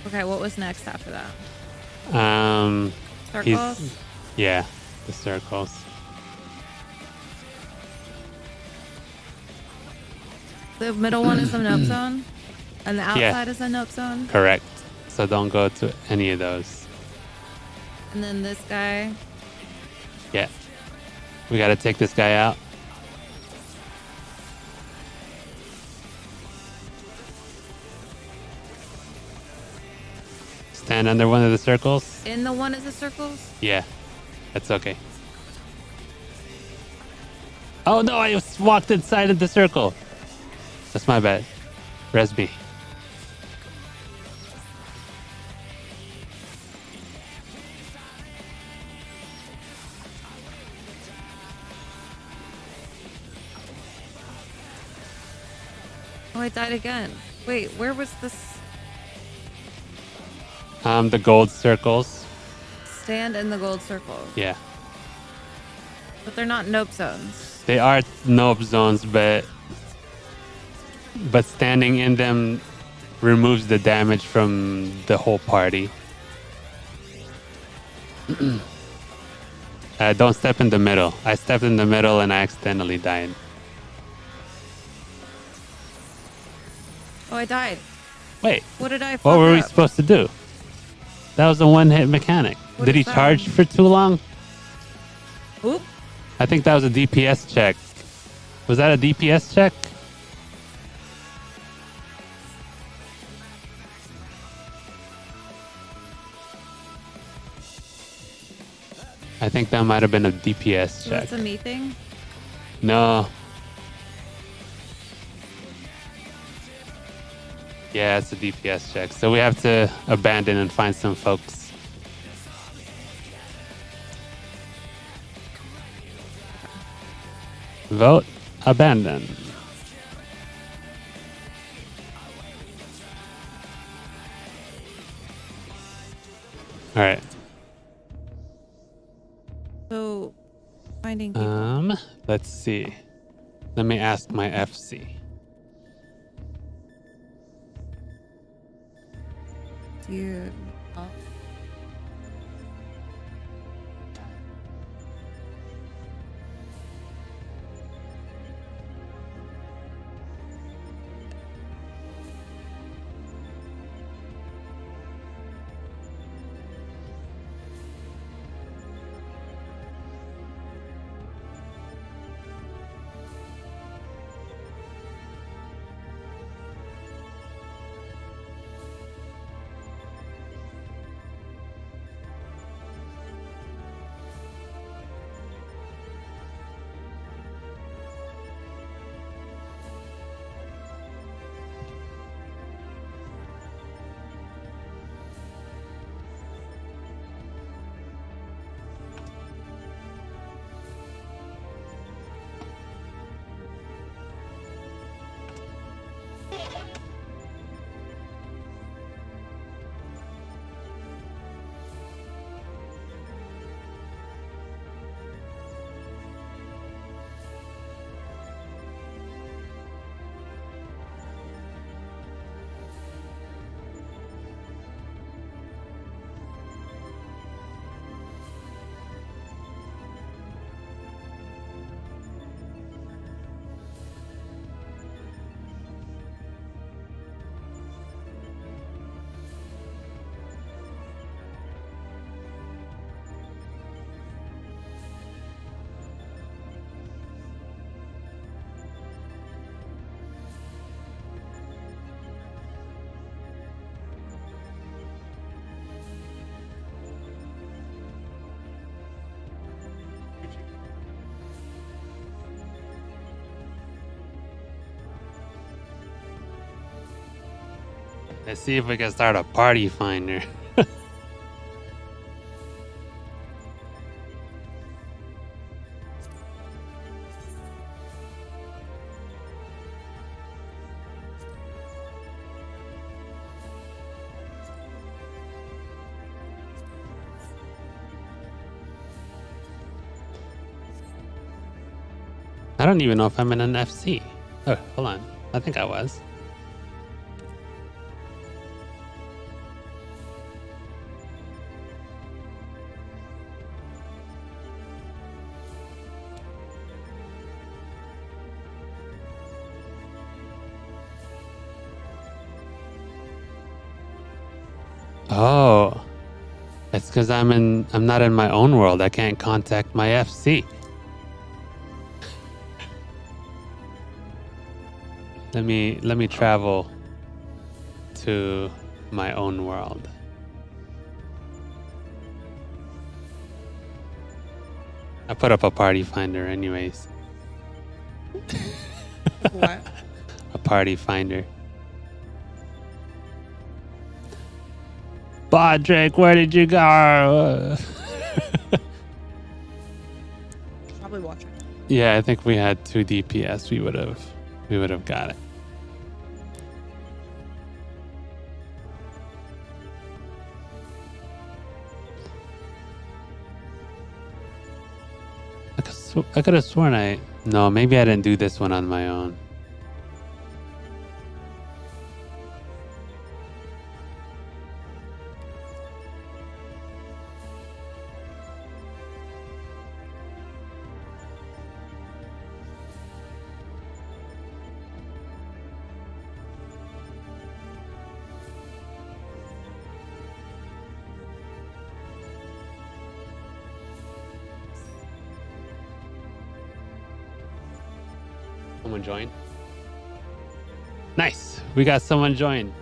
Okay, what was next after that? He's, yeah, the circles. The middle one is a nope zone, and the outside is a nope zone. Correct. So don't go to any of those. And then this guy Yeah. We gotta take this guy out. Stand under one of the circles. In the one of the circles? Yeah. That's okay. Oh no, I walked inside of the circle. That's my bad. Res me. Oh, I died again. Wait, where was this? The gold circles. Stand in the gold circle. Yeah. But they're not nope zones. They are nope zones, but standing in them removes the damage from the whole party. Don't step in the middle. I stepped in the middle and I accidentally died. Oh, I died. Wait, What did I fuck what were we up? supposed to do? That was a one-hit mechanic. What Did is he that? charge for too long? Oop. I think that was a DPS check. Was that a DPS check? I think that might have been a DPS So check. that's a me thing? No. Yeah, it's a DPS check. So we have to abandon and find some folks. Vote abandon. All right. So, finding people. Let's see. Let me ask my FC. Dude. Oh. Let's see if we can start a party finder. I don't even know if I'm in an FC. Oh, hold on. I think I was. Oh. It's because I'm not in my own world. I can't contact my FC. Let me travel to my own world. I put up a party finder anyways. What? A party finder. Bodrick, where did you go? Probably watching. Yeah, I think we had 2 DPS. We would have got it. I could have sworn no, maybe I didn't do this one on my own. Someone joined. Nice. We got someone joined.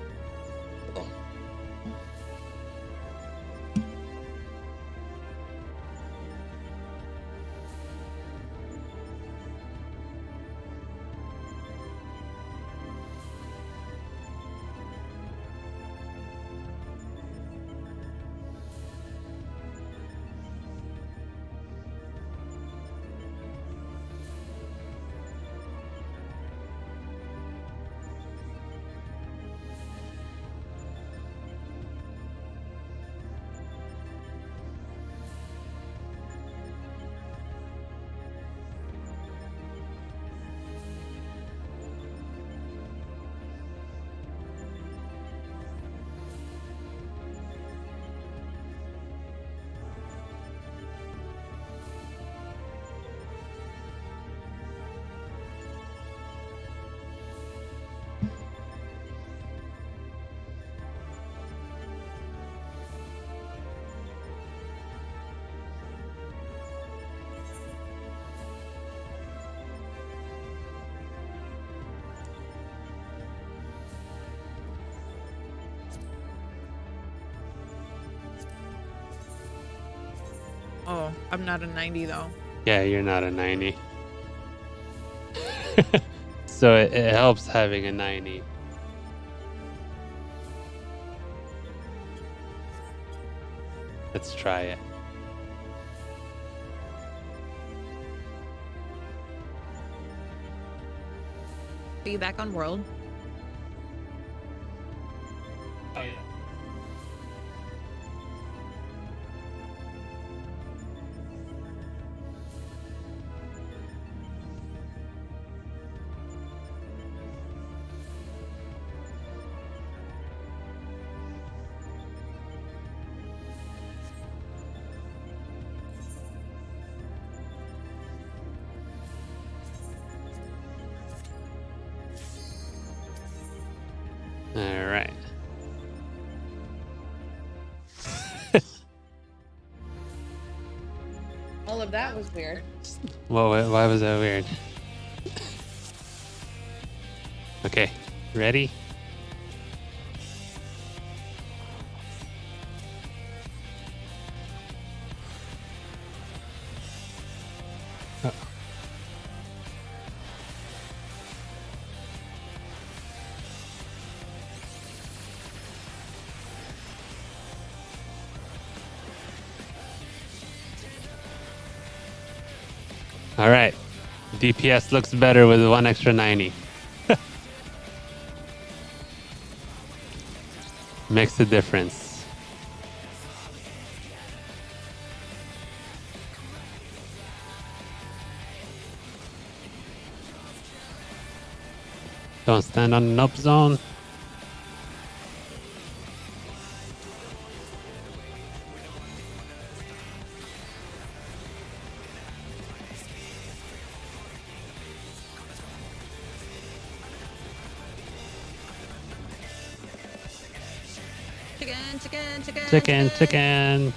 Oh, I'm not a 90 though. Yeah, you're not a 90. So it helps having a 90. Let's try it. Are you back on World? Oh, yeah. All right. All of that was weird. Why was that weird? Okay, ready? Oh. All right, DPS looks better with 1 extra 90. Makes a difference. Don't stand on the nope zone. Chicken.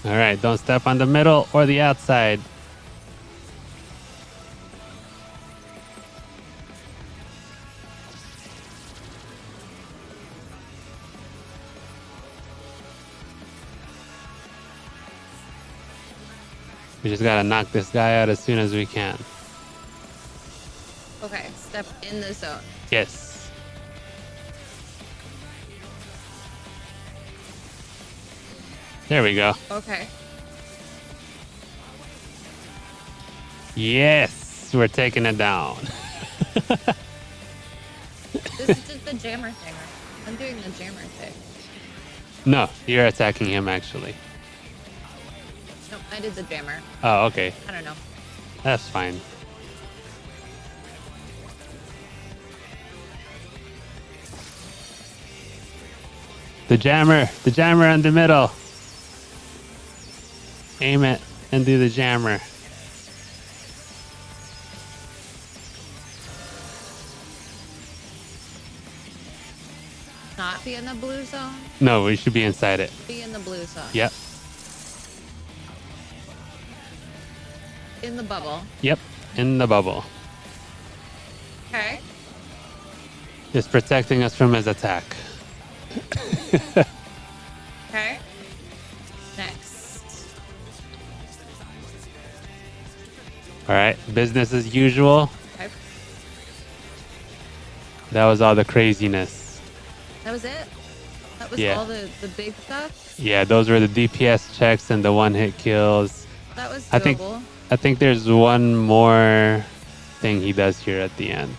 All right, don't step on the middle or the outside. We just gotta knock this guy out as soon as we can. Okay, step in the zone. Yes. There we go. Okay. Yes, we're taking it down. This is just the jammer thing. Right? I'm doing the jammer thing. No, you're attacking him actually. No, I did the jammer. Oh, okay. I don't know. That's fine. The jammer in the middle. Aim it and do the jammer. Not be in the blue zone. No, we should be inside it. Be in the blue zone. Yep. In the bubble. Yep. In the bubble. Okay. It's protecting us from his attack. Okay. Next. All right. Business as usual. Okay. That was all the craziness. That was it? That was Yeah. all the big stuff? Yeah, those were the DPS checks and the one-hit kills. That was I think doable. I think there's one more thing he does here at the end.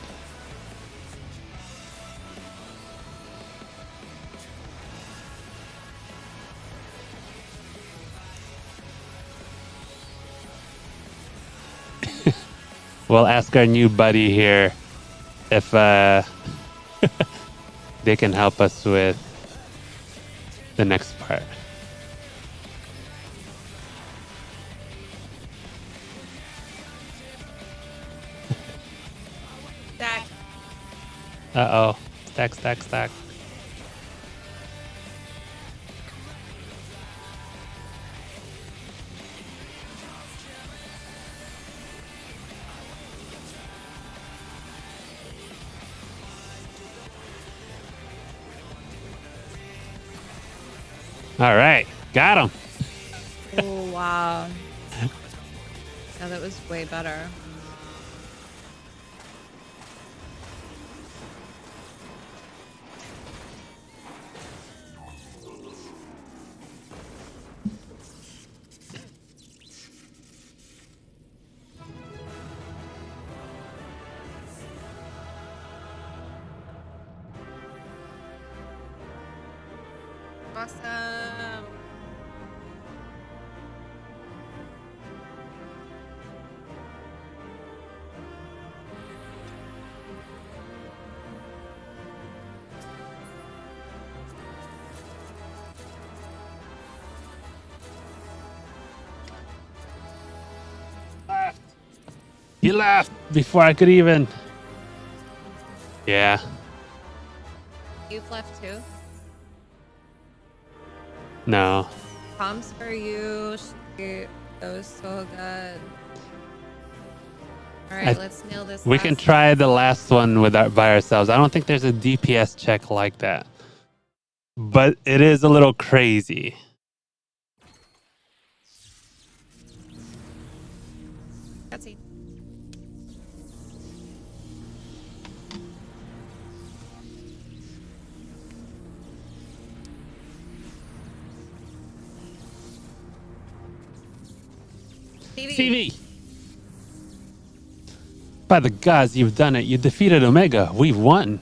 We'll ask our new buddy here if they can help us with the next part. Stack. Uh-oh. Stack. All right. Got him. Oh, wow. Yeah, that was way better. Awesome. He laughed before I could even. Yeah. You've left too. No. Comms for you. Shoot, that was so good. All right, let's nail this. We can last try the last one by ourselves. I don't think there's a DPS check like that. But it is a little crazy. cutscene. CV! By the gods, you've done it. You defeated Omega. We've won.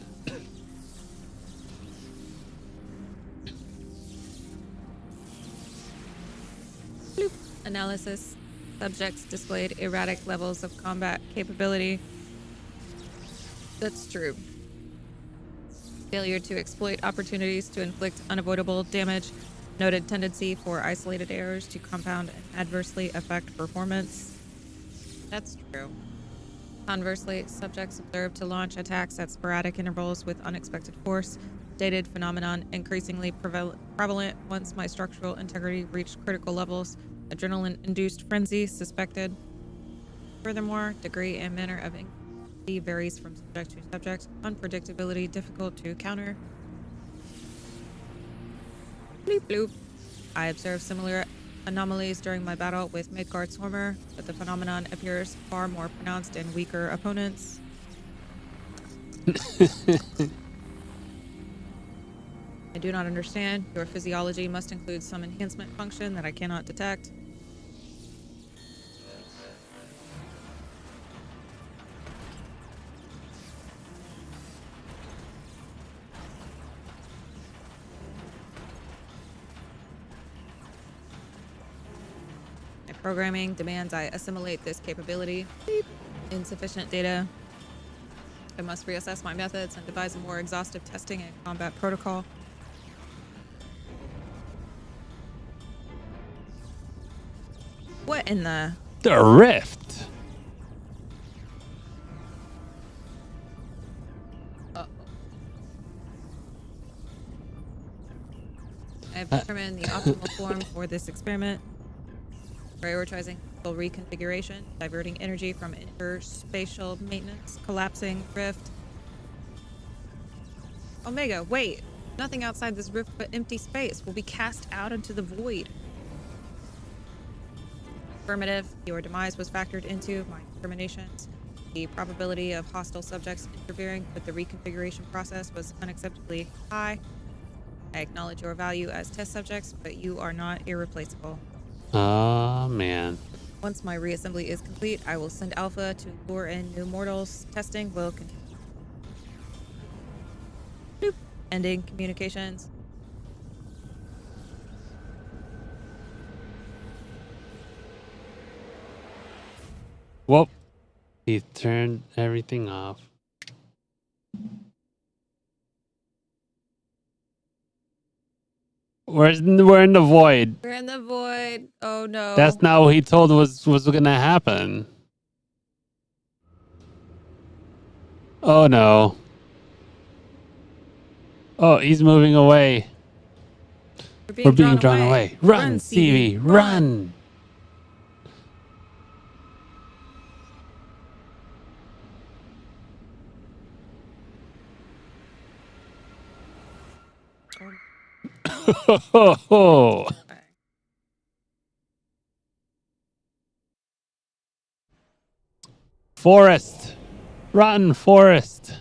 Bloop. Analysis. Subjects displayed erratic levels of combat capability. That's true. Failure to exploit opportunities to inflict unavoidable damage. Noted tendency for isolated errors to compound and adversely affect performance. That's true. Conversely, subjects observed to launch attacks at sporadic intervals with unexpected force. Dated phenomenon increasingly prevalent once my structural integrity reached critical levels. Adrenaline-induced frenzy suspected. Furthermore, degree and manner of anxiety varies from subject to subject. Unpredictability difficult to counter. Bleep bloop. I observed similar anomalies during my battle with Midgard Swarmer, but the phenomenon appears far more pronounced in weaker opponents. I do not understand. Your physiology must include some enhancement function that I cannot detect. My programming demands I assimilate this capability. Beep. Insufficient data. I must reassess my methods and devise a more exhaustive testing and combat protocol. What in the... The rift. I have determined the optimal form for this experiment. Prioritizing full reconfiguration, diverting energy from interspatial maintenance, collapsing rift. Omega, wait. Nothing outside this rift but empty space will be cast out into the void. Affirmative. Your demise was factored into my determinations. The probability of hostile subjects interfering with the reconfiguration process was unacceptably high. I acknowledge your value as test subjects, but you are not irreplaceable. Oh, man. Once my reassembly is complete, I will send Alpha to lure in new mortals. Testing will continue. Bloop. Ending communications. Whoop. He turned everything off. We're in the void. We're in the void. Oh no. That's not what he told was gonna happen. Oh no. Oh, he's moving away. We're being drawn away. Run, Stevie, run. Oh. Forest. Run, Forest.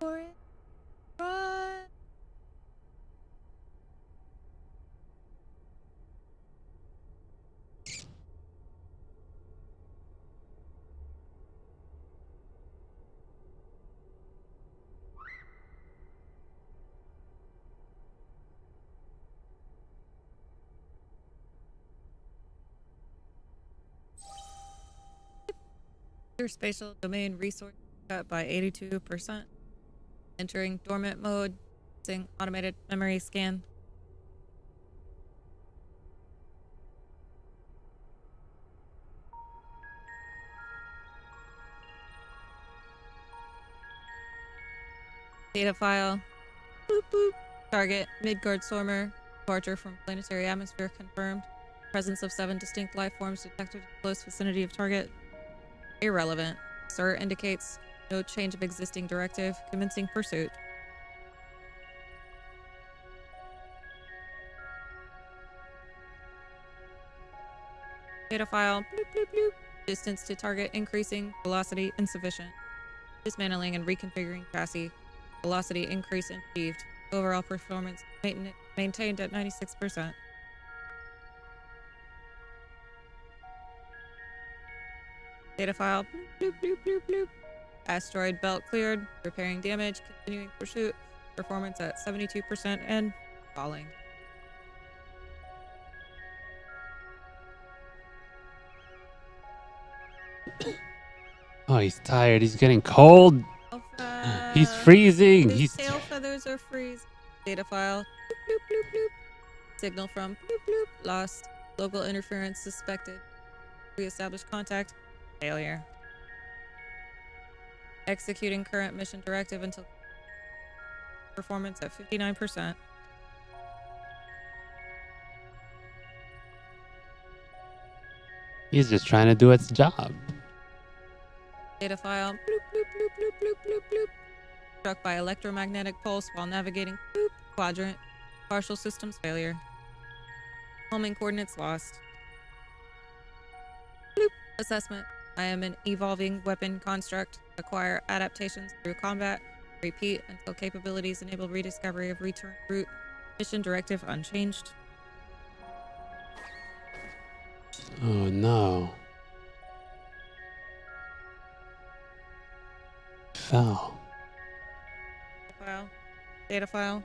Run. Your spatial domain resource cut by 82%. Entering dormant mode. Using automated memory scan. Data file. Boop boop. Target Midgard Swarmer. Departure from planetary atmosphere confirmed. Presence of 7 distinct life forms detected in close vicinity of target. Irrelevant. Sir indicates no change of existing directive. Commencing pursuit. Data file. Bloop, bloop, bloop. Distance to target increasing. Velocity insufficient. Dismantling and reconfiguring chassis. Velocity increase achieved. Overall performance maintained at 96%. Data file. Bloop, bloop, bloop, bloop, bloop. Asteroid belt cleared. Repairing damage. Continuing pursuit. Performance at 72% and falling. Oh, he's tired. He's getting cold. Alpha. He's freezing. His He's tail feathers are freeze. Data file. Bloop, bloop, bloop, bloop. Signal from bloop, bloop. Lost. Local interference suspected. Reestablish contact. Failure. Executing current mission directive until performance at 59%. he's just trying to do its job. Data file. Bloop, bloop, bloop, bloop, bloop, bloop, bloop. Struck by electromagnetic pulse while navigating bloop quadrant. Partial systems failure. Homing coordinates lost. Bloop. Assessment. I am an evolving weapon construct. Acquire adaptations through combat. Repeat until capabilities enable rediscovery of return route. Mission directive unchanged. Oh no. Fell. File. Data file.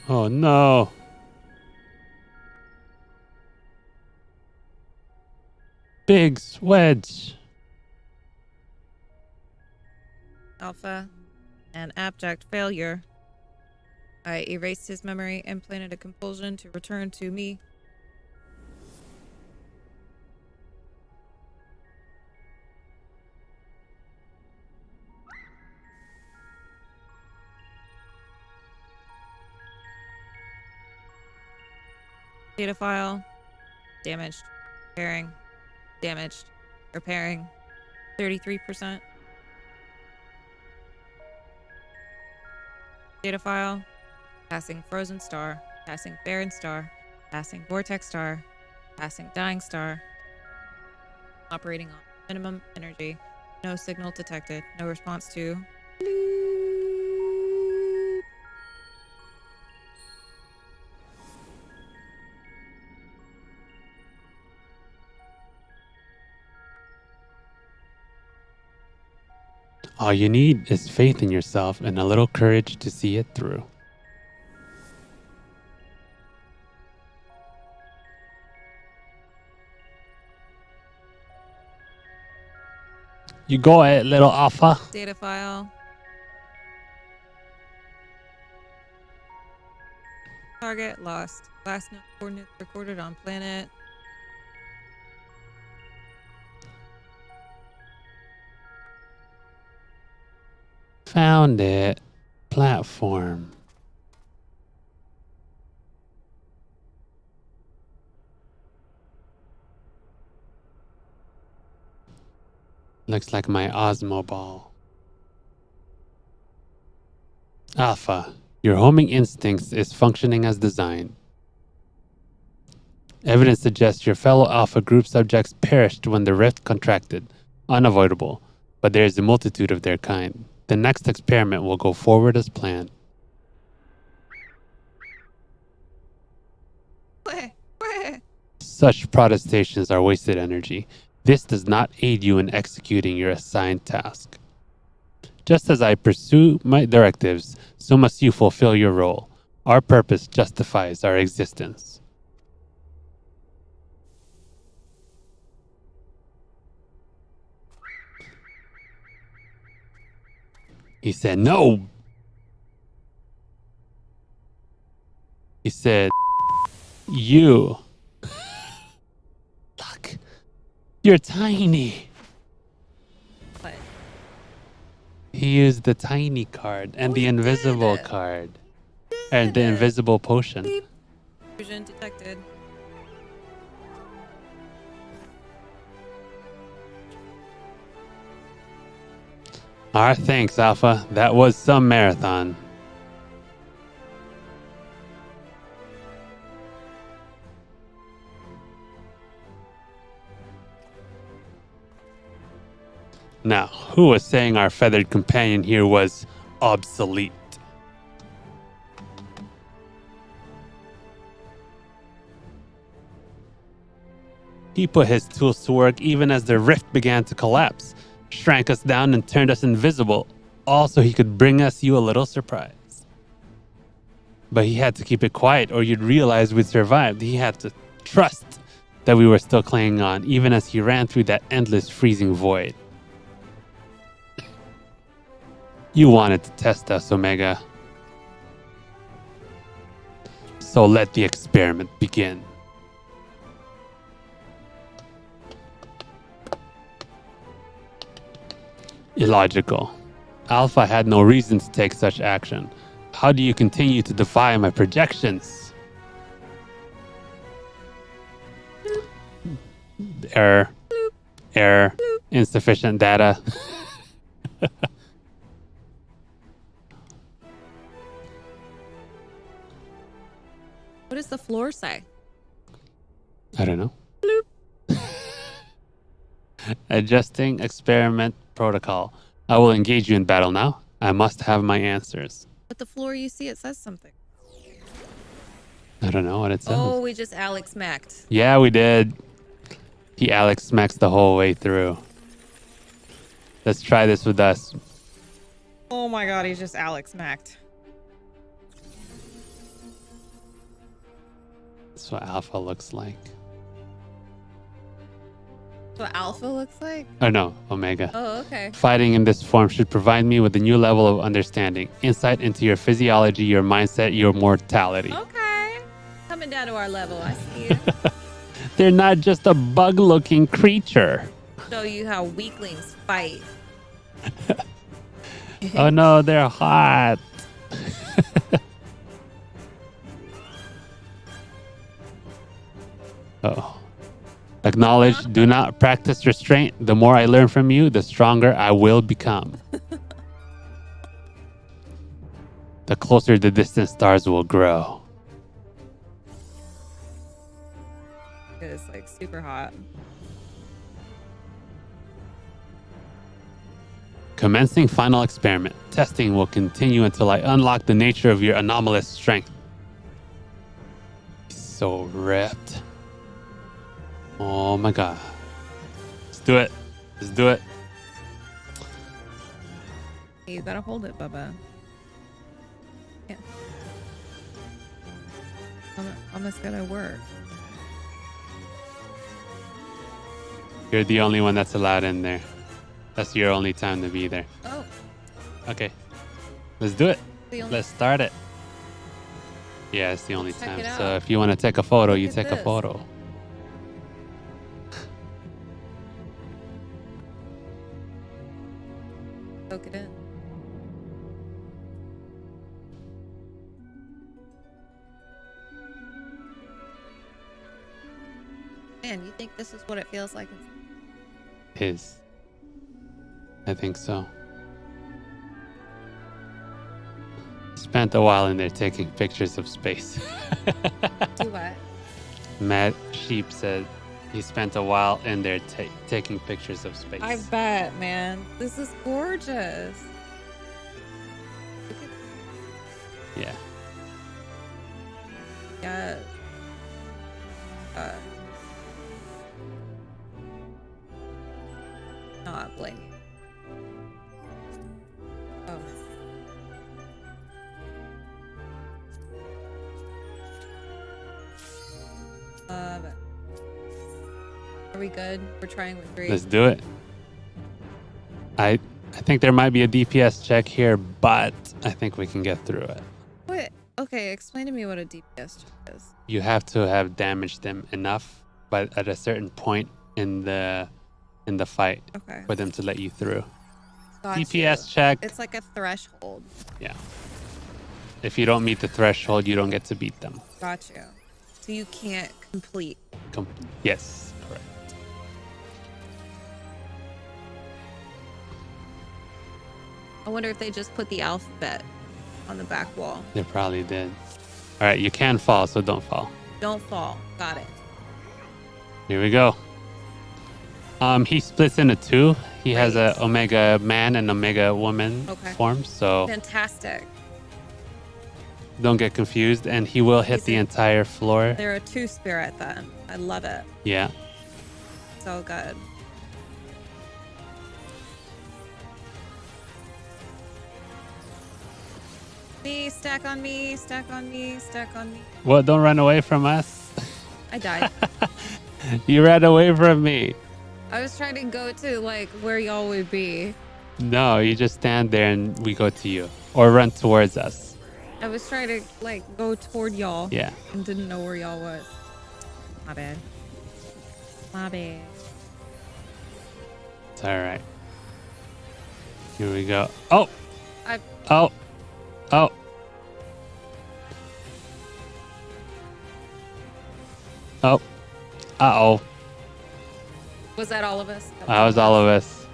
Oh no. Big wedge. Alpha. An abject failure. I erased his memory and planted a compulsion to return to me. Data file. Damaged. Repairing. Damaged. Repairing. 33%. Data file. Passing frozen star. Passing barren star. Passing vortex star. Passing dying star. Operating on minimum energy. No signal detected. No response to. All you need is faith in yourself and a little courage to see it through. You go ahead, little alpha. Data file. Target lost. Last known coordinates recorded on planet. Found it. Platform. Looks like my Osmo ball. Alpha, your homing instincts is functioning as designed. Evidence suggests your fellow Alpha group subjects perished when the rift contracted. Unavoidable, but there is a multitude of their kind. The next experiment will go forward as planned. Such protestations are wasted energy. This does not aid you in executing your assigned task. Just as I pursue my directives, so must you fulfill your role. Our purpose justifies our existence. He said, no. He said, you. Look, you're tiny. What? He used the tiny card and the invisible card. And the invisible potion. Fusion detected. Alright, thanks, Alpha. That was some marathon. Now, who was saying our feathered companion here was obsolete? He put his tools to work even as the rift began to collapse, shrank us down and turned us invisible, all so he could bring us you a little surprise. But he had to keep it quiet or you'd realize we'd survived. He had to trust that we were still clinging on, even as he ran through that endless freezing void. You wanted to test us, Omega. So let the experiment begin. Illogical. Alpha had no reason to take such action. How do you continue to defy my projections? Error. Error. Insufficient data. What does the floor say? I don't know. Adjusting experiment protocol. I will engage you in battle now. I must have my answers. But the floor you see, it says something. I don't know what it says. Oh, we just Alex smacked. Yeah, we did. He Alex smacks the whole way through. Let's try this with us. Oh my god, he's just Alex smacked. That's what Alpha looks like. What Alpha looks like? Oh no, Omega. Oh, okay. Fighting in this form should provide me with a new level of understanding, insight into your physiology, your mindset, your mortality. Okay. Coming down to our level, I see you. They're not just a bug-looking creature. Show you how weaklings fight. Oh no, they're hot. Uh-oh. Acknowledge, do not practice restraint. The more I learn from you, the stronger I will become. The closer the distant stars will grow. It's like super hot. Commencing final experiment. Testing will continue until I unlock the nature of your anomalous strength. So ripped. Oh my god. Let's do it. Let's do it. You gotta hold it, Bubba. Yeah. Almost gotta work. You're the only one that's allowed in there. That's your only time to be there. Oh. Okay. Let's do it. The only- Let's start it. Yeah, it's the only Check time. it So out. if you want to take a photo, you Look take at a this. photo. Soak it in. Man, you think this is what it feels like? His. I think so. Spent a while in there taking pictures of space. Do what? Matt Sheep said he spent a while in there taking pictures of space. I bet, man. This is gorgeous. Look at Yeah. yes. Not blame you. Oh. Are we good? We're trying with 3. Let's do it. I think there might be a DPS check here, but I think we can get through it. What? Okay, explain to me what a DPS check is. You have to have damaged them enough, but at a certain point in the fight Okay. for them to let you through. Got DPS you. check. It's like a threshold. Yeah. If you don't meet the threshold, you don't get to beat them. Got you. So you can't complete. Yes, correct. I wonder if they just put the alphabet on the back wall. They probably did. All right, you can fall, so don't fall. Don't fall. Got it. Here we go. He splits into 2. He has a Great. Omega man and Omega woman Okay. form, so Fantastic. don't get confused. And he will hit the Amazing. entire floor. They're a 2 spirit then. I love it. Yeah. so good. Me, stack on me, stack on me, stack on me. What? Don't run away from us. I died. You ran away from me. I was trying to go to like where y'all would be. No, you just stand there and we go to you, or run towards us. I was trying to like go toward y'all. Yeah. And didn't know where y'all was. My bad. My bad. It's all right. Here we go. Oh. I Oh. Oh. Oh. Uh-oh. was that all of us? That was all of us.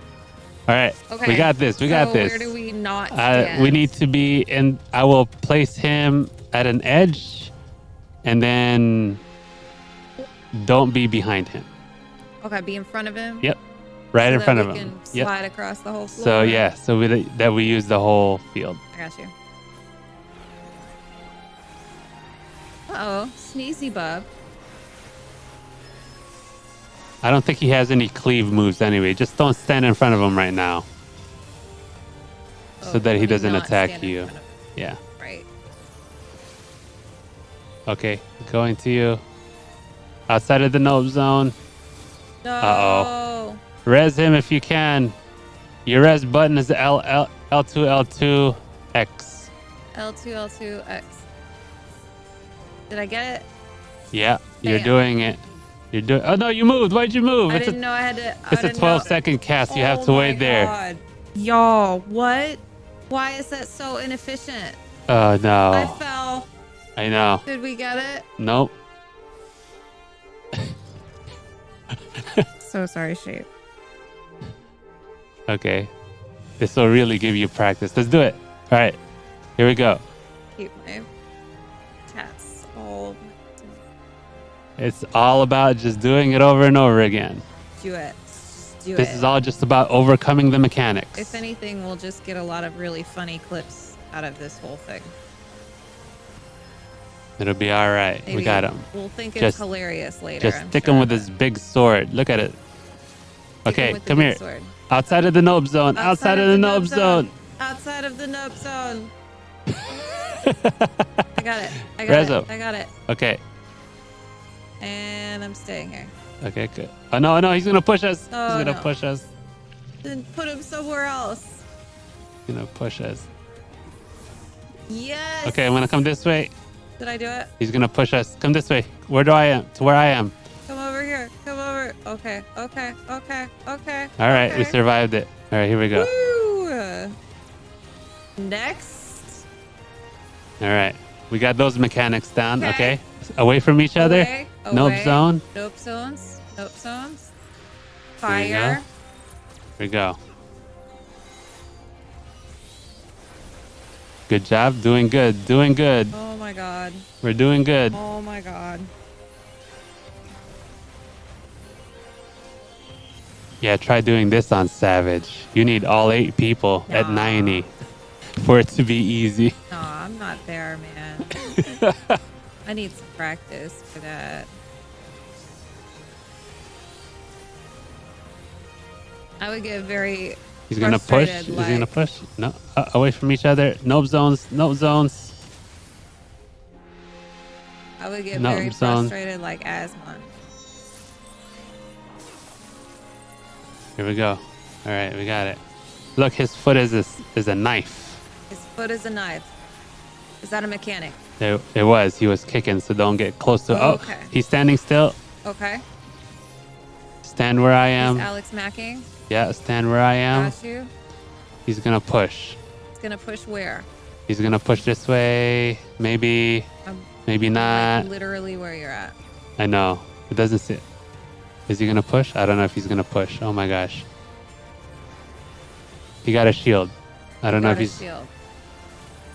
All right. Okay. We got this. We got So this. Where do we not stand? We need to be in. I will place him at an edge, and then don't be behind him. Okay, be in front of him. Yep. Right so in front that of we him. can Yep. slide across the whole floor. So yeah. So we use the whole field. I got you. Uh-oh, sneezy bub. I don't think he has any cleave moves anyway. Just don't stand in front of him right now, so that he doesn't attack you. Yeah. Right. Okay. Going to you. Outside of the nope zone. No. Uh-oh. Res him if you can. Your res button is L2 L2 X. L2 L2 X. Did I get it? Yeah, you're Bam. doing it. You're doing. Oh no, you moved. Why'd you move? I It's didn't a know I had to. it's a 12-second cast. You have to wait there. God. Y'all, what? Why is that so inefficient? Oh I no. fell. I know. Did we get it? Nope. So sorry, Shape. Okay. This will really give you practice. Let's do it. All right. Here we go. Keep my cats all. It's all about just doing it over and over again. Do it. Do This it. is all just about overcoming the mechanics. If anything, we'll just get a lot of really funny clips out of this whole thing. It'll be all right. We Maybe got him. We'll think it's Just- hilarious later. Just I'm stick sure, him with but his big sword. Look at it. stick him Okay, with the come big here. sword. Outside of the nope zone. Outside of the nope zone. Outside of the nope zone. I got it. I got Rezo. it. I got it. Okay. And I'm staying here. Okay, good. Oh no, no, he's gonna push us. Oh, He's gonna no. push us. Then put him somewhere else. He's gonna push us. Yes. Okay, I'm gonna come this way. Did I do it? He's gonna push us. Come this way. Where do I am? To where I am. Come over here. Come over. Okay. Okay. Okay. Okay. All right, we okay. survived it. All right, here we go. Woo! Next. All right, we got those mechanics down. Okay. Okay, away from each other. Away, Nope away. zone. Nope zones. Nope zones. There you go. Fire. Here we go. Good job. Doing good. Doing good. Oh my god. We're doing good. Oh my god. Yeah, try doing this on Savage. You need all 8 people at Nah. 90 for it to be easy. No, I'm not there, man. I need some practice for that. I would get very He's gonna push. frustrated, He's gonna like- push. No, away from each other. Nope zones. Nope zones. I would get No, very zone. frustrated like asthma. Here we go. All right, we got it. Look, his foot is a knife. His foot is a knife. Is that a mechanic? It was. He was kicking, so don't get close to. Okay. Oh, he's standing still. Okay. Stand where I Is am. Alex macking? Yeah, stand where I am. Got you. He's gonna push. It's gonna push where? He's gonna push this way. Maybe. I'm Maybe not. like literally where you're at. I know. It doesn't sit. Is he gonna push? I don't know if he's gonna push. Oh my gosh. He got a shield. I don't know if Got a he's. shield.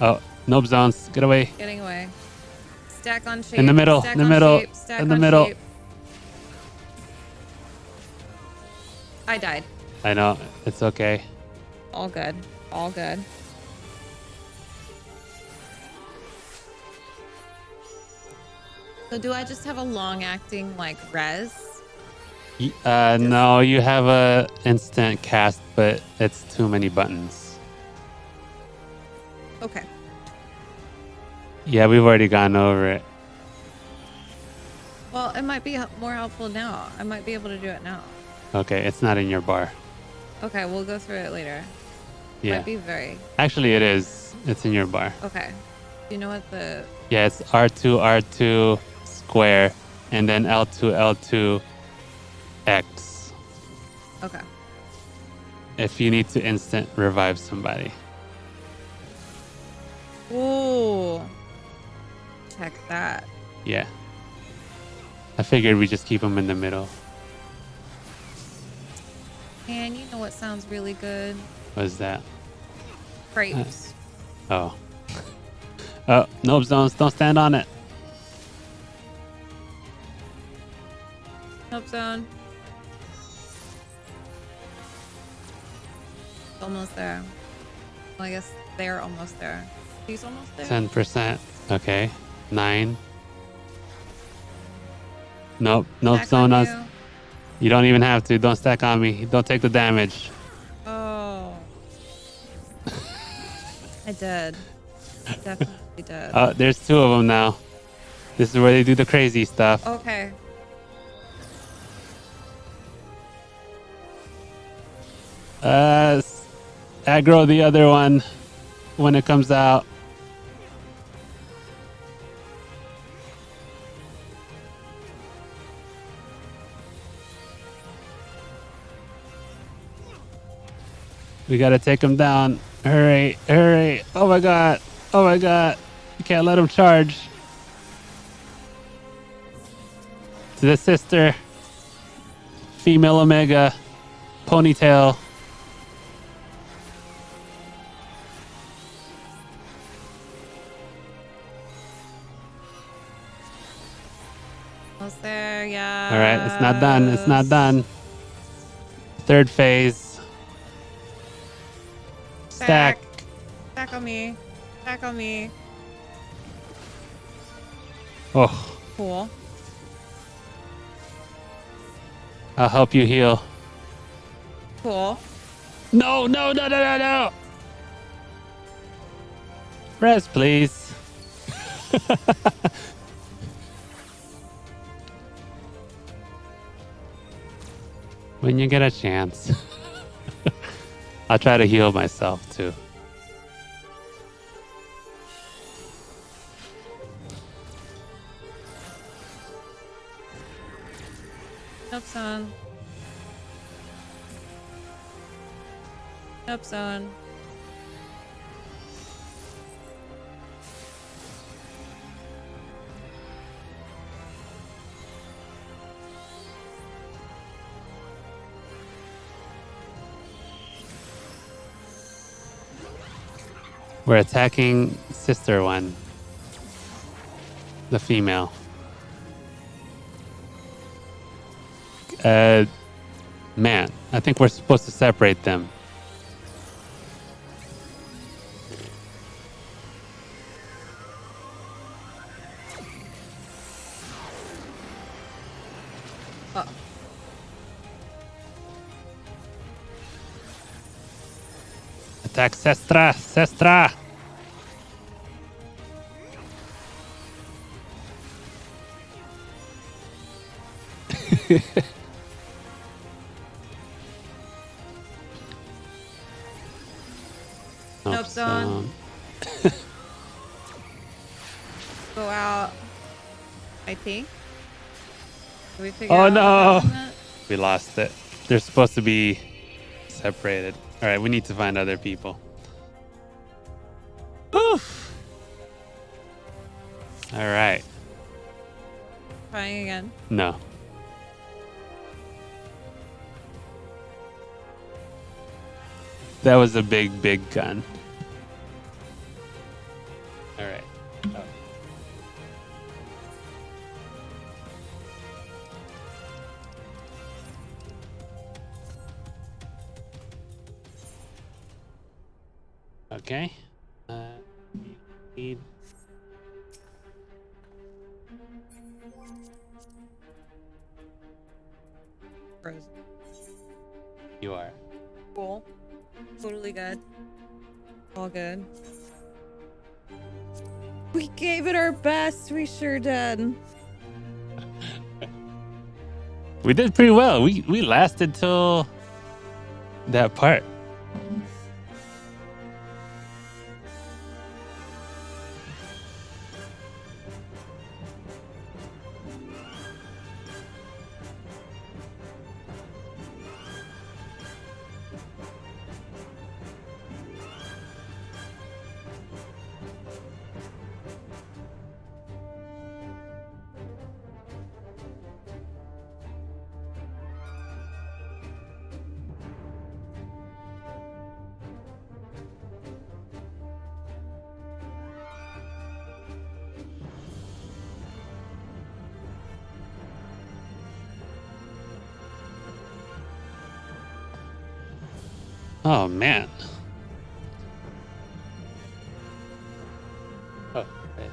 Oh, nope zones. Get away. Getting away. Stack on shape. In the middle, Stack in the on middle, shape, stack in the on middle. shape. I died. I know. It's okay. All good. All good. So do I just have a long acting like res? No, you have a instant cast, but it's too many buttons. Okay. Yeah, we've already gone over it. Well, it might be more helpful now. I might be able to do it now. Okay, it's not in your bar. Okay, we'll go through it later. Yeah. Might be very. Actually, it is. It's in your bar. Okay. Do you know what the? Yeah, it's R2, R2, square, and then L2, L2, X. Okay. If you need to instant revive somebody. Ooh. Check that. Yeah. I figured we just keep them in the middle. And you know what sounds really good? What is that? Crepes. Oh. Oh, nope zones. Don't stand on it. Nope zone. Almost there. Well, I guess they're almost there. He's almost there. 10%. Okay. 9. Nope. Nope Back zone on us. you. You don't even have to. Don't stack on me. Don't take the damage. Oh. I did. Definitely did. Oh, there's 2 of them now. This is where they do the crazy stuff. Okay. Aggro the other one when it comes out. We gotta take him down. Hurry, hurry. Oh my god. Oh my god. You can't let him charge. To the sister. Female Omega. Ponytail. Almost there. Yeah. All right, it's not done. It's not done. 3rd phase. Stack. Stack on me. Stack on me. Oh, Cool. I'll help you heal. Cool. No, no, no, no, no, no. Rest, please. When you get a chance. I'll try to heal myself too. Nope zone. Nope zone. We're attacking sister one. The female. Man, I think we're supposed to separate them. Oh. Attack Sestra! Sestra! Nope zone. Go out. I think. Did we figure Oh out no! what happened? We lost it. They're supposed to be separated. All right, we need to find other people. Oof. All right. Trying again. No. That was a big, big gun. All right. Oh. Okay. Need. totally good. All good. We gave it our best. We sure did. We did pretty well. We lasted till that part. Oh man. Oh, wait.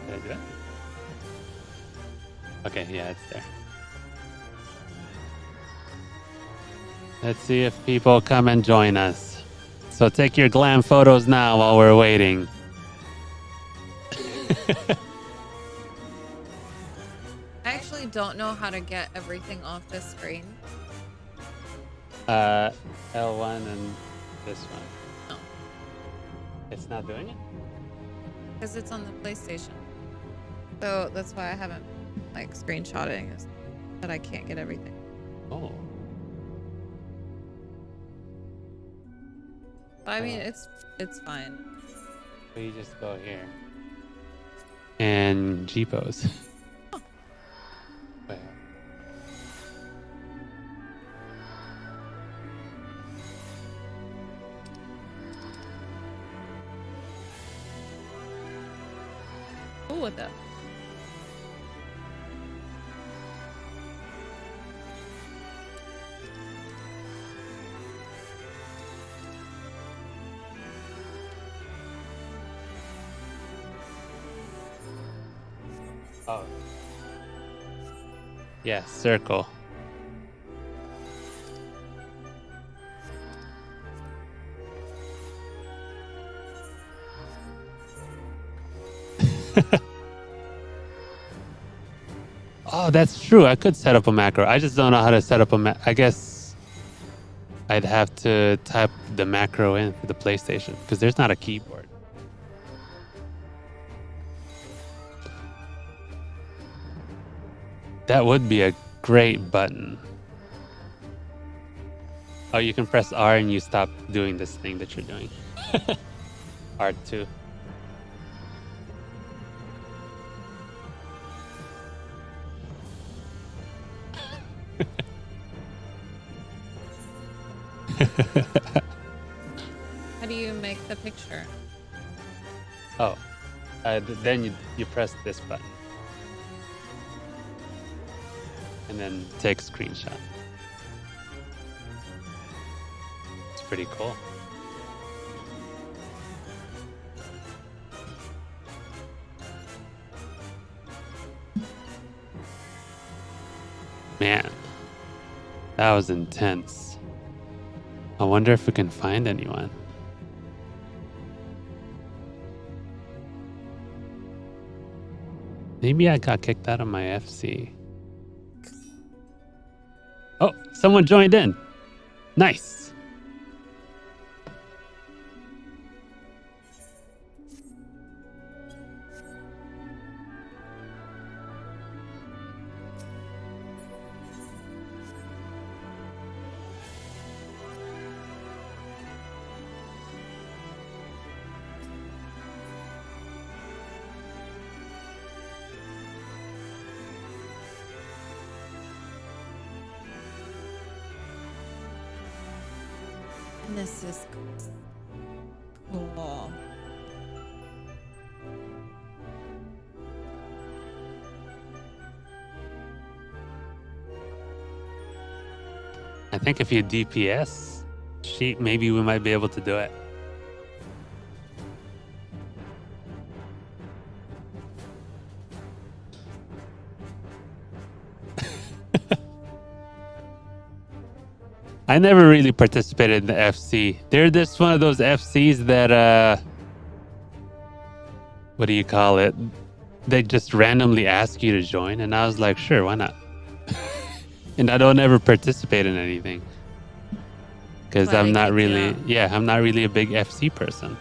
Did I do it? Okay, yeah, it's there. Let's see if people come and join us. So take your glam photos now while we're waiting. I actually don't know how to get everything off the screen. L1 and this one. No. It's not doing it? Because it's on the PlayStation. So that's why I haven't like screenshotting is that I can't get everything. Oh. But I mean it's fine. So you just go here. And G-pose. Oh. Wait. Cool with it. Oh. Yeah, circle. Oh, that's true. I could set up a macro. I just don't know how to set up a I guess I'd have to type the macro in for the PlayStation because there's not a keyboard. That would be a great button. Oh, you can press R and you stop doing this thing that you're doing. R2. How do you make the picture? Oh, then you press this button. And then take a screenshot. It's pretty cool. Man, that was intense. I wonder if we can find anyone. Maybe I got kicked out of my FC. Oh, someone joined in. Nice. This is cool. I think if you DPS sheet, maybe we might be able to do it. I never really participated in the FC. They're just one of those FCs that what do you call it? They just randomly ask you to join, and I was like, sure, why not? And I don't ever participate in anything because Why I'm they not kick you really, out. yeah, I'm not really a big FC person.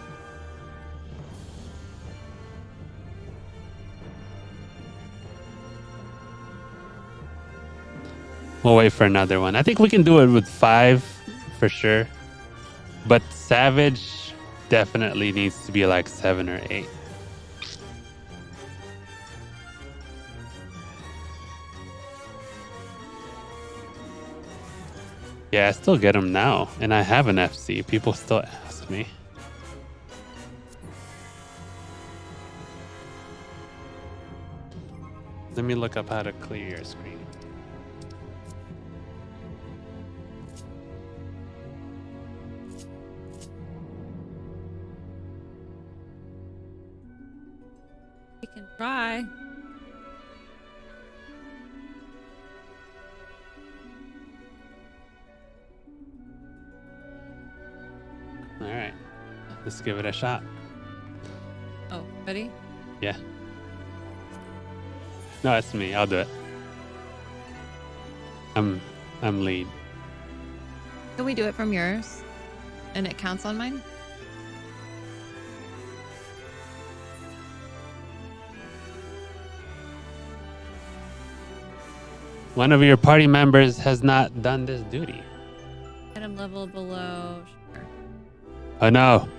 We'll wait for another one. I think we can do it with 5 for sure, but Savage definitely needs to be like 7 or 8. Yeah, I still get them now, and I have an FC. People still ask me. Let me look up how to clear your screen. You can try. All right, let's give it a shot. Oh, ready? Yeah. No, it's me. I'll do it. I'm lead. Can we do it from yours? And it counts on mine? One of your party members has not done this duty. Item level below. Sure. Oh no.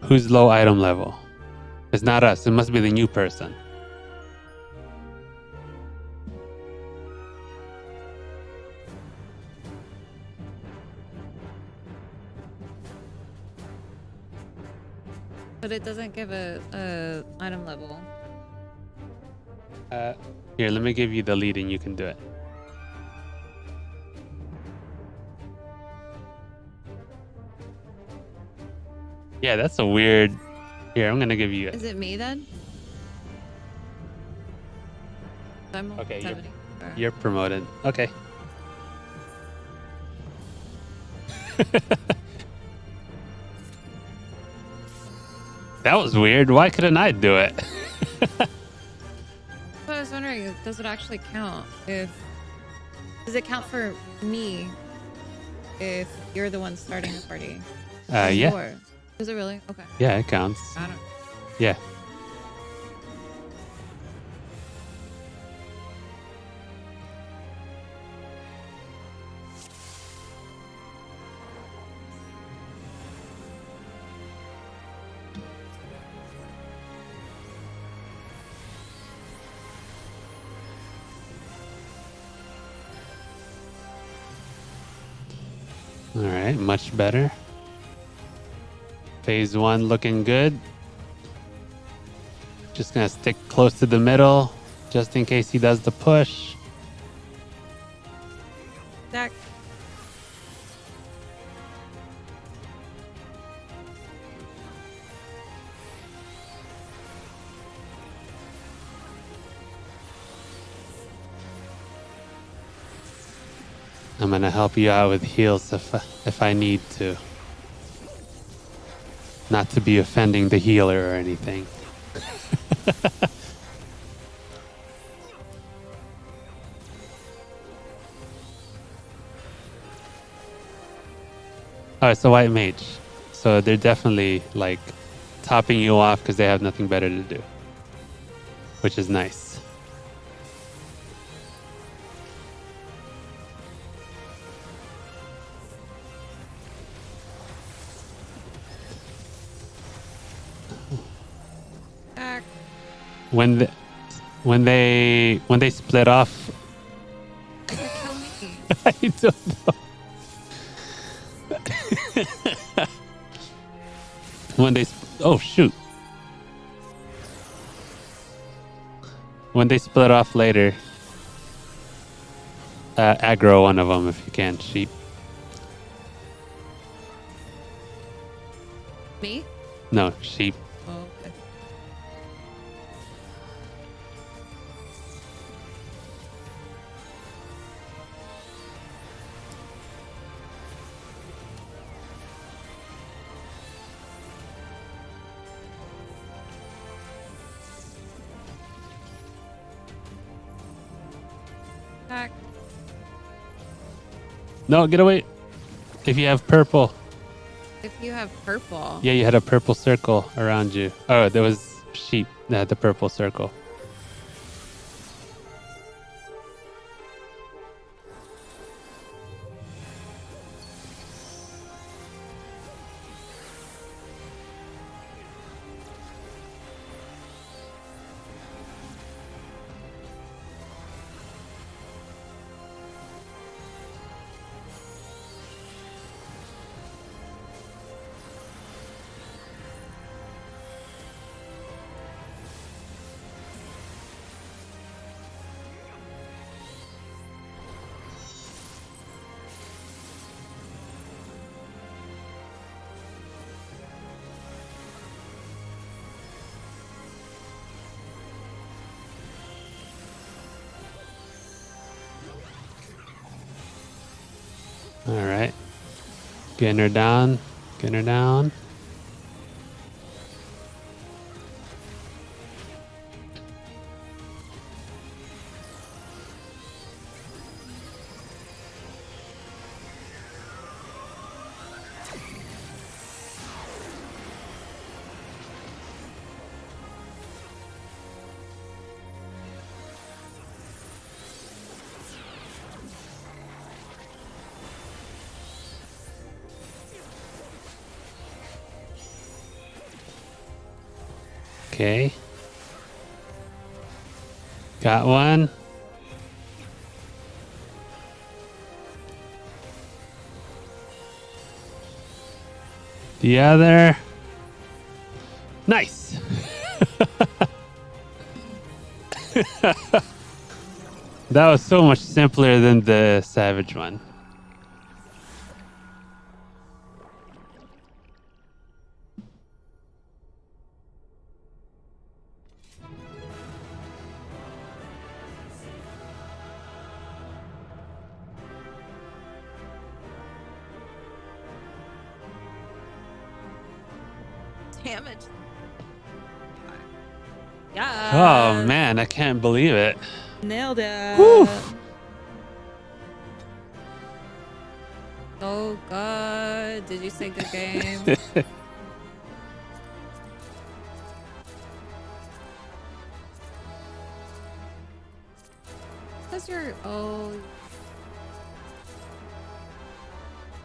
Who's low item level? It's not us. It must be the new person. But it doesn't give a item level. Here, let me give you the lead and you can do it. Yeah, that's a weird... Here, I'm gonna give you it. Is it me then? I'm Okay, 70. You're promoted. Okay. That was weird. Why couldn't I do it? So I was wondering, does it actually count? Does it count for me if you're the one starting the party? Yeah. Yours? Is it really? Okay. Yeah, it counts. I don't. Yeah. All right, much better. Phase 1 looking good. Just gonna stick close to the middle, just in case he does the push. Zach. I'm gonna help you out with heals if I need to. Not to be offending the healer or anything. Oh, it's a white mage. So they're definitely like topping you off because they have nothing better to do. Which is nice. Zach. When they split off, Kill me. I don't know. Oh shoot. When they split off later, aggro one of them if you can, sheep. Me? No, sheep. Oh, okay. attack? No, get away. If you have purple. If you have purple. Yeah, you had a purple circle around you. Oh, there was sheep that had the purple circle. All right. Getting her down. Getting her down. Okay. Got one. The other. Nice. That was so much simpler than the savage one. Damage. Yeah. Oh man, I can't believe it. Nailed it. Whew. Oh god. Did you say good game? Because you're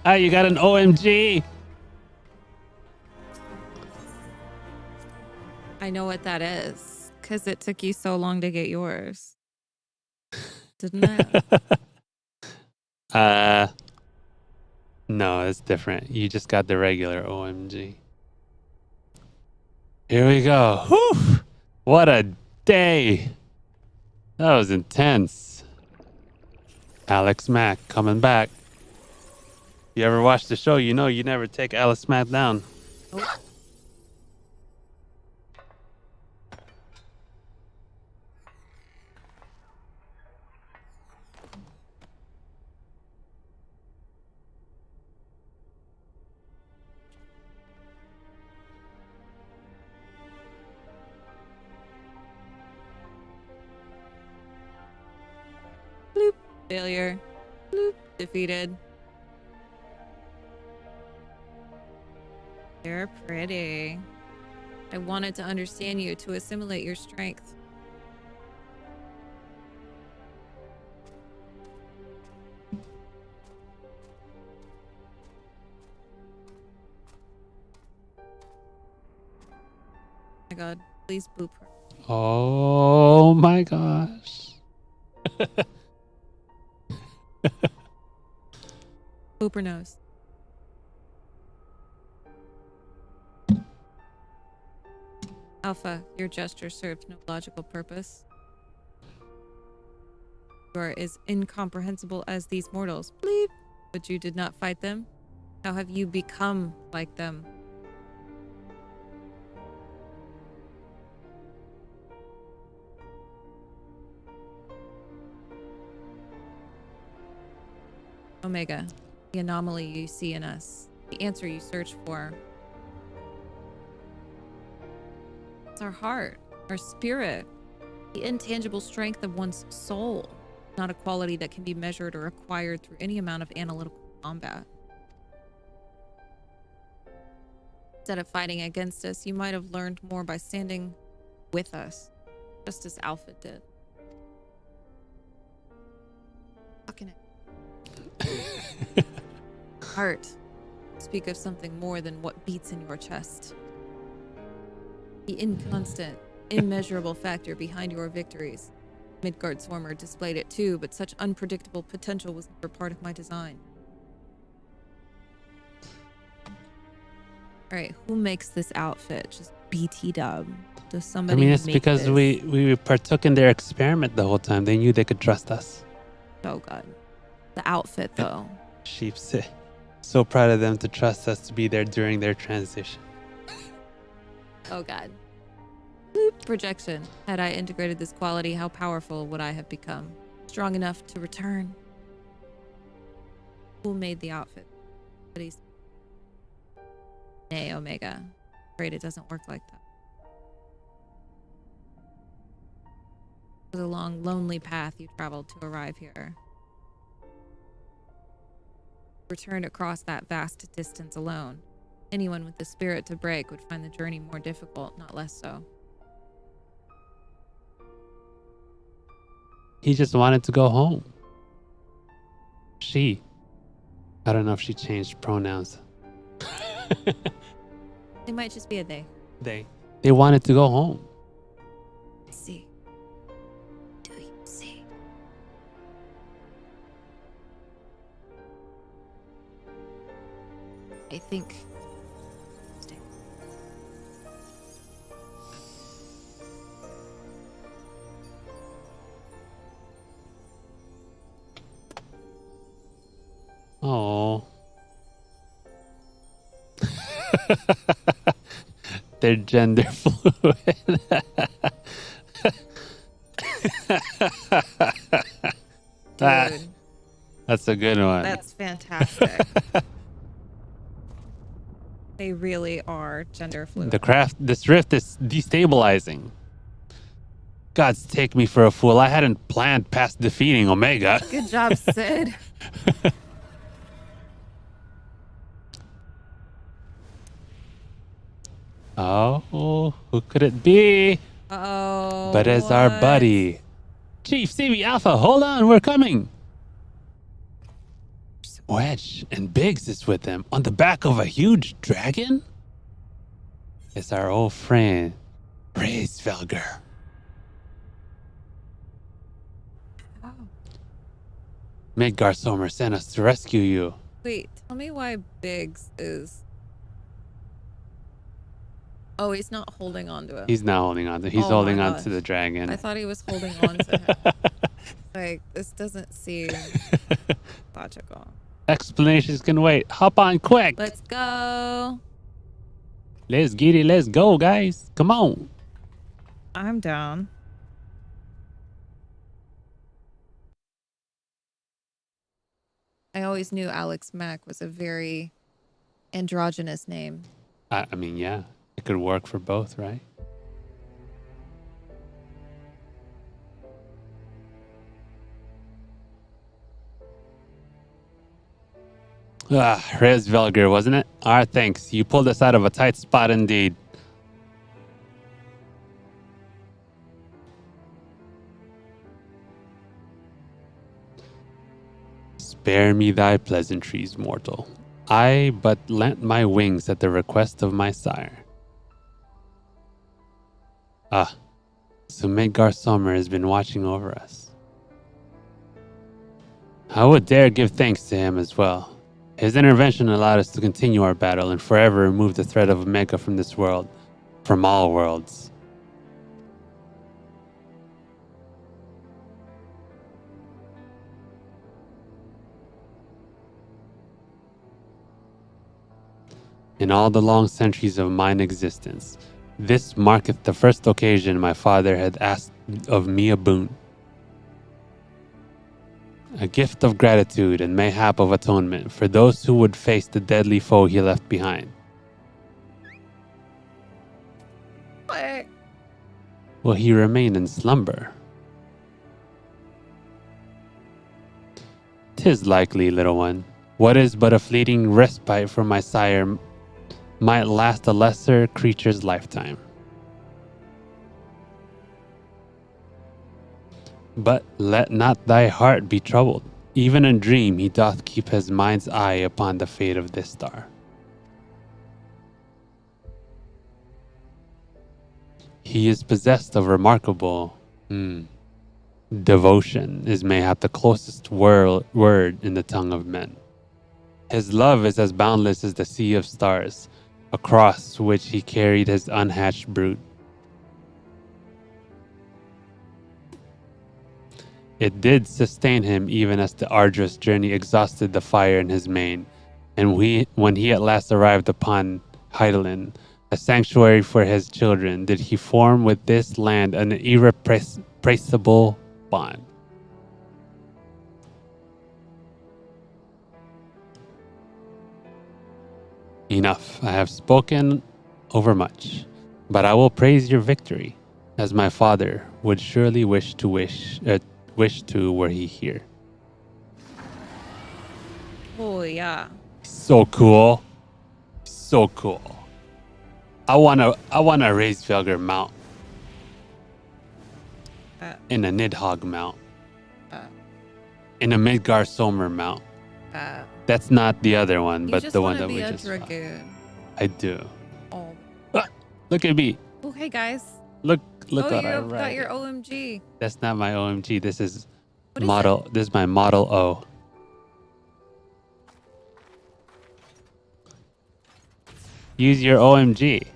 Ah, you got an OMG. I know what that is. Because it took you so long to get yours. Didn't it? No, it's different. You just got the regular OMG. Here we go. Whew. What a day. That was intense. Alex Mack coming back. You ever watch the show, you know you never take Alex Mack down. Oh. Bloop. Failure. Bloop. Defeated. You're pretty. I wanted to understand you to assimilate your strength. Oh my god, please boop her. Oh my gosh. Boop her nose. Alpha, your gesture served no logical purpose. You are as incomprehensible as these mortals. Bleep. But you did not fight them. How have you become like them? Omega, the anomaly you see in us, the answer you search for. It's our heart, our spirit, the intangible strength of one's soul, not a quality that can be measured or acquired through any amount of analytical combat. Instead of fighting against us, you might have learned more by standing with us, just as Alpha did. Fucking it. Heart. Speak of something more than what beats in your chest. The inconstant, immeasurable factor behind your victories. Midgard Swarmer displayed it too, but such unpredictable potential was never part of my design. Alright, who makes this outfit? Just BT dub. Does I somebody mean, it's make because this? we partook in their experiment the whole time. They knew they could trust us. Oh god. The outfit though. Sheep's so proud of them to trust us to be there during their transition. Oh god. Boop. Projection. Had I integrated this quality, how powerful would I have become? Strong enough to return. Who made the outfit? Nay, Omega. Afraid it doesn't work like that. It was a long, lonely path you traveled to arrive here. Returned across that vast distance alone. Anyone with the spirit to break would find the journey more difficult, not less so. He just wanted to go home. She. I don't know if she changed pronouns. It might just be a they. They wanted to go home. See. Do you see? I think. Stay. Oh. They're gender fluid. Dude, That's a good one. that's fantastic. They really are gender fluid. This rift is destabilizing. Gods take me for a fool. I hadn't planned past defeating Omega. Good job, Sid. Oh, who could it be? Oh. But it's our buddy. Chief CB Alpha, hold on, we're coming. Wedge and Biggs is with them on the back of a huge dragon? It's our old friend, Raisvelger. Oh. Midgard Sommer sent us to rescue you. Wait, tell me why Biggs is. Oh, he's not holding on to it. He's not holding on to He's Oh holding my on gosh. to the dragon. I thought he was holding on to him. Like, this doesn't seem logical. Explanations can wait. Hop on quick. Let's go. Let's get it. Let's go, guys. Come on. I'm down. I always knew Alex Mack was a very androgynous name. I mean, yeah. It could work for both, right? Raisvelger, wasn't it? Thanks. You pulled us out of a tight spot indeed. Spare me thy pleasantries, mortal. I but lent my wings at the request of my sire. So Midgard Sommer has been watching over us. I would dare give thanks to him as well. His intervention allowed us to continue our battle and forever remove the threat of Omega from this world, from all worlds. In all the long centuries of mine existence, this marketh the first occasion my father had asked of me a boon. A gift of gratitude and mayhap of atonement for those who would face the deadly foe he left behind. What? Will he remain in slumber? 'Tis likely, little one. What is but a fleeting respite from my sire might last a lesser creature's lifetime. But let not thy heart be troubled. Even in dream he doth keep his mind's eye upon the fate of this star. He is possessed of remarkable devotion, is mayhap the closest word in the tongue of men. His love is as boundless as the sea of stars, across which he carried his unhatched brood. It did sustain him even as the arduous journey exhausted the fire in his mane, and when he at last arrived upon Heidelin, a sanctuary for his children, did he form with this land an irrepressible bond. Enough, I have spoken overmuch, but I will praise your victory, as my father would surely wish to were he here. Oh yeah. So cool. So cool. I wanna raise Felger mount. In a Nidhogg mount. In a Midgar Somer mount. That's not the other one, but the one that we just saw. I do. Oh. Ah, look at me. Oh, hey guys. Look Oh, what I you got write. your OMG. That's not my OMG. This is What is model. This is my Model O. Use your OMG.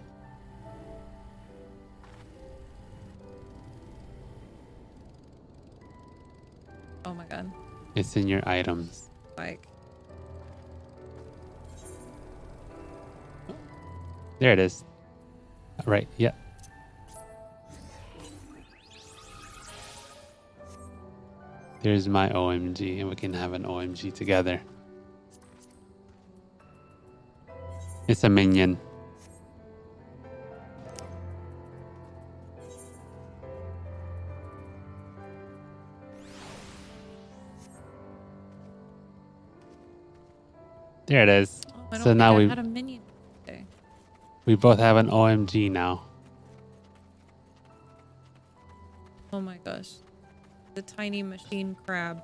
Oh my god. It's in your items. Like. There it is. Right. Yeah. Here's my OMG, and we can have an OMG together. It's a minion. There it is. Oh, I don't So think now I had a minion today. we both have an OMG now. Oh my gosh. The tiny machine crab.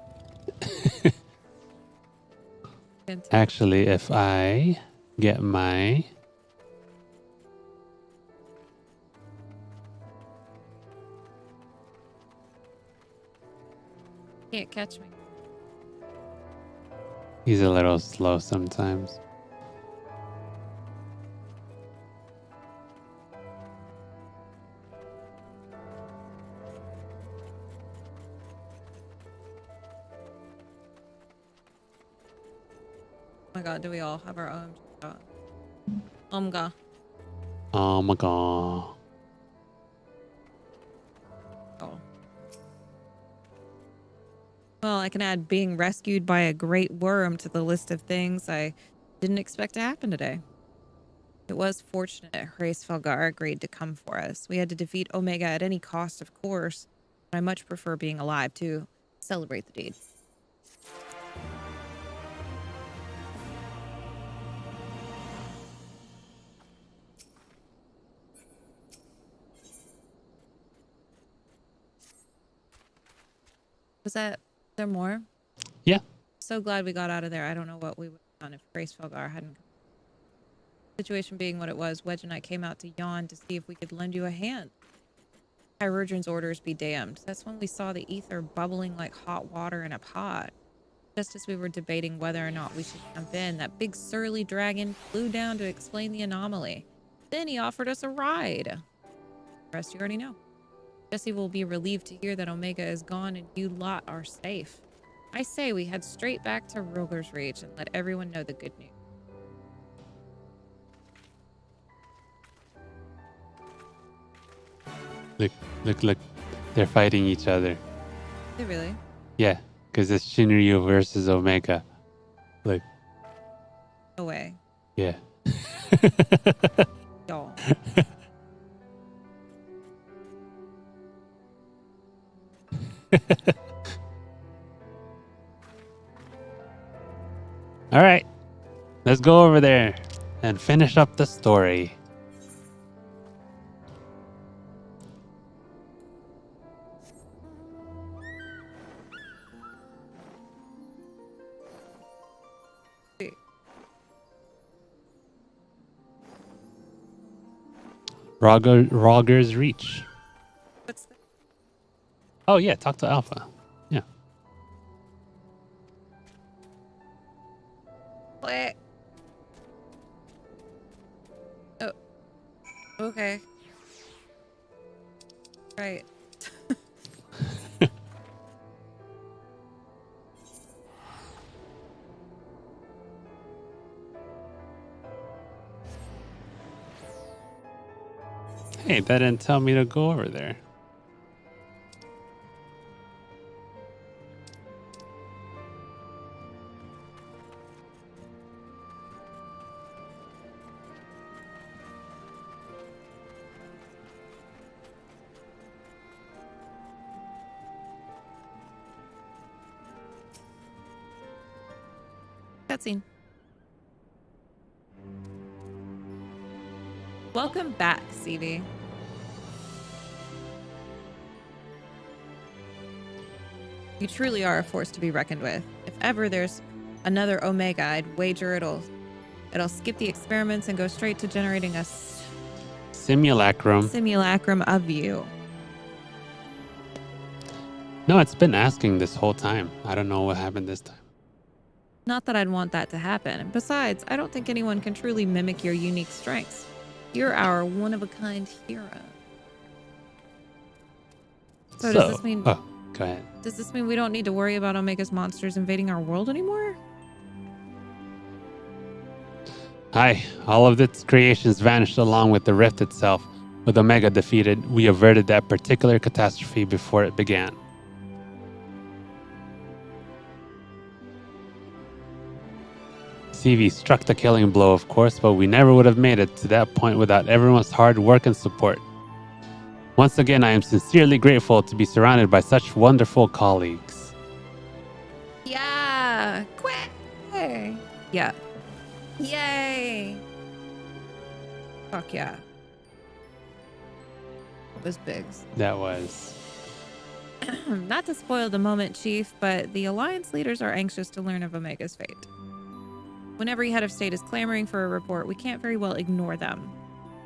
Fantastic. Actually, if I get my... Can't catch me. He's a little slow sometimes. Oh my god, do we all have our OMG shot? Omga. Oh my god. Oh. Well, I can add being rescued by a great worm to the list of things I didn't expect to happen today. It was fortunate Hrace Felgar agreed to come for us. We had to defeat Omega at any cost, of course, but I much prefer being alive to celebrate the deed. Was there more? Yeah. So glad we got out of there. I don't know what we would have done if Hrace Felgar hadn't come. Situation being what it was, Wedge and I came out to Yawn to see if we could lend you a hand. Chirurgeon's orders be damned. That's when we saw the ether bubbling like hot water in a pot. Just as we were debating whether or not we should jump in, that big surly dragon flew down to explain the anomaly. Then he offered us a ride. The rest you already know. Jesse will be relieved to hear that Omega is gone and you lot are safe. I say we head straight back to Roger's Reach and let everyone know the good news. Look. They're fighting each other. They really? Yeah, because it's Shinryu versus Omega. Look. No way. Yeah. Y'all. All right. Let's go over there and finish up the story. Roger's Reach. What's that? Oh, yeah. Talk to Alpha. Yeah. What? Oh. Okay. Right. Hey, that didn't tell me to go over there. Cutscene. Welcome back, CV. You truly are a force to be reckoned with. If ever there's another Omega, I'd wager it'll skip the experiments and go straight to generating a simulacrum of you. No, it's been asking this whole time. I don't know what happened this time. Not that I'd want that to happen. Besides, I don't think anyone can truly mimic your unique strengths. You're our one-of-a-kind hero. So does this mean... Oh, go ahead. Does this mean we don't need to worry about Omega's monsters invading our world anymore? Hi, all of its creations vanished along with the rift itself. With Omega defeated, we averted that particular catastrophe before it began. CV struck the killing blow, of course, but we never would have made it to that point without everyone's hard work and support. Once again, I am sincerely grateful to be surrounded by such wonderful colleagues. Yeah. Quay. Yeah. Yay. Fuck yeah. It was Biggs. That was. Not to spoil the moment, Chief, but the Alliance leaders are anxious to learn of Omega's fate. When every head of state is clamoring for a report, we can't very well ignore them.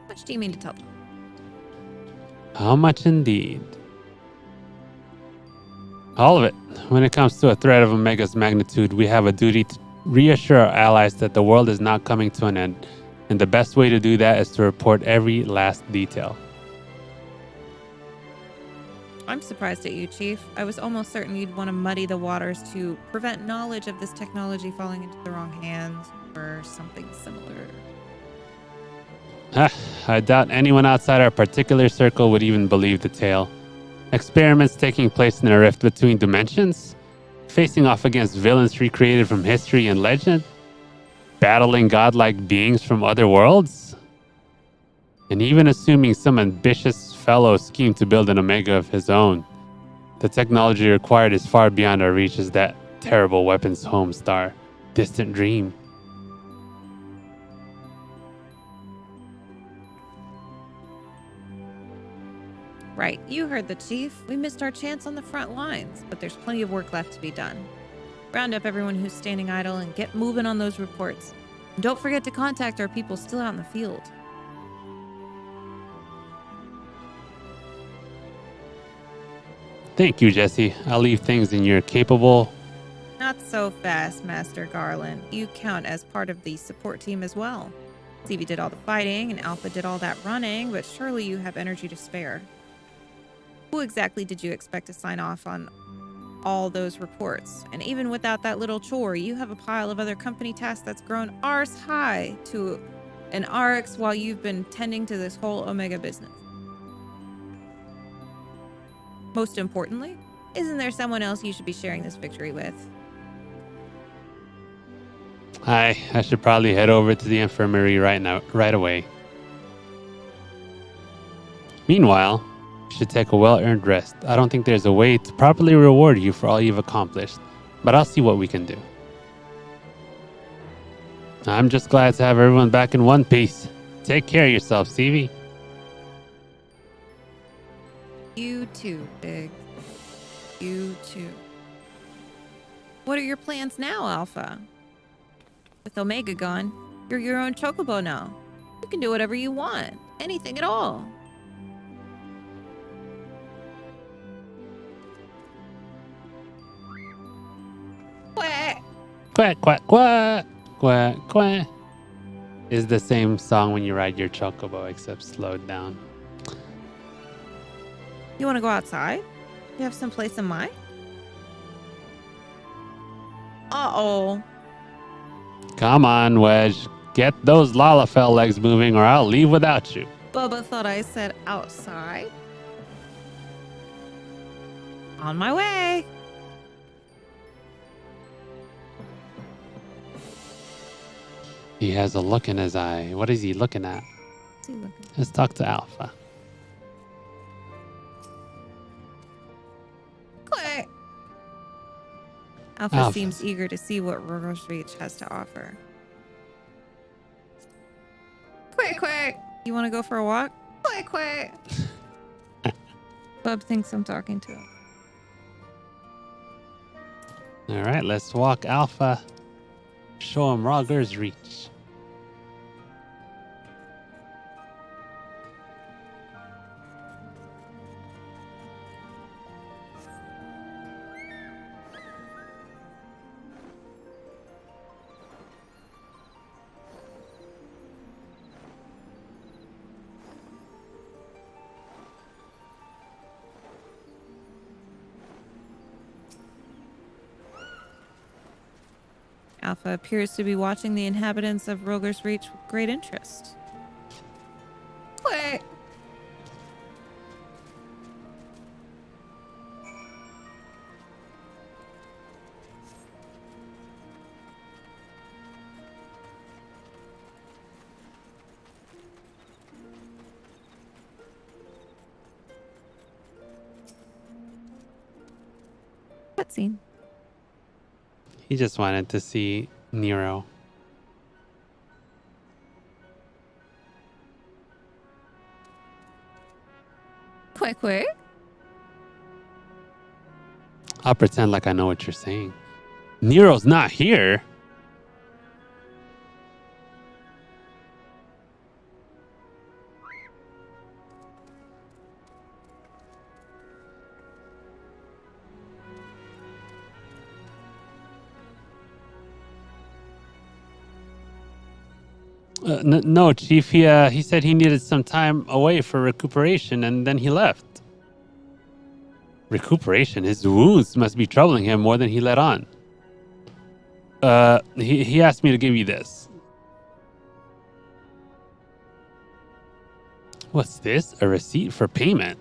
How much do you mean to tell them? How much indeed? All of it. When it comes to a threat of Omega's magnitude, we have a duty to reassure our allies that the world is not coming to an end, and the best way to do that is to report every last detail. I'm surprised at you, Chief. I was almost certain you'd want to muddy the waters to prevent knowledge of this technology falling into the wrong hands or something similar. I doubt anyone outside our particular circle would even believe the tale. Experiments taking place in a rift between dimensions? Facing off against villains recreated from history and legend? Battling godlike beings from other worlds? And even assuming some ambitious fellow schemed to build an Omega of his own, the technology required is far beyond our reach as that terrible weapon's home star. Distant dream. Right, you heard the Chief. We missed our chance on the front lines, but there's plenty of work left to be done. Round up everyone who's standing idle and get moving on those reports. And don't forget to contact our people still out in the field. Thank you, Jesse. I'll leave things in your capable... Not so fast, Master Garland. You count as part of the support team as well. CV did all the fighting and Alpha did all that running, but surely you have energy to spare. Who exactly did you expect to sign off on all those reports? And even without that little chore, you have a pile of other company tasks that's grown arse high to an RX while you've been tending to this whole Omega business. Most importantly, isn't there someone else you should be sharing this victory with? I should probably head over to the infirmary right away. Meanwhile, you should take a well-earned rest. I don't think there's a way to properly reward you for all you've accomplished, but I'll see what we can do. I'm just glad to have everyone back in one piece. Take care of yourself, Stevie. You too, Big. You too. What are your plans now, Alpha? With Omega gone, you're your own chocobo now. You can do whatever you want. Anything at all. Quack. Quack, quack, quack, quack, quack. Is the same song when you ride your chocobo, except slowed down. You want to go outside? You have some place in mind? Uh-oh. Come on, Wedge. Get those Lalafell legs moving or I'll leave without you. Bubba thought I said outside. On my way. He has a look in his eye. What is he looking at? What's he looking at? Let's talk to Alpha. Quick. Alpha seems eager to see what Rogos Reach has to offer. Quick. You want to go for a walk? Quick. Bub thinks I'm talking to him. All right, let's walk Alpha. Show him Rogers Reach. Alpha appears to be watching the inhabitants of Roger's Reach with great interest. Quick. Cutscene. He just wanted to see Nero. Quick. I'll pretend like I know what you're saying. Nero's not here. No, Chief. He said he needed some time away for recuperation, and then he left. Recuperation? His wounds must be troubling him more than he let on. He asked me to give you this. What's this? A receipt for payment.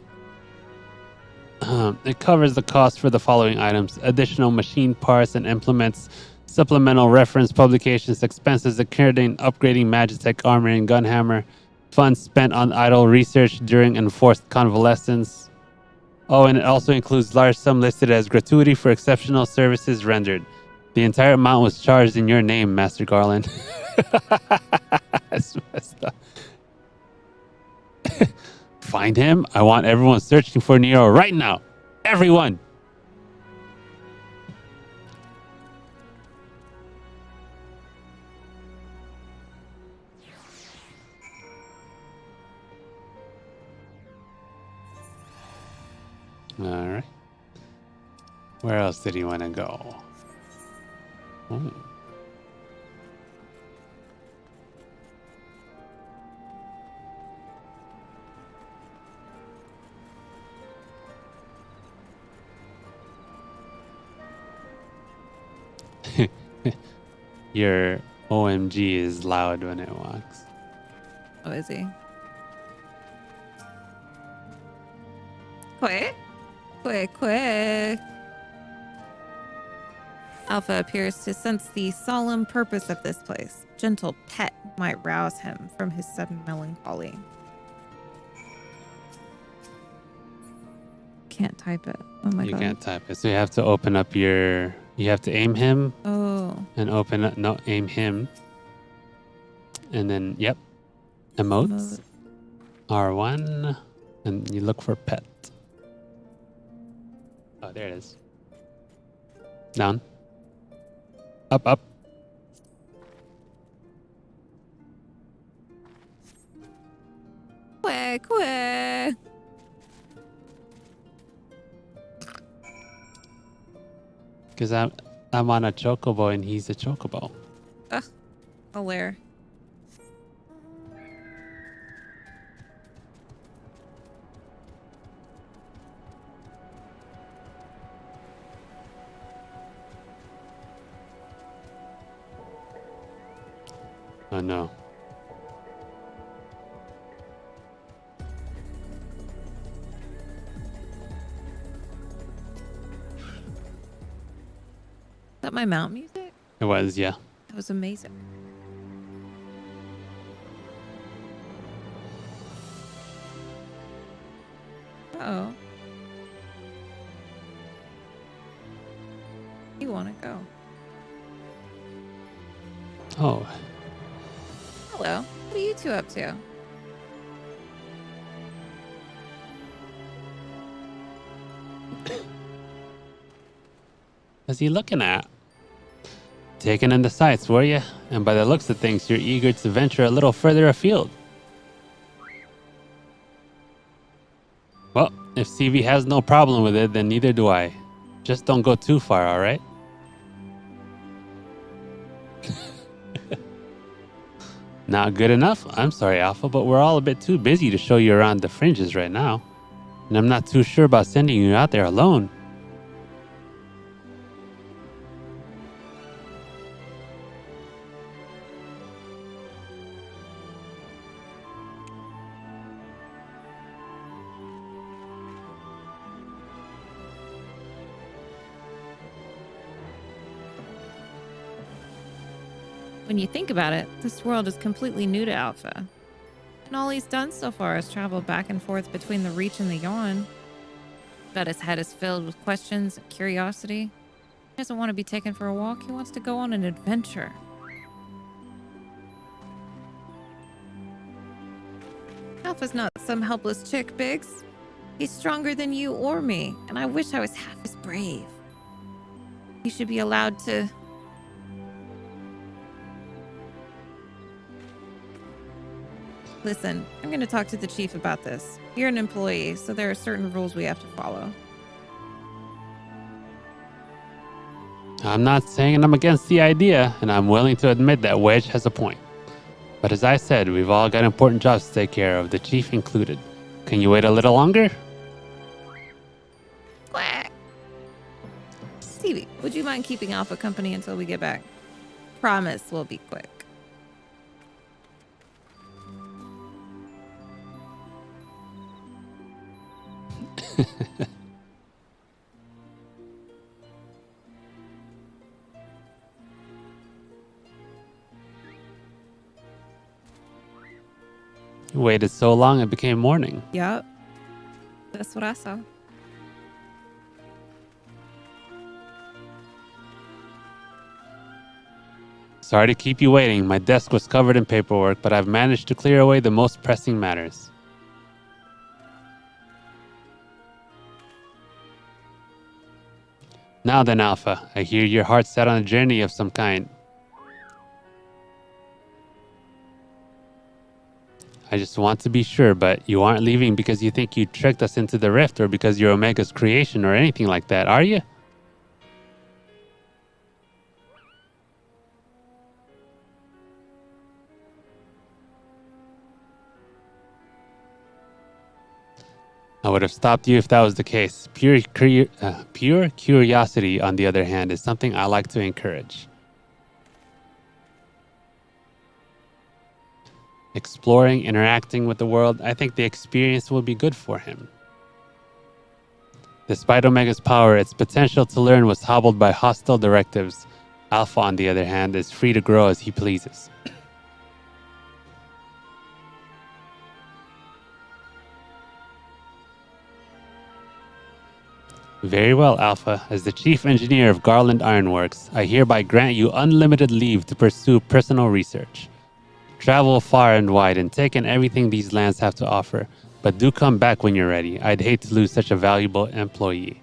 It covers the cost for the following items: additional machine parts and implements, supplemental reference publications, expenses incurring upgrading Magitech armor and gunhammer, funds spent on idle research during enforced convalescence. Oh, and it also includes large sum listed as gratuity for exceptional services rendered. The entire amount was charged in your name, Master Garland. That's messed up. Find him. I want everyone searching for Nero right now. Everyone. All right. Where else did he want to go? Oh. Your OMG is loud when it walks. Oh, is he? Quick. Alpha appears to sense the solemn purpose of this place. Gentle pet might rouse him from his sudden melancholy. Can't type it. Oh my god. You can't type it. So you have to open up your... You have to aim him. Oh. And open up... No, aim him. and then, yep. Emotes. R1. And you look for pet. Oh, there it is. Down. Up, up. Quick, quick. Because I'm on a chocobo and he's a chocobo. Ugh, hilarious. Oh no. Is that my mount music? It was, yeah. That was amazing. Uh-oh. You want to go? Oh. Hello. What are you two up to? What's he looking at? Taking in the sights, were you? And by the looks of things, you're eager to venture a little further afield. Well, if CV has no problem with it, then neither do I. Just don't go too far, alright? Not good enough? I'm sorry, Alpha, but we're all a bit too busy to show you around the fringes right now. And I'm not too sure about sending you out there alone. When you think about it, this world is completely new to Alpha. And all he's done so far is travel back and forth between the Reach and the Yawn. But his head is filled with questions and curiosity. He doesn't want to be taken for a walk. He wants to go on an adventure. Alpha's not some helpless chick, Biggs. He's stronger than you or me, and I wish I was half as brave. You should be allowed to... Listen, I'm going to talk to the chief about this. You're an employee, so there are certain rules we have to follow. I'm not saying I'm against the idea, and I'm willing to admit that Wedge has a point. But as I said, we've all got important jobs to take care of, the chief included. Can you wait a little longer? Quack! Stevie, would you mind keeping Alpha company until we get back? Promise we'll be quick. You waited so long it became morning. Yup. That's what I saw. Sorry to keep you waiting. My desk was covered in paperwork, but I've managed to clear away the most pressing matters. Now then, Alpha, I hear your heart set on a journey of some kind. I just want to be sure, but you aren't leaving because you think you tricked us into the rift or because you're Omega's creation or anything like that, are you? I would have stopped you if that was the case. Pure curiosity, on the other hand, is something I like to encourage. Exploring, interacting with the world, I think the experience will be good for him. Despite Omega's power, its potential to learn was hobbled by hostile directives. Alpha, on the other hand, is free to grow as he pleases. Very well, Alpha. As the chief engineer of Garland Ironworks, I hereby grant you unlimited leave to pursue personal research. Travel far and wide and take in everything these lands have to offer. But do come back when you're ready. I'd hate to lose such a valuable employee.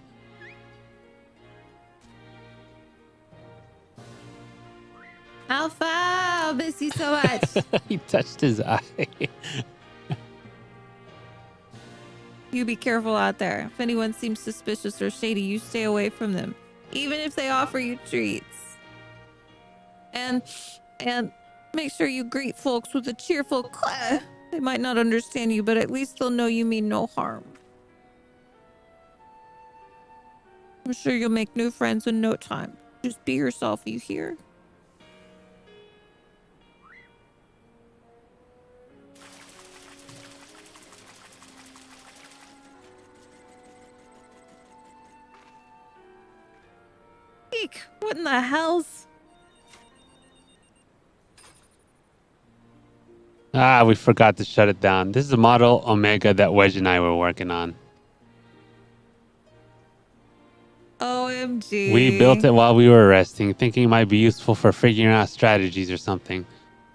Alpha, I'll miss you so much. He touched his eye. You be careful out there. If anyone seems suspicious or shady, you stay away from them, even if they offer you treats. And make sure you greet folks with a cheerful clah. They might not understand you, but at least they'll know you mean no harm. I'm sure you'll make new friends in no time. Just be yourself, you hear? Eek, what in the hell's... Ah, we forgot to shut it down. This is a model Omega that Wedge and I were working on. OMG. We built it while we were resting, thinking it might be useful for figuring out strategies or something.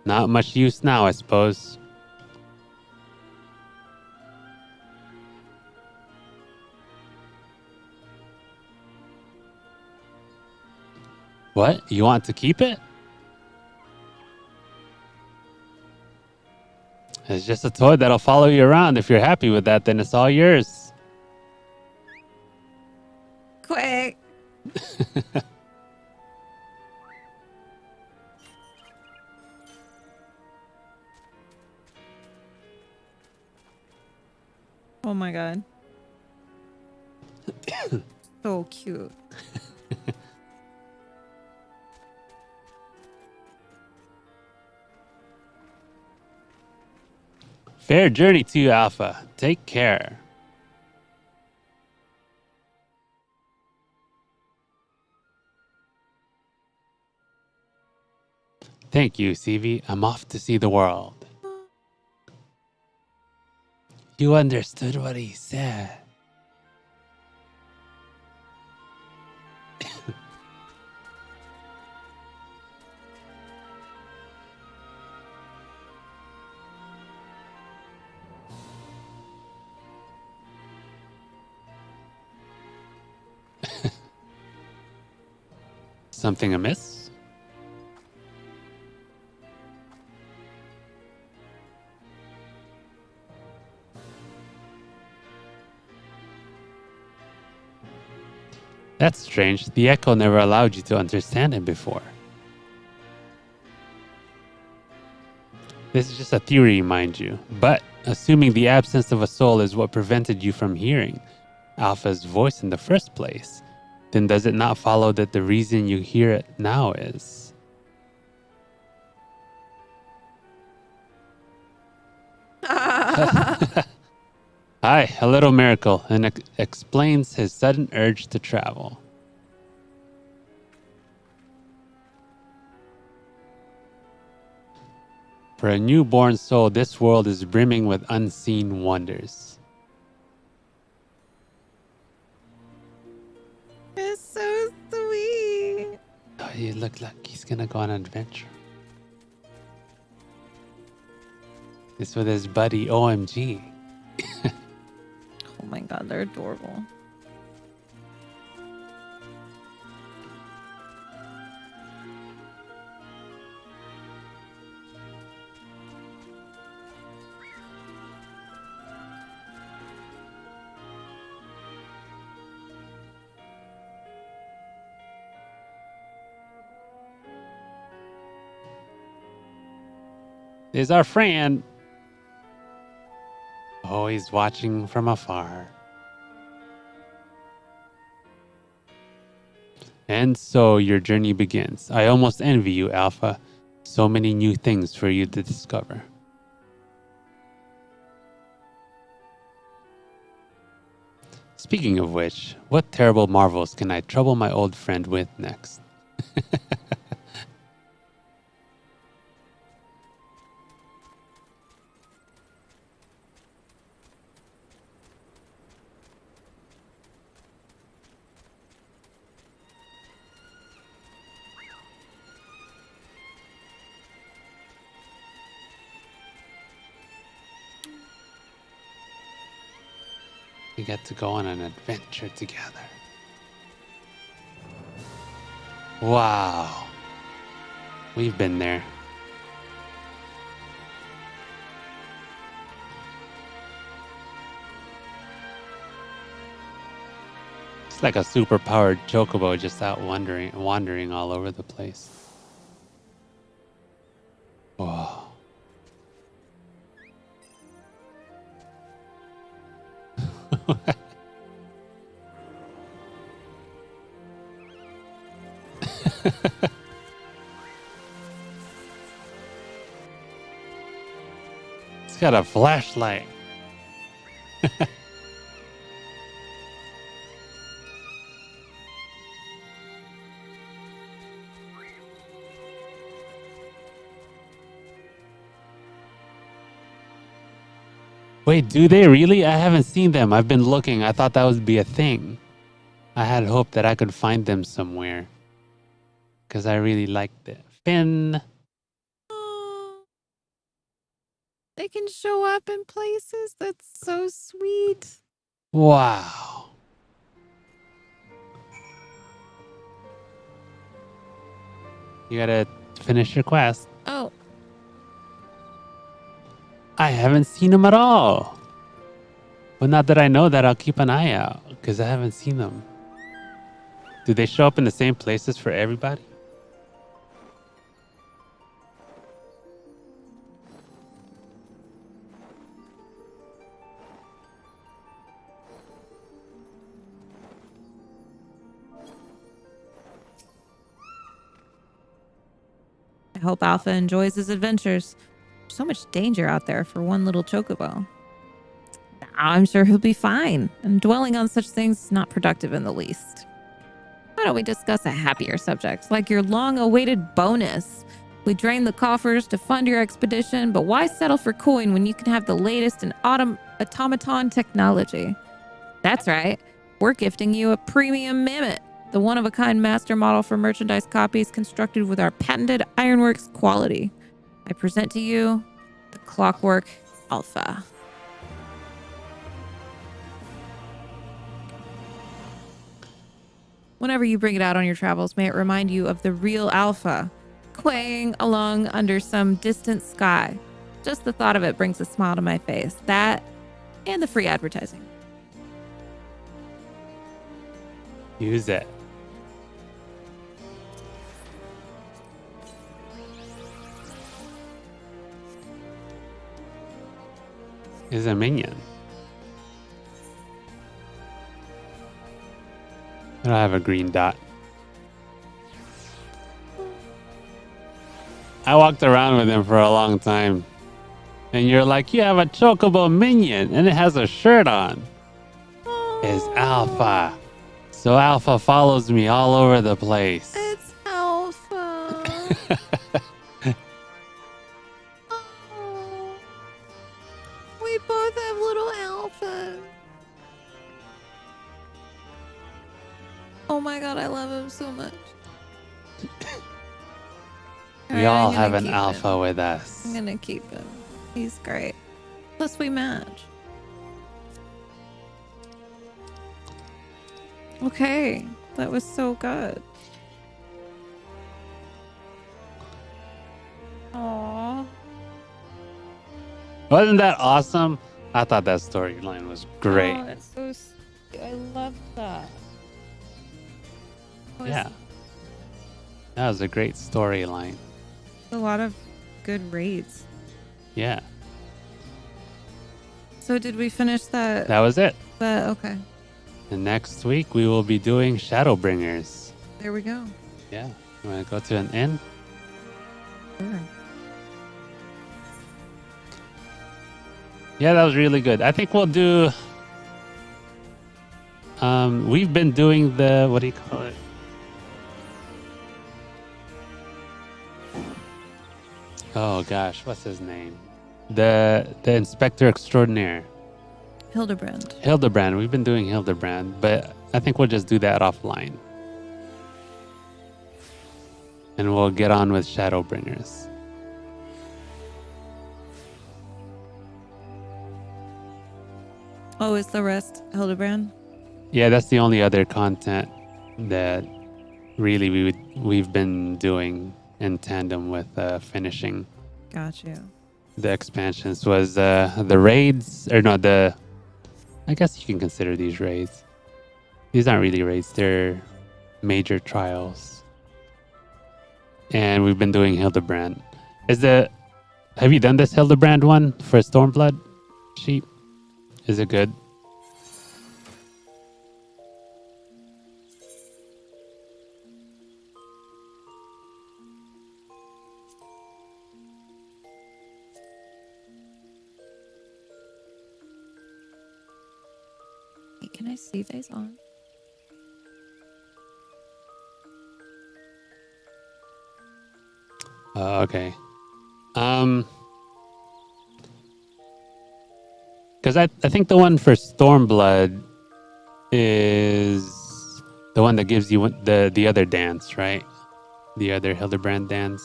Not much use now, I suppose. What? You want to keep it? It's just a toy that'll follow you around. If you're happy with that, then it's all yours. Quick. Oh my god. So cute. Fair journey to you, Alpha. Take care. Thank you, CV. I'm off to see the world. You understood what he said. Something amiss? That's strange. The Echo never allowed you to understand him before. This is just a theory, mind you. But assuming the absence of a soul is what prevented you from hearing Alpha's voice in the first place, then does it not follow that the reason you hear it now is? Hi, a little miracle, and explains his sudden urge to travel. For a newborn soul, this world is brimming with unseen wonders. It's so sweet. Oh, he looked like he's gonna go on an adventure. This with his buddy, OMG. Oh my god, they're adorable. Is our friend. Oh, he's watching from afar. And so your journey begins. I almost envy you, Alpha. So many new things for you to discover. Speaking of which, what terrible marvels can I trouble my old friend with next? We get to go on an adventure together. Wow. We've been there. It's like a super-powered chocobo just out wandering all over the place. Whoa. It's got a flashlight. Wait, do they really? I haven't seen them. I've been looking. I thought that would be a thing. I had hoped that I could find them somewhere. Because I really liked it. Finn. Oh, they can show up in places. That's so sweet. Wow. You gotta finish your quest. Oh, I haven't seen them at all. But not that I know that, I'll keep an eye out. Because I haven't seen them. Do they show up in the same places for everybody? I hope Alpha enjoys his adventures. So much danger out there for one little chocobo. I'm sure he'll be fine, and dwelling on such things is not productive in the least. Why don't we discuss a happier subject, like your long-awaited bonus? We drained the coffers to fund your expedition, but why settle for coin when you can have the latest in automaton technology? That's right, we're gifting you a premium mammoth, the one-of-a-kind master model for merchandise copies constructed with our patented Ironworks quality. I present to you the Clockwork Alpha. Whenever you bring it out on your travels, may it remind you of the real Alpha, quaying along under some distant sky. Just the thought of it brings a smile to my face. That and the free advertising. Use it. Is a minion. I don't have a green dot. I walked around with him for a long time. And you're like, you have a chocobo minion and it has a shirt on. It's Alpha. So Alpha follows me all over the place. It's Alpha. Oh, we both have little Alphas. Oh my god, I love him so much. We all have an Alpha with us. I'm gonna keep him. He's great. Plus we match. Okay, that was so good. Aww. Wasn't that awesome? I thought that storyline was great. Oh, it's so sweet. I love that. Yeah. That was a great storyline. A lot of good raids. Yeah. So did we finish that? That was it. Okay. And next week we will be doing Shadowbringers. There we go. Yeah. You want to go to an inn? Sure. Yeah, that was really good. I think we'll do... we've been doing the... What do you call it? Oh gosh, what's his name? The Inspector Extraordinaire. Hildebrand. We've been doing Hildebrand, but I think we'll just do that offline. And we'll get on with Shadowbringers. Oh, is the rest Hildebrand? Yeah, that's the only other content that really we've been doing in tandem with finishing Got you. the expansions was the raids, or no, I guess you can consider these raids. These aren't really raids, they're major trials. And we've been doing Hildebrand. Have you done this Hildebrand one for Stormblood sheep? Is it good? Hey, can I see these on? Okay. Because I think the one for Stormblood is the one that gives you the other dance, right? The other Hildebrand dance.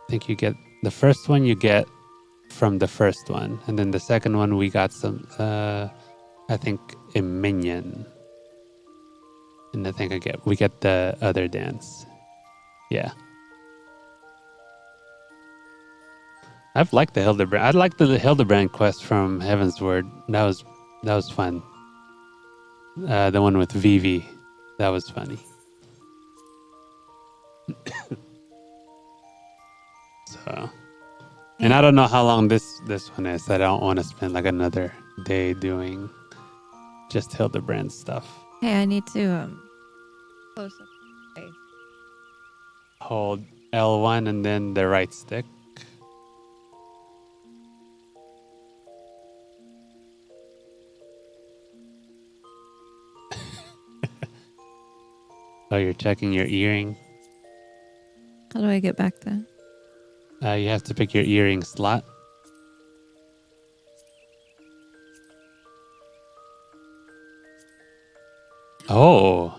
I think you get the first one you get from the first one, and then the second one we got some. I think a minion, and I think we get the other dance. Yeah. I've liked the Hildebrand. I liked the Hildebrand quest from Heavensward. That was fun. The one with Vivi, that was funny. So, and I don't know how long this one is. I don't want to spend like another day doing just Hildebrand stuff. Hey, I need to close up. Okay. Hold L1 and then the right stick. Oh, you're checking your earring. How do I get back there? You have to pick your earring slot. Oh,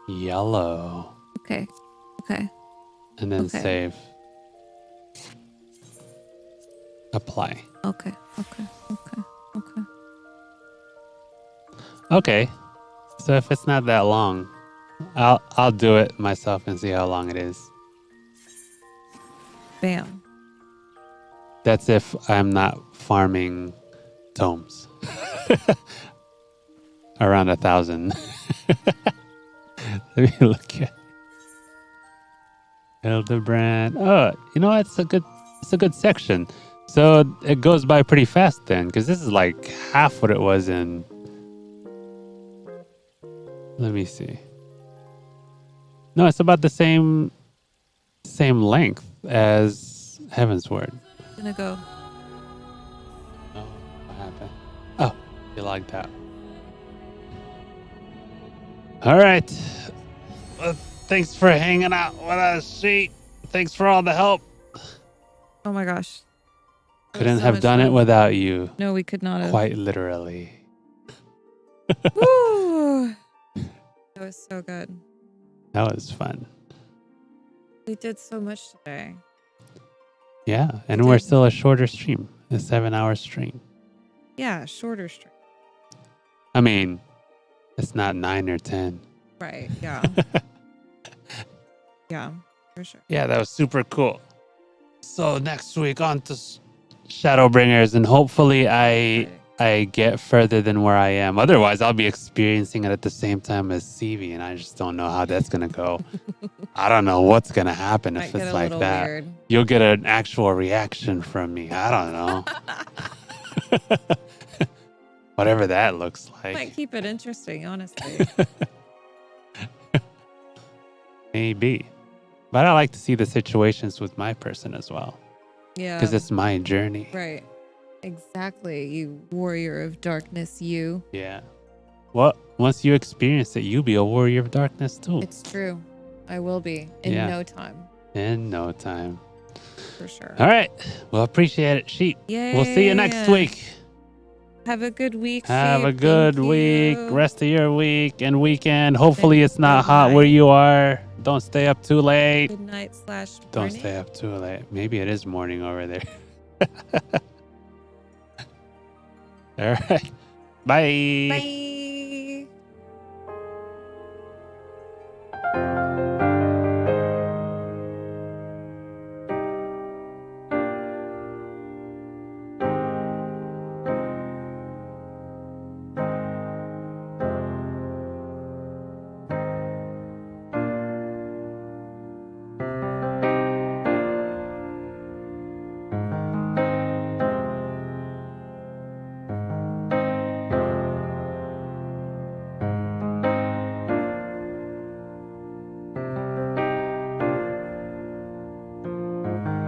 yellow. Okay. Okay. And then Okay. save. Apply. Okay. Okay. Okay. Okay. Okay. So if it's not that long, I'll do it myself and see how long it is. Bam. That's if I'm not farming tomes. Around 1,000. Let me look at Hildebrand. Oh, you know what? It's a good section. So it goes by pretty fast then, because this is like half what it was in. Let me see. No, it's about the same length as Heavensward. Gonna go. Oh, what happened? Oh, you logged out. All right. Well, thanks for hanging out with us, Sheet. Thanks for all the help. Oh my gosh. That was Couldn't so have much done fun. it without you. No, we could not have. Quite literally. Woo! That was so good. That was fun. We did so much today. Yeah, and we're still a shorter stream, a 7-hour stream. Yeah, shorter stream. I mean, it's not 9 or 10. Right. Yeah. Yeah, for sure. Yeah, that was super cool. So next week on to Shadowbringers, and hopefully I get further than where I am. Otherwise, I'll be experiencing it at the same time as CV, and I just don't know how that's gonna go. I don't know what's gonna happen if Might get it's a like little that. weird. You'll get an actual reaction from me. I don't know. Whatever that looks like. Might keep it interesting, honestly. Maybe. But I like to see the situations with my person as well. Yeah. Because it's my journey. Right. Exactly. You warrior of darkness, you. Yeah. Well, once you experience it, you'll be a warrior of darkness too. It's true. I will be in no time. In no time. For sure. All right. Well, appreciate it, Sheep. Yay. We'll see you next week. Have a good week. Have Sheep. a good Thank week. you. Rest of your week and weekend. Hopefully it's not Good hot night. where you are. Don't stay up too late. Good night / morning. Don't stay up too late. Maybe it is morning over there. All right. Bye. Bye.